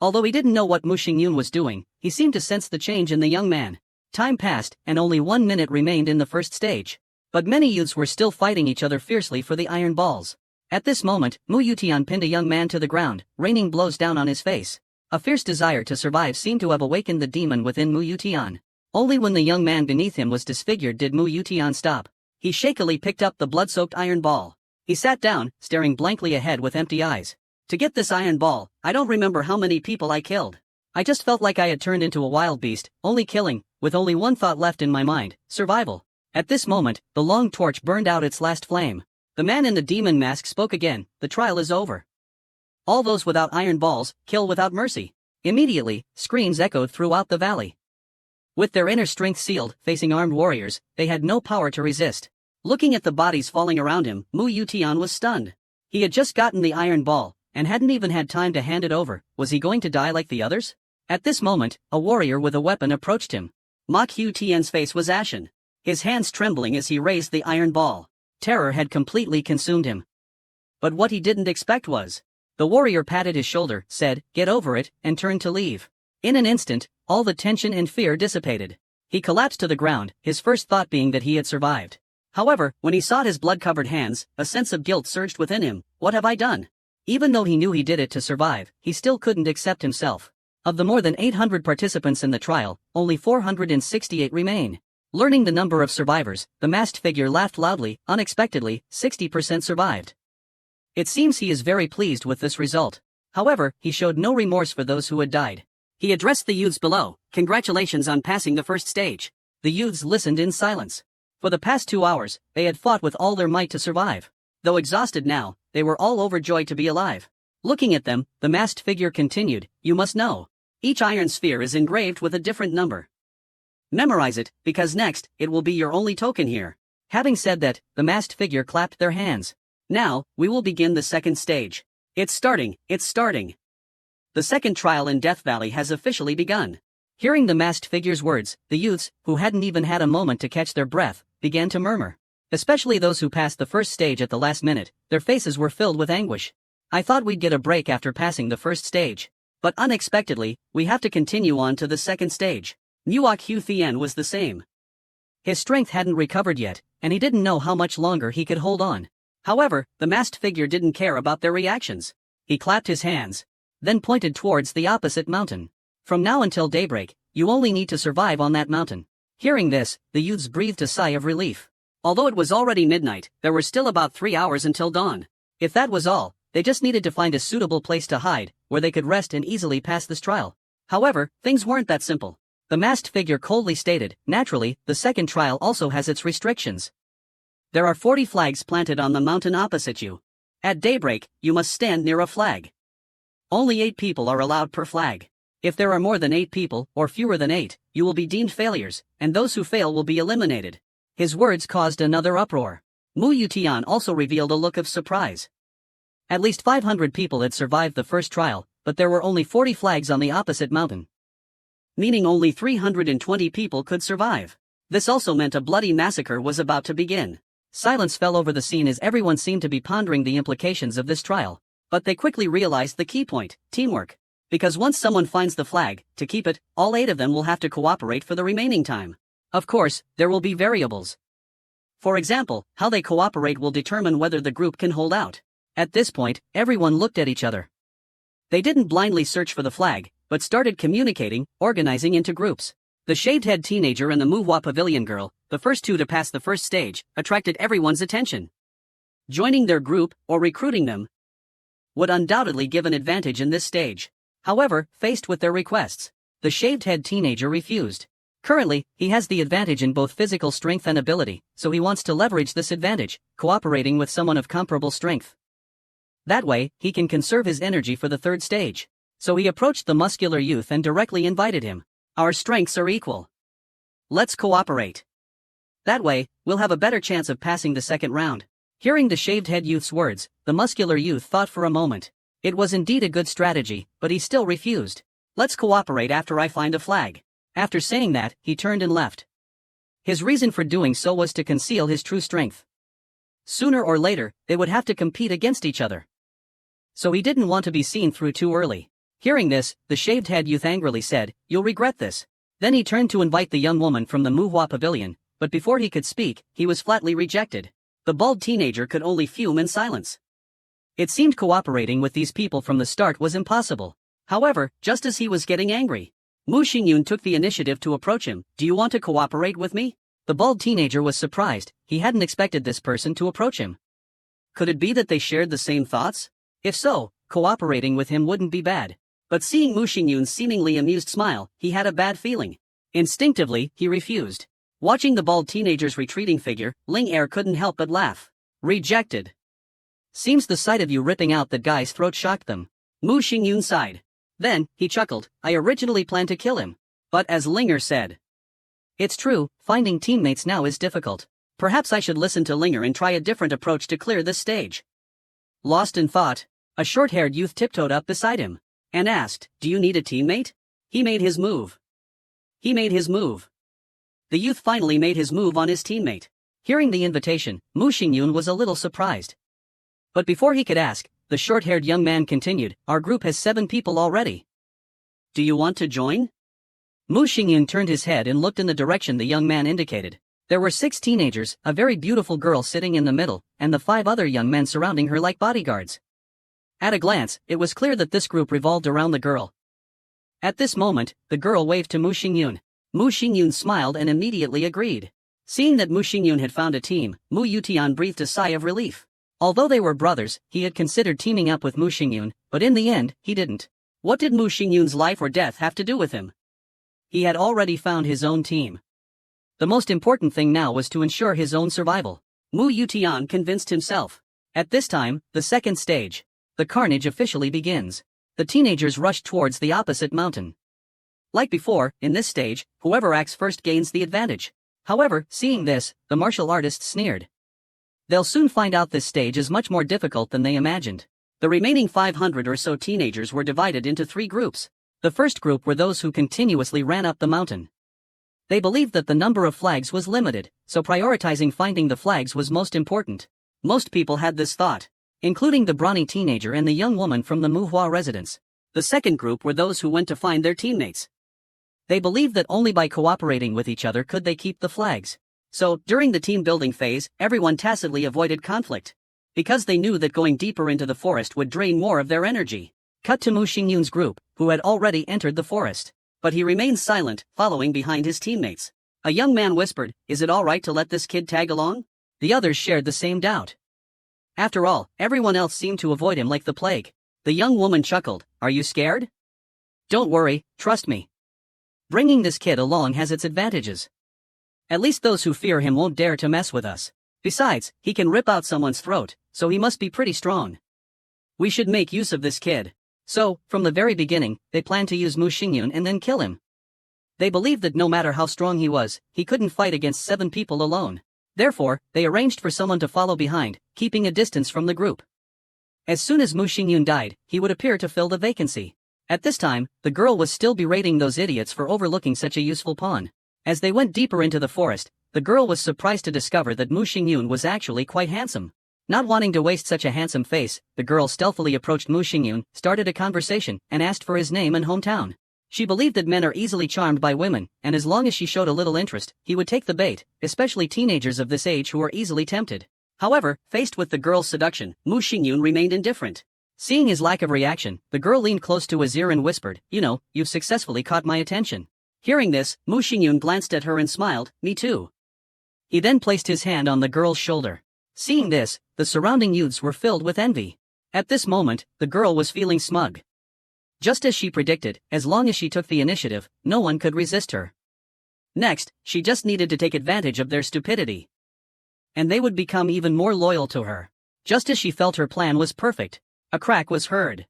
Although he didn't know what Mu Xingyun was doing, he seemed to sense the change in the young man. Time passed, and only 1 minute remained in the first stage. But many youths were still fighting each other fiercely for the iron balls. At this moment, Mu Yutian pinned a young man to the ground, raining blows down on his face. A fierce desire to survive seemed to have awakened the demon within Mu Yutian. Only when the young man beneath him was disfigured did Mu Yutian stop. He shakily picked up the blood-soaked iron ball. He sat down, staring blankly ahead with empty eyes. To get this iron ball, I don't remember how many people I killed. I just felt like I had turned into a wild beast, only killing, with only one thought left in my mind, survival. At this moment, the long torch burned out its last flame. The man in the demon mask spoke again, the trial is over. All those without iron balls, kill without mercy. Immediately, screams echoed throughout the valley. With their inner strength sealed, facing armed warriors, they had no power to resist. Looking at the bodies falling around him, Mu Yutian was stunned. He had just gotten the iron ball, and hadn't even had time to hand it over. Was he going to die like the others? At this moment, a warrior with a weapon approached him. Ma Qiutian's face was ashen, his hands trembling as he raised the iron ball. Terror had completely consumed him. But what he didn't expect was, the warrior patted his shoulder, said, "Get over it," and turned to leave. In an instant, all the tension and fear dissipated. He collapsed to the ground, his first thought being that he had survived. However, when he saw his blood-covered hands, a sense of guilt surged within him. What have I done? Even though he knew he did it to survive, he still couldn't accept himself. Of the more than 800 participants in the trial, only 468 remain. Learning the number of survivors, the masked figure laughed loudly. Unexpectedly, 60% survived. It seems he is very pleased with this result. However, he showed no remorse for those who had died. He addressed the youths below. Congratulations on passing the first stage. The youths listened in silence. For the past 2 hours, they had fought with all their might to survive. Though exhausted now, they were all overjoyed to be alive. Looking at them, the masked figure continued, "You must know. Each iron sphere is engraved with a different number. Memorize it, because next, it will be your only token here." Having said that, the masked figure clapped their hands. "Now, we will begin the second stage. It's starting. The second trial in Death Valley has officially begun." Hearing the masked figure's words, the youths, who hadn't even had a moment to catch their breath, began to murmur. Especially those who passed the first stage at the last minute, their faces were filled with anguish. "I thought we'd get a break after passing the first stage. But unexpectedly, we have to continue on to the second stage." Nuok Hu Thien was the same. His strength hadn't recovered yet, and he didn't know how much longer he could hold on. However, the masked figure didn't care about their reactions. He clapped his hands, then pointed towards the opposite mountain. From now until daybreak, you only need to survive on that mountain. Hearing this, the youths breathed a sigh of relief. Although it was already midnight, there were still about 3 hours until dawn. If that was all, they just needed to find a suitable place to hide, where they could rest and easily pass this trial. However, things weren't that simple. The masked figure coldly stated, naturally, the second trial also has its restrictions. There are 40 flags planted on the mountain opposite you. At daybreak, you must stand near a flag. Only 8 people are allowed per flag. If there are more than 8 people, or fewer than 8, you will be deemed failures, and those who fail will be eliminated. His words caused another uproar. Mu Yutian also revealed a look of surprise. At least 500 people had survived the first trial, but there were only 40 flags on the opposite mountain. Meaning only 320 people could survive. This also meant a bloody massacre was about to begin. Silence fell over the scene as everyone seemed to be pondering the implications of this trial. But they quickly realized the key point, teamwork. Because once someone finds the flag, to keep it, all 8 of them will have to cooperate for the remaining time. Of course, there will be variables. For example, how they cooperate will determine whether the group can hold out. At this point, everyone looked at each other. They didn't blindly search for the flag, but started communicating, organizing into groups. The shaved-head teenager and the Manhwa pavilion girl, the first 2 to pass the first stage, attracted everyone's attention. Joining their group, or recruiting them, would undoubtedly give an advantage in this stage. However, faced with their requests, the shaved-head teenager refused. Currently, he has the advantage in both physical strength and ability, so he wants to leverage this advantage, cooperating with someone of comparable strength. That way, he can conserve his energy for the third stage. So he approached the muscular youth and directly invited him. Our strengths are equal. Let's cooperate. That way, we'll have a better chance of passing the second round. Hearing the shaved-head youth's words, the muscular youth thought for a moment. It was indeed a good strategy, but he still refused. Let's cooperate after I find a flag. After saying that, he turned and left. His reason for doing so was to conceal his true strength. Sooner or later, they would have to compete against each other. So he didn't want to be seen through too early. Hearing this, the shaved-head youth angrily said, "You'll regret this." Then he turned to invite the young woman from the Manhwa pavilion, but before he could speak, he was flatly rejected. The bald teenager could only fume in silence. It seemed cooperating with these people from the start was impossible. However, just as he was getting angry, Mu Xingyun took the initiative to approach him. "Do you want to cooperate with me?" The bald teenager was surprised. He hadn't expected this person to approach him. Could it be that they shared the same thoughts? If so, cooperating with him wouldn't be bad. But seeing Mu Xingyun's seemingly amused smile, he had a bad feeling. Instinctively, he refused. Watching the bald teenager's retreating figure, Ling Er couldn't help but laugh. Rejected. Seems the sight of you ripping out that guy's throat shocked them. Mu Xingyun sighed. Then, he chuckled. I originally planned to kill him. But as Linger said, it's true, finding teammates now is difficult. Perhaps I should listen to Linger and try a different approach to clear this stage. Lost in thought, a short-haired youth tiptoed up beside him and asked, "Do you need a teammate?" He made his move. The youth finally made his move on his teammate. Hearing the invitation, Mu Xingyun was a little surprised. But before he could ask, the short-haired young man continued, "Our group has 7 people already. Do you want to join?" Mu Xingyun turned his head and looked in the direction the young man indicated. There were 6 teenagers, a very beautiful girl sitting in the middle, and the 5 other young men surrounding her like bodyguards. At a glance, it was clear that this group revolved around the girl. At this moment, the girl waved to Mu Xingyun. Mu Xingyun smiled and immediately agreed. Seeing that Mu Xingyun had found a team, Mu Yutian breathed a sigh of relief. Although they were brothers, he had considered teaming up with Mu Xingyun, but in the end, he didn't. What did Mu Xingyun's life or death have to do with him? He had already found his own team. The most important thing now was to ensure his own survival. Mu Yutian convinced himself. At this time, the second stage. The carnage officially begins. The teenagers rushed towards the opposite mountain. Like before, in this stage, whoever acts first gains the advantage. However, seeing this, the martial artists sneered. They'll soon find out this stage is much more difficult than they imagined. The remaining 500 or so teenagers were divided into 3 groups. The first group were those who continuously ran up the mountain. They believed that the number of flags was limited, so prioritizing finding the flags was most important. Most people had this thought, including the brawny teenager and the young woman from the Manhwa residence. The second group were those who went to find their teammates. They believed that only by cooperating with each other could they keep the flags. So, during the team-building phase, everyone tacitly avoided conflict. because they knew that going deeper into the forest would drain more of their energy. Cut to Mu Xingyun's group, who had already entered the forest. But he remained silent, following behind his teammates. A young man whispered, "Is it alright to let this kid tag along?" The others shared the same doubt. After all, everyone else seemed to avoid him like the plague. The young woman chuckled, "Are you scared? Don't worry, trust me. Bringing this kid along has its advantages. At least those who fear him won't dare to mess with us. Besides, he can rip out someone's throat, so he must be pretty strong. We should make use of this kid." So, from the very beginning, they planned to use Mu Xingyun and then kill him. They believed that no matter how strong he was, he couldn't fight against 7 people alone. Therefore, they arranged for someone to follow behind, keeping a distance from the group. As soon as Mu Xingyun died, he would appear to fill the vacancy. At this time, the girl was still berating those idiots for overlooking such a useful pawn. As they went deeper into the forest, the girl was surprised to discover that Mu Xingyun was actually quite handsome. Not wanting to waste such a handsome face, the girl stealthily approached Mu Xingyun, started a conversation, and asked for his name and hometown. She believed that men are easily charmed by women, and as long as she showed a little interest, he would take the bait, especially teenagers of this age who are easily tempted. However, faced with the girl's seduction, Mu Xingyun remained indifferent. Seeing his lack of reaction, the girl leaned close to his ear and whispered, "You know, you've successfully caught my attention." Hearing this, Mu Xingyun glanced at her and smiled, "Me too." He then placed his hand on the girl's shoulder. Seeing this, the surrounding youths were filled with envy. At this moment, the girl was feeling smug. Just as she predicted, as long as she took the initiative, no one could resist her. Next, she just needed to take advantage of their stupidity. And they would become even more loyal to her. Just as she felt her plan was perfect, a crack was heard.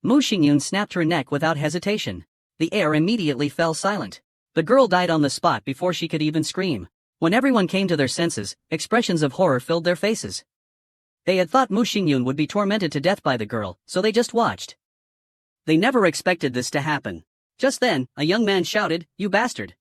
Mu Xingyun snapped her neck without hesitation. The air immediately fell silent. The girl died on the spot before she could even scream. When everyone came to their senses, expressions of horror filled their faces. They had thought Mu Xingyun would be tormented to death by the girl, so they just watched. They never expected this to happen. Just then, a young man shouted, "You bastard!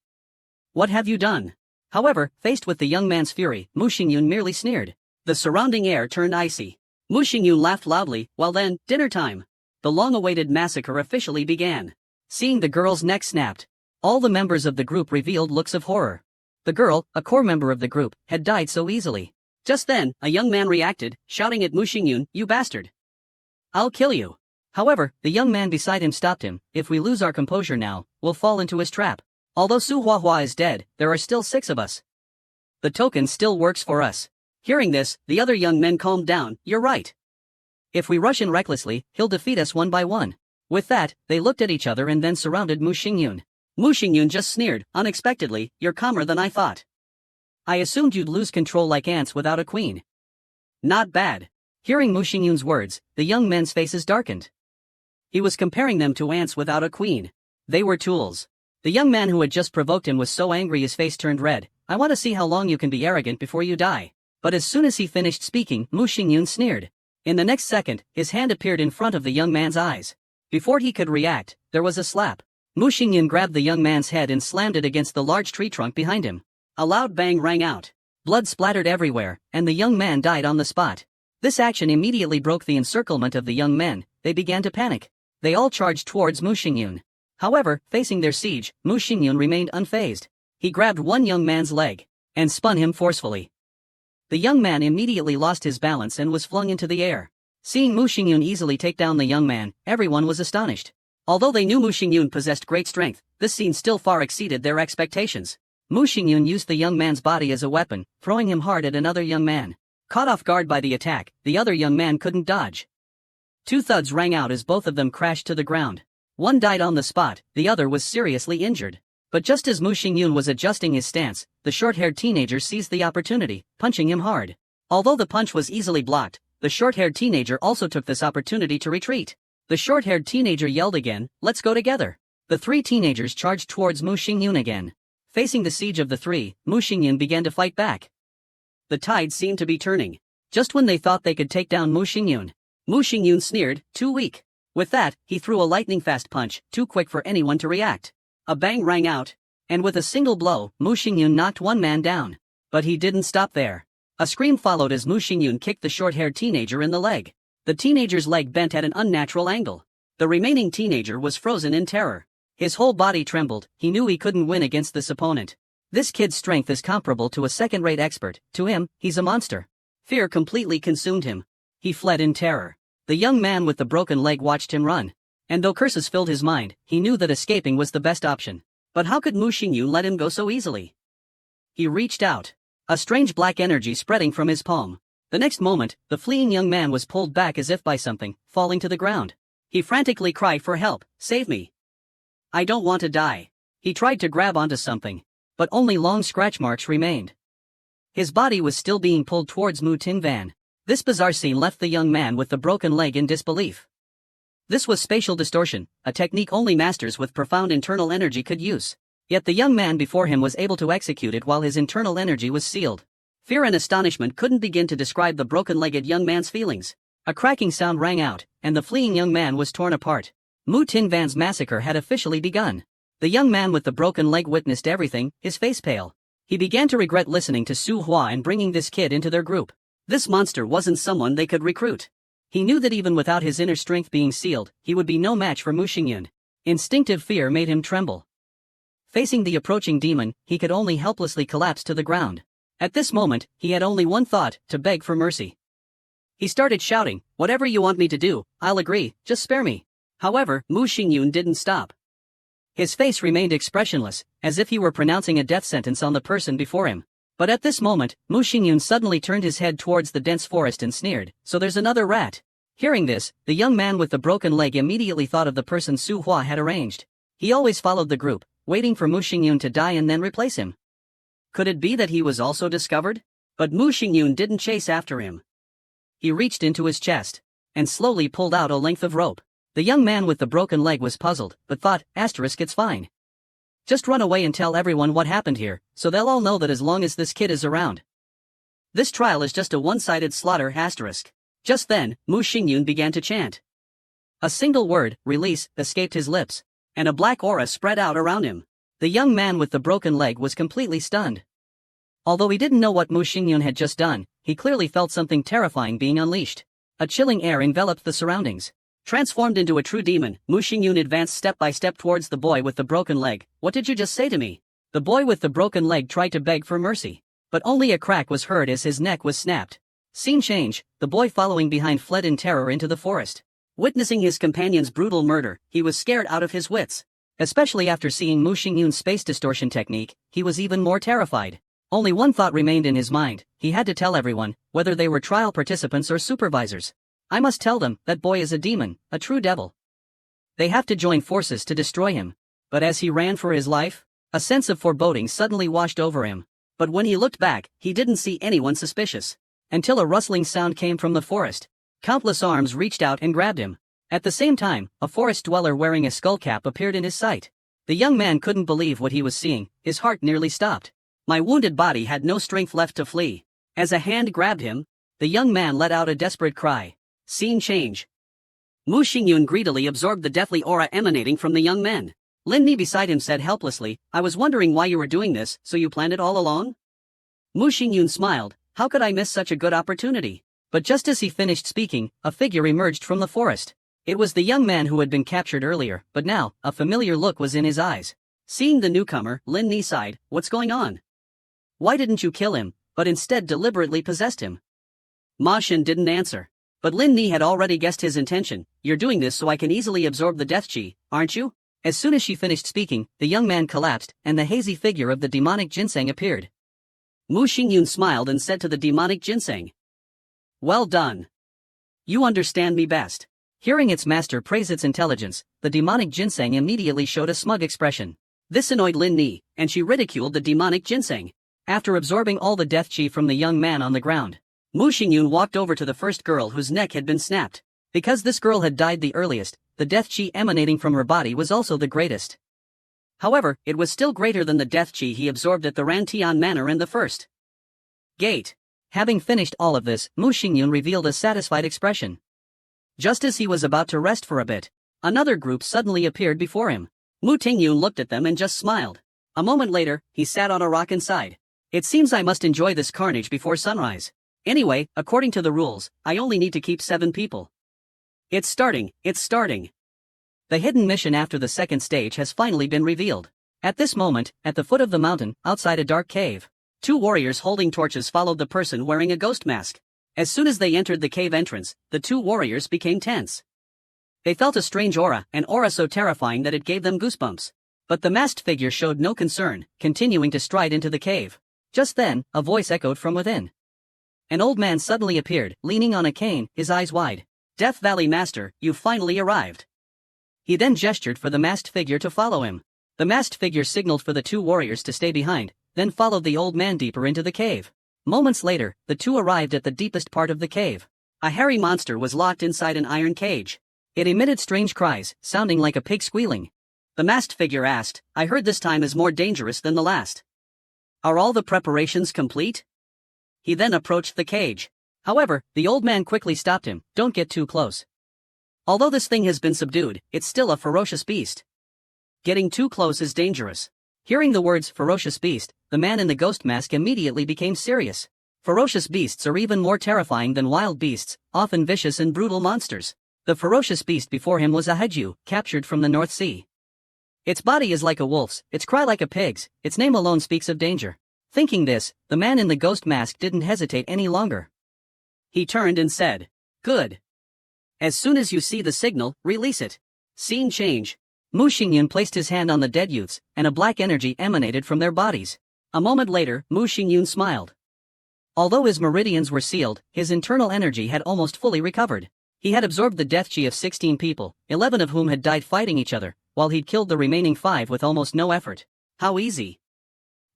What have you done?" However, faced with the young man's fury, Mu Xingyun merely sneered. The surrounding air turned icy. Mu Xingyun laughed loudly, "Well then, dinner time." The long-awaited massacre officially began. Seeing the girl's neck snapped, all the members of the group revealed looks of horror. The girl, a core member of the group, had died so easily. Just then, a young man reacted, shouting at Mu Xingyun, "You bastard! I'll kill you." However, the young man beside him stopped him. "If we lose our composure now, we'll fall into his trap. Although Su Huahua is dead, there are still 6 of us. The token still works for us." Hearing this, the other young men calmed down. "You're right. If we rush in recklessly, he'll defeat us one by one." With that, they looked at each other and then surrounded Mu Xingyun. Mu Xingyun just sneered, "Unexpectedly, you're calmer than I thought. I assumed you'd lose control like ants without a queen." "Not bad." Hearing Mu Xingyun's words, the young men's faces darkened. He was comparing them to ants without a queen. They were tools. The young man who had just provoked him was so angry his face turned red. "I want to see how long you can be arrogant before you die." But as soon as he finished speaking, Mu Xingyun sneered. In the next second, his hand appeared in front of the young man's eyes. Before he could react, there was a slap. Mu Xingyun grabbed the young man's head and slammed it against the large tree trunk behind him. A loud bang rang out. Blood splattered everywhere, and the young man died on the spot. This action immediately broke the encirclement of the young men. They began to panic. They all charged towards Mu Xingyun. However, facing their siege, Mu Xingyun remained unfazed. He grabbed one young man's leg and spun him forcefully. The young man immediately lost his balance and was flung into the air. Seeing Mu Xingyun easily take down the young man, everyone was astonished. Although they knew Mu Xingyun possessed great strength, this scene still far exceeded their expectations. Mu Xingyun used the young man's body as a weapon, throwing him hard at another young man. Caught off guard by the attack, the other young man couldn't dodge. 2 thuds rang out as both of them crashed to the ground. One died on the spot, the other was seriously injured. But just as Mu Xingyun was adjusting his stance, the short-haired teenager seized the opportunity, punching him hard. Although the punch was easily blocked, the short-haired teenager also took this opportunity to retreat. The short-haired teenager yelled again, "Let's go together." The 3 teenagers charged towards Mu Xingyun again. Facing the siege of the 3, Mu Xingyun began to fight back. The tide seemed to be turning. Just when they thought they could take down Mu Xingyun sneered, "Too weak." With that, he threw a lightning-fast punch, too quick for anyone to react. A bang rang out, and with a single blow, Mu Xingyun knocked one man down. But he didn't stop there. A scream followed as Mu Xingyun kicked the short-haired teenager in the leg. The teenager's leg bent at an unnatural angle. The remaining teenager was frozen in terror. His whole body trembled. He knew he couldn't win against this opponent. This kid's strength is comparable to a second-rate expert. To him, he's a monster. Fear completely consumed him. He fled in terror. The young man with the broken leg watched him run. And though curses filled his mind, he knew that escaping was the best option. But how could Mu Xingyun let him go so easily? He reached out. A strange black energy spreading from his palm. The next moment, the fleeing young man was pulled back as if by something, falling to the ground. He frantically cried for help, "Save me! I don't want to die." He tried to grab onto something, but only long scratch marks remained. His body was still being pulled towards Mu Tinvan. This bizarre scene left the young man with the broken leg in disbelief. This was spatial distortion, a technique only masters with profound internal energy could use. Yet the young man before him was able to execute it while his internal energy was sealed. Fear and astonishment couldn't begin to describe the broken-legged young man's feelings. A cracking sound rang out, and the fleeing young man was torn apart. Mu Tinvan's massacre had officially begun. The young man with the broken leg witnessed everything, his face pale. He began to regret listening to Su Hua and bringing this kid into their group. This monster wasn't someone they could recruit. He knew that even without his inner strength being sealed, he would be no match for Mu Xingyun. Instinctive fear made him tremble. Facing the approaching demon, he could only helplessly collapse to the ground. At this moment, he had only one thought, to beg for mercy. He started shouting, "Whatever you want me to do, I'll agree, just spare me." However, Mu Xingyun didn't stop. His face remained expressionless, as if he were pronouncing a death sentence on the person before him. But at this moment, Mu Xingyun suddenly turned his head towards the dense forest and sneered, "So there's another rat." Hearing this, the young man with the broken leg immediately thought of the person Su Hua had arranged. He always followed the group, waiting for Mu Xingyun to die and then replace him. Could it be that he was also discovered? But Mu Xingyun didn't chase after him. He reached into his chest and slowly pulled out a length of rope. The young man with the broken leg was puzzled, but thought, "It's fine. Just run away and tell everyone what happened here, so they'll all know that as long as this kid is around. This trial is just a one-sided slaughter. Just then, Mu Xingyun began to chant. A single word, "release," escaped his lips, and a black aura spread out around him. The young man with the broken leg was completely stunned. Although he didn't know what Mu Xingyun had just done, he clearly felt something terrifying being unleashed. A chilling air enveloped the surroundings. Transformed into a true demon, Mu Xingyun advanced step by step towards the boy with the broken leg. "What did you just say to me?" The boy with the broken leg tried to beg for mercy, but only a crack was heard as his neck was snapped. Scene change, the boy following behind fled in terror into the forest. Witnessing his companion's brutal murder, he was scared out of his wits. Especially after seeing Mu Xingyun's space distortion technique, he was even more terrified. Only one thought remained in his mind: he had to tell everyone, whether they were trial participants or supervisors. "I must tell them, that boy is a demon, a true devil. They have to join forces to destroy him." But as he ran for his life, a sense of foreboding suddenly washed over him. But when he looked back, he didn't see anyone suspicious. Until a rustling sound came from the forest. Countless arms reached out and grabbed him. At the same time, a forest dweller wearing a skull cap appeared in his sight. The young man couldn't believe what he was seeing, his heart nearly stopped. My wounded body had no strength left to flee. As a hand grabbed him, the young man let out a desperate cry. Scene change. Mu Xingyun greedily absorbed the deathly aura emanating from the young men. Lin Ni beside him said helplessly, "I was wondering why you were doing this, so you planned it all along?" Mu Xingyun smiled, "How could I miss such a good opportunity?" But just as he finished speaking, a figure emerged from the forest. It was the young man who had been captured earlier, but now, a familiar look was in his eyes. Seeing the newcomer, Lin Ni sighed, "What's going on? Why didn't you kill him, but instead deliberately possessed him?" Ma Xin didn't answer. But Lin Ni had already guessed his intention. "You're doing this so I can easily absorb the death chi, aren't you?" As soon as she finished speaking, the young man collapsed, and the hazy figure of the demonic ginseng appeared. Mu Xingyun smiled and said to the demonic ginseng, "Well done. You understand me best." Hearing its master praise its intelligence, the demonic ginseng immediately showed a smug expression. This annoyed Lin Ni, and she ridiculed the demonic ginseng. After absorbing all the death chi from the young man on the ground, Mu Xingyun walked over to the first girl whose neck had been snapped. Because this girl had died the earliest, the death chi emanating from her body was also the greatest. However, it was still greater than the death chi he absorbed at the Rantian Manor and the first gate. Having finished all of this, Mu Xingyun revealed a satisfied expression. Just as he was about to rest for a bit, another group suddenly appeared before him. Mu Tingyun looked at them and just smiled. A moment later, he sat on a rock and sighed. "It seems I must enjoy this carnage before sunrise. Anyway, according to the rules, I only need to keep 7 people. It's starting. The hidden mission after the second stage has finally been revealed. At this moment, at the foot of the mountain, outside a dark cave, 2 warriors holding torches followed the person wearing a ghost mask. As soon as they entered the cave entrance, the two warriors became tense. They felt a strange aura, an aura so terrifying that it gave them goosebumps. But the masked figure showed no concern, continuing to stride into the cave. Just then, a voice echoed from within. An old man suddenly appeared, leaning on a cane, his eyes wide. "Death Valley Master, you've finally arrived." He then gestured for the masked figure to follow him. The masked figure signaled for the two warriors to stay behind, then followed the old man deeper into the cave. Moments later, the two arrived at the deepest part of the cave. A hairy monster was locked inside an iron cage. It emitted strange cries, sounding like a pig squealing. The masked figure asked, "I heard this time is more dangerous than the last. Are all the preparations complete?" He then approached the cage. However, the old man quickly stopped him. "Don't get too close. Although this thing has been subdued, it's still a ferocious beast. Getting too close is dangerous." Hearing the words ferocious beast, the man in the ghost mask immediately became serious. Ferocious beasts are even more terrifying than wild beasts, often vicious and brutal monsters. The ferocious beast before him was a haiju, captured from the North Sea. Its body is like a wolf's, its cry like a pig's, its name alone speaks of danger. Thinking this, the man in the ghost mask didn't hesitate any longer. He turned and said, "Good. As soon as you see the signal, release it." Scene change. Mu Xingyun placed his hand on the dead youths, and a black energy emanated from their bodies. A moment later, Mu Xingyun smiled. Although his meridians were sealed, his internal energy had almost fully recovered. He had absorbed the death chi of 16 people, 11 of whom had died fighting each other, while he'd killed the remaining 5 with almost no effort. How easy.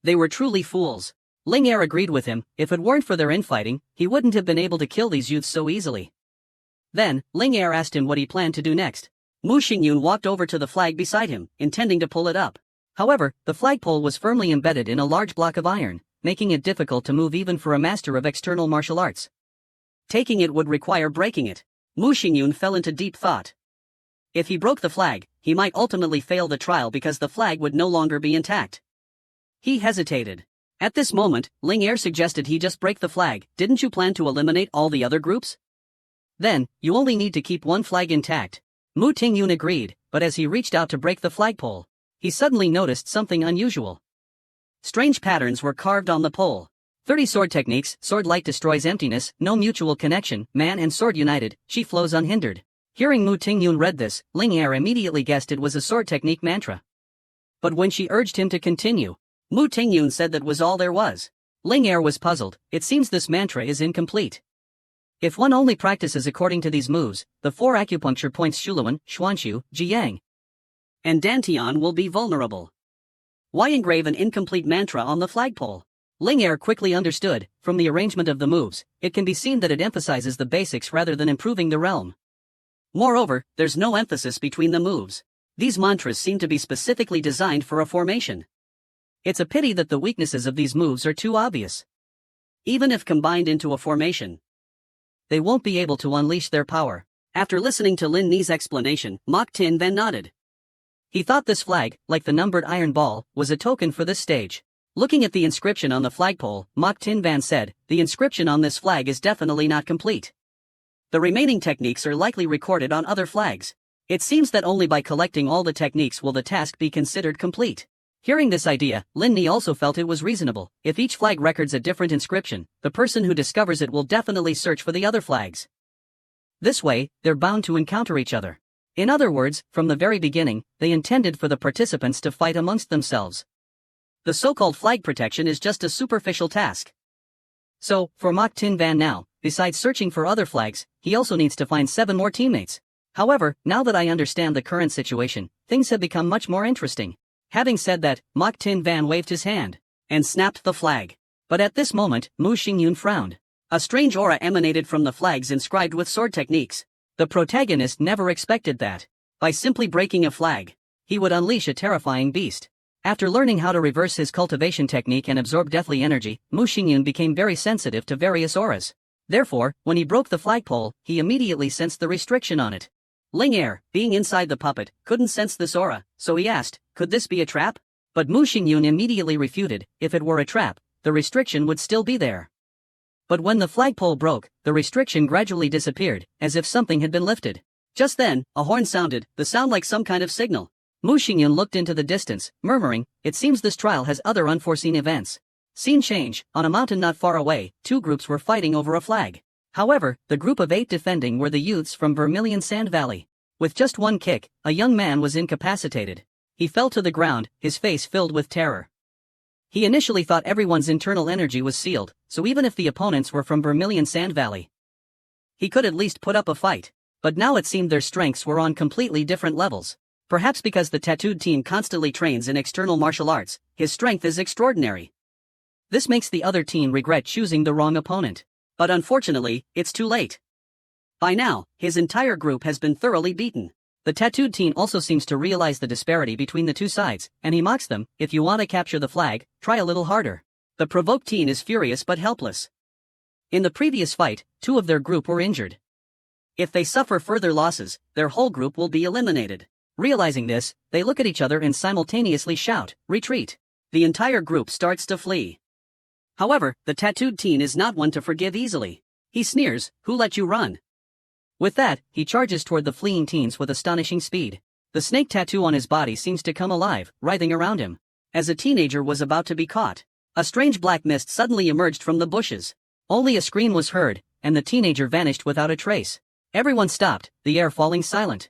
They were truly fools. Ling Er agreed with him. If it weren't for their infighting, he wouldn't have been able to kill these youths so easily. Then, Ling Er asked him what he planned to do next. Mu Xingyun walked over to the flag beside him, intending to pull it up. However, the flagpole was firmly embedded in a large block of iron, making it difficult to move even for a master of external martial arts. Taking it would require breaking it. Mu Xingyun fell into deep thought. If he broke the flag, he might ultimately fail the trial because the flag would no longer be intact. He hesitated. At this moment, Ling Er suggested he just break the flag. "Didn't you plan to eliminate all the other groups? Then, you only need to keep one flag intact." Mu Tingyun agreed, but as he reached out to break the flagpole, he suddenly noticed something unusual. Strange patterns were carved on the pole. 30 sword techniques, sword light destroys emptiness, no mutual connection, man and sword united, chi flows unhindered. Hearing Mu Tingyun read this, Ling Er immediately guessed it was a sword technique mantra. But when she urged him to continue, Mu Tingyun said that was all there was. Ling Er was puzzled. It seems this mantra is incomplete. If one only practices according to these moves, the 4 acupuncture points Shuluan, Xuanshu, Jiyang, and Dantian will be vulnerable. Why engrave an incomplete mantra on the flagpole? Ling Er quickly understood. From the arrangement of the moves, it can be seen that it emphasizes the basics rather than improving the realm. Moreover, there's no emphasis between the moves. These mantras seem to be specifically designed for a formation. It's a pity that the weaknesses of these moves are too obvious. Even if combined into a formation, they won't be able to unleash their power. After listening to Lin Ni's explanation, Mok Tin Van nodded. He thought this flag, like the numbered iron ball, was a token for this stage. Looking at the inscription on the flagpole, Mok Tin Van said, "The inscription on this flag is definitely not complete. The remaining techniques are likely recorded on other flags. It seems that only by collecting all the techniques will the task be considered complete." Hearing this idea, Lin Ni also felt it was reasonable. If each flag records a different inscription, the person who discovers it will definitely search for the other flags. This way, they're bound to encounter each other. In other words, from the very beginning, they intended for the participants to fight amongst themselves. The so-called flag protection is just a superficial task. So, for Mok Tin Van now, besides searching for other flags, he also needs to find 7 more teammates. However, now that I understand the current situation, things have become much more interesting. Having said that, Mok Tin Van waved his hand and snapped the flag. But at this moment, Mu Xingyun frowned. A strange aura emanated from the flags inscribed with sword techniques. The protagonist never expected that. By simply breaking a flag, he would unleash a terrifying beast. After learning how to reverse his cultivation technique and absorb deathly energy, Mu Xingyun became very sensitive to various auras. Therefore, when he broke the flagpole, he immediately sensed the restriction on it. Ling Er, being inside the puppet, couldn't sense this aura, so he asked, "Could this be a trap?" But Mu Xingyun immediately refuted. If it were a trap, the restriction would still be there. But when the flagpole broke, the restriction gradually disappeared, as if something had been lifted. Just then, a horn sounded, the sound like some kind of signal. Mu Xingyun looked into the distance, murmuring, "It seems this trial has other unforeseen events." Scene change. On a mountain not far away, 2 groups were fighting over a flag. However, the group of 8 defending were the youths from Vermilion Sand Valley. With just one kick, a young man was incapacitated. He fell to the ground, his face filled with terror. He initially thought everyone's internal energy was sealed, so even if the opponents were from Vermilion Sand Valley, he could at least put up a fight. But now it seemed their strengths were on completely different levels. Perhaps because the tattooed team constantly trains in external martial arts, his strength is extraordinary. This makes the other team regret choosing the wrong opponent. But unfortunately, it's too late. By now, his entire group has been thoroughly beaten. The tattooed teen also seems to realize the disparity between the two sides, and he mocks them. If you want to capture the flag, try a little harder. The provoked teen is furious but helpless. In the previous fight, 2 of their group were injured. If they suffer further losses, their whole group will be eliminated. Realizing this, they look at each other and simultaneously shout, "Retreat!" The entire group starts to flee. However, the tattooed teen is not one to forgive easily. He sneers, "Who let you run?" With that, he charges toward the fleeing teens with astonishing speed. The snake tattoo on his body seems to come alive, writhing around him. As a teenager was about to be caught, a strange black mist suddenly emerged from the bushes. Only a scream was heard, and the teenager vanished without a trace. Everyone stopped, the air falling silent.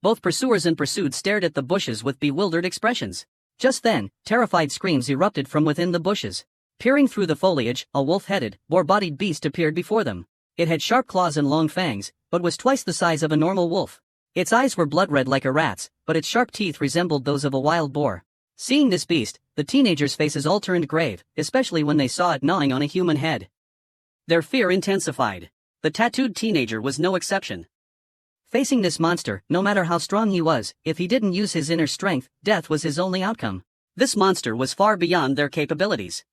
Both pursuers and pursued stared at the bushes with bewildered expressions. Just then, terrified screams erupted from within the bushes. Peering through the foliage, a wolf-headed, boar-bodied beast appeared before them. It had sharp claws and long fangs, but was twice the size of a normal wolf. Its eyes were blood-red like a rat's, but its sharp teeth resembled those of a wild boar. Seeing this beast, the teenagers' faces all turned grave, especially when they saw it gnawing on a human head. Their fear intensified. The tattooed teenager was no exception. Facing this monster, no matter how strong he was, if he didn't use his inner strength, death was his only outcome. This monster was far beyond their capabilities.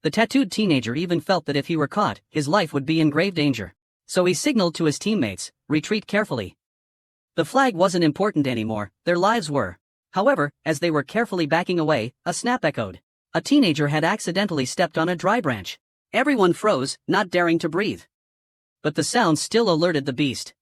The tattooed teenager even felt that if he were caught, his life would be in grave danger. So he signaled to his teammates, "Retreat carefully." The flag wasn't important anymore, their lives were. However, as they were carefully backing away, a snap echoed. A teenager had accidentally stepped on a dry branch. Everyone froze, not daring to breathe. But the sound still alerted the beast.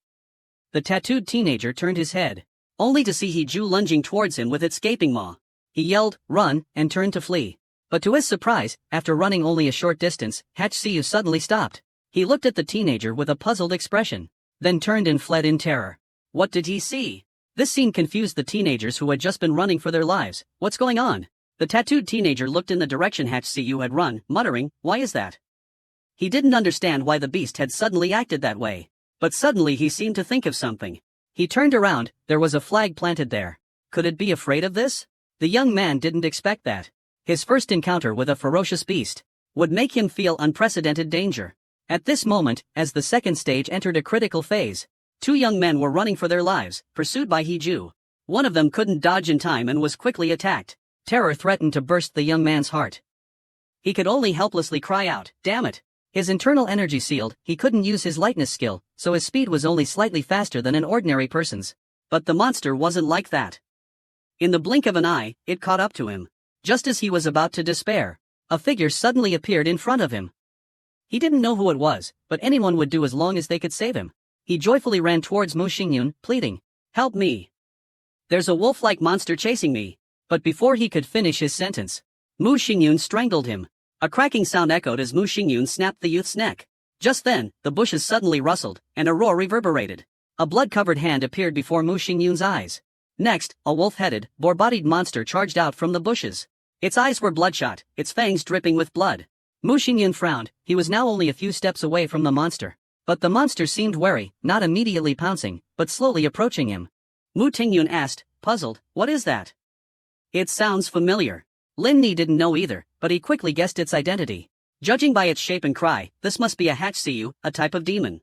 The tattooed teenager turned his head, only to see Hiju lunging towards him with its gaping maw. He yelled, "Run," and turned to flee. But to his surprise, after running only a short distance, Hachiyu suddenly stopped. He looked at the teenager with a puzzled expression, then turned and fled in terror. What did he see? This scene confused the teenagers who had just been running for their lives. What's going on? The tattooed teenager looked in the direction Hachiyu had run, muttering, "Why is that?" He didn't understand why the beast had suddenly acted that way. But suddenly he seemed to think of something. He turned around, there was a flag planted there. Could it be afraid of this? The young man didn't expect that. His first encounter with a ferocious beast would make him feel unprecedented danger. At this moment, as the second stage entered a critical phase, 2 young men were running for their lives, pursued by Hiju. One of them couldn't dodge in time and was quickly attacked. Terror threatened to burst the young man's heart. He could only helplessly cry out, "Damn it!" His internal energy sealed, he couldn't use his lightness skill, so his speed was only slightly faster than an ordinary person's. But the monster wasn't like that. In the blink of an eye, it caught up to him. Just as he was about to despair, a figure suddenly appeared in front of him. He didn't know who it was, but anyone would do as long as they could save him. He joyfully ran towards Mu Xingyun, pleading, "Help me. There's a wolf-like monster chasing me." But before he could finish his sentence, Mu Xingyun strangled him. A cracking sound echoed as Mu Xingyun snapped the youth's neck. Just then, the bushes suddenly rustled, and a roar reverberated. A blood-covered hand appeared before Mu Xingyun's eyes. Next, a wolf-headed, boar-bodied monster charged out from the bushes. Its eyes were bloodshot, its fangs dripping with blood. Mu Xingyun frowned. He was now only a few steps away from the monster. But the monster seemed wary, not immediately pouncing, but slowly approaching him. Mu Tingyun asked, puzzled, "What is that?" "It sounds familiar." Lin Ni didn't know either, but he quickly guessed its identity. Judging by its shape and cry, this must be a Hachiyu, a type of demon.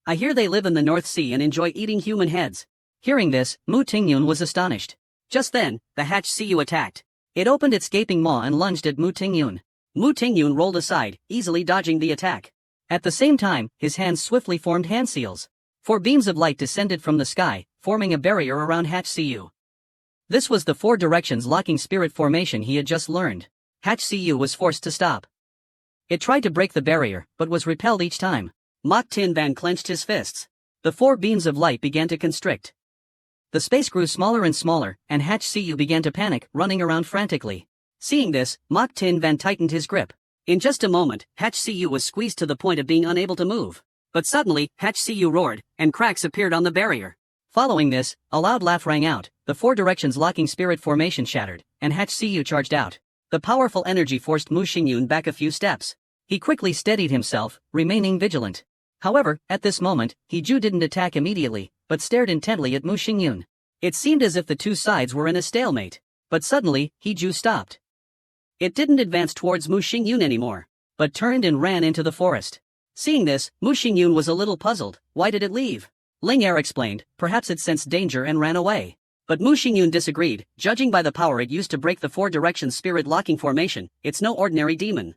"I hear they live in the North Sea and enjoy eating human heads." Hearing this, Mu Tingyun was astonished. Just then, the Hachiyu attacked. It opened its gaping maw and lunged at Mu Tingyun. Mu Tingyun rolled aside, easily dodging the attack. At the same time, his hands swiftly formed hand seals. 4 beams of light descended from the sky, forming a barrier around Hachiyu. This was the 4 directions locking spirit formation he had just learned. Hachiyu was forced to stop. It tried to break the barrier, but was repelled each time. Mok Tin Van clenched his fists. The 4 beams of light began to constrict. The space grew smaller and smaller, and Hachiyu began to panic, running around frantically. Seeing this, Mok Tin Van tightened his grip. In just a moment, HCU was squeezed to the point of being unable to move. But suddenly, HCU roared, and cracks appeared on the barrier. Following this, a loud laugh rang out, the four directions locking spirit formation shattered, and HCU charged out. The powerful energy forced Mu Xingyun back a few steps. He quickly steadied himself, remaining vigilant. However, at this moment, Hiju didn't attack immediately, but stared intently at Mu Xingyun. It seemed as if the two sides were in a stalemate. But suddenly, Hiju stopped. It didn't advance towards Mu Xingyun anymore, but turned and ran into the forest. Seeing this, Mu Xingyun was a little puzzled. Why did it leave? Ling Er explained, perhaps it sensed danger and ran away. But Mu Xingyun disagreed, judging by the power it used to break the four directions spirit locking formation, it's no ordinary demon.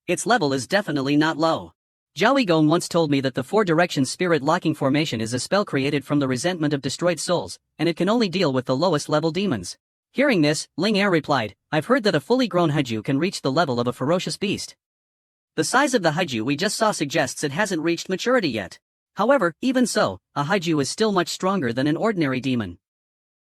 Its level is definitely not low. Zhao Gong once told me that the four directions spirit locking formation is a spell created from the resentment of destroyed souls, and it can only deal with the lowest level demons. Hearing this, Ling Er replied, I've heard that a fully grown Haiju can reach the level of a ferocious beast. The size of the Haiju we just saw suggests it hasn't reached maturity yet. However, even so, a Haiju is still much stronger than an ordinary demon.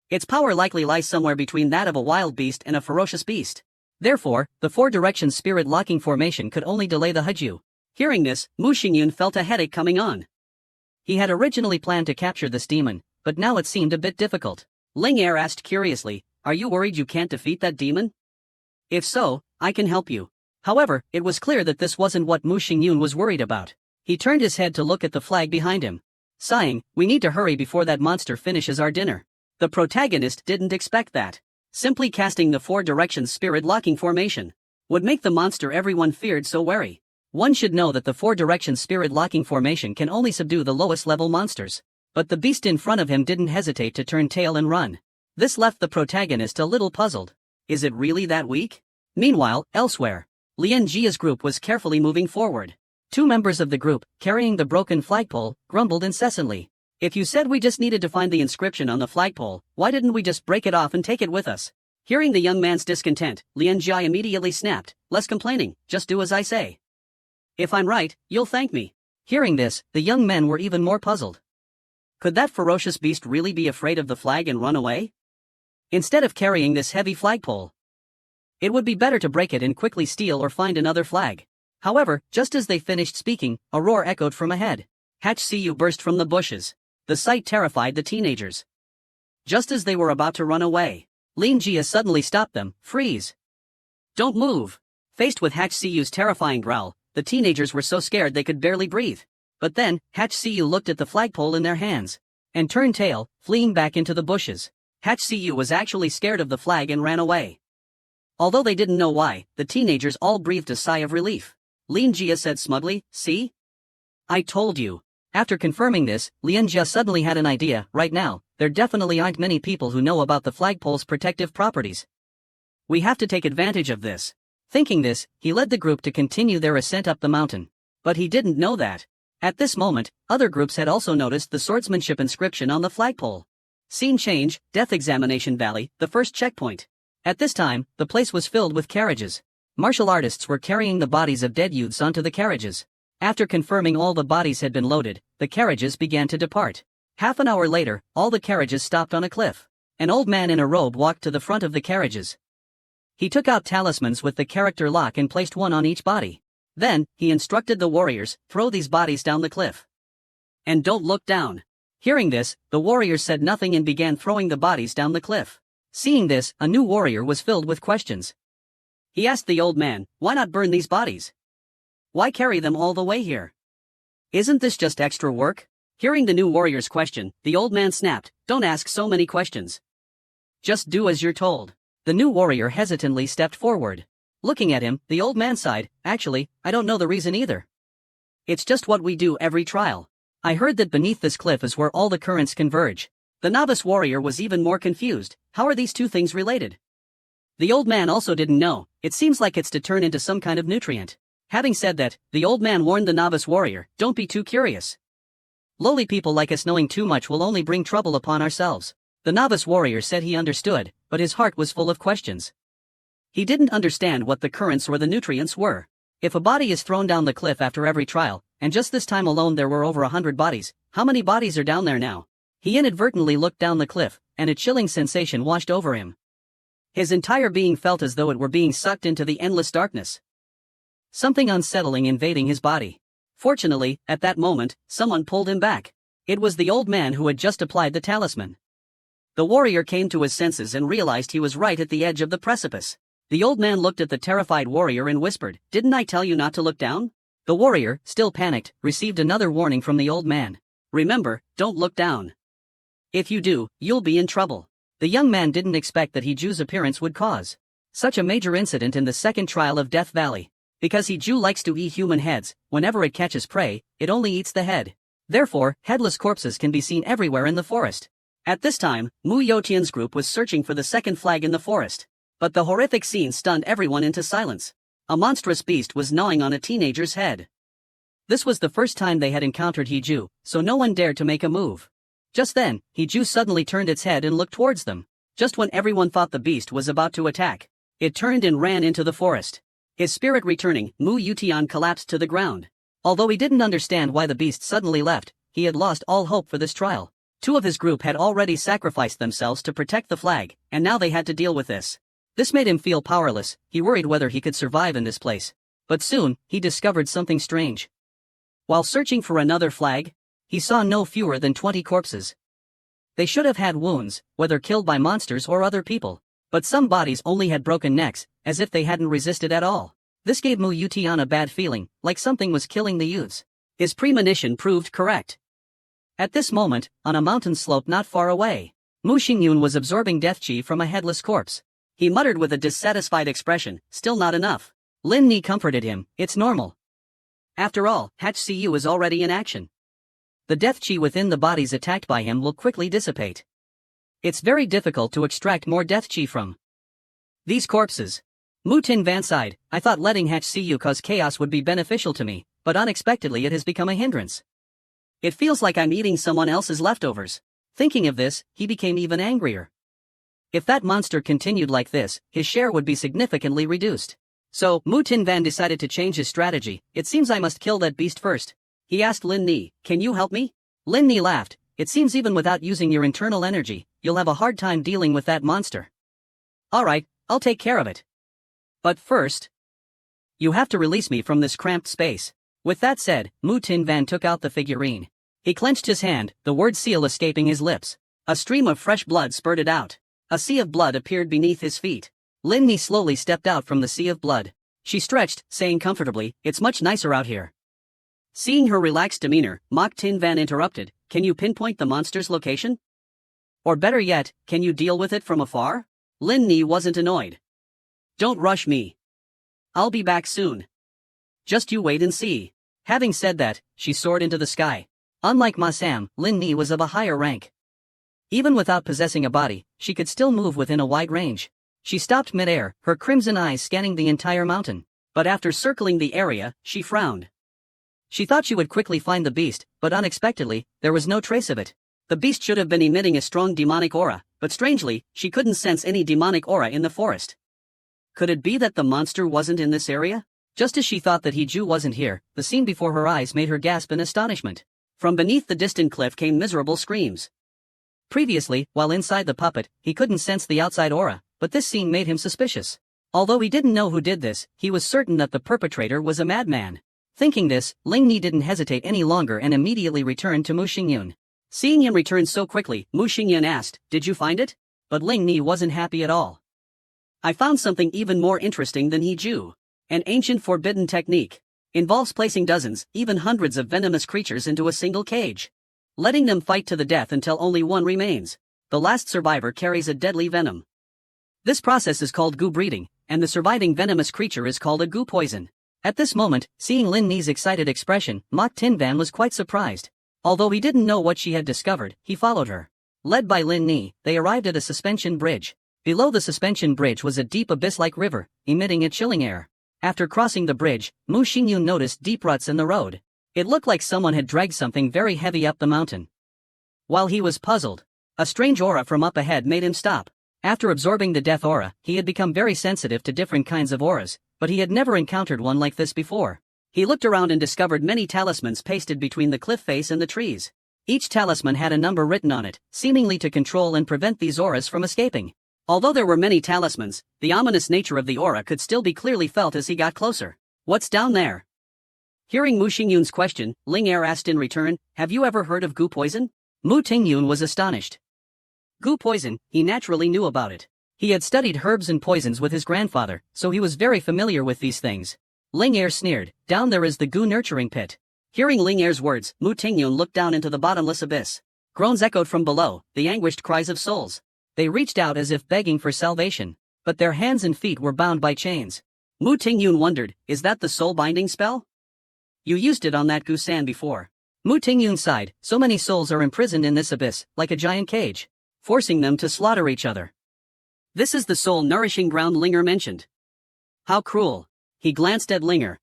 Its power likely lies somewhere between that of a wild beast and a ferocious beast. Therefore, the four directions spirit locking formation could only delay the Haiju. Hearing this, Mu Xingyun felt a headache coming on. He had originally planned to capture this demon, but now it seemed a bit difficult. Ling Er asked curiously, are you worried you can't defeat that demon? If so, I can help you. However, it was clear that this wasn't what Mu Xingyun was worried about. He turned his head to look at the flag behind him. Sighing, we need to hurry before that monster finishes our dinner. The protagonist didn't expect that. Simply casting the four directions spirit locking formation would make the monster everyone feared so wary. One should know that the four directions spirit locking formation can only subdue the lowest level monsters. But the beast in front of him didn't hesitate to turn tail and run. This left the protagonist a little puzzled. Is it really that weak? Meanwhile, elsewhere, Lian Jia's group was carefully moving forward. Two members of the group, carrying the broken flagpole, grumbled incessantly. If you said we just needed to find the inscription on the flagpole, why didn't we just break it off and take it with us? Hearing the young man's discontent, Lian Jia immediately snapped, less complaining, just do as I say. If I'm right, you'll thank me. Hearing this, the young men were even more puzzled. Could that ferocious beast really be afraid of the flag and run away? Instead of carrying this heavy flagpole, it would be better to break it and quickly steal or find another flag. However, just as they finished speaking, a roar echoed from ahead. HCU burst from the bushes. The sight terrified the teenagers. Just as they were about to run away, Lin Jia suddenly stopped them. Freeze! Don't move! Faced with HCU's terrifying growl, the teenagers were so scared they could barely breathe. But then, HCU looked at the flagpole in their hands and turned tail, fleeing back into the bushes. HCU was actually scared of the flag and ran away. Although they didn't know why, the teenagers all breathed a sigh of relief. Lin Jia said smugly, see? I told you. After confirming this, Lin Jia suddenly had an idea. Right now, there definitely aren't many people who know about the flagpole's protective properties. We have to take advantage of this. Thinking this, he led the group to continue their ascent up the mountain. But he didn't know that. At this moment, other groups had also noticed the swordsmanship inscription on the flagpole. Scene change, Death Examination Valley, the first checkpoint. At this time, the place was filled with carriages. Martial artists were carrying the bodies of dead youths onto the carriages. After confirming all the bodies had been loaded, the carriages began to depart. Half an hour later, all the carriages stopped on a cliff. An old man in a robe walked to the front of the carriages. He took out talismans with the character lock and placed one on each body. Then, he instructed the warriors, throw these bodies down the cliff. And don't look down. Hearing this, the warriors said nothing and began throwing the bodies down the cliff. Seeing this, a new warrior was filled with questions. He asked the old man, why not burn these bodies? Why carry them all the way here? Isn't this just extra work? Hearing the new warrior's question, the old man snapped, don't ask so many questions. Just do as you're told. The new warrior hesitantly stepped forward. Looking at him, the old man sighed, actually, I don't know the reason either. It's just what we do every trial. I heard that beneath this cliff is where all the currents converge. The novice warrior was even more confused. How are these two things related? The old man also didn't know. It seems like it's to turn into some kind of nutrient. Having said that, the old man warned the novice warrior, don't be too curious. Lowly people like us knowing too much will only bring trouble upon ourselves. The novice warrior said he understood, but his heart was full of questions. He didn't understand what the currents or the nutrients were. If a body is thrown down the cliff after every trial, and just this time alone there were over 100 bodies, how many bodies are down there now? He inadvertently looked down the cliff, and a chilling sensation washed over him. His entire being felt as though it were being sucked into the endless darkness. something unsettling invading his body. Fortunately, at that moment, someone pulled him back. It was the old man who had just applied the talisman. The warrior came to his senses and realized he was right at the edge of the precipice. The old man looked at the terrified warrior and whispered, "Didn't I tell you not to look down?" The warrior, still panicked, received another warning from the old man. "Remember, don't look down. If you do, you'll be in trouble." The young man didn't expect that Hiju's appearance would cause such a major incident in the second trial of Death Valley. Because Hiju likes to eat human heads, whenever it catches prey, it only eats the head. Therefore, headless corpses can be seen everywhere in the forest. At this time, Mu Yotian's group was searching for the second flag in the forest. But the horrific scene stunned everyone into silence. A monstrous beast was gnawing on a teenager's head. This was the first time they had encountered Hiju, so no one dared to make a move. Just then, Hiju suddenly turned its head and looked towards them. Just when everyone thought the beast was about to attack, it turned and ran into the forest. His spirit returning, Mu Yutian collapsed to the ground. Although he didn't understand why the beast suddenly left, he had lost all hope for this trial. Two of his group had already sacrificed themselves to protect the flag, and now they had to deal with this. This made him feel powerless. He worried whether he could survive in this place. But soon, he discovered something strange. While searching for another flag, he saw no fewer than 20 corpses. They should have had wounds, whether killed by monsters or other people. But some bodies only had broken necks, as if they hadn't resisted at all. This gave Mu Yutian a bad feeling, like something was killing the youths. His premonition proved correct. At this moment, on a mountain slope not far away, Mu Xingyun was absorbing death chi from a headless corpse. He muttered with a dissatisfied expression, "Still not enough." Lin Ni comforted him, "It's normal. After all, HCU is already in action. The death chi within the bodies attacked by him will quickly dissipate. It's very difficult to extract more death chi from these corpses." Mu Tinvan sighed, "I thought letting HCU cause chaos would be beneficial to me, but unexpectedly it has become a hindrance. It feels like I'm eating someone else's leftovers." Thinking of this, he became even angrier. If that monster continued like this, his share would be significantly reduced. So, Mu Tinvan decided to change his strategy. "It seems I must kill that beast first." He asked Lin Ni, "Can you help me?" Lin Ni laughed, "It seems even without using your internal energy, you'll have a hard time dealing with that monster." "Alright, I'll take care of it. But first, you have to release me from this cramped space." With that said, Mu Tinvan took out the figurine. He clenched his hand, the word seal escaping his lips. A stream of fresh blood spurted out. A sea of blood appeared beneath his feet. Lin Ni slowly stepped out from the sea of blood. She stretched, saying comfortably, "It's much nicer out here." Seeing her relaxed demeanor, Mok Tinvan interrupted, "Can you pinpoint the monster's location? Or better yet, can you deal with it from afar?" Lin Ni wasn't annoyed. "Don't rush me. I'll be back soon. Just you wait and see." Having said that, she soared into the sky. Unlike Ma Sam, Lin Ni was of a higher rank. Even without possessing a body, she could still move within a wide range. She stopped midair, her crimson eyes scanning the entire mountain. But after circling the area, she frowned. She thought she would quickly find the beast, but unexpectedly, there was no trace of it. The beast should have been emitting a strong demonic aura, but strangely, she couldn't sense any demonic aura in the forest. Could it be that the monster wasn't in this area? Just as she thought that Hiju wasn't here, the scene before her eyes made her gasp in astonishment. From beneath the distant cliff came miserable screams. Previously, while inside the puppet, he couldn't sense the outside aura, but this scene made him suspicious. Although he didn't know who did this, he was certain that the perpetrator was a madman. Thinking this, Ling Ni didn't hesitate any longer and immediately returned to Mu Xingyun. Seeing him return so quickly, Mu Xingyun asked, "Did you find it?" But Ling Ni wasn't happy at all. "I found something even more interesting than Hiju. An ancient forbidden technique. Involves placing dozens, even hundreds of venomous creatures into a single cage. Letting them fight to the death until only one remains. The last survivor carries a deadly venom. This process is called goo breeding, and the surviving venomous creature is called a goo poison." At this moment, seeing Lin Ni's excited expression, Mok Tinvan was quite surprised. Although he didn't know what she had discovered, he followed her. Led by Lin Ni, they arrived at a suspension bridge. Below the suspension bridge was a deep abyss-like river, emitting a chilling air. After crossing the bridge, Mu Xingyun noticed deep ruts in the road. It looked like someone had dragged something very heavy up the mountain. While he was puzzled, a strange aura from up ahead made him stop. After absorbing the death aura, he had become very sensitive to different kinds of auras, but he had never encountered one like this before. He looked around and discovered many talismans pasted between the cliff face and the trees. Each talisman had a number written on it, seemingly to control and prevent these auras from escaping. Although there were many talismans, the ominous nature of the aura could still be clearly felt as he got closer. What's down there? Hearing Mu Xingyun's question, Ling Er asked in return, have you ever heard of goo poison? Mu Tingyun was astonished. Goo poison, he naturally knew about it. He had studied herbs and poisons with his grandfather, so he was very familiar with these things. Ling Er sneered, down there is the goo nurturing pit. Hearing Ling Er's words, Mu Tingyun looked down into the bottomless abyss. Groans echoed from below, the anguished cries of souls. They reached out as if begging for salvation, but their hands and feet were bound by chains. Mu Tingyun wondered, is that the soul-binding spell? You used it on that Gusan before. Mu Tingyun sighed, so many souls are imprisoned in this abyss, like a giant cage, forcing them to slaughter each other. This is the soul-nourishing ground Linger mentioned. How cruel. He glanced at Linger.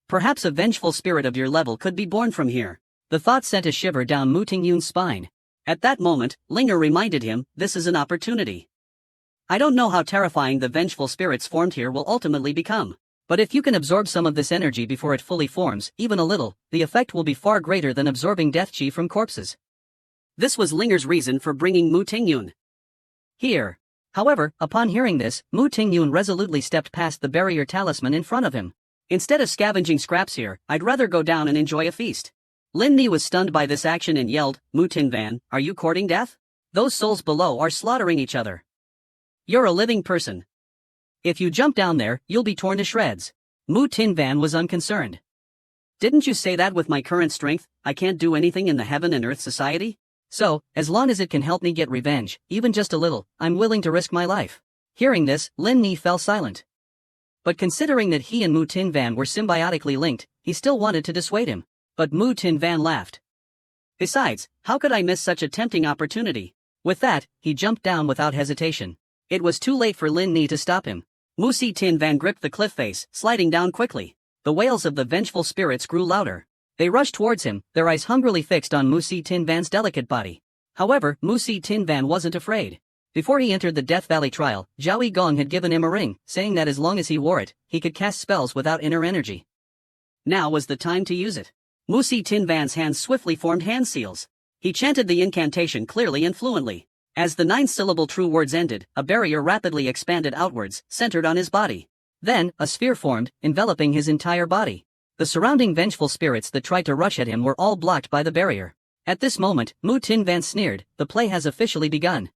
Perhaps a vengeful spirit of your level could be born from here. The thought sent a shiver down Mu Tingyun's spine. At that moment, Linger reminded him, this is an opportunity. I don't know how terrifying the vengeful spirits formed here will ultimately become. But if you can absorb some of this energy before it fully forms, even a little, the effect will be far greater than absorbing death chi from corpses. This was Linger's reason for bringing Mu Tingyun here. However, upon hearing this, Mu Tingyun resolutely stepped past the barrier talisman in front of him. Instead of scavenging scraps here, I'd rather go down and enjoy a feast. Lin Ni was stunned by this action and yelled, Mu Tinvan, are you courting death? Those souls below are slaughtering each other. You're a living person. If you jump down there, you'll be torn to shreds. Mu Tinvan was unconcerned. Didn't you say that with my current strength, I can't do anything in the Heaven and Earth Society? So, as long as it can help me get revenge, even just a little, I'm willing to risk my life. Hearing this, Lin Ni fell silent. But considering that he and Mu Tinvan were symbiotically linked, he still wanted to dissuade him. But Mu Tinvan laughed. Besides, how could I miss such a tempting opportunity? With that, he jumped down without hesitation. It was too late for Lin Ni to stop him. Mu Tinvan gripped the cliff face, sliding down quickly. The wails of the vengeful spirits grew louder. They rushed towards him, their eyes hungrily fixed on Mu Tinvan's delicate body. However, Mu Tinvan wasn't afraid. Before he entered the Death Valley trial, Zhao Gong had given him a ring, saying that as long as he wore it, he could cast spells without inner energy. Now was the time to use it. Mu Tinvan's hands swiftly formed hand seals. He chanted the incantation clearly and fluently. As the 9-syllable true words ended, a barrier rapidly expanded outwards, centered on his body. Then, a sphere formed, enveloping his entire body. The surrounding vengeful spirits that tried to rush at him were all blocked by the barrier. At this moment, Mu Tinvan sneered, the play has officially begun.